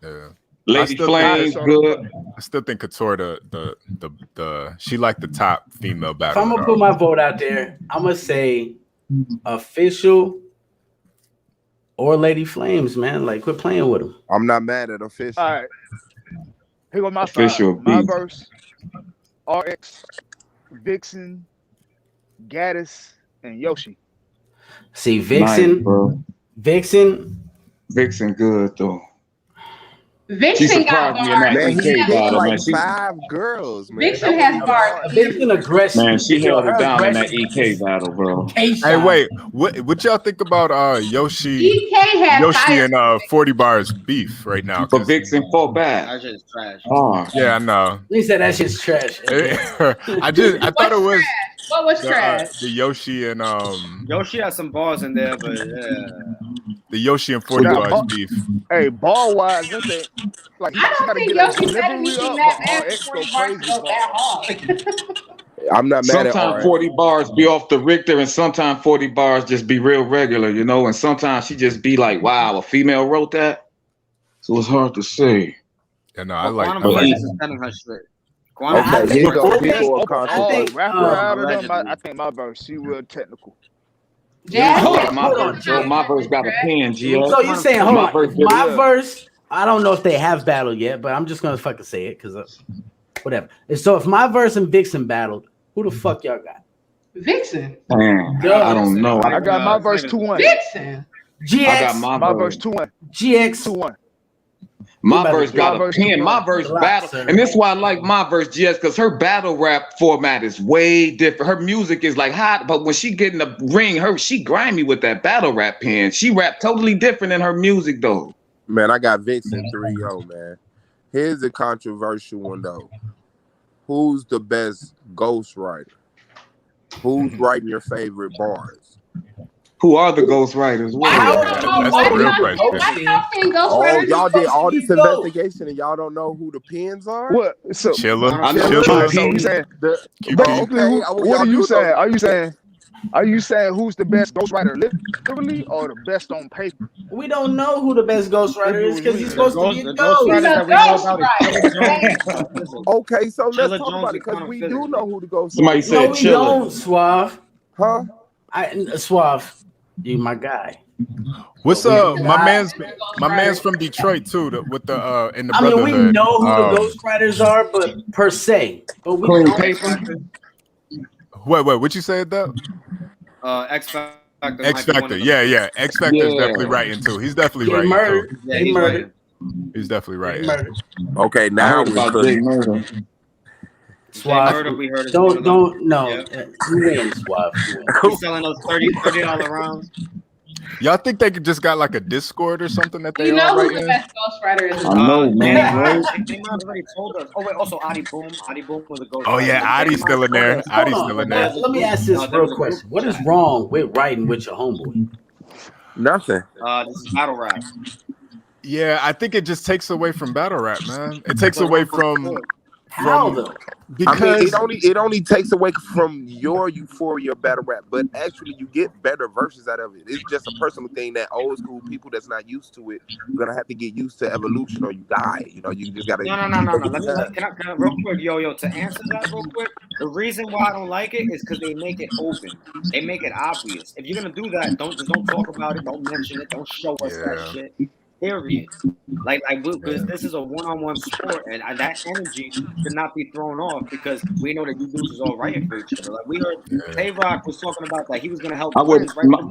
[SPEAKER 14] Yeah.
[SPEAKER 16] Lady Flames good.
[SPEAKER 14] I still think Couture the she like the top female
[SPEAKER 2] If
[SPEAKER 14] battle.
[SPEAKER 2] I'm gonna put my vote out there, I'm gonna say Official or Lady Flames, man. Like, quit playing with them.
[SPEAKER 13] I'm not mad at Official.
[SPEAKER 17] All right, here go my
[SPEAKER 16] Official
[SPEAKER 17] five. My
[SPEAKER 16] beat.
[SPEAKER 17] verse: RX, Vixen, Gaddis, and Yoshi.
[SPEAKER 2] See,
[SPEAKER 16] Nice, bro.
[SPEAKER 2] Vixen,
[SPEAKER 16] good though. She
[SPEAKER 3] Vixen got
[SPEAKER 16] surprised me in that
[SPEAKER 3] bars.
[SPEAKER 13] Man, he
[SPEAKER 16] EK
[SPEAKER 13] picked
[SPEAKER 16] battle,
[SPEAKER 13] like
[SPEAKER 16] man. She,
[SPEAKER 13] 5 girls, man. That
[SPEAKER 3] Vixen
[SPEAKER 13] was
[SPEAKER 3] has bars.
[SPEAKER 13] hard.
[SPEAKER 2] Vixen aggressive.
[SPEAKER 16] man, she
[SPEAKER 2] Yo,
[SPEAKER 16] held her
[SPEAKER 2] her
[SPEAKER 16] down in that
[SPEAKER 2] aggression
[SPEAKER 16] EK
[SPEAKER 2] is
[SPEAKER 16] battle, bro.
[SPEAKER 2] K
[SPEAKER 14] Hey, wait, what y'all think about Yoshi
[SPEAKER 3] EK has
[SPEAKER 14] and 40 bars beef right now?
[SPEAKER 16] But Vixen fought back.
[SPEAKER 11] That shit is trash.
[SPEAKER 14] Yeah, I know.
[SPEAKER 2] He said that shit's trash.
[SPEAKER 14] I thought it was
[SPEAKER 3] What was trash?
[SPEAKER 14] the Yoshi and
[SPEAKER 11] Yoshi has some bars in there, but yeah.
[SPEAKER 14] the Yoshi and 40
[SPEAKER 17] Now,
[SPEAKER 14] bars beef.
[SPEAKER 17] Hey, ball wise, I think like
[SPEAKER 3] I
[SPEAKER 17] she
[SPEAKER 3] don't
[SPEAKER 17] got to
[SPEAKER 3] think
[SPEAKER 17] get her
[SPEAKER 3] Yoshi said
[SPEAKER 17] delivery
[SPEAKER 3] anything
[SPEAKER 17] up,
[SPEAKER 3] that
[SPEAKER 17] but
[SPEAKER 3] bad
[SPEAKER 17] RX
[SPEAKER 3] for
[SPEAKER 17] go
[SPEAKER 3] 40 bars to
[SPEAKER 17] crazy
[SPEAKER 3] go that
[SPEAKER 17] bars.
[SPEAKER 3] hard.
[SPEAKER 13] I'm not mad at
[SPEAKER 16] Sometimes
[SPEAKER 13] RX.
[SPEAKER 16] 40 bars be off the Richter, and sometimes 40 bars just be real regular, you know. And sometimes she just be like, "Wow, a female wrote that." So it's hard to say.
[SPEAKER 14] Yeah, no, I like.
[SPEAKER 11] Quantum
[SPEAKER 16] But
[SPEAKER 11] Flex
[SPEAKER 16] he-
[SPEAKER 11] is sending her shit.
[SPEAKER 13] Okay, here go
[SPEAKER 17] But
[SPEAKER 13] here
[SPEAKER 17] just
[SPEAKER 13] go a
[SPEAKER 17] open all
[SPEAKER 13] controversial.
[SPEAKER 17] rapper out of them.
[SPEAKER 11] Allegedly.
[SPEAKER 17] I think my verse, she real technical.
[SPEAKER 3] Jazz,
[SPEAKER 2] Hold
[SPEAKER 3] has
[SPEAKER 2] on,
[SPEAKER 16] my
[SPEAKER 2] hold
[SPEAKER 16] verse,
[SPEAKER 2] on,
[SPEAKER 16] bro,
[SPEAKER 2] G.
[SPEAKER 16] my verse got a pen, GS.
[SPEAKER 2] So you saying, hold
[SPEAKER 16] My
[SPEAKER 2] on,
[SPEAKER 16] verse,
[SPEAKER 2] my
[SPEAKER 17] yeah.
[SPEAKER 2] verse, I don't know if they have battled yet, but I'm just gonna fucking say it because whatever. And so if my verse and Vixen battled, who the fuck y'all got?
[SPEAKER 3] Vixen.
[SPEAKER 16] Man, I don't know.
[SPEAKER 17] I got my verse 2-1.
[SPEAKER 3] Vixen.
[SPEAKER 2] GX.
[SPEAKER 16] I got my
[SPEAKER 17] verse
[SPEAKER 16] verse
[SPEAKER 17] 2-1.
[SPEAKER 2] GX.
[SPEAKER 17] 2-1.
[SPEAKER 16] My verse got a
[SPEAKER 17] verse
[SPEAKER 16] pen.
[SPEAKER 17] 2-1.
[SPEAKER 16] My verse
[SPEAKER 2] Relax,
[SPEAKER 16] battle,
[SPEAKER 2] sir.
[SPEAKER 16] and this is why I like my verse, GS, because her battle rap format is way different. Her music is like hot, but when she get in the ring, she grimy with that battle rap pen. She rap totally different in her music though.
[SPEAKER 13] Man, I got Vixen 3-0, man. Here's a controversial one though. Who's the best ghostwriter? Who's writing your favorite bars?
[SPEAKER 16] Who are the ghostwriters?
[SPEAKER 14] That's the real question.
[SPEAKER 13] Oh, y'all did all this investigation and y'all don't know who the pins are?
[SPEAKER 17] What? So
[SPEAKER 14] Chilla.
[SPEAKER 16] I know
[SPEAKER 17] so
[SPEAKER 16] Chilla.
[SPEAKER 17] you saying
[SPEAKER 14] QP.
[SPEAKER 17] basically,
[SPEAKER 13] Okay,
[SPEAKER 17] what are you
[SPEAKER 13] y'all
[SPEAKER 17] saying? Are you saying who's the best ghostwriter literally or the best on paper?
[SPEAKER 2] We don't know who the best ghostwriter is because he's supposed to
[SPEAKER 11] The
[SPEAKER 2] get
[SPEAKER 11] ghost
[SPEAKER 2] ghosts.
[SPEAKER 11] writers that we know about is Chilla Jones.
[SPEAKER 13] Okay, so let's
[SPEAKER 11] Chilla
[SPEAKER 13] talk
[SPEAKER 11] Jones
[SPEAKER 13] about it
[SPEAKER 11] and
[SPEAKER 13] because
[SPEAKER 11] Quantum
[SPEAKER 13] we
[SPEAKER 11] Physics.
[SPEAKER 13] do know who the ghost
[SPEAKER 16] Somebody
[SPEAKER 13] is.
[SPEAKER 16] said
[SPEAKER 2] No, we
[SPEAKER 16] Chilla.
[SPEAKER 2] don't, Suave.
[SPEAKER 13] Huh?
[SPEAKER 2] Suave, you my guy.
[SPEAKER 14] What's
[SPEAKER 2] But
[SPEAKER 14] my man's from Detroit too, with the in the
[SPEAKER 2] I mean,
[SPEAKER 14] Brotherhood.
[SPEAKER 2] we know who the ghostwriters are, but per se, but we
[SPEAKER 16] Clean
[SPEAKER 2] don't.
[SPEAKER 16] paper.
[SPEAKER 14] Wait, what you said though?
[SPEAKER 11] X Factor.
[SPEAKER 14] X Factor, yeah. X Factor is definitely writing too. He's definitely writing
[SPEAKER 2] murdered.
[SPEAKER 14] too.
[SPEAKER 11] Yeah,
[SPEAKER 2] They
[SPEAKER 11] he's
[SPEAKER 2] murdered.
[SPEAKER 11] writing.
[SPEAKER 14] He's definitely
[SPEAKER 2] They
[SPEAKER 14] writing.
[SPEAKER 2] murdered.
[SPEAKER 13] Okay,
[SPEAKER 16] I
[SPEAKER 13] now
[SPEAKER 16] heard
[SPEAKER 13] we're
[SPEAKER 16] about Jay
[SPEAKER 13] cooking.
[SPEAKER 16] Murder.
[SPEAKER 2] Suave.
[SPEAKER 11] Murder, we heard is one of
[SPEAKER 2] Don't
[SPEAKER 11] them.
[SPEAKER 2] no.
[SPEAKER 11] Yeah.
[SPEAKER 2] You win, Suave. You win.
[SPEAKER 11] He's selling those $30 rounds.
[SPEAKER 14] Y'all think they could just got like a Discord or something that they
[SPEAKER 3] You
[SPEAKER 14] all
[SPEAKER 3] know who
[SPEAKER 14] write
[SPEAKER 3] the
[SPEAKER 14] in?
[SPEAKER 3] best ghostwriter is?
[SPEAKER 16] I know, man. Right?
[SPEAKER 11] They might have already told us. Oh wait, also Adi Boom. Adi Boom was a ghost.
[SPEAKER 14] Oh yeah, Adi's still in there. Adi's still in there.
[SPEAKER 2] Let me ask this real question. What is wrong with writing with your homeboy?
[SPEAKER 13] Nothing.
[SPEAKER 11] This is battle rap.
[SPEAKER 14] Yeah, I think it just takes away from battle rap, man. It takes away from
[SPEAKER 2] How though?
[SPEAKER 13] I mean,
[SPEAKER 14] because
[SPEAKER 13] it only takes away from your euphoria of battle rap, but actually you get better versions out of it. It's just a personal thing that old school people that's not used to it gonna have to get used to evolution or you die. You know, you just gotta.
[SPEAKER 11] No. Can I real quick, yo, to answer that real quick? The reason why I don't like it is because they make it open. They make it obvious. If you're gonna do that, don't talk about it. Don't mention it. Don't show us that shit. Period. Like because this is a one-on-one sport, and that energy should not be thrown off because we know that you dudes is all writing for each other. Like we heard Tay-Rock was talking about that he was gonna help
[SPEAKER 16] I would.
[SPEAKER 11] friends write the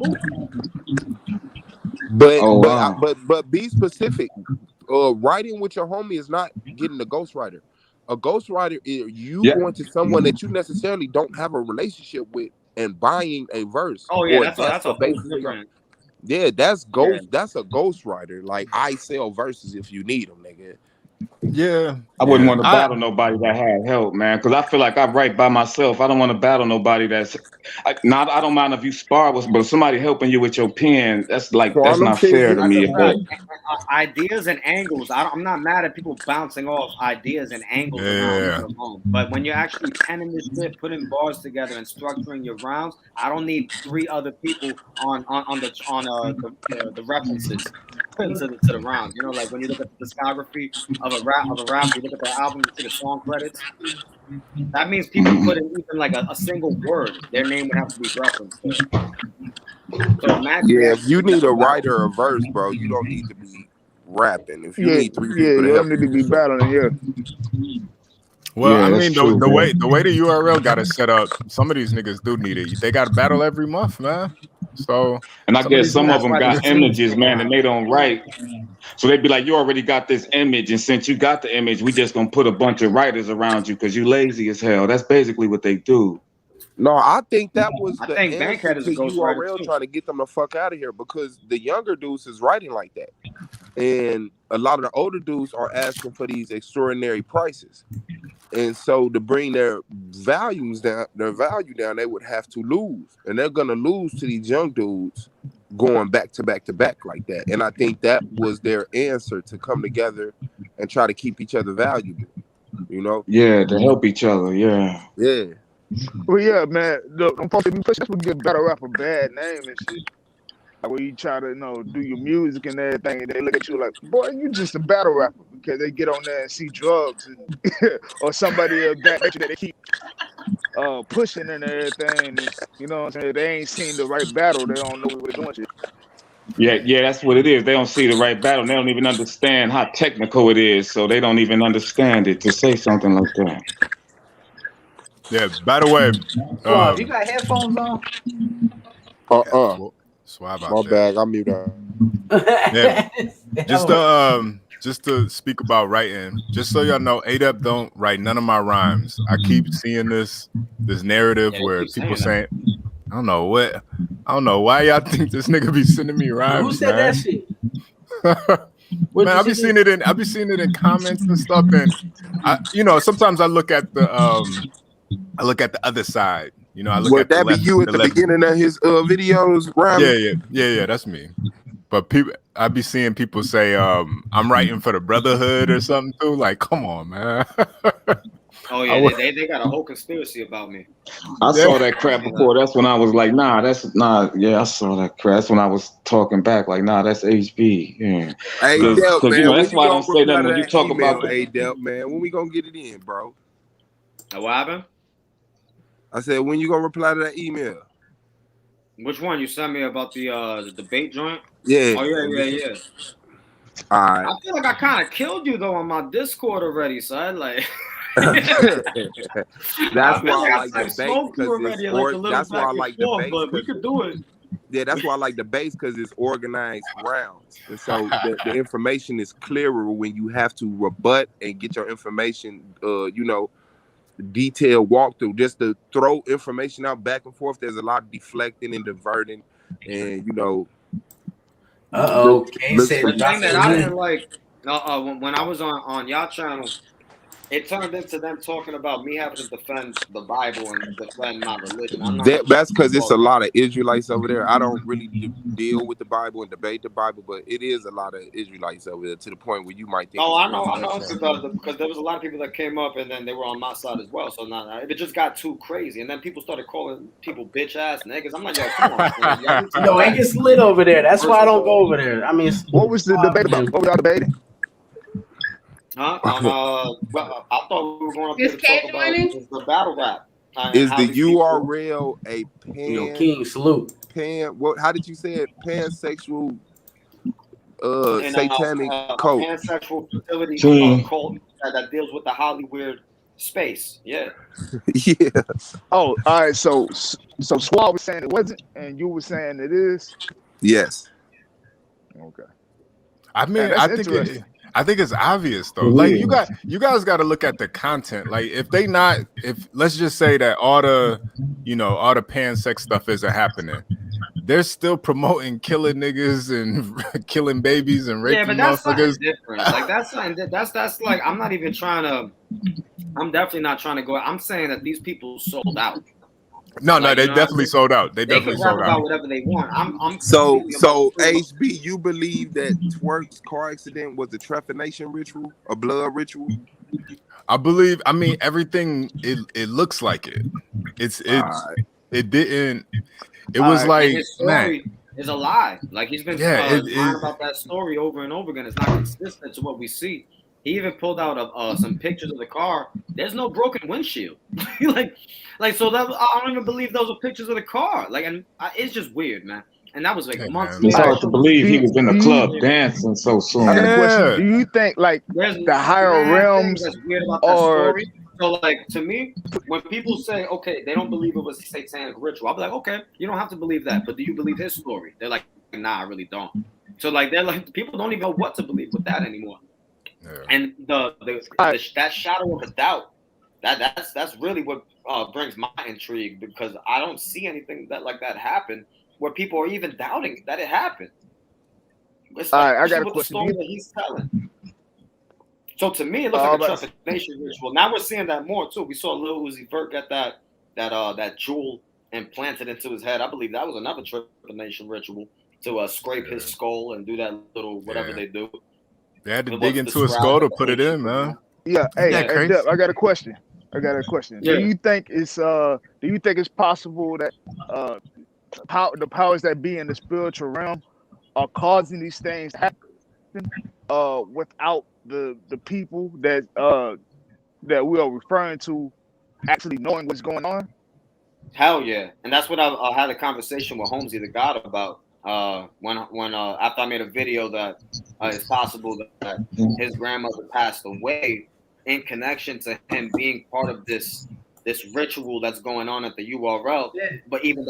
[SPEAKER 11] movie.
[SPEAKER 13] But be specific. Writing with your homie is not getting a ghostwriter. A ghostwriter is you going to someone that you necessarily don't have a relationship with and buying a verse.
[SPEAKER 11] Oh yeah,
[SPEAKER 13] or
[SPEAKER 11] that's a
[SPEAKER 13] basis
[SPEAKER 11] whole different.
[SPEAKER 13] Yeah, that's ghost. Yeah. That's a ghostwriter. Like I sell verses if you need them, nigga.
[SPEAKER 14] Yeah,
[SPEAKER 16] I wouldn't want to battle nobody that had help, man, because I feel like I write by myself. I don't want to battle nobody that's not. I don't mind if you spar with, but somebody helping you with your pen, that's like that's not fair to me.
[SPEAKER 11] Ideas and angles. I'm not mad at people bouncing off ideas and angles around. But when you're actually penning this shit, putting bars together, and structuring your rounds, I don't need 3 other people on the references to the rounds. You know, like when you look at the discography of a rap, you look at the album, you see the song credits. That means people put in even like a single word, their name would have to be referenced. So imagine.
[SPEAKER 13] Yeah, if you need a writer or verse, bro, you don't need to be rapping. If you
[SPEAKER 17] Yeah,
[SPEAKER 13] need three
[SPEAKER 17] yeah,
[SPEAKER 13] people to
[SPEAKER 17] you
[SPEAKER 13] help
[SPEAKER 17] don't need to
[SPEAKER 13] you,
[SPEAKER 17] be battling. Yeah.
[SPEAKER 14] Well, I
[SPEAKER 16] Yeah, that's
[SPEAKER 14] mean,
[SPEAKER 16] true,
[SPEAKER 14] the
[SPEAKER 16] man.
[SPEAKER 14] way the URL got it set up, some of these niggas do need it. They got to battle every month, man. So
[SPEAKER 16] And I
[SPEAKER 14] some of
[SPEAKER 16] guess
[SPEAKER 14] these
[SPEAKER 16] some of
[SPEAKER 14] niggas,
[SPEAKER 16] them got images, man, and they don't write. So they'd be like, you already got this image, and since you got the image, we just gonna put a bunch of writers around you because you lazy as hell. That's basically what they do.
[SPEAKER 13] No, I think that was
[SPEAKER 11] I
[SPEAKER 13] the
[SPEAKER 11] think
[SPEAKER 13] answer
[SPEAKER 11] Bankhead is a
[SPEAKER 13] to
[SPEAKER 11] ghostwriter
[SPEAKER 13] URL
[SPEAKER 11] too.
[SPEAKER 13] trying to get them the fuck out of here because the younger dudes is writing like that. And a lot of the older dudes are asking for these extraordinary prices. And so to bring their value down, they would have to lose. And they're gonna lose to these young dudes going back to back to back like that. And I think that was their answer to come together and try to keep each other valuable, you know?
[SPEAKER 16] Yeah, to help each other. Yeah.
[SPEAKER 13] Yeah.
[SPEAKER 17] Well, yeah, man. Look, don't fucking push. That's what give battle rap a bad name and shit. Like when you try to, do your music and everything, and they look at you like, boy, you just a battle rapper because they get on there and see drugs and or somebody of that nature that they keep pushing and everything. Is, you know what I'm saying? They ain't seen the right battle. They don't know what they're doing. Shit.
[SPEAKER 16] Yeah, that's what it is. They don't see the right battle. They don't even understand how technical it is, so they don't even understand it to say something like that.
[SPEAKER 14] yeah. By the way,
[SPEAKER 2] Suave, you got headphones on?
[SPEAKER 14] Swab out
[SPEAKER 13] My
[SPEAKER 14] there.
[SPEAKER 13] bag, I'm mute out.
[SPEAKER 14] Yeah. Just to speak about writing, just so y'all know, ADEP don't write none of my rhymes. I keep seeing this narrative where people saying, I don't know why y'all think this nigga be sending me rhymes.
[SPEAKER 2] Who said
[SPEAKER 14] man.
[SPEAKER 2] that shit?
[SPEAKER 14] Man, I be seeing it in comments and stuff, and sometimes I look at the other side. I look
[SPEAKER 13] Would
[SPEAKER 14] at the
[SPEAKER 13] that be
[SPEAKER 14] left.
[SPEAKER 13] you at the
[SPEAKER 14] left.
[SPEAKER 13] beginning of his videos, Ryan?
[SPEAKER 14] Yeah, that's me. But I be seeing people say, I'm writing for the brotherhood or something too. Like, come on, man.
[SPEAKER 11] Oh yeah, they got a whole conspiracy about me.
[SPEAKER 16] I saw that crap before. That's when I was like, nah, that's nah. Yeah, I saw that crap. That's when I was talking back, like, nah, that's HB. Yeah.
[SPEAKER 13] Hey,
[SPEAKER 16] Because
[SPEAKER 13] Delp, man,
[SPEAKER 16] that's why I don't say nothing when you talk
[SPEAKER 13] email,
[SPEAKER 16] about.
[SPEAKER 13] hey, Delp, man, when we gonna get it in, bro?
[SPEAKER 11] What happened?
[SPEAKER 13] I said, when you gonna reply to that email?
[SPEAKER 11] Which one you sent me about the debate joint?
[SPEAKER 13] Yeah.
[SPEAKER 11] Oh yeah.
[SPEAKER 13] All right.
[SPEAKER 11] I feel like I kind of killed you though on my Discord already, son. Like.
[SPEAKER 13] That's why I like
[SPEAKER 11] debates
[SPEAKER 13] because that's why I like debates.
[SPEAKER 11] But we could do it.
[SPEAKER 13] Yeah, that's why I like debates because it's organized rounds, and so the information is clearer when you have to rebut and get your information, detailed walkthrough. Just to throw information out back and forth, there's a lot of deflecting and diverting, and
[SPEAKER 11] The thing that I didn't like when I was on y'all channel, it turned into them talking about me having to defend the Bible and defend my religion. I'm not.
[SPEAKER 13] That's because it's a lot of Israelites over there. I don't really deal with the Bible and debate the Bible, but it is a lot of Israelites over there to the point where you might think.
[SPEAKER 11] Oh, I know, because there was a lot of people that came up and then they were on my side as well. So now it just got too crazy, and then people started calling people bitch ass niggas. I'm like, yo, come on.
[SPEAKER 2] No, it gets lit over there. That's why I don't go over there. I mean,
[SPEAKER 17] what was the debate about? What were y'all debating?
[SPEAKER 11] Huh? Well, I thought we were going up there to talk about the battle rap.
[SPEAKER 13] Is the URL a
[SPEAKER 2] King salute?
[SPEAKER 13] How did you say it? Pansexual, satanic cult.
[SPEAKER 11] Pansexual fertility cult that deals with the Hollywood space. Yeah.
[SPEAKER 13] Yeah.
[SPEAKER 17] Oh, all right. So Swab was saying it wasn't, and you were saying it is.
[SPEAKER 13] Yes.
[SPEAKER 17] Okay.
[SPEAKER 14] I mean, I think it's obvious though. Like you guys got to look at the content. Like if let's just say that all the pansex stuff isn't happening, they're still promoting killing niggas and killing babies and raping motherfuckers.
[SPEAKER 11] Different. Like that's like I'm definitely not trying to go. I'm saying that these people sold out.
[SPEAKER 14] No, they definitely sold out. They definitely sold out.
[SPEAKER 11] Whatever they want.
[SPEAKER 13] So HB, you believe that Twerk's car accident was a trephination ritual, a blood ritual?
[SPEAKER 14] I believe. I mean, everything. It looks like it. It didn't. It was like
[SPEAKER 11] his story is a lie. Like he's been lying about that story over and over again. It's not consistent to what we see. He even pulled out some pictures of the car. There's no broken windshield. So that I don't even believe those are pictures of the car. Like, and it's just weird, man. and that was like months
[SPEAKER 16] It's
[SPEAKER 11] later.
[SPEAKER 16] hard to believe he was in the club dancing so soon.
[SPEAKER 17] I got a question. Do you think like
[SPEAKER 11] There's
[SPEAKER 17] the higher
[SPEAKER 11] mad
[SPEAKER 17] realms
[SPEAKER 11] things that's weird about that
[SPEAKER 17] or
[SPEAKER 11] story. So, like, to me, when people say, okay, they don't believe it was a satanic ritual, I'll be like, okay, you don't have to believe that, but do you believe his story? They're like, nah, I really don't. So, like, they're like, people don't even know what to believe with that anymore. And that shadow of a doubt, that's really what brings my intrigue, because I don't see anything that like that happen where people are even doubting that it happened. It's like,
[SPEAKER 17] I got a
[SPEAKER 11] with the
[SPEAKER 17] question.
[SPEAKER 11] story that he's telling. So to me, it looks like a trepidation ritual. Now we're seeing that more too. We saw Lil Uzi Vert get that jewel implanted into his head. I believe that was another trepidation ritual to scrape his skull and do that little whatever they do.
[SPEAKER 14] They had to dig into his skull to put it in, man.
[SPEAKER 17] Yeah, hey,
[SPEAKER 14] crazy?
[SPEAKER 17] Dep, I got a question.
[SPEAKER 14] Yeah.
[SPEAKER 17] Do you think it's possible that the powers that be in the spiritual realm are causing these things to happen without the people that we are referring to actually knowing what's going on?
[SPEAKER 11] Hell yeah, and that's what I had a conversation with Holmesy the God about when after I made a video that it's possible that his grandmother passed away in connection to him being part of this ritual that's going on at the URL. But even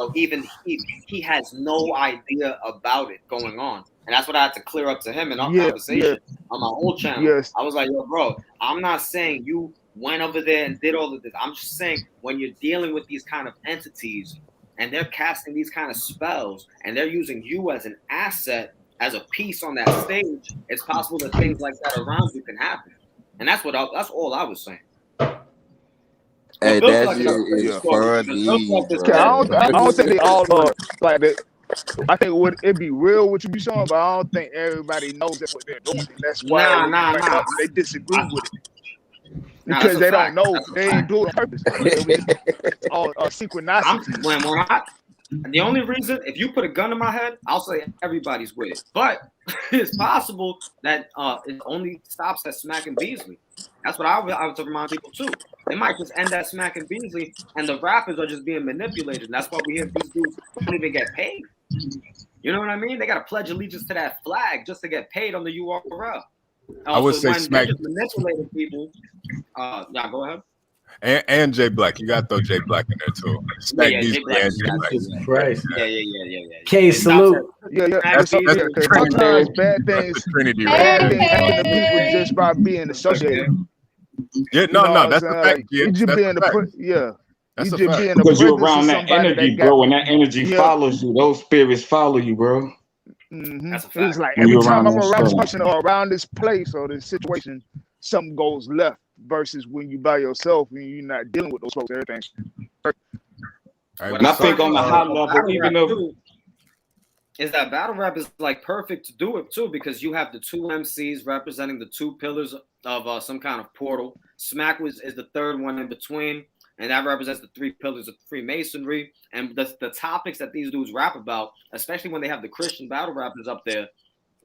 [SPEAKER 11] he has no idea about it going on. And that's what I had to clear up to him in our conversation on my old channel.
[SPEAKER 17] Yes.
[SPEAKER 11] I was like, yo, bro, I'm not saying you went over there and did all of this. I'm just saying when you're dealing with these kind of entities and they're casting these kind of spells and they're using you as an asset, as a piece on that stage, it's possible that things like that around you can happen. And that's all I was saying.
[SPEAKER 13] Hey, that shit is funny,
[SPEAKER 17] I don't think they all are like that. I think it'd be real what you be showing, but I don't think everybody knows that's what they're doing. And that's why they disagree with it. Because they don't know. They ain't do it on purpose. All synchronicity.
[SPEAKER 11] The only reason, if you put a gun in my head, I'll say everybody's with it. But it's possible that it only stops at Smack and Beasley. That's what I would remind people too. They might just end at Smack and Beasley, and the rappers are just being manipulated. And that's why we hear these dudes don't even get paid. You know what I mean? They got to pledge allegiance to that flag just to get paid on the URL.
[SPEAKER 14] I would say Smack.
[SPEAKER 11] Just manipulating people. Yeah, go ahead.
[SPEAKER 14] And Jay Black, you got to throw Jay Black in there too. Smack Beasley and Jay Black.
[SPEAKER 2] Jesus Christ.
[SPEAKER 11] Yeah.
[SPEAKER 2] K, salute.
[SPEAKER 14] That's
[SPEAKER 17] Sometimes bad things
[SPEAKER 14] Trinity.
[SPEAKER 17] happen to people just by being associated.
[SPEAKER 14] Yeah, no, that's the fact.
[SPEAKER 17] You just being
[SPEAKER 14] That's
[SPEAKER 17] you
[SPEAKER 14] a
[SPEAKER 17] just
[SPEAKER 14] fact.
[SPEAKER 17] being the
[SPEAKER 16] Because you're
[SPEAKER 17] presence
[SPEAKER 16] around
[SPEAKER 17] of
[SPEAKER 16] that
[SPEAKER 17] somebody
[SPEAKER 16] energy,
[SPEAKER 17] that
[SPEAKER 16] bro, and that energy follows you. Those spirits follow you, bro.
[SPEAKER 17] It's like
[SPEAKER 16] When
[SPEAKER 17] every
[SPEAKER 16] you're
[SPEAKER 17] time I'm
[SPEAKER 16] around
[SPEAKER 17] around
[SPEAKER 16] that
[SPEAKER 17] this person or around this place or this situation, something goes left. Versus when you by yourself and you're not dealing with those folks, everything.
[SPEAKER 16] And I think on the high level, even though
[SPEAKER 11] is that battle rap is like perfect to do it too, because you have the two MCs representing the two pillars of some kind of portal. Smack is the third one in between, and that represents the three pillars of Freemasonry. And the topics that these dudes rap about, especially when they have the Christian battle rappers up there.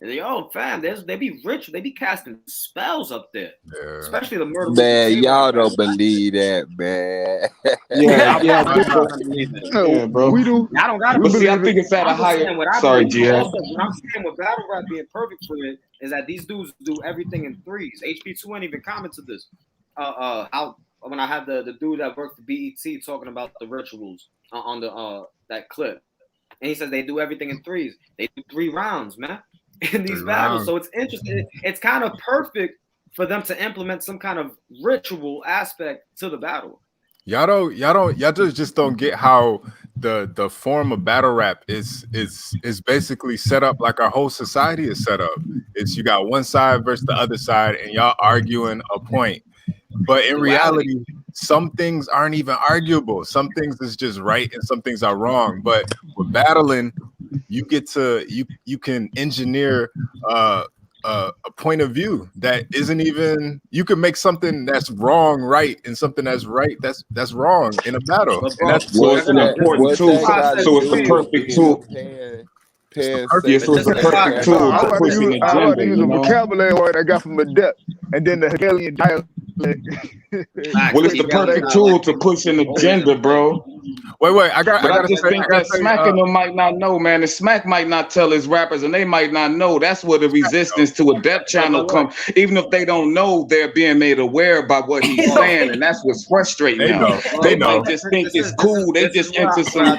[SPEAKER 11] Yo, fam, they be rich. They be casting spells up there, especially the murder.
[SPEAKER 13] Man, y'all don't believe that, man.
[SPEAKER 16] Yeah, bro.
[SPEAKER 17] We do.
[SPEAKER 11] I don't got to.
[SPEAKER 16] But see, I think it's at a higher. Sorry, GF.
[SPEAKER 11] What I'm saying with battle rap being perfect for it is that these dudes do everything in threes. HP2 ain't even commented this. How when I had the dude that worked for BET talking about the rituals on the that clip, and he says they do everything in threes. They do 3 rounds, man. In these battles, so it's interesting. It's kind of perfect for them to implement some kind of ritual aspect to the battle.
[SPEAKER 14] Y'all just don't get how the form of battle rap is basically set up like our whole society is set up. It's you got one side versus the other side, and y'all arguing a point. But in reality, some things aren't even arguable. Some things is just right, and some things are wrong. But with battling, you get to you can engineer a point of view that isn't even. You can make something that's wrong right, and something that's right that's wrong in a battle. And that's
[SPEAKER 16] so it's an important tool. So it's the perfect tool. So it's the perfect tool to push an agenda.
[SPEAKER 17] I want to use a vocabulary word I got from Adept, and then the Hegelian dialect.
[SPEAKER 16] Well, it's the perfect tool to push an agenda, bro.
[SPEAKER 14] Wait. I gotta
[SPEAKER 16] just think that Smack and them might not know, man. And Smack might not tell his rappers, and they might not know. That's where the resistance to a Dep channel comes. Even if they don't know, they're being made aware by what he's saying, and that's what's frustrating them. They might just think it's cool. They just into some.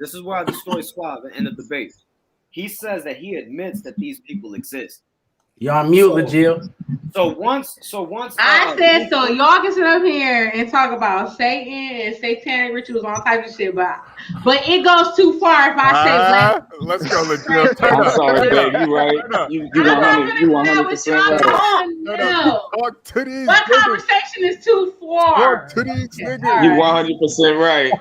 [SPEAKER 11] This is where I destroy Suave in the debate. He says that he admits that these people exist.
[SPEAKER 2] Y'all mute, Legil.
[SPEAKER 11] So once
[SPEAKER 3] I said so y'all can sit up here and talk about Satan and satanic rituals, all types of shit, but it goes too far if I say black.
[SPEAKER 14] Let's go, Legil.
[SPEAKER 16] I'm sorry, babe. You right. You 100% right.
[SPEAKER 14] Talk to these
[SPEAKER 3] What conversation is too far?
[SPEAKER 14] Talk to these niggas.
[SPEAKER 16] You 100% right.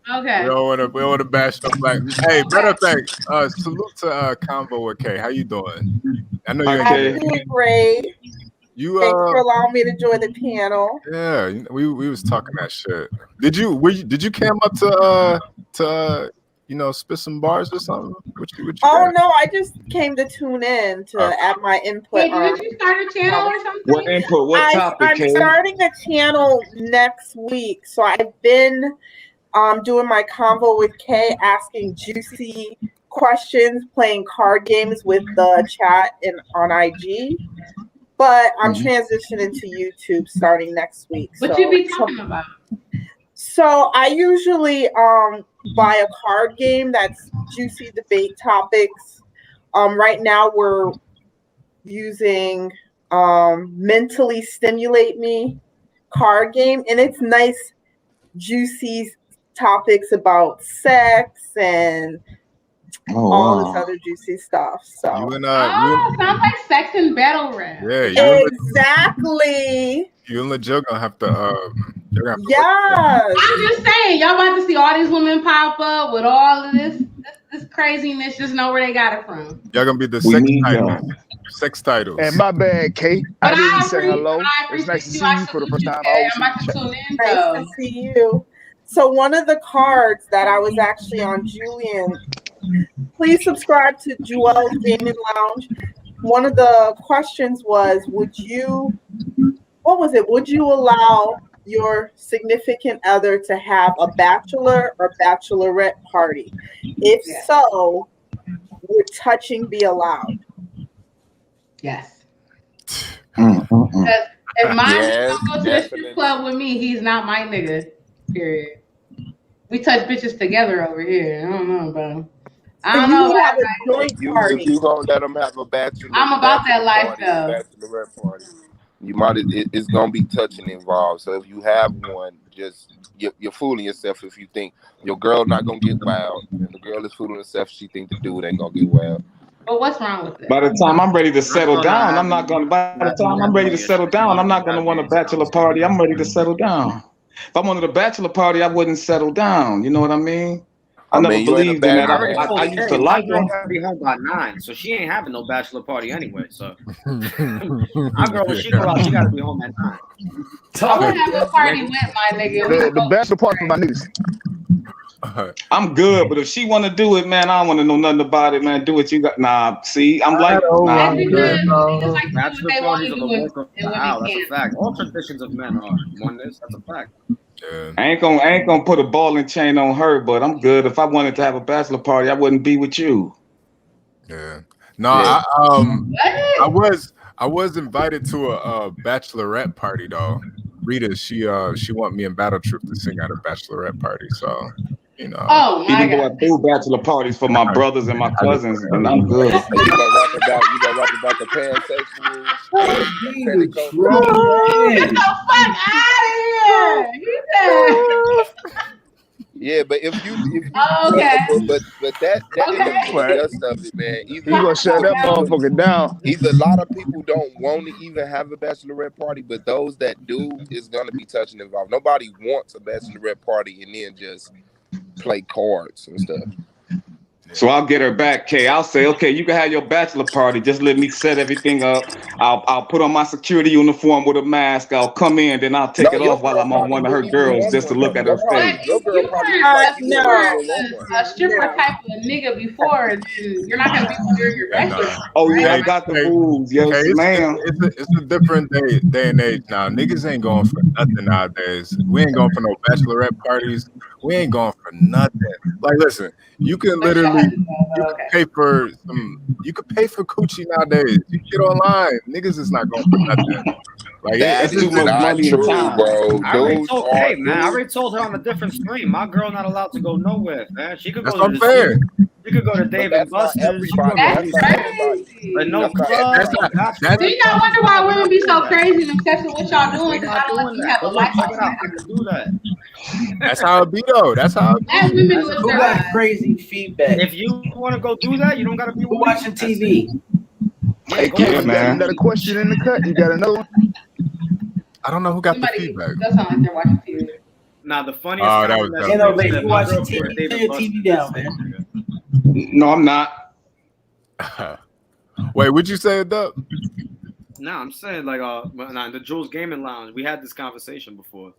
[SPEAKER 3] Okay.
[SPEAKER 14] We don't want to bash no black. Hey, matter of fact, salute to Convo with K. How you doing? I know you're
[SPEAKER 18] I'm doing great.
[SPEAKER 14] You
[SPEAKER 18] Thanks for allowing me to join the panel.
[SPEAKER 14] Yeah, we was talking that shit. Did you came up to spit some bars or something? What you
[SPEAKER 18] Oh no, I just came to tune in to add my input.
[SPEAKER 3] Hey, did you start a channel or something?
[SPEAKER 16] What input? What topic?
[SPEAKER 18] I'm starting a channel next week, so I've been doing my convo with Kay, asking juicy questions, playing card games with the chat and on IG. But I'm transitioning to YouTube starting next week.
[SPEAKER 3] What you be talking about?
[SPEAKER 18] So I usually buy a card game that's juicy debate topics. Right now we're using Mentally Stimulate Me card game, and it's nice, juicy topics about sex and all this other juicy stuff. So
[SPEAKER 3] sounds like sex and battle rap.
[SPEAKER 14] Yeah,
[SPEAKER 18] exactly.
[SPEAKER 14] You and Legil gonna have to
[SPEAKER 18] yes.
[SPEAKER 3] I'm just saying, y'all about to see all these women pop up with all of this craziness. Just know where they got it from.
[SPEAKER 14] Y'all gonna be the sex titles.
[SPEAKER 17] And my bad, Kate. I didn't say hello. It's nice to see you for the first time.
[SPEAKER 3] I'm about to tune in.
[SPEAKER 18] Nice to see you. So one of the cards that I was actually on Julian, please subscribe to Joel's Gaming Lounge. One of the questions was, would you allow your significant other to have a bachelor or bachelorette party? If so, would touching be allowed?
[SPEAKER 3] Yes. If my nigga don't go to the strip
[SPEAKER 13] definitely.
[SPEAKER 3] club with me, he's not my nigga. Period. We touch bitches together over here. I don't know, bro. I don't know.
[SPEAKER 18] Have a joint party.
[SPEAKER 13] If you gonna let them have a bachelor,
[SPEAKER 3] I'm about that life
[SPEAKER 13] party,
[SPEAKER 3] though.
[SPEAKER 13] bachelorette party, you might it's gonna be touching involved. So if you have one, just you're fooling yourself if you think your girl not gonna get wild, and the girl is fooling herself. She think the dude ain't gonna get wild.
[SPEAKER 3] But what's wrong with it?
[SPEAKER 16] By the time I'm ready to settle down, I'm not gonna. By the time I'm ready to settle down, I'm not gonna want a bachelor party. I'm ready to settle down. If I wanted a bachelor party, I wouldn't settle down. You know what I mean? I never believed in that. I used to like them.
[SPEAKER 11] Gotta be home by 9, so she ain't having no bachelor party anyway. So my girl, when she go out, she gotta be home at 9.
[SPEAKER 3] I'm gonna have a party with my nigga.
[SPEAKER 17] The bachelor party for my niggas.
[SPEAKER 16] I'm good, but if she want to do it, man, I don't want to know nothing about it, man. Do what you got. Nah, see, I'm like, nah.
[SPEAKER 11] Bachelor parties are the work of the hour. That's a fact. All traditions of men are oneness. That's a fact.
[SPEAKER 16] I ain't gonna put a ball and chain on her, but I'm good. If I wanted to have a bachelor party, I wouldn't be with you.
[SPEAKER 14] Yeah. No, yeah. I was invited to a bachelorette party though. Rita, she want me and Battle Troop to sing at a bachelorette party, so you know.
[SPEAKER 3] Oh my
[SPEAKER 16] God! I do bachelor parties for my brothers and my cousins, and I'm good.
[SPEAKER 13] You gonna rap about the pansexuals?
[SPEAKER 3] Get the fuck out of here! He said.
[SPEAKER 13] Yeah, but if you
[SPEAKER 3] okay.
[SPEAKER 13] but that is the just of it, man.
[SPEAKER 17] You gonna shut that motherfucker down.
[SPEAKER 13] Either a lot of people don't want to even have a bachelorette party, but those that do is gonna be touching involved. Nobody wants a bachelorette party and then just play cards and stuff.
[SPEAKER 16] So I'll get her back, Kay. I'll say, okay, you can have your bachelor party. Just let me set everything up. I'll put on my security uniform with a mask. I'll come in, then I'll take it off while I'm on one of her girls just to look at her face.
[SPEAKER 3] Your girl probably a stripper type of nigga before, then you're not gonna be during your bachelor.
[SPEAKER 16] Oh yeah, I got the moves. Yes, ma'am.
[SPEAKER 14] It's a different day and age now. Niggas ain't going for nothing nowadays. We ain't going for no bachelorette parties. We ain't going for nothing. Like, listen, you can literally you can pay for some. You could pay for coochie nowadays. You get online. Niggas is not going for nothing. Like
[SPEAKER 13] That
[SPEAKER 16] That's too
[SPEAKER 13] is
[SPEAKER 16] much
[SPEAKER 13] not
[SPEAKER 16] money and
[SPEAKER 13] true,
[SPEAKER 16] time.
[SPEAKER 13] bro.
[SPEAKER 11] I already
[SPEAKER 13] Dudes
[SPEAKER 11] told,
[SPEAKER 13] are
[SPEAKER 11] hey man, I
[SPEAKER 13] dudes.
[SPEAKER 11] already told her on a different stream. My girl not allowed to go nowhere, man. She could
[SPEAKER 14] That's
[SPEAKER 11] go
[SPEAKER 14] what
[SPEAKER 11] to
[SPEAKER 14] I'm
[SPEAKER 11] the
[SPEAKER 14] saying.
[SPEAKER 11] she could go to
[SPEAKER 13] But
[SPEAKER 11] Dave and
[SPEAKER 13] that's not
[SPEAKER 11] Buster's. She could go
[SPEAKER 13] everybody.
[SPEAKER 11] to
[SPEAKER 3] That's
[SPEAKER 13] That's not
[SPEAKER 11] Houston,
[SPEAKER 13] everybody.
[SPEAKER 11] but no
[SPEAKER 13] That's not
[SPEAKER 11] club,
[SPEAKER 14] That's
[SPEAKER 11] no
[SPEAKER 14] not.
[SPEAKER 3] Do
[SPEAKER 14] That's
[SPEAKER 3] you
[SPEAKER 11] bachelorette
[SPEAKER 3] not
[SPEAKER 11] parties.
[SPEAKER 3] wonder
[SPEAKER 11] No,
[SPEAKER 3] why
[SPEAKER 11] we're
[SPEAKER 3] women
[SPEAKER 11] not
[SPEAKER 3] be
[SPEAKER 11] doing
[SPEAKER 3] so
[SPEAKER 11] that.
[SPEAKER 3] crazy and obsessed with what y'all doing?
[SPEAKER 11] We're
[SPEAKER 3] Because
[SPEAKER 11] not
[SPEAKER 3] I don't let
[SPEAKER 11] doing
[SPEAKER 3] you
[SPEAKER 11] that.
[SPEAKER 3] have a
[SPEAKER 11] But look,
[SPEAKER 3] life
[SPEAKER 11] check it out.
[SPEAKER 3] outside
[SPEAKER 11] I
[SPEAKER 3] of
[SPEAKER 11] can
[SPEAKER 3] it.
[SPEAKER 11] do that.
[SPEAKER 14] that's how it be though. That's how it
[SPEAKER 3] Let
[SPEAKER 14] be.
[SPEAKER 3] women
[SPEAKER 11] That's
[SPEAKER 3] live
[SPEAKER 11] a
[SPEAKER 2] Who
[SPEAKER 3] their
[SPEAKER 2] got
[SPEAKER 11] fact.
[SPEAKER 3] lives.
[SPEAKER 2] crazy feedback?
[SPEAKER 11] If you want to go do that, you don't got to be
[SPEAKER 2] Who
[SPEAKER 11] with me.
[SPEAKER 2] watching
[SPEAKER 11] That's it.
[SPEAKER 2] TV?
[SPEAKER 11] Yeah,
[SPEAKER 17] Hey,
[SPEAKER 11] go
[SPEAKER 16] Yeah,
[SPEAKER 17] Cassie,
[SPEAKER 11] watch
[SPEAKER 17] you got
[SPEAKER 16] man.
[SPEAKER 17] a
[SPEAKER 11] TV.
[SPEAKER 17] question in the cut? You got another one?
[SPEAKER 14] I don't know who got the
[SPEAKER 3] Somebody
[SPEAKER 14] feedback.
[SPEAKER 3] does sound like they're watching TV.
[SPEAKER 11] Now the funniest
[SPEAKER 14] Oh, that was
[SPEAKER 11] comment that
[SPEAKER 14] that.
[SPEAKER 2] Ain't no
[SPEAKER 11] Slim
[SPEAKER 2] baby.
[SPEAKER 11] said,
[SPEAKER 2] You
[SPEAKER 11] my
[SPEAKER 2] watching
[SPEAKER 11] girl go to
[SPEAKER 2] TV?
[SPEAKER 11] Dave
[SPEAKER 2] Turn
[SPEAKER 11] and
[SPEAKER 2] your
[SPEAKER 11] Buster's.
[SPEAKER 2] TV
[SPEAKER 11] That's
[SPEAKER 2] down,
[SPEAKER 11] it,
[SPEAKER 2] man.
[SPEAKER 11] nigga.
[SPEAKER 16] No, I'm not.
[SPEAKER 14] Wait, would you say it, Dub?
[SPEAKER 11] No, I'm saying like in the Jules Gaming Lounge, we had this conversation before,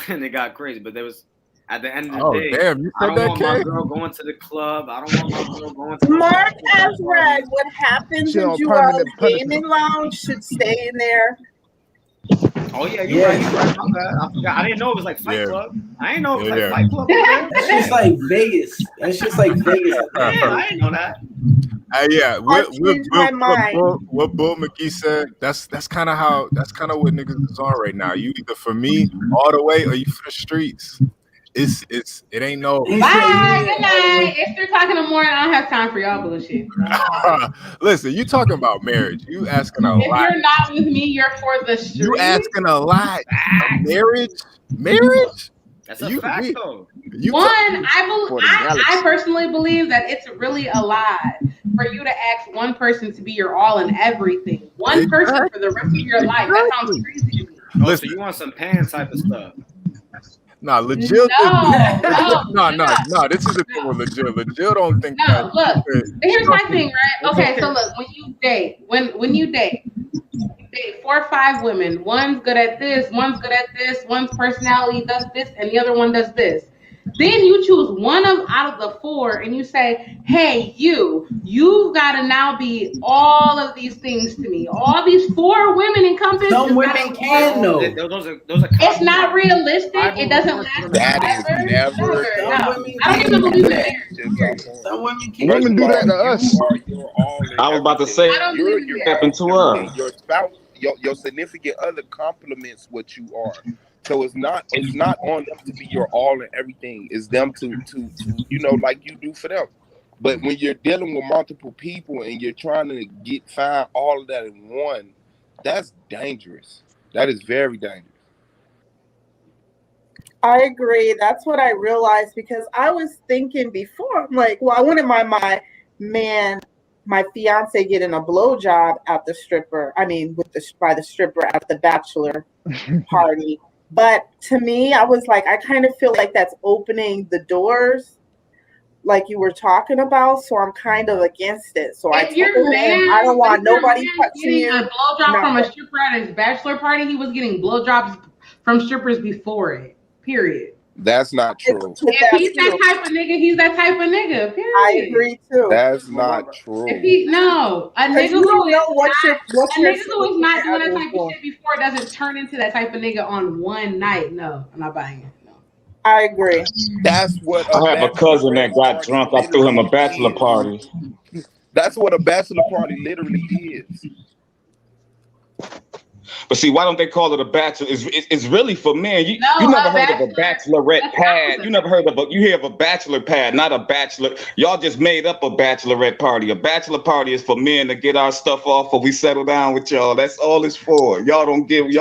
[SPEAKER 11] and it got crazy. But there was at the end of the
[SPEAKER 14] Oh,
[SPEAKER 11] day,
[SPEAKER 14] damn! You
[SPEAKER 11] I
[SPEAKER 14] said
[SPEAKER 11] don't
[SPEAKER 14] that,
[SPEAKER 11] want my
[SPEAKER 14] kid?
[SPEAKER 11] girl going to the club. I don't want my girl going to no
[SPEAKER 18] Mark
[SPEAKER 11] bachelorette
[SPEAKER 18] has read
[SPEAKER 11] parties.
[SPEAKER 18] what happens
[SPEAKER 17] She
[SPEAKER 18] in
[SPEAKER 17] on
[SPEAKER 18] Joel's
[SPEAKER 17] permanent punishment.
[SPEAKER 18] gaming lounge should stay in there.
[SPEAKER 11] Oh yeah, you're right.
[SPEAKER 2] Yes.
[SPEAKER 11] You're right. My bad. I forgot. I didn't know it was like Fight
[SPEAKER 14] Yeah,
[SPEAKER 11] Club. I didn't know it was
[SPEAKER 14] yeah,
[SPEAKER 11] like
[SPEAKER 14] yeah.
[SPEAKER 11] Fight Club up there.
[SPEAKER 2] That's just
[SPEAKER 11] Damn.
[SPEAKER 2] like Vegas. That's just like Vegas.
[SPEAKER 11] Damn, I didn't know that.
[SPEAKER 14] Yeah,
[SPEAKER 18] I changed my mind.
[SPEAKER 14] what Bull McGee said, that's kind of what niggas is on right now. You either for me all the way or you for the streets. It ain't no.
[SPEAKER 2] He
[SPEAKER 3] Bye.
[SPEAKER 2] said you
[SPEAKER 3] Good night. It's 3 o'clock in the morning. I don't have time for y'all bullshit.
[SPEAKER 14] Listen, you talking about marriage. You asking a
[SPEAKER 3] If
[SPEAKER 14] lot.
[SPEAKER 3] you're not with me, you're for the street.
[SPEAKER 14] You asking a lot. Marriage?
[SPEAKER 11] That's a fact though.
[SPEAKER 3] I personally believe that it's really a lie for you to ask one person to be your all and everything. One person for the rest of your life. That sounds crazy to me.
[SPEAKER 11] Oh, so you want some pan type of stuff?
[SPEAKER 14] Nah, legit. No. This is the thing with legit. Legit don't think that.
[SPEAKER 3] No, look. Here's my thing, right?
[SPEAKER 11] It's
[SPEAKER 3] Okay,
[SPEAKER 11] okay.
[SPEAKER 3] so look, when you date, you date 4 or 5 women. One's good at this, one's good at this, one's personality does this, and the other one does this. Then you choose one out of the 4 and you say, hey, you've got to now be all of these things to me. All these 4 women encompassed.
[SPEAKER 2] Some women can though.
[SPEAKER 11] Those are
[SPEAKER 3] It's not realistic. It doesn't last
[SPEAKER 13] That is
[SPEAKER 3] forever.
[SPEAKER 13] never
[SPEAKER 3] No.
[SPEAKER 13] done.
[SPEAKER 3] I don't even believe in
[SPEAKER 13] That
[SPEAKER 3] marriage.
[SPEAKER 13] shit's
[SPEAKER 3] Period.
[SPEAKER 13] off.
[SPEAKER 2] Some women can.
[SPEAKER 17] Women do that to us.
[SPEAKER 13] You are your all in
[SPEAKER 16] I was about to
[SPEAKER 13] everything.
[SPEAKER 16] say
[SPEAKER 3] I don't
[SPEAKER 13] You're
[SPEAKER 3] believe in
[SPEAKER 13] your
[SPEAKER 3] marriage.
[SPEAKER 16] happened to
[SPEAKER 13] all in
[SPEAKER 16] us.
[SPEAKER 13] everything. Your spouse, your significant other compliments what you are. So it's not on them to be your all in everything. It's them to like you do for them. But when you're dealing with multiple people and you're trying to find all of that in one, that's dangerous. That is very dangerous.
[SPEAKER 18] I agree. That's what I realized because I was thinking before. I'm like, well, I wanted my fiance getting a blowjob at the stripper. I mean, by the stripper at the bachelor party. But to me, I was like, I kind of feel like that's opening the doors, like you were talking about. So I'm kind of against it. So
[SPEAKER 3] If you're mad,
[SPEAKER 18] I don't want nobody
[SPEAKER 3] getting
[SPEAKER 18] touching you.
[SPEAKER 3] a blowjob
[SPEAKER 18] No.
[SPEAKER 3] from a stripper at his bachelor party, he was getting blowjobs from strippers before it. Period.
[SPEAKER 13] That's not true.
[SPEAKER 3] If he's that type of nigga, he's that type of nigga. Period.
[SPEAKER 18] I agree too.
[SPEAKER 13] That's not true.
[SPEAKER 3] A nigga
[SPEAKER 18] you don't know what you're
[SPEAKER 3] who is not doing that type of
[SPEAKER 18] for.
[SPEAKER 3] shit before doesn't turn into that type of nigga on one night. No, I'm not buying it. No.
[SPEAKER 18] I agree.
[SPEAKER 13] That's what
[SPEAKER 16] I have a cousin that got drunk. I threw him a bachelor party.
[SPEAKER 13] That's what a bachelor party literally is.
[SPEAKER 16] But see, why don't they call it a bachelor? It's really for men. You never heard of a bachelorette pad. You never heard of you hear of a bachelor pad, not a bachelor. Y'all just made up a bachelorette party. A bachelor party is for men to get our stuff off or we settle down with y'all. That's all it's for. Y'all don't even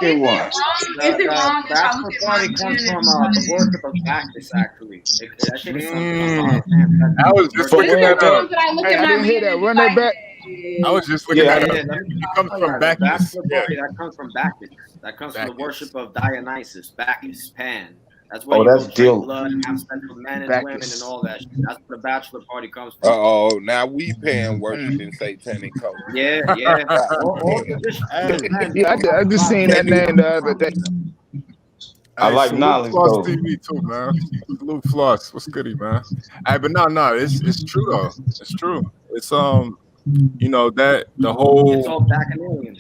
[SPEAKER 16] get one.
[SPEAKER 3] Is it wrong if I
[SPEAKER 11] Bachelor
[SPEAKER 3] look at
[SPEAKER 11] party
[SPEAKER 3] my
[SPEAKER 11] comes
[SPEAKER 3] man
[SPEAKER 11] from
[SPEAKER 3] and
[SPEAKER 11] the worship of Bacchus, actually. That shit is something.
[SPEAKER 14] I was just looking
[SPEAKER 3] Is
[SPEAKER 14] at
[SPEAKER 3] it wrong that I look
[SPEAKER 17] Hey,
[SPEAKER 3] at
[SPEAKER 17] I
[SPEAKER 3] my
[SPEAKER 17] didn't hear
[SPEAKER 3] man
[SPEAKER 17] that.
[SPEAKER 3] and
[SPEAKER 17] Run
[SPEAKER 3] be
[SPEAKER 17] that
[SPEAKER 3] like,
[SPEAKER 17] back.
[SPEAKER 14] I was just looking at it.
[SPEAKER 11] It
[SPEAKER 14] comes from Bacchus.
[SPEAKER 11] Bachelor
[SPEAKER 14] Yeah.
[SPEAKER 11] party, that comes from Bacchus. That comes from the worship of Dionysus, Bacchus, Pan. That's
[SPEAKER 16] Oh,
[SPEAKER 11] where you
[SPEAKER 16] that's
[SPEAKER 11] go drink
[SPEAKER 16] Dill.
[SPEAKER 11] blood and have sex with men and women and all that shit. That's where the bachelor party comes from.
[SPEAKER 13] Oh, now we paying worshiping satanic cult.
[SPEAKER 11] Yeah. All traditions.
[SPEAKER 17] Yeah, I just seen that name the other day.
[SPEAKER 16] I like
[SPEAKER 14] Salute
[SPEAKER 16] knowledge
[SPEAKER 14] Floss
[SPEAKER 16] though.
[SPEAKER 14] TV too, man. Salute Floss. What's goody, man? Hey, but no, it's true though. It's true. It's that the whole
[SPEAKER 11] It's all bacchanalian.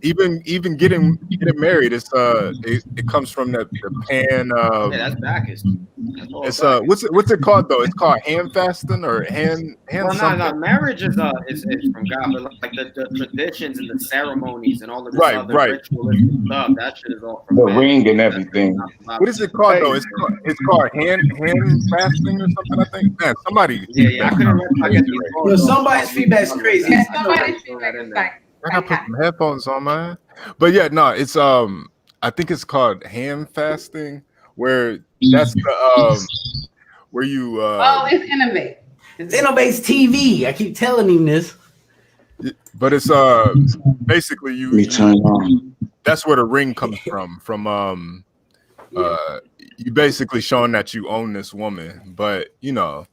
[SPEAKER 14] even getting married, it's it comes from the pan.
[SPEAKER 11] Yeah, that's Bacchus. That's all
[SPEAKER 14] It's
[SPEAKER 11] Bacchus.
[SPEAKER 14] what's it called though? It's called hand fasting or hand
[SPEAKER 11] Well,
[SPEAKER 14] something.
[SPEAKER 11] no, marriage is from God, but like the traditions and the ceremonies and all of this
[SPEAKER 14] Right,
[SPEAKER 11] other
[SPEAKER 14] right.
[SPEAKER 11] ritualistic stuff, that shit is all from
[SPEAKER 16] The
[SPEAKER 11] man.
[SPEAKER 16] ring and everything.
[SPEAKER 14] What is it called though? It's called hand fasting or something. I think. Man, somebody.
[SPEAKER 11] Yeah, I couldn't let y'all get these
[SPEAKER 2] Yo,
[SPEAKER 11] laws off.
[SPEAKER 2] somebody's feedback's crazy.
[SPEAKER 3] Yeah, somebody's feedback is like
[SPEAKER 14] I gotta put some headphones on, man. But yeah, no, it's I think it's called hand fasting, where that's the where you
[SPEAKER 3] oh, it's Innovate.
[SPEAKER 2] It's Innovate's TV. I keep telling him this.
[SPEAKER 14] but it's basically you that's where the ring comes from you basically showing that you own this woman, but you know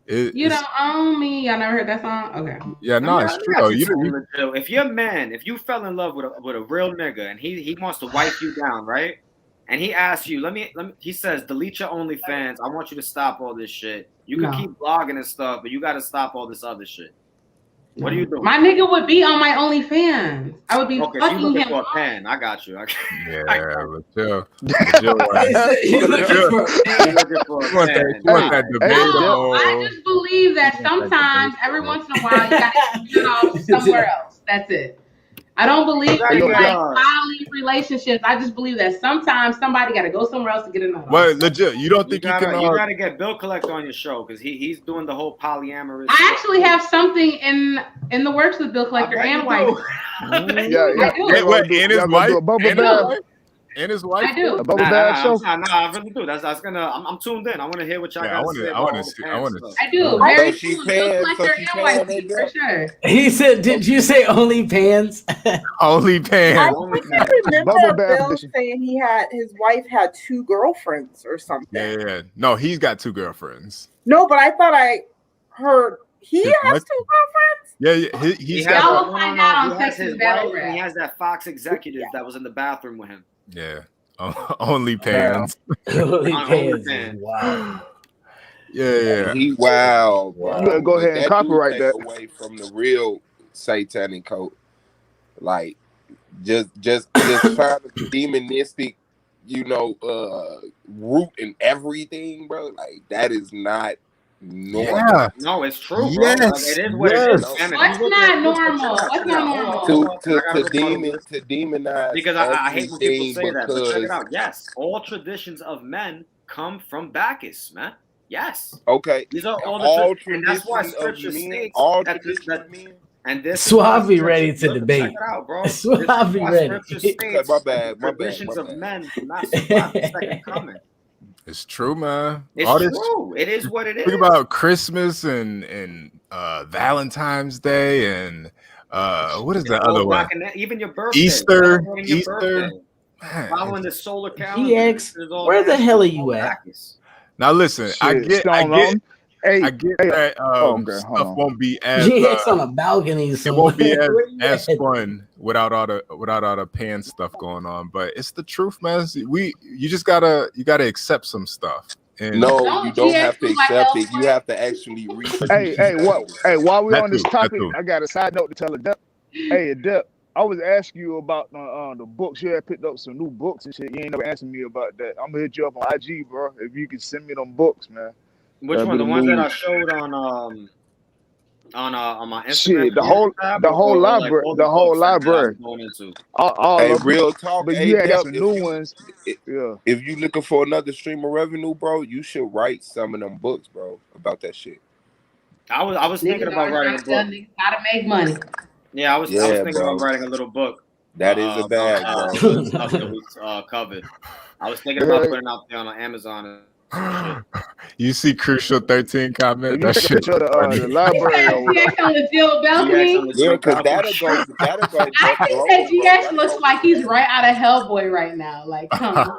[SPEAKER 3] You don't own me. Y'all never heard that song? Okay.
[SPEAKER 14] Yeah, no, it's true though.
[SPEAKER 11] If you're a man, if you fell in love with a real nigga and he wants to wipe you down, right? And he asks you, let me he says, delete your OnlyFans. I want you to stop all this shit. You can keep blogging and stuff, but you gotta stop all this other shit. What are you doing?
[SPEAKER 3] My nigga would be on my OnlyFans. I would be
[SPEAKER 11] Okay,
[SPEAKER 3] fucking
[SPEAKER 11] so you looking
[SPEAKER 3] him.
[SPEAKER 11] for a pan. I got you.
[SPEAKER 14] Yeah,
[SPEAKER 3] I just believe that sometimes, every once in a while, you gotta get off somewhere else. That's it. I don't believe in like poly relationships. I just believe that sometimes somebody gotta go somewhere else to get another.
[SPEAKER 14] Well, legit, you don't think you can?
[SPEAKER 11] You gotta get Bill Collector on your show because he's doing the whole polyamorous.
[SPEAKER 3] I actually have something in the works with Bill Collector and wife.
[SPEAKER 17] Yeah,
[SPEAKER 14] and his wife. And his wife.
[SPEAKER 3] I do.
[SPEAKER 17] A bubble bath show.
[SPEAKER 11] Nah, I really do. That's gonna. I'm tuned in. I want to hear what y'all got to say.
[SPEAKER 14] I want to see.
[SPEAKER 3] I do. Very cool. Bill Collector and wife for sure.
[SPEAKER 2] He said, "Did you say OnlyPants?"
[SPEAKER 14] OnlyPants.
[SPEAKER 18] I remember Bill saying his wife had 2 girlfriends or something.
[SPEAKER 14] Yeah. No, he's got 2 girlfriends.
[SPEAKER 18] No, but I thought I heard he
[SPEAKER 14] His
[SPEAKER 18] has
[SPEAKER 14] wife?
[SPEAKER 18] 2 girlfriends.
[SPEAKER 14] Yeah, he's
[SPEAKER 11] got.
[SPEAKER 3] Y'all will find out on
[SPEAKER 11] He has
[SPEAKER 3] Texas
[SPEAKER 11] his
[SPEAKER 3] Battle
[SPEAKER 11] wife,
[SPEAKER 3] Rap.
[SPEAKER 11] and he has that Fox executive that was in the bathroom with him.
[SPEAKER 14] Yeah. OnlyPants.
[SPEAKER 2] OnlyPants. Wow.
[SPEAKER 14] Yeah.
[SPEAKER 13] He wow, bro.
[SPEAKER 17] You better go ahead and copyright that.
[SPEAKER 13] Away from the real satanic cult, like just find a demonistic, root in everything, bro. Like that is not normal.
[SPEAKER 14] Yeah.
[SPEAKER 11] No, it's true, bro.
[SPEAKER 14] Yes.
[SPEAKER 11] Like, it is what it is.
[SPEAKER 3] What's not normal? What's not normal?
[SPEAKER 13] To demonize
[SPEAKER 11] because I hate when people say that. But check it
[SPEAKER 13] because-
[SPEAKER 11] out. Yes, all traditions of men come from Bacchus, man. Yes.
[SPEAKER 13] Okay.
[SPEAKER 11] These are all
[SPEAKER 13] All
[SPEAKER 11] and that's why
[SPEAKER 13] traditions of
[SPEAKER 11] scripture
[SPEAKER 13] men,
[SPEAKER 11] states
[SPEAKER 13] all
[SPEAKER 11] that
[SPEAKER 13] traditions of men.
[SPEAKER 11] and this
[SPEAKER 2] Suave
[SPEAKER 11] is why
[SPEAKER 2] ready
[SPEAKER 11] scripture-
[SPEAKER 2] to
[SPEAKER 11] look,
[SPEAKER 2] debate.
[SPEAKER 11] Check it out, bro.
[SPEAKER 2] Suave
[SPEAKER 11] This is why
[SPEAKER 2] ready.
[SPEAKER 11] scripture states
[SPEAKER 13] My bad,
[SPEAKER 11] that traditions of men do not survive the second coming.
[SPEAKER 14] It's true, man.
[SPEAKER 11] It's
[SPEAKER 14] All this,
[SPEAKER 11] true. It is what it is.
[SPEAKER 14] think about Christmas and Valentine's Day and what is the other one?
[SPEAKER 11] Even your birthday.
[SPEAKER 14] Easter.
[SPEAKER 11] Celebrating your
[SPEAKER 14] Easter.
[SPEAKER 11] birthday. Following the solar calendar.
[SPEAKER 2] GX,
[SPEAKER 11] This is all
[SPEAKER 2] where the
[SPEAKER 11] that.
[SPEAKER 2] hell are you at?
[SPEAKER 11] Bacchus.
[SPEAKER 14] Now listen, I
[SPEAKER 17] Shit,
[SPEAKER 14] get
[SPEAKER 17] Stone Mountain. Hey,
[SPEAKER 14] that
[SPEAKER 17] okay, hold
[SPEAKER 14] stuff
[SPEAKER 17] on.
[SPEAKER 14] won't be as
[SPEAKER 2] GX on a balcony
[SPEAKER 14] it won't be
[SPEAKER 2] somewhere.
[SPEAKER 14] as fun without all the pan stuff going on. But it's the truth, man. You just gotta accept some stuff. And
[SPEAKER 13] No, you don't have to accept it. You have to actually read.
[SPEAKER 17] Hey, while we're
[SPEAKER 14] That
[SPEAKER 17] on this
[SPEAKER 14] too, that
[SPEAKER 17] topic,
[SPEAKER 14] too.
[SPEAKER 17] I got a side note to tell Adept. Hey, Adept, I was asking you about the books. You had picked up some new books and shit. You ain't never answered me about that. I'm gonna hit you up on IG, bro. If you can send me them books, man.
[SPEAKER 11] Which
[SPEAKER 17] That'd
[SPEAKER 11] one?
[SPEAKER 17] be
[SPEAKER 11] The ones that
[SPEAKER 17] move.
[SPEAKER 11] I showed on my Instagram.
[SPEAKER 17] Shit, the
[SPEAKER 11] tab,
[SPEAKER 17] whole
[SPEAKER 11] or, like,
[SPEAKER 17] library,
[SPEAKER 11] all
[SPEAKER 17] the whole
[SPEAKER 11] books that I was
[SPEAKER 17] library.
[SPEAKER 11] going into?
[SPEAKER 17] All
[SPEAKER 13] Hey,
[SPEAKER 17] of them.
[SPEAKER 13] real talk.
[SPEAKER 17] But
[SPEAKER 13] Hey,
[SPEAKER 17] you had got
[SPEAKER 13] Dep,
[SPEAKER 17] some new ones. Yeah.
[SPEAKER 13] if you looking for another stream of revenue, bro, you should write some of them books, bro, about that shit.
[SPEAKER 11] I was thinking
[SPEAKER 3] Niggas
[SPEAKER 11] about
[SPEAKER 3] always
[SPEAKER 11] writing a
[SPEAKER 3] trying to tell
[SPEAKER 11] book.
[SPEAKER 3] niggas how to make money.
[SPEAKER 11] Yeah, I was
[SPEAKER 13] Yeah,
[SPEAKER 11] thinking
[SPEAKER 13] bro.
[SPEAKER 11] about writing a little book.
[SPEAKER 13] That is a bag,
[SPEAKER 11] about
[SPEAKER 13] bro.
[SPEAKER 11] stuff that we covered. I was thinking about putting it out there on Amazon and some shit.
[SPEAKER 14] You see Crucial 13 comment?
[SPEAKER 17] If you
[SPEAKER 14] That
[SPEAKER 17] take a
[SPEAKER 14] shit
[SPEAKER 17] picture of the
[SPEAKER 14] funny.
[SPEAKER 17] library or whatever.
[SPEAKER 3] GX on the Jill balcony.
[SPEAKER 13] Yeah, because that'll go
[SPEAKER 3] I think that GX looks like he's right out of Hellboy right now. Like, come on.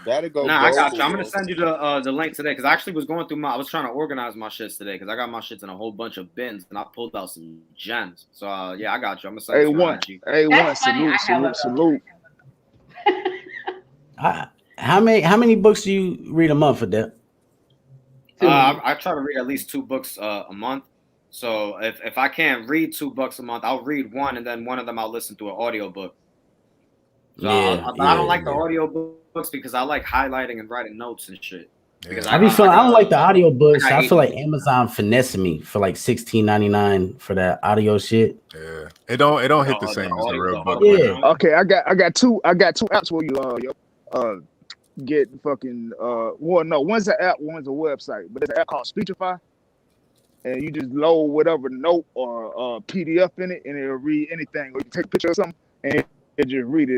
[SPEAKER 13] that'll go.
[SPEAKER 11] Nah, I got
[SPEAKER 13] global,
[SPEAKER 11] you. I'm gonna
[SPEAKER 13] bro.
[SPEAKER 11] send you the link today because I actually was going through I was trying to organize my shits today because I got my shits in a whole bunch of bins and I pulled out some gems. So yeah, I got you. I'm gonna send you on IG.
[SPEAKER 17] Salute.
[SPEAKER 2] How many books do you read a month for that?
[SPEAKER 11] I try to read at least 2 books a month. So if I can't read 2 books a month, I'll read one, and then one of them I'll listen to an audiobook. So I don't like the audio books because I like highlighting and writing notes and shit. Because
[SPEAKER 2] I don't like the audio books. I feel like Amazon finessing me for like $16.99 for that audio shit.
[SPEAKER 14] Yeah, it don't hit the same as the real book.
[SPEAKER 2] Yeah.
[SPEAKER 17] Okay, I got two apps where you get fucking well, no, one's an app, one's a website, but there's an app called Speechify, and you just load whatever note or PDF in it, and it'll read anything. Or you take a picture of something and it just it'll read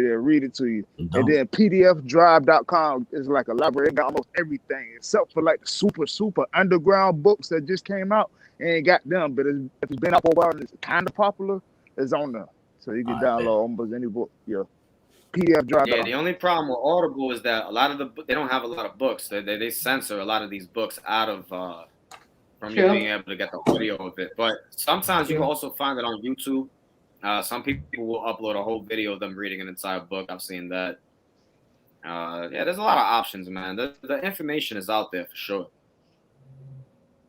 [SPEAKER 17] it to you. And then PDFdrive.com is like a library. It got almost everything except for like the super underground books that just came out. It ain't got them, but if it's been out for a while and it's kind of popular, it's on there. So you can download almost any book. Yeah. PDF drive.
[SPEAKER 11] Yeah, the only problem with Audible is that a lot of they don't have a lot of books. They censor a lot of these books out of from you being able to get the audio of it. But sometimes you can also find it on YouTube. Some people will upload a whole video of them reading an entire book. I've seen that. Yeah, there's a lot of options, man. The information is out there for sure.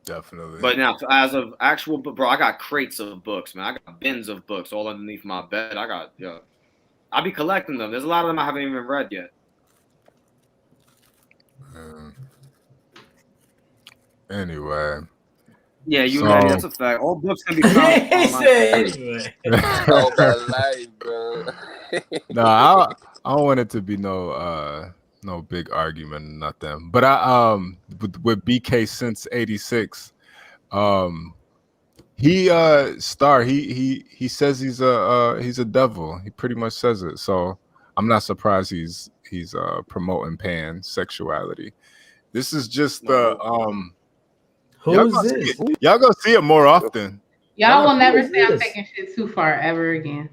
[SPEAKER 14] Definitely.
[SPEAKER 11] But now, as of actual, bro, I got crates of books, man. I got bins of books all underneath my bed. I'll be collecting them. There's a lot of them I haven't even read yet.
[SPEAKER 14] Anyway.
[SPEAKER 11] Yeah, that's a fact. All books can be found online.
[SPEAKER 14] No, I don't want it to be no big argument or nothing. But I with BK since '86, he says he's a devil. He pretty much says it. So I'm not surprised he's promoting pansexuality. This is just
[SPEAKER 2] Who is this?
[SPEAKER 14] Y'all gonna see it more often.
[SPEAKER 3] Y'all will never say I'm taking shit too far ever again.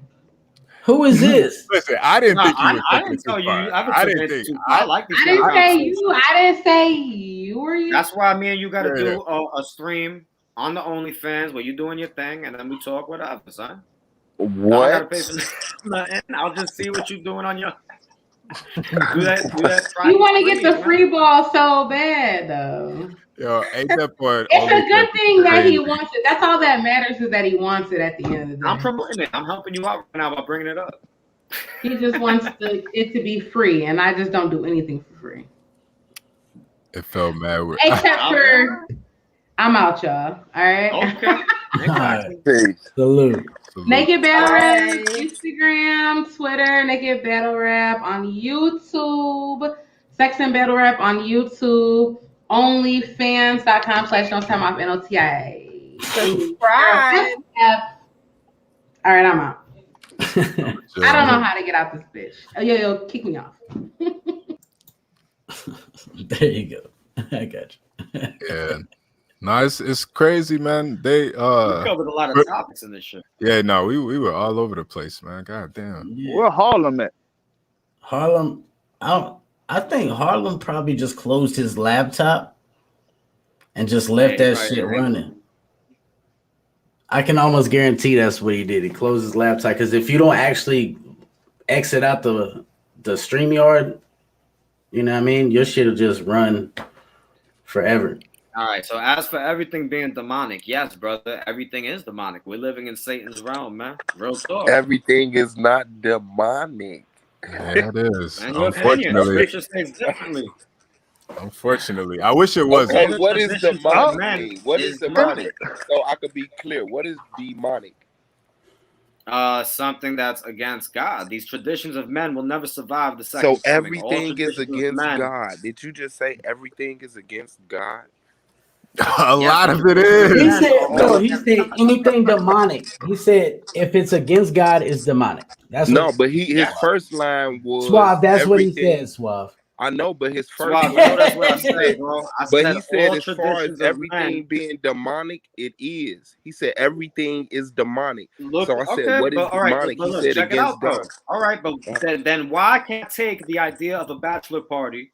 [SPEAKER 2] Who is this?
[SPEAKER 14] Listen, I didn't think you were
[SPEAKER 11] I didn't tell you. I didn't like this.
[SPEAKER 3] I didn't say you. I didn't say you or you.
[SPEAKER 11] That's why me and you got to do a stream on the OnlyFans where you doing your thing, and then we talk whatever, son.
[SPEAKER 13] What?
[SPEAKER 11] I gotta pay for nothing. I'll just see what you're doing on your. do that.
[SPEAKER 3] You want to get the free ball so bad, though.
[SPEAKER 14] Yo, ain't that part?
[SPEAKER 3] It's a good thing that he wants it. That's all that matters is that he wants it at the end of the day.
[SPEAKER 11] I'm promoting it. I'm helping you out right now by bringing it up.
[SPEAKER 3] He just wants it to be free, and I just don't do anything for free.
[SPEAKER 14] It felt mad with.
[SPEAKER 3] Except for, I'm out, y'all. All right.
[SPEAKER 11] Okay.
[SPEAKER 2] Exactly. Salute.
[SPEAKER 3] Naked Battle Rap, Instagram, Twitter, Naked Battle Rap on YouTube, Sex and Battle Rap on YouTube, OnlyFans.com/NoTimeOff
[SPEAKER 18] Subscribe.
[SPEAKER 3] All right, I'm out. I don't know how to get out this bitch. Oh, yo, kick me off.
[SPEAKER 2] There you go. I got you.
[SPEAKER 14] Yeah. No, it's crazy, man. They
[SPEAKER 11] we covered a lot of topics in this shit.
[SPEAKER 14] Yeah, no, we were all over the place, man. God damn.
[SPEAKER 2] Yeah.
[SPEAKER 17] Where Harlem at?
[SPEAKER 2] Harlem. I think Harlem probably just closed his laptop and just left that shit running. I can almost guarantee that's what he did. He closed his laptop because if you don't actually exit out the StreamYard, you know what I mean? Your shit will just run forever.
[SPEAKER 11] All right. So as for everything being demonic, yes, brother, everything is demonic. We're living in Satan's realm, man. Real talk.
[SPEAKER 13] Everything is not demonic.
[SPEAKER 14] Yeah, it is.
[SPEAKER 11] And your opinion, scripture says differently.
[SPEAKER 14] Unfortunately, I wish it wasn't.
[SPEAKER 13] Okay, what is demonic? What is demonic? So I could be clear. What is demonic?
[SPEAKER 11] Something that's against God. These traditions of men will never survive the second
[SPEAKER 13] So
[SPEAKER 11] coming.
[SPEAKER 13] everything is against God. Did you just say everything is against God?
[SPEAKER 14] A lot of it is.
[SPEAKER 2] He said anything demonic. He said if it's against God, it's demonic. That's
[SPEAKER 13] but his first line was
[SPEAKER 2] Suave. That's what he
[SPEAKER 13] everything.
[SPEAKER 2] said, Suave.
[SPEAKER 13] I know, but his first
[SPEAKER 11] Suave,
[SPEAKER 13] line.
[SPEAKER 11] that's what I said, bro.
[SPEAKER 13] But he said as far
[SPEAKER 11] traditions
[SPEAKER 13] as
[SPEAKER 11] of
[SPEAKER 13] everything
[SPEAKER 11] men-
[SPEAKER 13] being demonic, it is. He said everything is demonic.
[SPEAKER 11] Look,
[SPEAKER 13] so I said, what is
[SPEAKER 11] but all right,
[SPEAKER 13] demonic?
[SPEAKER 11] but
[SPEAKER 13] He
[SPEAKER 11] look,
[SPEAKER 13] said
[SPEAKER 11] check it
[SPEAKER 13] against
[SPEAKER 11] out, bro.
[SPEAKER 13] God.
[SPEAKER 11] All right, but then why can't I take the idea of a bachelor party,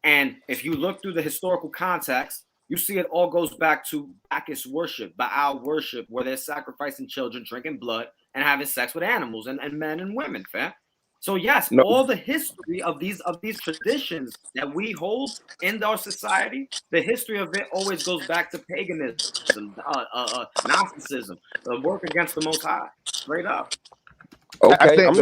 [SPEAKER 11] and if you look through the historical context, you see it all goes back to Bacchus worship, Baal worship, where they're sacrificing children, drinking blood, and having sex with animals and men and women, fam. So yes,
[SPEAKER 13] No.
[SPEAKER 11] all the history of these traditions that we hold in our society, the history of it always goes back to paganism, Gnosticism, the work against the Most High, straight up.
[SPEAKER 17] I
[SPEAKER 13] Okay,
[SPEAKER 17] think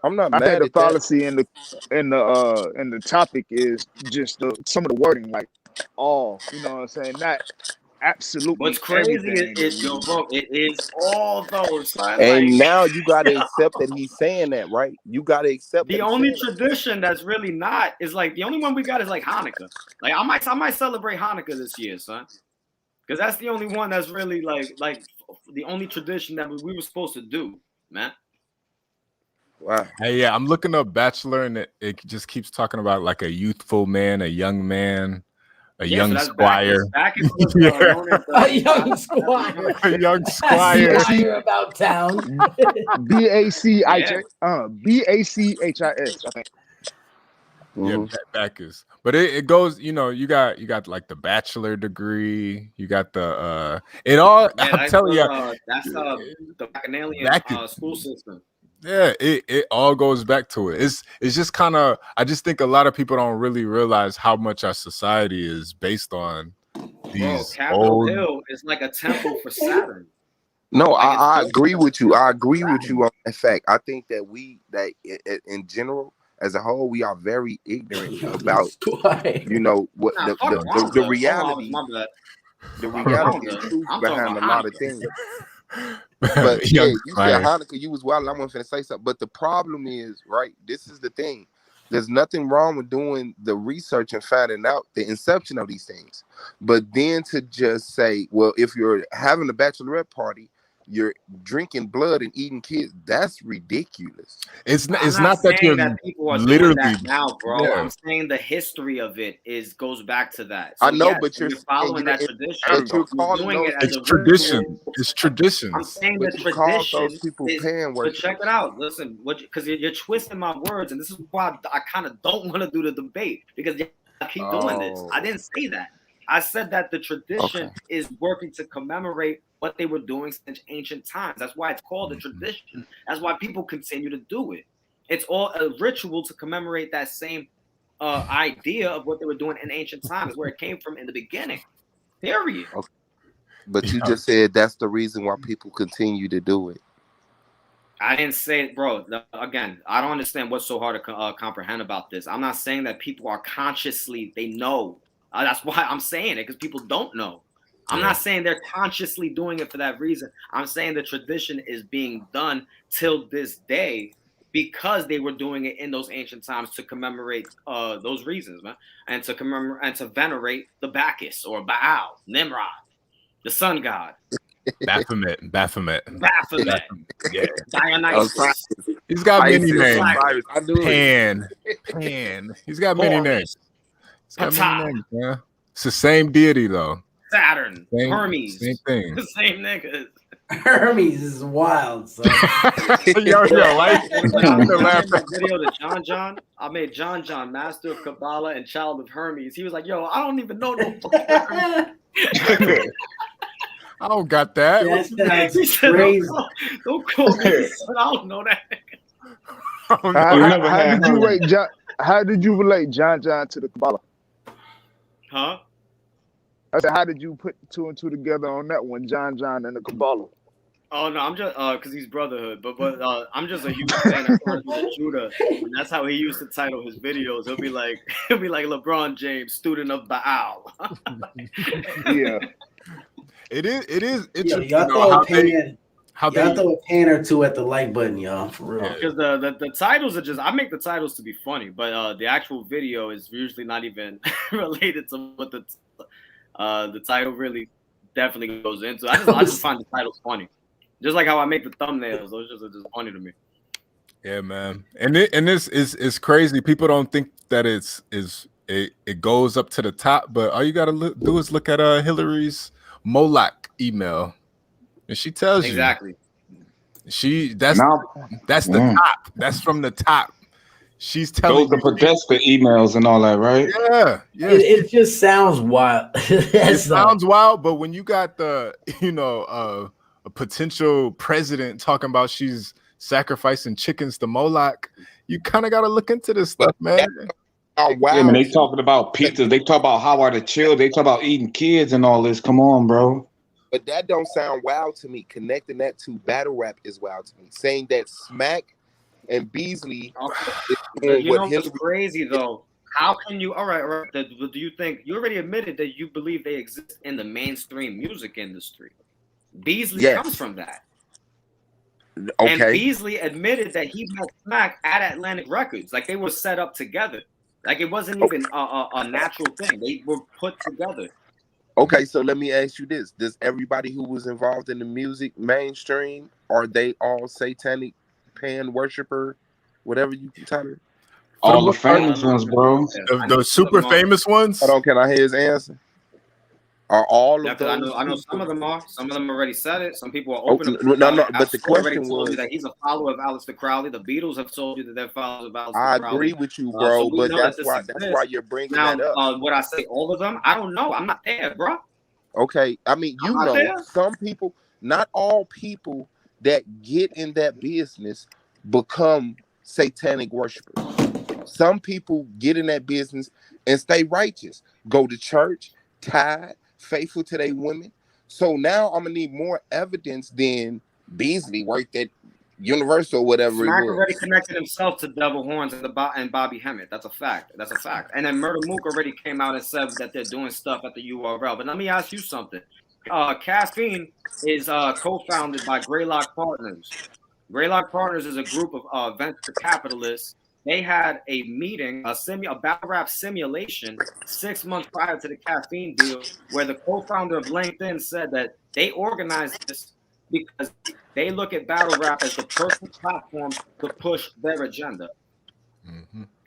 [SPEAKER 13] I'm not
[SPEAKER 17] I think
[SPEAKER 13] mad
[SPEAKER 17] the
[SPEAKER 13] at that.
[SPEAKER 17] fallacy in the topic is just some of the wording, like all. You know what I'm saying? Not
[SPEAKER 11] What's
[SPEAKER 17] absolutely
[SPEAKER 11] crazy
[SPEAKER 17] everything.
[SPEAKER 11] is yo, bro, it is all those, son.
[SPEAKER 13] And
[SPEAKER 11] Like
[SPEAKER 13] now you gotta accept that he's saying that, right? You gotta accept that
[SPEAKER 11] the
[SPEAKER 13] he's
[SPEAKER 11] only
[SPEAKER 13] saying that.
[SPEAKER 11] tradition that's really not is like the only one we got is like Hanukkah. Like I might celebrate Hanukkah this year, son, because that's the only one that's really like the only tradition that we were supposed to do, man.
[SPEAKER 13] Wow.
[SPEAKER 14] Hey, yeah, I'm looking up Bachelor, and it just keeps talking about like a youthful man, a young man, a
[SPEAKER 11] Yeah, so
[SPEAKER 14] young
[SPEAKER 11] that's
[SPEAKER 14] squire.
[SPEAKER 11] Bacchus was
[SPEAKER 14] Yeah.
[SPEAKER 11] known as
[SPEAKER 2] A young squire.
[SPEAKER 14] A young
[SPEAKER 2] That's
[SPEAKER 14] squire.
[SPEAKER 2] the squire about town.
[SPEAKER 17] BACHIS.
[SPEAKER 11] Yeah.
[SPEAKER 17] BACHIS. I think.
[SPEAKER 14] Yeah,
[SPEAKER 13] Mhm.
[SPEAKER 14] Bacchus. But it goes, you got like the bachelor degree, you got the it all
[SPEAKER 11] Yeah,
[SPEAKER 14] I'm telling you,
[SPEAKER 11] that's the Bacchanalian
[SPEAKER 14] Bacchus.
[SPEAKER 11] school system.
[SPEAKER 14] Yeah, it all goes back to it. It's just kind of, I just think a lot of people don't really realize how much our society is based on
[SPEAKER 11] Bro,
[SPEAKER 14] these
[SPEAKER 11] Capitol
[SPEAKER 14] old.
[SPEAKER 11] Hill is like a temple for Saturn.
[SPEAKER 13] No,
[SPEAKER 11] Like,
[SPEAKER 13] I
[SPEAKER 11] it's
[SPEAKER 13] agree with you. I agree with
[SPEAKER 11] Saturn.
[SPEAKER 13] you on that fact. I think that in general, as a whole, we are very ignorant about what
[SPEAKER 11] Nah,
[SPEAKER 13] the
[SPEAKER 11] fuck
[SPEAKER 13] the, the,
[SPEAKER 11] Kwanzaa.
[SPEAKER 13] the
[SPEAKER 11] Oh,
[SPEAKER 13] reality,
[SPEAKER 11] my bad.
[SPEAKER 13] the
[SPEAKER 11] Fuck
[SPEAKER 13] reality and
[SPEAKER 11] Kwanzaa.
[SPEAKER 13] truth
[SPEAKER 11] I'm talking
[SPEAKER 13] behind
[SPEAKER 11] about
[SPEAKER 13] a lot of
[SPEAKER 11] Hanukkah.
[SPEAKER 13] things. But yeah,
[SPEAKER 14] Young
[SPEAKER 13] you said
[SPEAKER 14] squire.
[SPEAKER 13] Hanukkah, you was wild. I wasn't finna say something. But the problem is, right? This is the thing. There's nothing wrong with doing the research and finding out the inception of these things. But then to just say, well, if you're having a bachelorette party, you're drinking blood and eating kids, that's ridiculous.
[SPEAKER 14] It's
[SPEAKER 11] I'm
[SPEAKER 14] not that
[SPEAKER 11] saying
[SPEAKER 14] you're
[SPEAKER 11] that people are doing
[SPEAKER 14] literally,
[SPEAKER 11] that now, bro.
[SPEAKER 14] yeah.
[SPEAKER 11] I'm saying the history of it goes back to that.
[SPEAKER 13] I
[SPEAKER 11] So
[SPEAKER 13] know,
[SPEAKER 11] yes,
[SPEAKER 13] but
[SPEAKER 11] when
[SPEAKER 13] you're
[SPEAKER 11] you're
[SPEAKER 13] saying
[SPEAKER 11] following that tradition,
[SPEAKER 13] but you're
[SPEAKER 11] you're
[SPEAKER 13] calling
[SPEAKER 11] doing
[SPEAKER 13] those
[SPEAKER 11] it as
[SPEAKER 14] It's
[SPEAKER 11] a
[SPEAKER 14] tradition.
[SPEAKER 11] ritual.
[SPEAKER 14] It's
[SPEAKER 11] I'm
[SPEAKER 14] traditions.
[SPEAKER 11] saying
[SPEAKER 13] but
[SPEAKER 11] the
[SPEAKER 13] you call those
[SPEAKER 11] tradition
[SPEAKER 13] people
[SPEAKER 11] is.
[SPEAKER 13] pan
[SPEAKER 11] But check
[SPEAKER 13] worshipers.
[SPEAKER 11] it out. Listen, because you're twisting my words, and this is why I kind of don't want to do the debate because I keep doing this. I didn't say that. I said that the tradition is working to commemorate what they were doing since ancient times. That's why it's called a tradition. That's why people continue to do it. It's all a ritual to commemorate that same idea of what they were doing in ancient times, where it came from in the beginning. Period.
[SPEAKER 13] Okay. But you just said that's the reason why people continue to do it.
[SPEAKER 11] I didn't say, bro. Again, I don't understand what's so hard to comprehend about this. I'm not saying that people are consciously, they know. That's why I'm saying it, because people don't know. I'm not saying they're consciously doing it for that reason. I'm saying the tradition is being done till this day because they were doing it in those ancient times to commemorate those reasons, man, and to commemorate and to venerate the Bacchus or Baal, Nimrod, the sun god.
[SPEAKER 14] Baphomet. Yeah.
[SPEAKER 11] Dionysus.
[SPEAKER 14] He's got many
[SPEAKER 13] Isis,
[SPEAKER 14] names.
[SPEAKER 13] Osiris, I knew it.
[SPEAKER 14] Pan. He's got many
[SPEAKER 11] Horus,
[SPEAKER 14] names. He's got many
[SPEAKER 11] Ptah,
[SPEAKER 14] names, man. It's the same deity though.
[SPEAKER 11] Saturn,
[SPEAKER 14] Same
[SPEAKER 11] Hermes,
[SPEAKER 14] thing.
[SPEAKER 11] the same niggas.
[SPEAKER 2] Hermes is wild, son.
[SPEAKER 14] yo, like
[SPEAKER 11] When I made my video to John, I made John master of Kabbalah and child of Hermes. He was like, "Yo, I don't even know no fucking Hermes."
[SPEAKER 14] I don't got that.
[SPEAKER 2] That's
[SPEAKER 11] said,
[SPEAKER 2] crazy.
[SPEAKER 11] Don't call me. Son. I don't know that.
[SPEAKER 17] How did you relate John to the Kabbalah?
[SPEAKER 11] Huh?
[SPEAKER 17] I said, how did you put two and two together on that one, John and the Kabbalah?
[SPEAKER 11] Oh no, I'm just because he's brotherhood, but I'm just a huge fan of Judah, and that's how he used to title his videos. He'll be like LeBron James, student of Baal.
[SPEAKER 17] Yeah,
[SPEAKER 14] it is interesting.
[SPEAKER 2] Y'all throw a pan or two at the like button, y'all, for real.
[SPEAKER 11] Because the titles are just, I make the titles to be funny, but the actual video is usually not even related to what the title really definitely goes into. I just find the titles funny. Just like how I make the thumbnails, those are just funny to me.
[SPEAKER 14] Yeah, man. And this is crazy. People don't think that it goes up to the top, but all you gotta do is look at Hillary's Moloch email, and she tells
[SPEAKER 11] exactly.
[SPEAKER 14] That's the top. That's from the top. She's telling
[SPEAKER 16] those are Podesta emails and all that, right?
[SPEAKER 14] Yeah.
[SPEAKER 2] It just sounds wild.
[SPEAKER 14] It sounds wild, but when you got the a potential president talking about she's sacrificing chickens to Moloch, you kind of got to look into this stuff, man.
[SPEAKER 13] Oh wow!
[SPEAKER 16] Yeah, man, they talking about pizzas. They talk about how are the children. They talk about eating kids and all this. Come on, bro.
[SPEAKER 13] But that don't sound wild to me. Connecting that to battle rap is wild to me. Saying that Smack and Beasley is doing
[SPEAKER 11] You
[SPEAKER 13] what
[SPEAKER 11] know what's
[SPEAKER 13] Hillary.
[SPEAKER 11] crazy though? How can you? All right. Do you think you already admitted that you believe they exist in the mainstream music industry? Beasley
[SPEAKER 13] Yes.
[SPEAKER 11] comes from that.
[SPEAKER 13] Okay.
[SPEAKER 11] And Beasley admitted that he met Smack at Atlantic Records. Like they were set up together. Like it wasn't even a natural thing. They were put together.
[SPEAKER 13] Okay, so let me ask you this: does everybody who was involved in the music mainstream, are they all satanic pan worshiper, whatever you can title it?
[SPEAKER 16] All the famous ones, bro.
[SPEAKER 14] The super famous ones.
[SPEAKER 13] Hold on, can I hear his answer? Are all of
[SPEAKER 11] Yeah,
[SPEAKER 13] those?
[SPEAKER 11] I know some of them are. Some of them already said it. Some people are
[SPEAKER 13] Oh,
[SPEAKER 11] open.
[SPEAKER 13] no. But the
[SPEAKER 11] already
[SPEAKER 13] question
[SPEAKER 11] told you
[SPEAKER 13] was,
[SPEAKER 11] that he's a follower of Aleister Crowley. The Beatles have told you that they're followers of Aleister
[SPEAKER 13] I
[SPEAKER 11] Crowley.
[SPEAKER 13] agree with you, bro.
[SPEAKER 11] So we
[SPEAKER 13] But
[SPEAKER 11] know
[SPEAKER 13] that's
[SPEAKER 11] that
[SPEAKER 13] why
[SPEAKER 11] this
[SPEAKER 13] that's
[SPEAKER 11] exists.
[SPEAKER 13] why you're bringing
[SPEAKER 11] Now,
[SPEAKER 13] that up.
[SPEAKER 11] would I say all of them? I don't know. I'm not there, bro.
[SPEAKER 13] Okay, I mean, you
[SPEAKER 11] I'm not
[SPEAKER 13] know,
[SPEAKER 11] there.
[SPEAKER 13] some people, not all people that get in that business become satanic worshipers. Some people get in that business and stay righteous, go to church, tithe, faithful to their women. So now I'm gonna need more evidence than Beasley worked at Universal or whatever it
[SPEAKER 11] Smack
[SPEAKER 13] was.
[SPEAKER 11] already connected himself to Devil Horns and Bobby Hemmett. That's a fact. That's a fact. And then Murder Mook already came out and said that they're doing stuff at the URL. But let me ask you something. Caffeine is co-founded by Greylock Partners. Greylock Partners is a group of venture capitalists. They had a meeting, a battle rap simulation 6 months prior to the Caffeine deal, where the co-founder of LinkedIn said that they organized this because they look at battle rap as the perfect platform to push their agenda.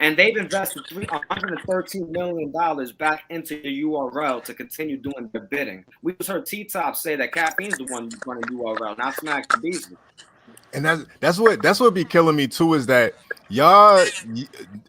[SPEAKER 11] And they've invested $113 million back into the URL to continue doing their bidding. We just heard T-Top say that Caffeine's the one running URL, not Smack and Beasley.
[SPEAKER 14] And that's what be killing me too, is that y'all,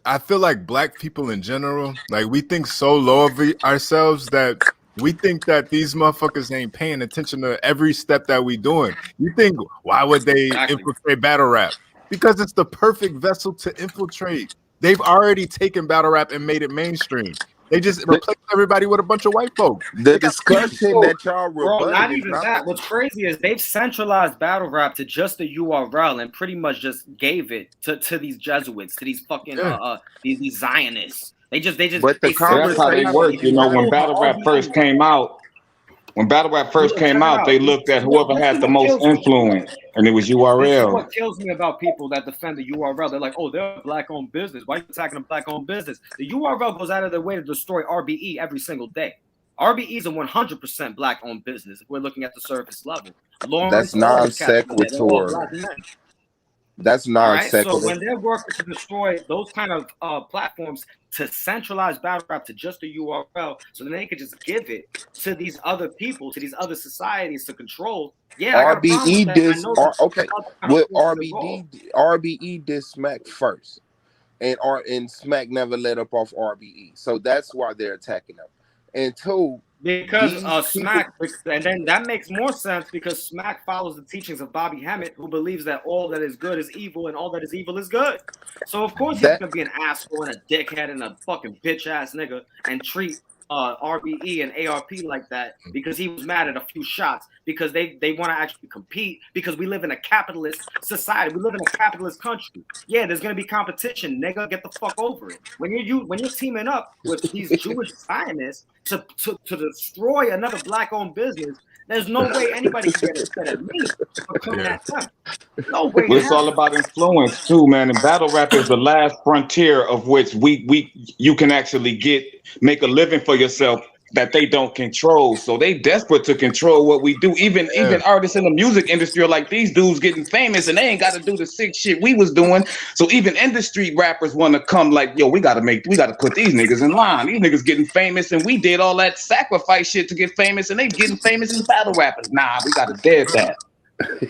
[SPEAKER 14] I feel like black people in general, like we think so low of ourselves that we think that these motherfuckers ain't paying attention to every step that we doing. You think, why would they infiltrate battle rap? Because it's the perfect vessel to infiltrate. They've already taken battle rap and made it mainstream. They just replaced everybody with a bunch of white folks.
[SPEAKER 13] The discussion that y'all
[SPEAKER 11] Bro,
[SPEAKER 13] rebutted
[SPEAKER 11] not
[SPEAKER 13] is
[SPEAKER 11] even
[SPEAKER 13] not
[SPEAKER 11] that. What's crazy is they've centralized battle rap to just the URL and pretty much just gave it to these Jesuits, to these fucking these Zionists. They just
[SPEAKER 13] But the
[SPEAKER 16] That's how they work. You know, when battle rap first came out, they looked at whoever had the most influence, and it was
[SPEAKER 11] This is
[SPEAKER 16] URL.
[SPEAKER 11] what kills me about people that defend the URL. They're like, oh, they're a black-owned business. Why are you attacking a black-owned business? The URL goes out of their way to destroy RBE every single day. RBE is a 100% black-owned business if we're looking at the surface level.
[SPEAKER 13] That's non sequitur. That's non
[SPEAKER 11] All right, so
[SPEAKER 13] sequitur.
[SPEAKER 11] when they're working to destroy those kind of platforms to centralize battle rap to just the URL, so then they could just give it to these other people, to these other societies to control. Yeah, I got a problem with
[SPEAKER 13] RBE
[SPEAKER 11] that.
[SPEAKER 13] dis okay. With
[SPEAKER 11] RBD,
[SPEAKER 13] RBE did Smack first, and Smack never let up off RBE, so that's why they're attacking them. And two,
[SPEAKER 11] because Smack, and then that makes more sense because Smack follows the teachings of Bobby Hemmett, who believes that all that is good is evil and all that is evil is good. So of course he's gonna be an asshole and a dickhead and a fucking bitch ass nigga and treat RBE and ARP like that because he was mad at a few shots because they want to actually compete because we live in a capitalist society. We live in a capitalist country. Yeah, there's gonna be competition, nigga. Get the fuck over it. When you're teaming up with these Jewish Zionists to destroy another black-owned business, there's no way anybody can get upset at me for coming at them. No way.
[SPEAKER 16] Well, it's all about influence too, man. And battle rap is the last frontier of which you can actually make a living for yourself that they don't control. So they desperate to control what we do. Even artists in the music industry are like, these dudes getting famous and they ain't got to do the sick shit we was doing. So even industry rappers want to come like, yo, we got to put these niggas in line. These niggas getting famous and we did all that sacrifice shit to get famous and they getting famous as battle rappers. Nah, we got to dead that.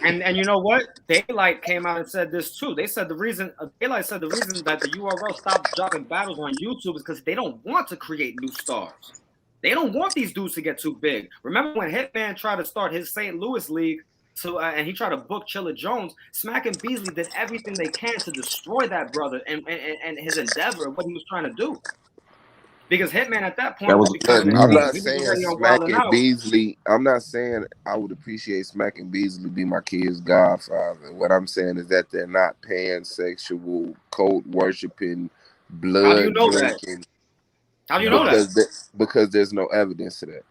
[SPEAKER 11] And you know what? Daylight came out and said this too. They said Daylight said the reason that the URL stopped dropping battles on YouTube is because they don't want to create new stars. They don't want these dudes to get too big. Remember when Hitman tried to start his St. Louis League to and he tried to book Chilla Jones, Smack and Beasley did everything they can to destroy that brother and his endeavor of what he was trying to do. Because Hitman at that point was becoming
[SPEAKER 13] I'm
[SPEAKER 11] extinct.
[SPEAKER 13] not
[SPEAKER 11] He was
[SPEAKER 13] saying
[SPEAKER 11] already on
[SPEAKER 13] Smack
[SPEAKER 11] Wild 'N
[SPEAKER 13] and
[SPEAKER 11] Out.
[SPEAKER 13] Beasley. I'm not saying I would appreciate Smack and Beasley be my kid's godfather. What I'm saying is that they're not pansexual, cult worshiping,
[SPEAKER 11] How do you
[SPEAKER 13] blood
[SPEAKER 11] know that?
[SPEAKER 13] drinking.
[SPEAKER 11] How do you know that?
[SPEAKER 13] Because there's no evidence to that.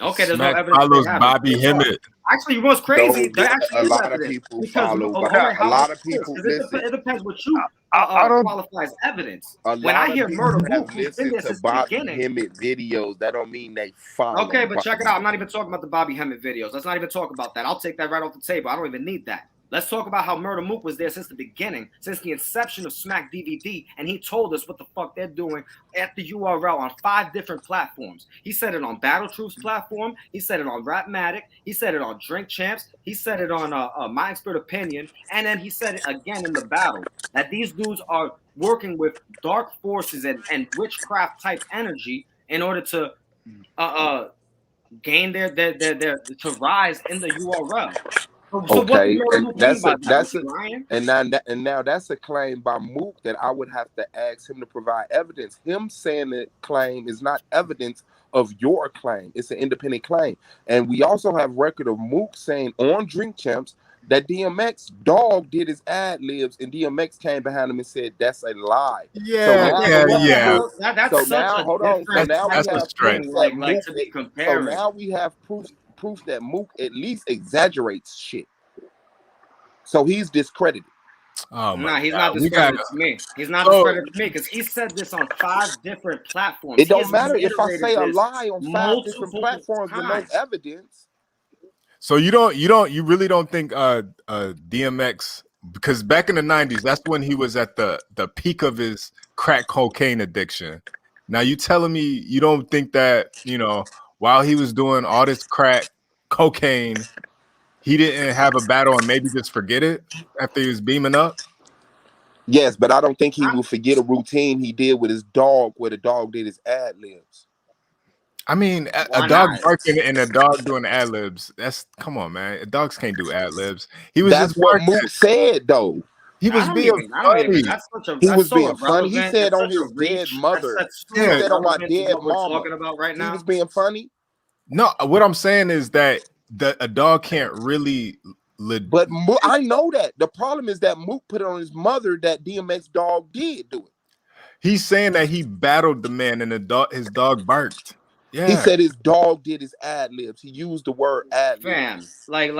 [SPEAKER 11] Okay, there's
[SPEAKER 14] Smack
[SPEAKER 11] no evidence
[SPEAKER 14] follows
[SPEAKER 11] they have it.
[SPEAKER 14] Bobby Hemmett.
[SPEAKER 11] Actually, what's
[SPEAKER 13] So
[SPEAKER 11] crazy? There
[SPEAKER 13] yeah,
[SPEAKER 11] actually
[SPEAKER 13] a
[SPEAKER 11] is
[SPEAKER 13] lot of
[SPEAKER 11] evidence
[SPEAKER 13] people
[SPEAKER 11] because
[SPEAKER 13] follow.
[SPEAKER 11] all
[SPEAKER 13] But
[SPEAKER 11] right,
[SPEAKER 13] a lot of
[SPEAKER 11] because
[SPEAKER 13] people listen.
[SPEAKER 11] it depends what you
[SPEAKER 17] I don't.
[SPEAKER 11] qualify as evidence.
[SPEAKER 13] A
[SPEAKER 11] When I
[SPEAKER 13] lot of
[SPEAKER 11] hear
[SPEAKER 13] people
[SPEAKER 11] Murder
[SPEAKER 13] have
[SPEAKER 11] Mook, who's been
[SPEAKER 13] listened
[SPEAKER 11] there
[SPEAKER 13] to
[SPEAKER 11] since the
[SPEAKER 13] Bobby
[SPEAKER 11] beginning.
[SPEAKER 13] Hemmett videos. That don't mean they follow.
[SPEAKER 11] Okay, but
[SPEAKER 13] Bobby.
[SPEAKER 11] check it out. I'm not even talking about the Bobby Hemmett videos. Let's not even talk about that. I'll take that right off the table. I don't even need that. Let's talk about how Murder Mook was there since the beginning, since the inception of Smack DVD, and he told us what the fuck they're doing at the URL on 5 different platforms. He said it on Battle Truth's platform. He said it on Rapmatic. He said it on Drink Champs. He said it on My Expert Opinion, and then he said it again in the battle that these dudes are working with dark forces and witchcraft type energy in order to gain their to rise in the URL. So what does
[SPEAKER 13] Okay,
[SPEAKER 11] Murder
[SPEAKER 13] and
[SPEAKER 11] Mook mean by that? Was he lying?
[SPEAKER 13] now that's a claim by Mook that I would have to ask him to provide evidence. Him saying the claim is not evidence of your claim; it's an independent claim. And we also have record of Mook saying on Drink Champs that DMX dog did his ad libs, and DMX came behind him and said that's a lie.
[SPEAKER 14] Yeah.
[SPEAKER 11] That's
[SPEAKER 13] So
[SPEAKER 11] such
[SPEAKER 13] now
[SPEAKER 11] a
[SPEAKER 13] hold on. So
[SPEAKER 11] different
[SPEAKER 13] now we
[SPEAKER 11] type of
[SPEAKER 13] have proof
[SPEAKER 11] thing,
[SPEAKER 13] that
[SPEAKER 11] like
[SPEAKER 13] Mook.
[SPEAKER 11] to be
[SPEAKER 13] So
[SPEAKER 11] comparing.
[SPEAKER 13] now we have proof that Mook at least exaggerates shit. So he's discredited.
[SPEAKER 14] Oh my
[SPEAKER 11] Nah, he's
[SPEAKER 14] God.
[SPEAKER 11] not discredited to me. He's not
[SPEAKER 14] So-
[SPEAKER 11] discredited to me because he said this on 5 different platforms.
[SPEAKER 13] It
[SPEAKER 11] He
[SPEAKER 13] don't
[SPEAKER 11] has
[SPEAKER 13] matter if I
[SPEAKER 11] reiterated
[SPEAKER 13] say a
[SPEAKER 11] this
[SPEAKER 13] lie on 5 different
[SPEAKER 11] multiple
[SPEAKER 13] platforms with no
[SPEAKER 11] times.
[SPEAKER 13] evidence.
[SPEAKER 14] So you really don't think DMX, because back in the 90s, that's when he was at the peak of his crack cocaine addiction. Now you telling me you don't think that, while he was doing all this crack cocaine, he didn't have a battle and maybe just forget it after he was beaming up?
[SPEAKER 13] Yes, but I don't think he will forget a routine he did with his dog where the dog did his ad libs.
[SPEAKER 14] I mean, a dog barking and a dog doing ad libs. Come on, man. Dogs can't do ad libs. He was
[SPEAKER 13] That's
[SPEAKER 14] just
[SPEAKER 13] what
[SPEAKER 14] barking.
[SPEAKER 13] Mook said, though.
[SPEAKER 14] He was being funny.
[SPEAKER 13] He
[SPEAKER 11] That's
[SPEAKER 13] was
[SPEAKER 11] so
[SPEAKER 13] being funny.
[SPEAKER 11] irrelevant.
[SPEAKER 13] He said
[SPEAKER 11] That's
[SPEAKER 13] on
[SPEAKER 11] such a
[SPEAKER 13] his dead
[SPEAKER 11] reach.
[SPEAKER 13] mother.
[SPEAKER 11] That's so
[SPEAKER 13] He said on my
[SPEAKER 11] irrelevant to
[SPEAKER 13] dead
[SPEAKER 11] what we're
[SPEAKER 13] mama.
[SPEAKER 11] talking about right
[SPEAKER 13] He
[SPEAKER 11] now.
[SPEAKER 13] was being funny.
[SPEAKER 14] No, what I'm saying is that a dog can't really.
[SPEAKER 13] But Mook, I know that. The problem is that Mook put it on his mother that DMX dog did do it.
[SPEAKER 14] He's saying that he battled the man and his dog barked. Yeah.
[SPEAKER 13] He said his dog did his ad libs. He used the word ad
[SPEAKER 11] Fam,
[SPEAKER 13] libs.
[SPEAKER 11] like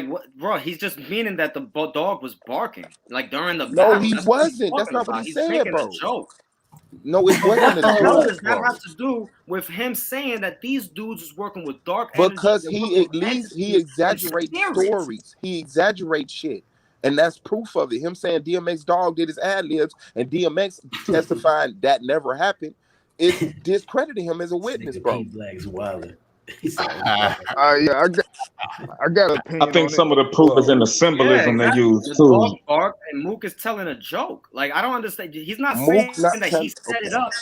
[SPEAKER 11] what, bro? He's just meaning that the dog was barking, like during the
[SPEAKER 13] No,
[SPEAKER 11] battle.
[SPEAKER 13] he
[SPEAKER 11] That's what he's
[SPEAKER 13] wasn't. That's
[SPEAKER 11] talking
[SPEAKER 13] not what
[SPEAKER 11] about.
[SPEAKER 13] he
[SPEAKER 11] He's
[SPEAKER 13] said,
[SPEAKER 11] making
[SPEAKER 13] bro.
[SPEAKER 11] a joke.
[SPEAKER 13] No, it
[SPEAKER 11] What
[SPEAKER 13] wasn't
[SPEAKER 11] the
[SPEAKER 13] a
[SPEAKER 11] hell
[SPEAKER 13] joke,
[SPEAKER 11] does that
[SPEAKER 13] bro.
[SPEAKER 11] have to do with him saying that these dudes is working with dark energy?
[SPEAKER 13] Because
[SPEAKER 11] they're
[SPEAKER 13] he
[SPEAKER 11] working
[SPEAKER 13] at
[SPEAKER 11] with
[SPEAKER 13] least he
[SPEAKER 11] entities and
[SPEAKER 13] exaggerates
[SPEAKER 11] spirits?
[SPEAKER 13] stories. He exaggerates shit. And that's proof of it. Him saying DMX dog did his ad libs and DMX testifying that never happened is discrediting him as a witness, bro.
[SPEAKER 2] Black's wilder.
[SPEAKER 17] Yeah, I got an opinion.
[SPEAKER 16] I think
[SPEAKER 17] on
[SPEAKER 16] some
[SPEAKER 17] it.
[SPEAKER 16] of the proof is in the symbolism they use
[SPEAKER 11] The
[SPEAKER 16] too.
[SPEAKER 11] dog bark and Mook is telling a joke. Like I don't understand. He's not
[SPEAKER 13] Mook
[SPEAKER 11] saying
[SPEAKER 13] not
[SPEAKER 11] that he set it up.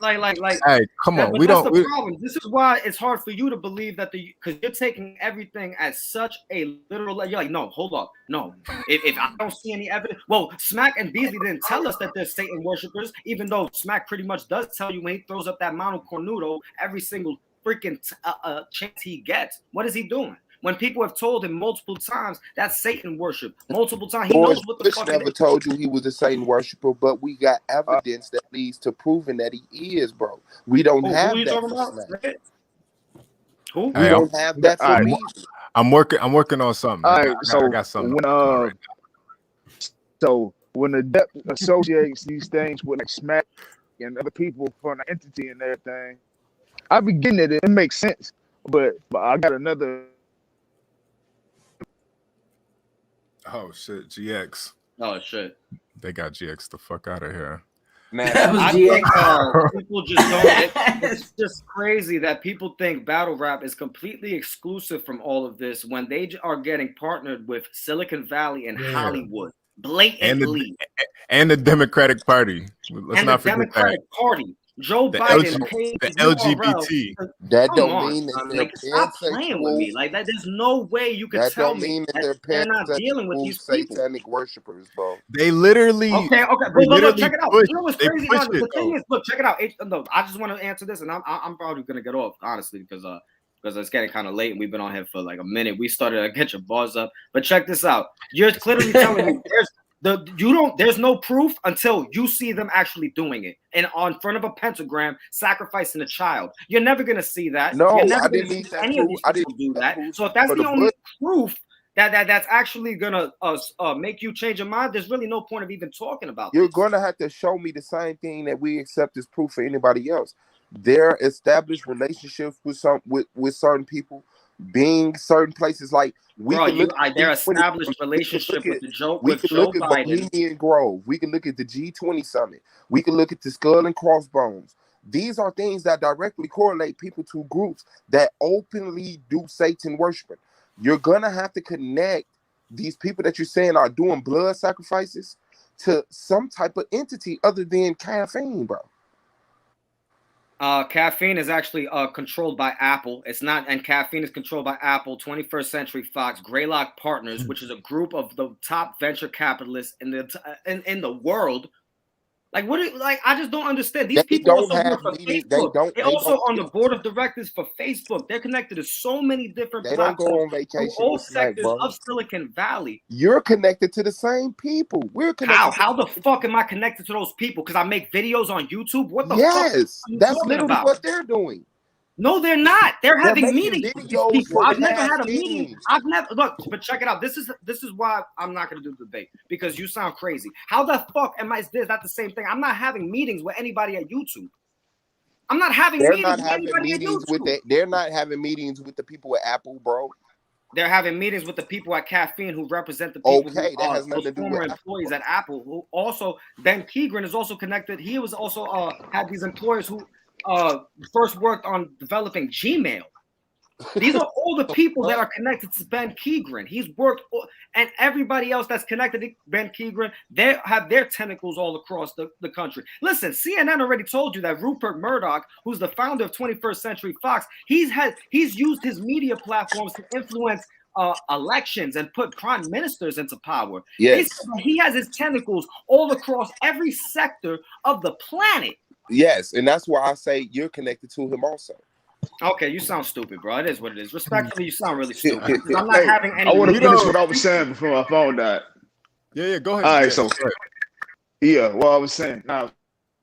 [SPEAKER 11] Like.
[SPEAKER 14] Hey, come on.
[SPEAKER 11] But that's the problem. This is why it's hard for you to believe that because you're taking everything as such a literal. You're like, no, hold up, no. If I don't see any evidence, well, Smack and Beasley didn't tell us that they're Satan worshippers, even though Smack pretty much does tell you when he throws up that Mano Cornudo every single freaking chance he gets. What is he doing? When people have told him multiple times that's Satan worship, multiple times he knows what the
[SPEAKER 13] Bush
[SPEAKER 11] fuck
[SPEAKER 13] never
[SPEAKER 11] it is.
[SPEAKER 13] told you he was a Satan worshiper, but we got evidence that leads to proving that he is, bro. We don't have
[SPEAKER 11] Who you
[SPEAKER 13] that
[SPEAKER 11] talking
[SPEAKER 13] for
[SPEAKER 11] about?
[SPEAKER 13] Smack.
[SPEAKER 11] Who?
[SPEAKER 13] We don't have that for Beasley.
[SPEAKER 14] I'm working on something.
[SPEAKER 17] All right,
[SPEAKER 14] I got something.
[SPEAKER 17] when so when the depth associates these things with like Smack and other people from the entity and everything, I be getting it. It makes sense, but I got another.
[SPEAKER 14] Oh shit, GX.
[SPEAKER 11] Oh shit.
[SPEAKER 14] They got GX the fuck out of here.
[SPEAKER 11] Man, I think people just don't. It's just crazy that people think battle rap is completely exclusive from all of this when they are getting partnered with Silicon Valley and Hollywood blatantly.
[SPEAKER 14] And the Democratic Party. Let's
[SPEAKER 11] And
[SPEAKER 14] not
[SPEAKER 11] the
[SPEAKER 14] forget
[SPEAKER 11] Democratic Party.
[SPEAKER 3] Joe
[SPEAKER 14] The
[SPEAKER 3] Biden paid
[SPEAKER 14] the
[SPEAKER 3] URL.
[SPEAKER 14] LGBT.
[SPEAKER 13] That
[SPEAKER 3] Come
[SPEAKER 13] don't
[SPEAKER 3] on,
[SPEAKER 13] mean that
[SPEAKER 3] son.
[SPEAKER 13] they're
[SPEAKER 3] Like, stop playing with
[SPEAKER 13] pansexual.
[SPEAKER 3] me. Like that, there's no way you could
[SPEAKER 13] That
[SPEAKER 3] tell
[SPEAKER 13] don't
[SPEAKER 3] me
[SPEAKER 13] mean that
[SPEAKER 3] that
[SPEAKER 13] they're
[SPEAKER 3] they're not dealing with
[SPEAKER 13] pansexual
[SPEAKER 3] these people.
[SPEAKER 13] satanic worshipers, bro.
[SPEAKER 14] They literally,
[SPEAKER 3] Okay,
[SPEAKER 14] they
[SPEAKER 3] but look,
[SPEAKER 14] literally
[SPEAKER 3] check it out.
[SPEAKER 14] push.
[SPEAKER 3] You know what's
[SPEAKER 14] They
[SPEAKER 3] crazy?
[SPEAKER 14] push
[SPEAKER 3] No,
[SPEAKER 14] it
[SPEAKER 3] the thing
[SPEAKER 14] though.
[SPEAKER 3] is, look, check it out. No, I just want to answer this, and I'm probably gonna get off honestly because it's getting kind of late and we've been on here for like a minute. We started to get your buzz up, but check this out. You're clearly telling me there's no proof until you see them actually doing it and on front of a pentagram sacrificing a child. You're never gonna see that.
[SPEAKER 13] No,
[SPEAKER 3] You're never
[SPEAKER 13] I
[SPEAKER 3] gonna
[SPEAKER 13] didn't
[SPEAKER 3] see
[SPEAKER 13] need that
[SPEAKER 3] any
[SPEAKER 13] proof.
[SPEAKER 3] of these
[SPEAKER 13] I
[SPEAKER 3] people
[SPEAKER 13] didn't
[SPEAKER 3] do
[SPEAKER 13] need that
[SPEAKER 3] that.
[SPEAKER 13] proof
[SPEAKER 3] So if that's
[SPEAKER 13] for
[SPEAKER 3] the
[SPEAKER 13] the
[SPEAKER 3] only
[SPEAKER 13] book.
[SPEAKER 3] proof that's actually gonna make you change your mind, there's really no point of even talking about
[SPEAKER 13] You're
[SPEAKER 3] this.
[SPEAKER 13] gonna have to show me the same thing that we accept as proof for anybody else. Their established relationships with certain people, being certain places. Like we
[SPEAKER 3] Bro,
[SPEAKER 13] can look at
[SPEAKER 3] their
[SPEAKER 13] G20.
[SPEAKER 3] established
[SPEAKER 13] We can
[SPEAKER 3] relationship with Joe Biden.
[SPEAKER 13] Bohemian Grove. We can look at the G20 summit. We can look at the Skull and Crossbones. These are things that directly correlate people to groups that openly do Satan worshiping. You're gonna have to connect these people that you're saying are doing blood sacrifices to some type of entity other than caffeine, bro.
[SPEAKER 3] Caffeine is actually controlled by Apple. It's not, and caffeine is controlled by Apple, 21st Century Fox, Greylock Partners, which is a group of the top venture capitalists in the world. Like I just don't understand. These people also work for Facebook. They're also on the board of directors for Facebook. They're connected to so many different
[SPEAKER 13] They don't go
[SPEAKER 3] platforms
[SPEAKER 13] on vacation
[SPEAKER 3] from all
[SPEAKER 13] with Smack,
[SPEAKER 3] sectors
[SPEAKER 13] bro.
[SPEAKER 3] of Silicon Valley.
[SPEAKER 13] You're connected to the same people. We're connected.
[SPEAKER 3] How the fuck am I connected to those people? Because I make videos on YouTube. What the fuck?
[SPEAKER 13] Yes,
[SPEAKER 3] Are you
[SPEAKER 13] that's
[SPEAKER 3] talking
[SPEAKER 13] literally
[SPEAKER 3] about?
[SPEAKER 13] what they're doing.
[SPEAKER 3] No, they're not. They're having
[SPEAKER 13] making
[SPEAKER 3] meetings with these
[SPEAKER 13] videos
[SPEAKER 3] people.
[SPEAKER 13] for
[SPEAKER 3] I've never had a meeting.
[SPEAKER 13] caffeine.
[SPEAKER 3] I've never look, but check it out. This is why I'm not gonna do the debate because you sound crazy. How the fuck am I? Is that the same thing? I'm not having meetings with anybody at YouTube. I'm not having
[SPEAKER 13] They're
[SPEAKER 3] meetings
[SPEAKER 13] not
[SPEAKER 3] with
[SPEAKER 13] having
[SPEAKER 3] anybody at
[SPEAKER 13] meetings with
[SPEAKER 3] YouTube.
[SPEAKER 13] that. They're not having meetings with the people at Apple, bro.
[SPEAKER 3] They're having meetings with the people at Caffeine who represent the people
[SPEAKER 13] Okay,
[SPEAKER 3] who
[SPEAKER 13] that
[SPEAKER 3] are
[SPEAKER 13] has nothing
[SPEAKER 3] those
[SPEAKER 13] to do
[SPEAKER 3] former
[SPEAKER 13] with
[SPEAKER 3] employees at Apple. Who also Ben Keegren is also connected. He was also had these employers who first worked on developing Gmail. These are all the people that are connected to Ben Keegren. He's worked, and everybody else that's connected to Ben Keegren, they have their tentacles all across the country. Listen, CNN already told you that Rupert Murdoch, who's the founder of 21st Century Fox, he's used his media platforms to influence elections and put prime ministers into power.
[SPEAKER 13] Yes.
[SPEAKER 3] He has his tentacles all across every sector of the planet.
[SPEAKER 13] Yes, and that's why I say you're connected to him also.
[SPEAKER 3] Okay, you sound stupid, bro. It is what it is. Respectfully, you sound really stupid. I'm not having any.
[SPEAKER 17] I want to finish what I was saying before my phone died.
[SPEAKER 14] Yeah, go ahead.
[SPEAKER 17] All right, so what I was saying now.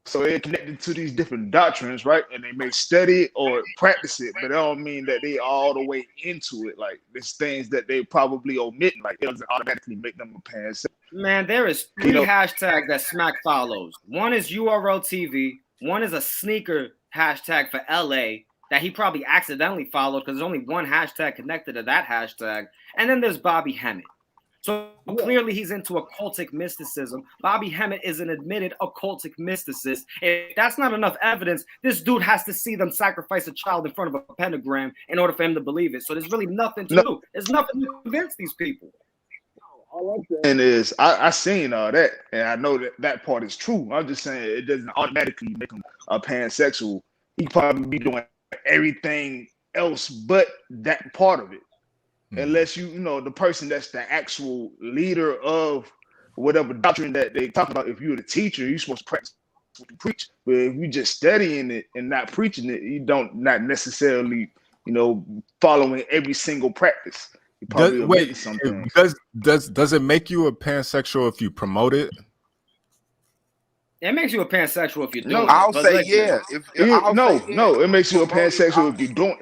[SPEAKER 17] So they're connected to these different doctrines, right? And they may study or practice it, but it don't mean that they all the way into it. Like there's things that they probably omit, like it doesn't automatically make them a pansexual.
[SPEAKER 3] Man, there is three hashtags that Smack follows. One is URL TV. One is a sneaker hashtag for LA that he probably accidentally followed because there's only one hashtag connected to that hashtag. And then there's Bobby Hemmett. So clearly he's into occultic mysticism. Bobby Hemmett is an admitted occultic mysticist. If that's not enough evidence, this dude has to see them sacrifice a child in front of a pentagram in order for him to believe it. So there's really nothing to do. There's nothing to convince these people.
[SPEAKER 17] All I'm saying is I seen all that, and I know that part is true. I'm just saying it doesn't automatically make him a pansexual. He probably be doing everything else but that part of it. Unless you know the person that's the actual leader of whatever doctrine that they talk about. If you're the teacher, you're supposed to practice what you preach. But if you're just studying it and not preaching it, you not necessarily, following every single practice. You probably omitting something.
[SPEAKER 14] Does it make you a pansexual if you promote it?
[SPEAKER 3] It makes you a pansexual if you do
[SPEAKER 17] No,
[SPEAKER 3] it.
[SPEAKER 17] I'll
[SPEAKER 3] But
[SPEAKER 17] say
[SPEAKER 3] listen,
[SPEAKER 17] no. It makes you a pansexual if you're doing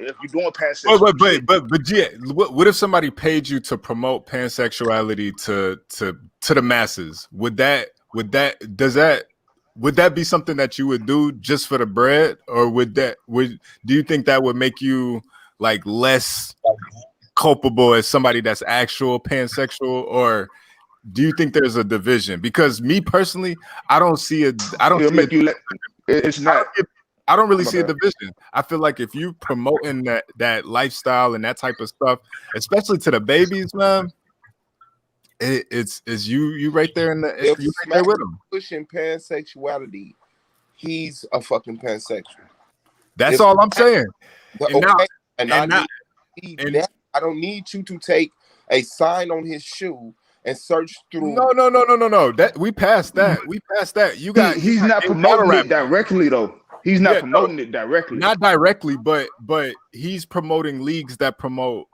[SPEAKER 17] pansexual.
[SPEAKER 14] But yeah, what if somebody paid you to promote pansexuality to the masses? Would that be something that you would do just for the bread, or do you think that would make you like less culpable as somebody that's actual pansexual, or do you think there's a division? Because me personally, I don't see it. I don't see it.
[SPEAKER 17] It's not.
[SPEAKER 14] I don't really see a division. I feel like if you promoting that lifestyle and that type of stuff, especially to the babies, man, it's you right there in the.
[SPEAKER 13] If
[SPEAKER 14] You right there with them.
[SPEAKER 13] pushing pansexuality he's a fucking pansexual.
[SPEAKER 14] That's all I'm saying.
[SPEAKER 13] And
[SPEAKER 14] And now,
[SPEAKER 13] I don't need you to take a sign on his shoe and search through.
[SPEAKER 14] No. That we passed that. We passed that.
[SPEAKER 17] He's not promoting it directly though. He's not promoting it directly.
[SPEAKER 14] Not directly, but he's promoting leagues that promote,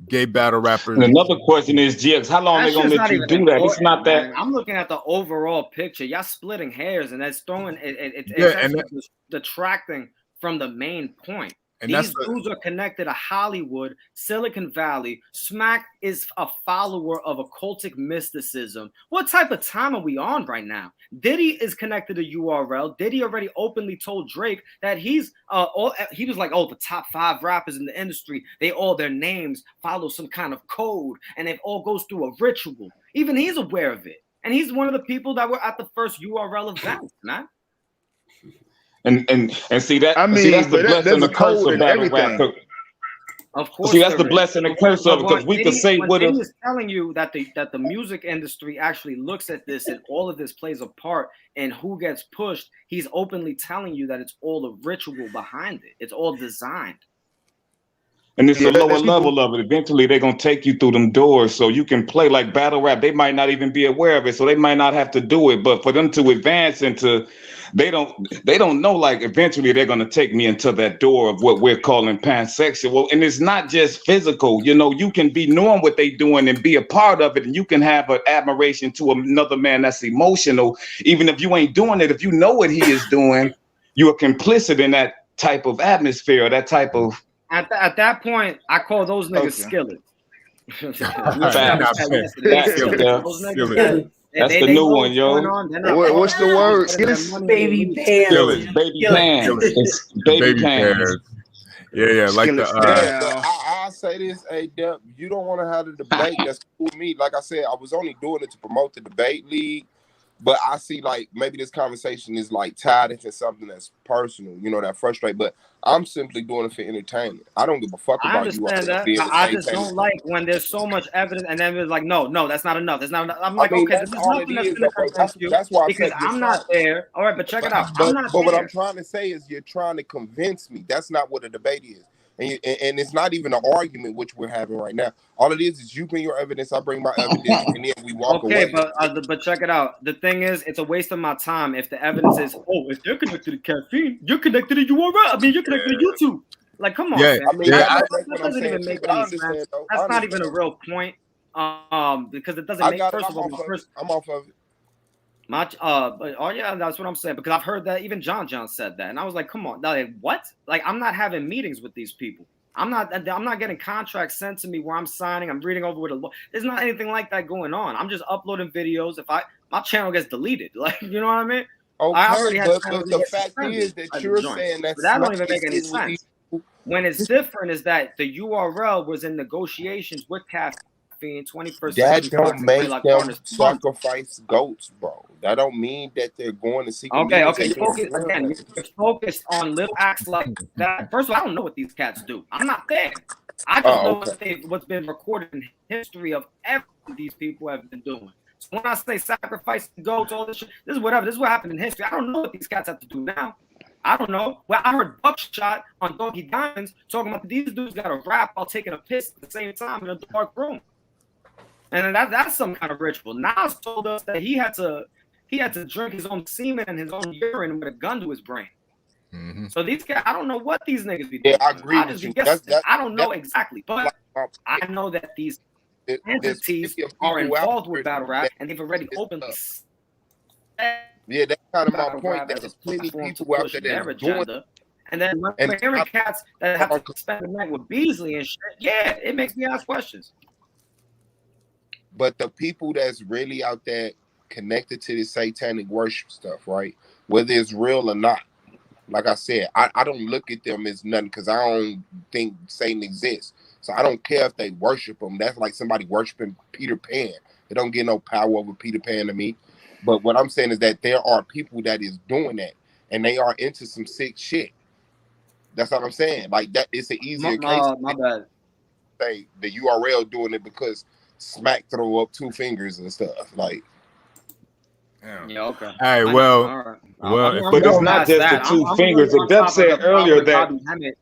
[SPEAKER 14] gay battle rappers.
[SPEAKER 16] And another question is, GX, how long are they gonna let you do that? It's not that.
[SPEAKER 11] I'm looking at the overall picture. Y'all splitting hairs, and that's throwing it's detracting from the main point.
[SPEAKER 14] And
[SPEAKER 11] these dudes are connected to Hollywood, Silicon Valley. Smack is a follower of occultic mysticism. What type of time are we on right now? Diddy is connected to URL. Diddy already openly told Drake that he was like, the top 5 rappers in the industry, their names follow some kind of code, and it all goes through a ritual. Even he's aware of it. And he's one of the people that were at the first URL event, man.
[SPEAKER 16] And see that, that's the blessing and the curse of battle rap.
[SPEAKER 11] Of course,
[SPEAKER 16] see, that's the blessing and curse of it, because we can say what
[SPEAKER 11] is telling you that the music industry actually looks at this, and all of this plays a part in who gets pushed. He's openly telling you that it's all a ritual behind it. It's all designed.
[SPEAKER 16] And it's a lower level of it. Eventually, they're gonna take you through them doors, so you can play like battle rap. They might not even be aware of it, so they might not have to do it. But for them to advance into, they don't know. Like eventually, they're gonna take me into that door of what we're calling pansexual. And it's not just physical. You can be knowing what they're doing and be a part of it, and you can have an admiration to another man that's emotional, even if you ain't doing it. If you know what he is doing, you are complicit in that type of atmosphere, that type of.
[SPEAKER 11] At that point, I call those niggas skillets.
[SPEAKER 16] That's the new one, yo.
[SPEAKER 17] What's the word?
[SPEAKER 18] Baby pants.
[SPEAKER 16] Baby pants. It's baby pants.
[SPEAKER 14] Yeah, like
[SPEAKER 13] I say this, Dep, you don't want to have a debate. That's cool with me. Like I said, I was only doing it to promote the debate league. But I see like maybe this conversation is like tied into something that's personal, that frustrates. But I'm simply doing it for entertainment. I don't give a fuck about you.
[SPEAKER 11] I understand that. I just don't like when there's so much evidence and then it's like, no, that's not enough. That's not enough. I'm like, okay,
[SPEAKER 13] that's
[SPEAKER 11] this is
[SPEAKER 13] all
[SPEAKER 11] nothing
[SPEAKER 13] it is.
[SPEAKER 11] that's going to convince you
[SPEAKER 13] that's why
[SPEAKER 11] because I'm not there. All right, but check it out. I'm not
[SPEAKER 13] but
[SPEAKER 11] there.
[SPEAKER 13] what I'm trying to say is you're trying to convince me. That's not what a debate is. And it's not even an argument which we're having right now. All it is you bring your evidence, I bring my evidence, and then we walk away.
[SPEAKER 11] Okay, but check it out. The thing is, it's a waste of my time if the evidence is, if you're connected to caffeine, you're connected to URL. I mean, you're connected to YouTube. Like, come on, man. That doesn't even make any sense. That's not even a real point. Because it doesn't make. First of all,
[SPEAKER 13] I'm off of it.
[SPEAKER 11] That's what I'm saying, because I've heard that even John said that, and I was like, come on, like what? Like I'm not having meetings with these people. I'm not getting contracts sent to me where I'm signing. I'm reading over with a law. There's not anything like that going on. I'm just uploading videos. If my channel gets deleted, like you know what I mean?
[SPEAKER 13] Okay, but the fact is that you're saying that
[SPEAKER 11] don't even make any sense. When it's different is that the URL was in negotiations with Cassidy. 21st
[SPEAKER 13] that
[SPEAKER 11] century
[SPEAKER 13] don't make them sacrifice goats, bro. That don't mean that they're going to seek.
[SPEAKER 11] Okay. You're focused on little acts like that. First of all, I don't know what these cats do. I'm not there. I just know what's been recorded in history of everything these people have been doing. So when I say sacrifice goats, all this shit, this is what happened in history. I don't know what these cats have to do now. I don't know. Well, I heard Buckshot on Doggy Diamonds talking about these dudes got to rap while taking a piss at the same time in a dark room. And that's some kind of ritual. Nas told us that he had to drink his own semen and his own urine with a gun to his brain. Mm-hmm. So these guys, I don't know what these niggas be doing.
[SPEAKER 13] Yeah, I agree with you.
[SPEAKER 11] I don't know exactly, but I know that these entities are involved with battle rap, and they've already openly.
[SPEAKER 13] Yeah, that's kind of my point. There's plenty of people out there that are doing.
[SPEAKER 11] And then we're hearing cats that have to spend the night with Beasley and shit. Yeah, it makes me ask questions.
[SPEAKER 13] But the people that's really out there connected to this satanic worship stuff, right? Whether it's real or not, like I said, I don't look at them as nothing because I don't think Satan exists. So I don't care if they worship him. That's like somebody worshiping Peter Pan. They don't get no power over Peter Pan to me. But what I'm saying is that there are people that is doing that, and they are into some sick shit. That's what I'm saying. Like that, it's an easier case.
[SPEAKER 11] My bad.
[SPEAKER 13] Say the URL doing it because Smack throw up 2 fingers and stuff like.
[SPEAKER 11] Yeah, okay.
[SPEAKER 14] All right,
[SPEAKER 11] I got
[SPEAKER 14] well,
[SPEAKER 11] all right.
[SPEAKER 14] well,
[SPEAKER 11] I'm
[SPEAKER 14] if
[SPEAKER 11] gonna
[SPEAKER 14] you
[SPEAKER 16] But it's
[SPEAKER 11] go
[SPEAKER 14] don't,
[SPEAKER 16] not
[SPEAKER 11] past
[SPEAKER 16] just the
[SPEAKER 11] that.
[SPEAKER 16] two
[SPEAKER 11] I'm
[SPEAKER 16] fingers.
[SPEAKER 11] really on
[SPEAKER 16] Adep
[SPEAKER 11] top of
[SPEAKER 16] said
[SPEAKER 11] the
[SPEAKER 16] earlier
[SPEAKER 11] following
[SPEAKER 16] that
[SPEAKER 11] Bobby Hemmett.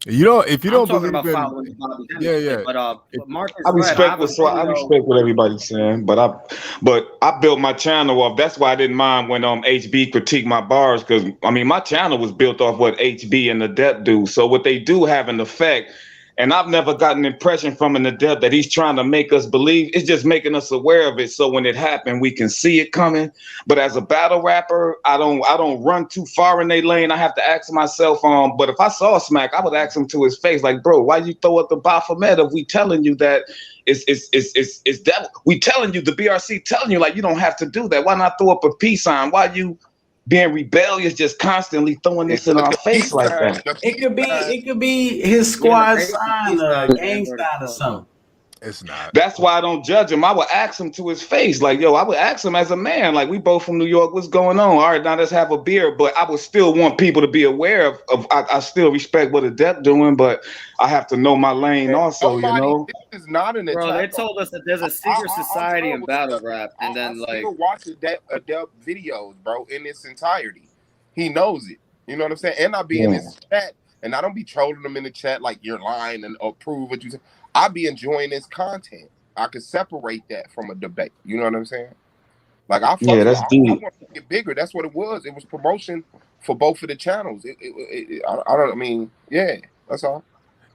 [SPEAKER 14] if you
[SPEAKER 11] I'm
[SPEAKER 14] don't
[SPEAKER 11] talking
[SPEAKER 14] believe
[SPEAKER 11] about
[SPEAKER 14] in,
[SPEAKER 11] following the Bobby
[SPEAKER 14] yeah,
[SPEAKER 11] Hemmett shit.
[SPEAKER 14] yeah,
[SPEAKER 11] But Marcus
[SPEAKER 16] I
[SPEAKER 11] Red, I
[SPEAKER 16] respect
[SPEAKER 11] have a
[SPEAKER 16] I
[SPEAKER 11] video.
[SPEAKER 16] respect what everybody's saying, but I built my channel off. That's why I didn't mind when HB critiqued my bars, because I mean my channel was built off what HB and the Adept do. So what they do have an effect, and I've never gotten an impression from an Adept that he's trying to make us believe. It's just making us aware of it, so when it happened, we can see it coming. But as a battle rapper, I don't run too far in their lane. I have to ask myself, but if I saw Smack, I would ask him to his face, like, bro, why you throw up the Baphomet if we telling you that it's that we telling you, the BRC telling you, like, you don't have to do that. Why not throw up a peace sign? Why you being rebellious, just constantly throwing this in our face like that?
[SPEAKER 2] It could be his squad sign, gang sign or something.
[SPEAKER 14] It's not.
[SPEAKER 16] That's why I don't judge him. I would ask him to his face, like, yo, I would ask him as a man, like, we both from New York, what's going on? All right, now let's have a beer. But I would still want people to be aware of I still respect what Adept doing, but I have to know my lane also, you know.
[SPEAKER 13] This is not an
[SPEAKER 11] Bro, they
[SPEAKER 13] attack.
[SPEAKER 11] told us that there's a secret society in battle rap, and then like
[SPEAKER 13] still watch Adept videos, bro, in its entirety. He knows it. You know what I'm saying? And I be in his chat, and I don't be trolling him in the chat like you're lying and approve what you say. I be enjoying his content. I could separate that from a debate. You know what I'm saying? Like I
[SPEAKER 16] Yeah, that's
[SPEAKER 13] I
[SPEAKER 16] deep.
[SPEAKER 13] want to get bigger. That's what it was. It was promotion for both of the channels. I don't. I mean, yeah, that's all.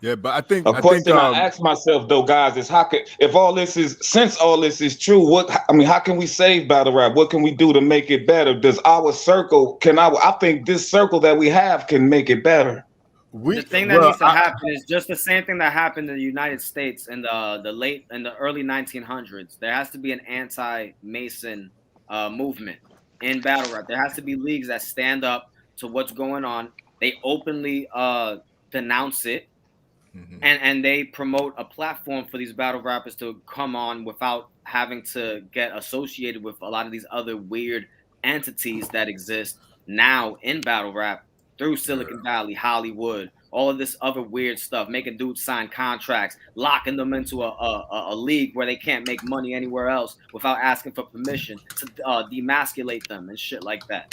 [SPEAKER 14] Yeah, but I think
[SPEAKER 16] A question I ask myself though, guys, is how could, if all this is, since all this is true, how can we save battle rap? What can we do to make it better? Does our circle, I think this circle that we have can make it better.
[SPEAKER 11] The thing that needs to happen is just the same thing that happened in the United States in the early 1900s. There has to be an anti-Mason movement in battle rap. There has to be leagues that stand up to what's going on. They openly denounce it, and they promote a platform for these battle rappers to come on without having to get associated with a lot of these other weird entities that exist now in battle rap. Through Silicon Valley, Hollywood, all of this other weird stuff, making dudes sign contracts, locking them into a league where they can't make money anywhere else without asking for permission to demasculate them and shit like that.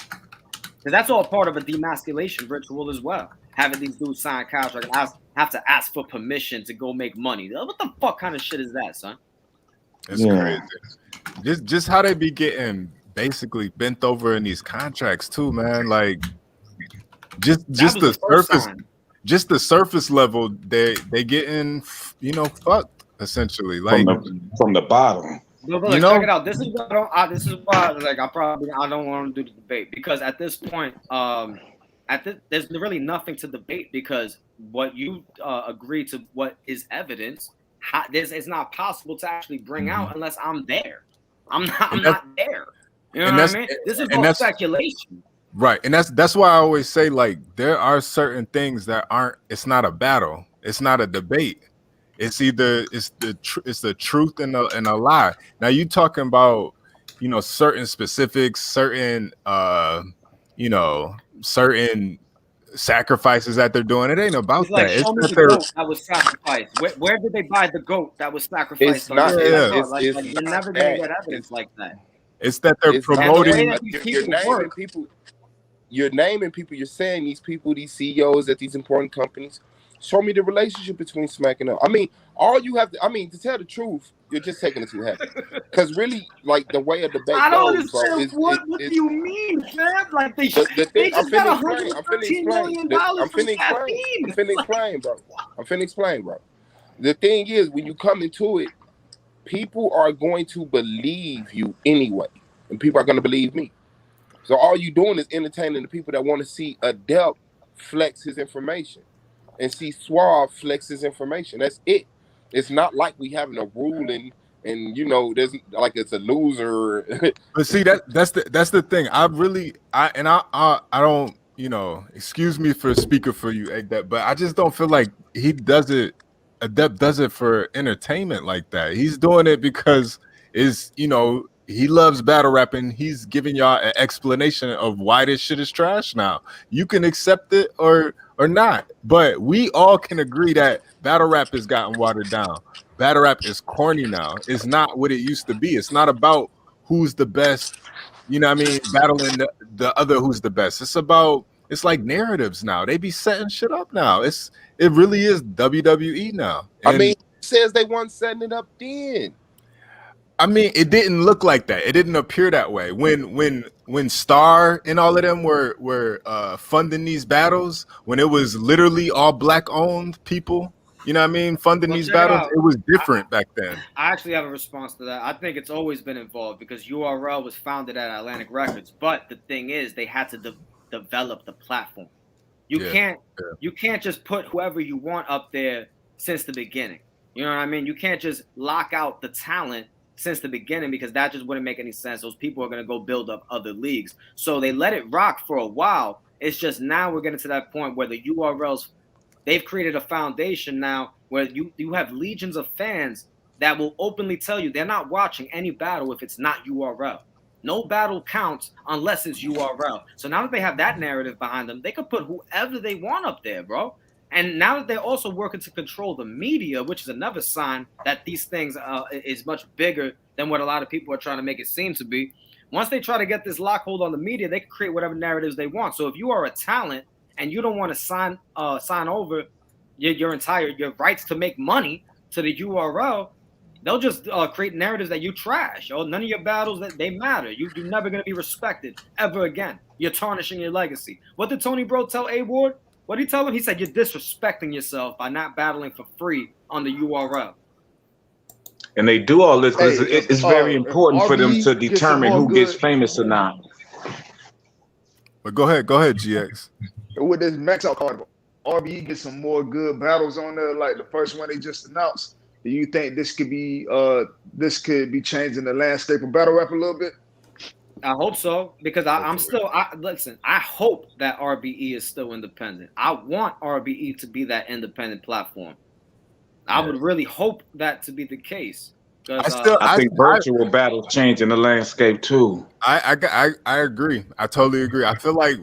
[SPEAKER 11] Because that's all part of a demasculation ritual as well. Having these dudes sign contracts and have to ask for permission to go make money. What the fuck kind of shit is that, son?
[SPEAKER 14] It's crazy. Just how they be getting basically bent over in these contracts too, man. Like just the surface, just the surface level, they getting fucked essentially, like
[SPEAKER 16] from the bottom.
[SPEAKER 11] But look, check it out. This is why this is why like I don't want to do the debate, because at this point, there's really nothing to debate, because what you agree to what is evidence, it's not possible to actually bring out unless I'm there. I'm not there. You know what I mean? This is all speculation.
[SPEAKER 14] Right, and that's why I always say, like, there are certain things that aren't. It's not a battle. It's not a debate. It's either it's the truth and a lie. Now you talking about certain specifics, certain certain sacrifices that they're doing. It ain't about
[SPEAKER 11] it's like,
[SPEAKER 14] that.
[SPEAKER 11] show me the goat that was sacrificed. Where did they buy the goat that was sacrificed?
[SPEAKER 13] It's not.
[SPEAKER 11] You're never gonna get evidence like that.
[SPEAKER 14] It's that they're promoting.
[SPEAKER 13] You're naming people. You're saying these people, these CEOs at these important companies. Show me the relationship between Smack and them. I mean, all you have to. I mean, to tell the truth, you're just taking it too heavy. Because really, like the way a debate
[SPEAKER 11] I don't
[SPEAKER 13] goes, bro,
[SPEAKER 11] understand what do you mean, man? Like they just got $113 million
[SPEAKER 13] I'm finna explain, bro. The thing is, when you come into it, people are going to believe you anyway, and people are going to believe me. So all you doing is entertaining the people that want to see Adept flex his information and see Suave flex his information. That's it. It's not like we having a ruling and there's like it's a loser.
[SPEAKER 14] But see, that's the thing. I don't, excuse me for speaking for you, Adept, but I just don't feel like Adept does it for entertainment like that. He's doing it because he loves battle rapping. He's giving y'all an explanation of why this shit is trash now. You can accept it or not, but we all can agree that battle rap has gotten watered down. Battle rap is corny now. It's not what it used to be. It's not about who's the best. You know what I mean? Battling the other who's the best. It's like narratives now. They be setting shit up now. It really is WWE now. And
[SPEAKER 13] I mean, says they weren't setting it up then.
[SPEAKER 14] I mean, it didn't look like that. It didn't appear that way. When Star and all of them were funding these battles, when it was literally all black owned people, you know what I mean, funding these battles, it was different back then.
[SPEAKER 11] I actually have a response to that. I think it's always been involved because URL was founded at Atlantic Records, but the thing is, they had to develop the platform. You can't just put whoever you want up there since the beginning. You know what I mean? You can't just lock out the talent since the beginning because that just wouldn't make any sense. Those people are going to go build up other leagues. So they let it rock for a while. It's just now we're getting to that point where the URLs, they've created a foundation now where you have legions of fans that will openly tell you they're not watching any battle if it's not URL. No battle counts unless it's URL. So now that they have that narrative behind them, they could put whoever they want up there, bro. And now that they're also working to control the media, which is another sign that these things is much bigger than what a lot of people are trying to make it seem to be. Once they try to get this lockhold on the media, they can create whatever narratives they want. So if you are a talent and you don't want to sign over your rights to make money to the URL, they'll just create narratives that you trash. Or none of your battles that they matter. You're never gonna be respected ever again. You're tarnishing your legacy. What did Tony Bro tell A Ward? What did he tell him? He said, you're disrespecting yourself by not battling for free on the URL.
[SPEAKER 16] And they do all this because it's very important for them to determine who gets famous or not.
[SPEAKER 14] But go ahead, GX.
[SPEAKER 17] With this max out card, RBE get some more good battles on there, like the first one they just announced. Do you think this could be changing the landscape of battle rap a little bit?
[SPEAKER 11] I hope so because listen. I hope that RBE is still independent. I want RBE to be that independent platform. I would really hope that to be the case.
[SPEAKER 16] I think virtual battles changing the landscape too.
[SPEAKER 14] I agree. I totally agree. I feel like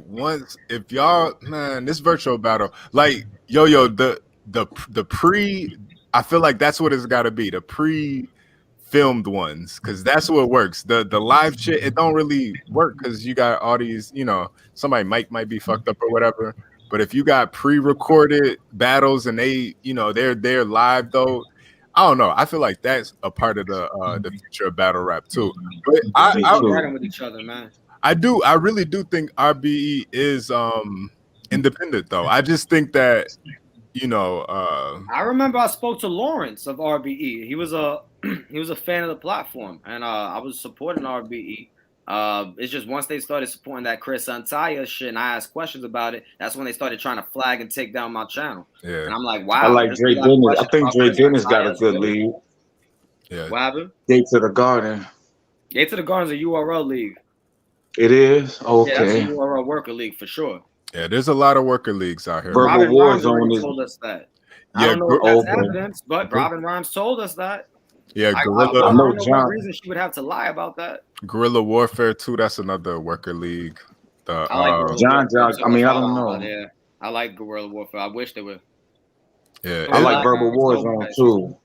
[SPEAKER 14] if y'all, man, this virtual battle, like the pre, I feel like that's what it's got to be. The pre-filmed ones, because that's what works. The live shit, it don't really work because you got all these, somebody might be fucked up or whatever. But if you got pre-recorded battles and they're live though, I don't know. I feel like that's a part of the future of battle rap too. But
[SPEAKER 11] I with each other, man.
[SPEAKER 14] I really do think RBE is independent though. I just think that I
[SPEAKER 11] remember I spoke to Lawrence of RBE. He was a fan of the platform, and I was supporting RBE. It's just once they started supporting that Chris Antaya shit, and I asked questions about it, that's when they started trying to flag and take down my channel.
[SPEAKER 14] Yeah,
[SPEAKER 11] and I'm like, wow.
[SPEAKER 16] I like Dre Dennis. I think Dre Dennis got a good lead.
[SPEAKER 14] Yeah.
[SPEAKER 11] What happened?
[SPEAKER 16] Gate to the Garden.
[SPEAKER 11] Gate to the Garden's a URL league.
[SPEAKER 16] It is? Okay.
[SPEAKER 11] Yeah, that's a URL worker league for sure.
[SPEAKER 14] Yeah, there's a lot of worker leagues out here.
[SPEAKER 11] Robin Rhymes already told us that. I don't know if that's evidence, but Robin Rhymes told us that.
[SPEAKER 14] Yeah,
[SPEAKER 11] I don't know what reason she would have to lie about that.
[SPEAKER 14] Guerrilla Warfare 2, that's another worker league.
[SPEAKER 11] I like
[SPEAKER 16] John. I mean, I don't know.
[SPEAKER 11] Yeah, I like Guerrilla Warfare. I wish they would.
[SPEAKER 14] Yeah,
[SPEAKER 16] I like Verbal Warzone too.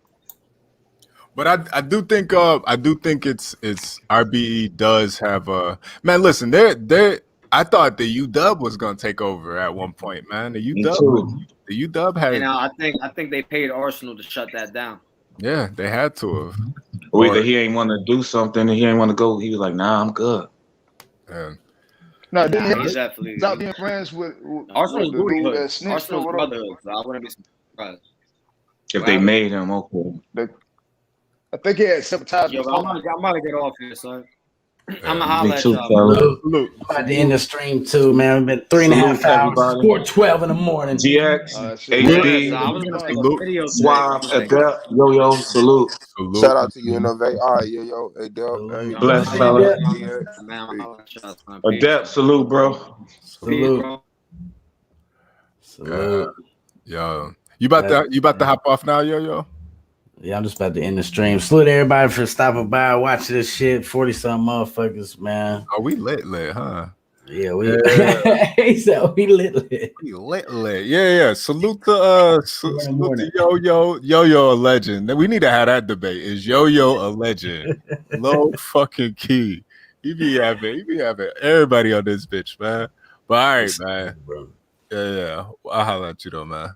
[SPEAKER 14] But I do think it's RBE does have a man. Listen, I thought the UW was gonna take over at one point, man. The UW had.
[SPEAKER 11] And I think they paid Arsenal to shut that down.
[SPEAKER 14] Yeah, they had to have.
[SPEAKER 16] Or either he ain't want to do something and he ain't want to go. He was like, "Nah, I'm good."
[SPEAKER 14] Yeah.
[SPEAKER 17] No,
[SPEAKER 11] he's definitely
[SPEAKER 17] stop being friends with
[SPEAKER 11] Arsenal's booty hood.
[SPEAKER 17] Arsenal's
[SPEAKER 11] brotherhood. So I wouldn't be surprised
[SPEAKER 16] if they made him. Okay.
[SPEAKER 17] I think he had sabotage.
[SPEAKER 11] Yo, I'm about to get off here, son. I'm gonna
[SPEAKER 16] Me
[SPEAKER 11] holler at
[SPEAKER 16] too,
[SPEAKER 11] y'all.
[SPEAKER 2] Salute. About to end the stream too, man. We've been 3.5 hours. 4:12 in the morning.
[SPEAKER 16] GX,
[SPEAKER 11] I was gonna make a video.
[SPEAKER 16] Swab, Adept, Yo, salute.
[SPEAKER 13] Shout out to you, Innovate. All right, Yo, Adept.
[SPEAKER 16] Bless, fella. Adept, salute, bro.
[SPEAKER 2] Salute.
[SPEAKER 14] Yo, you about to hop off now, Yo?
[SPEAKER 2] Yeah, I'm just about to end the stream. Salute everybody for stopping by, watching this shit. 40-something motherfuckers, man.
[SPEAKER 14] Oh, we lit, huh?
[SPEAKER 2] Yeah, he said we lit.
[SPEAKER 14] We lit. Yeah. Salute to salute to Yo-Yo a legend. We need to have that debate. Is Yo-Yo a legend? Low fucking key. He be having everybody on this bitch, man. But all right, man. Yeah. I'll holler at you though, man.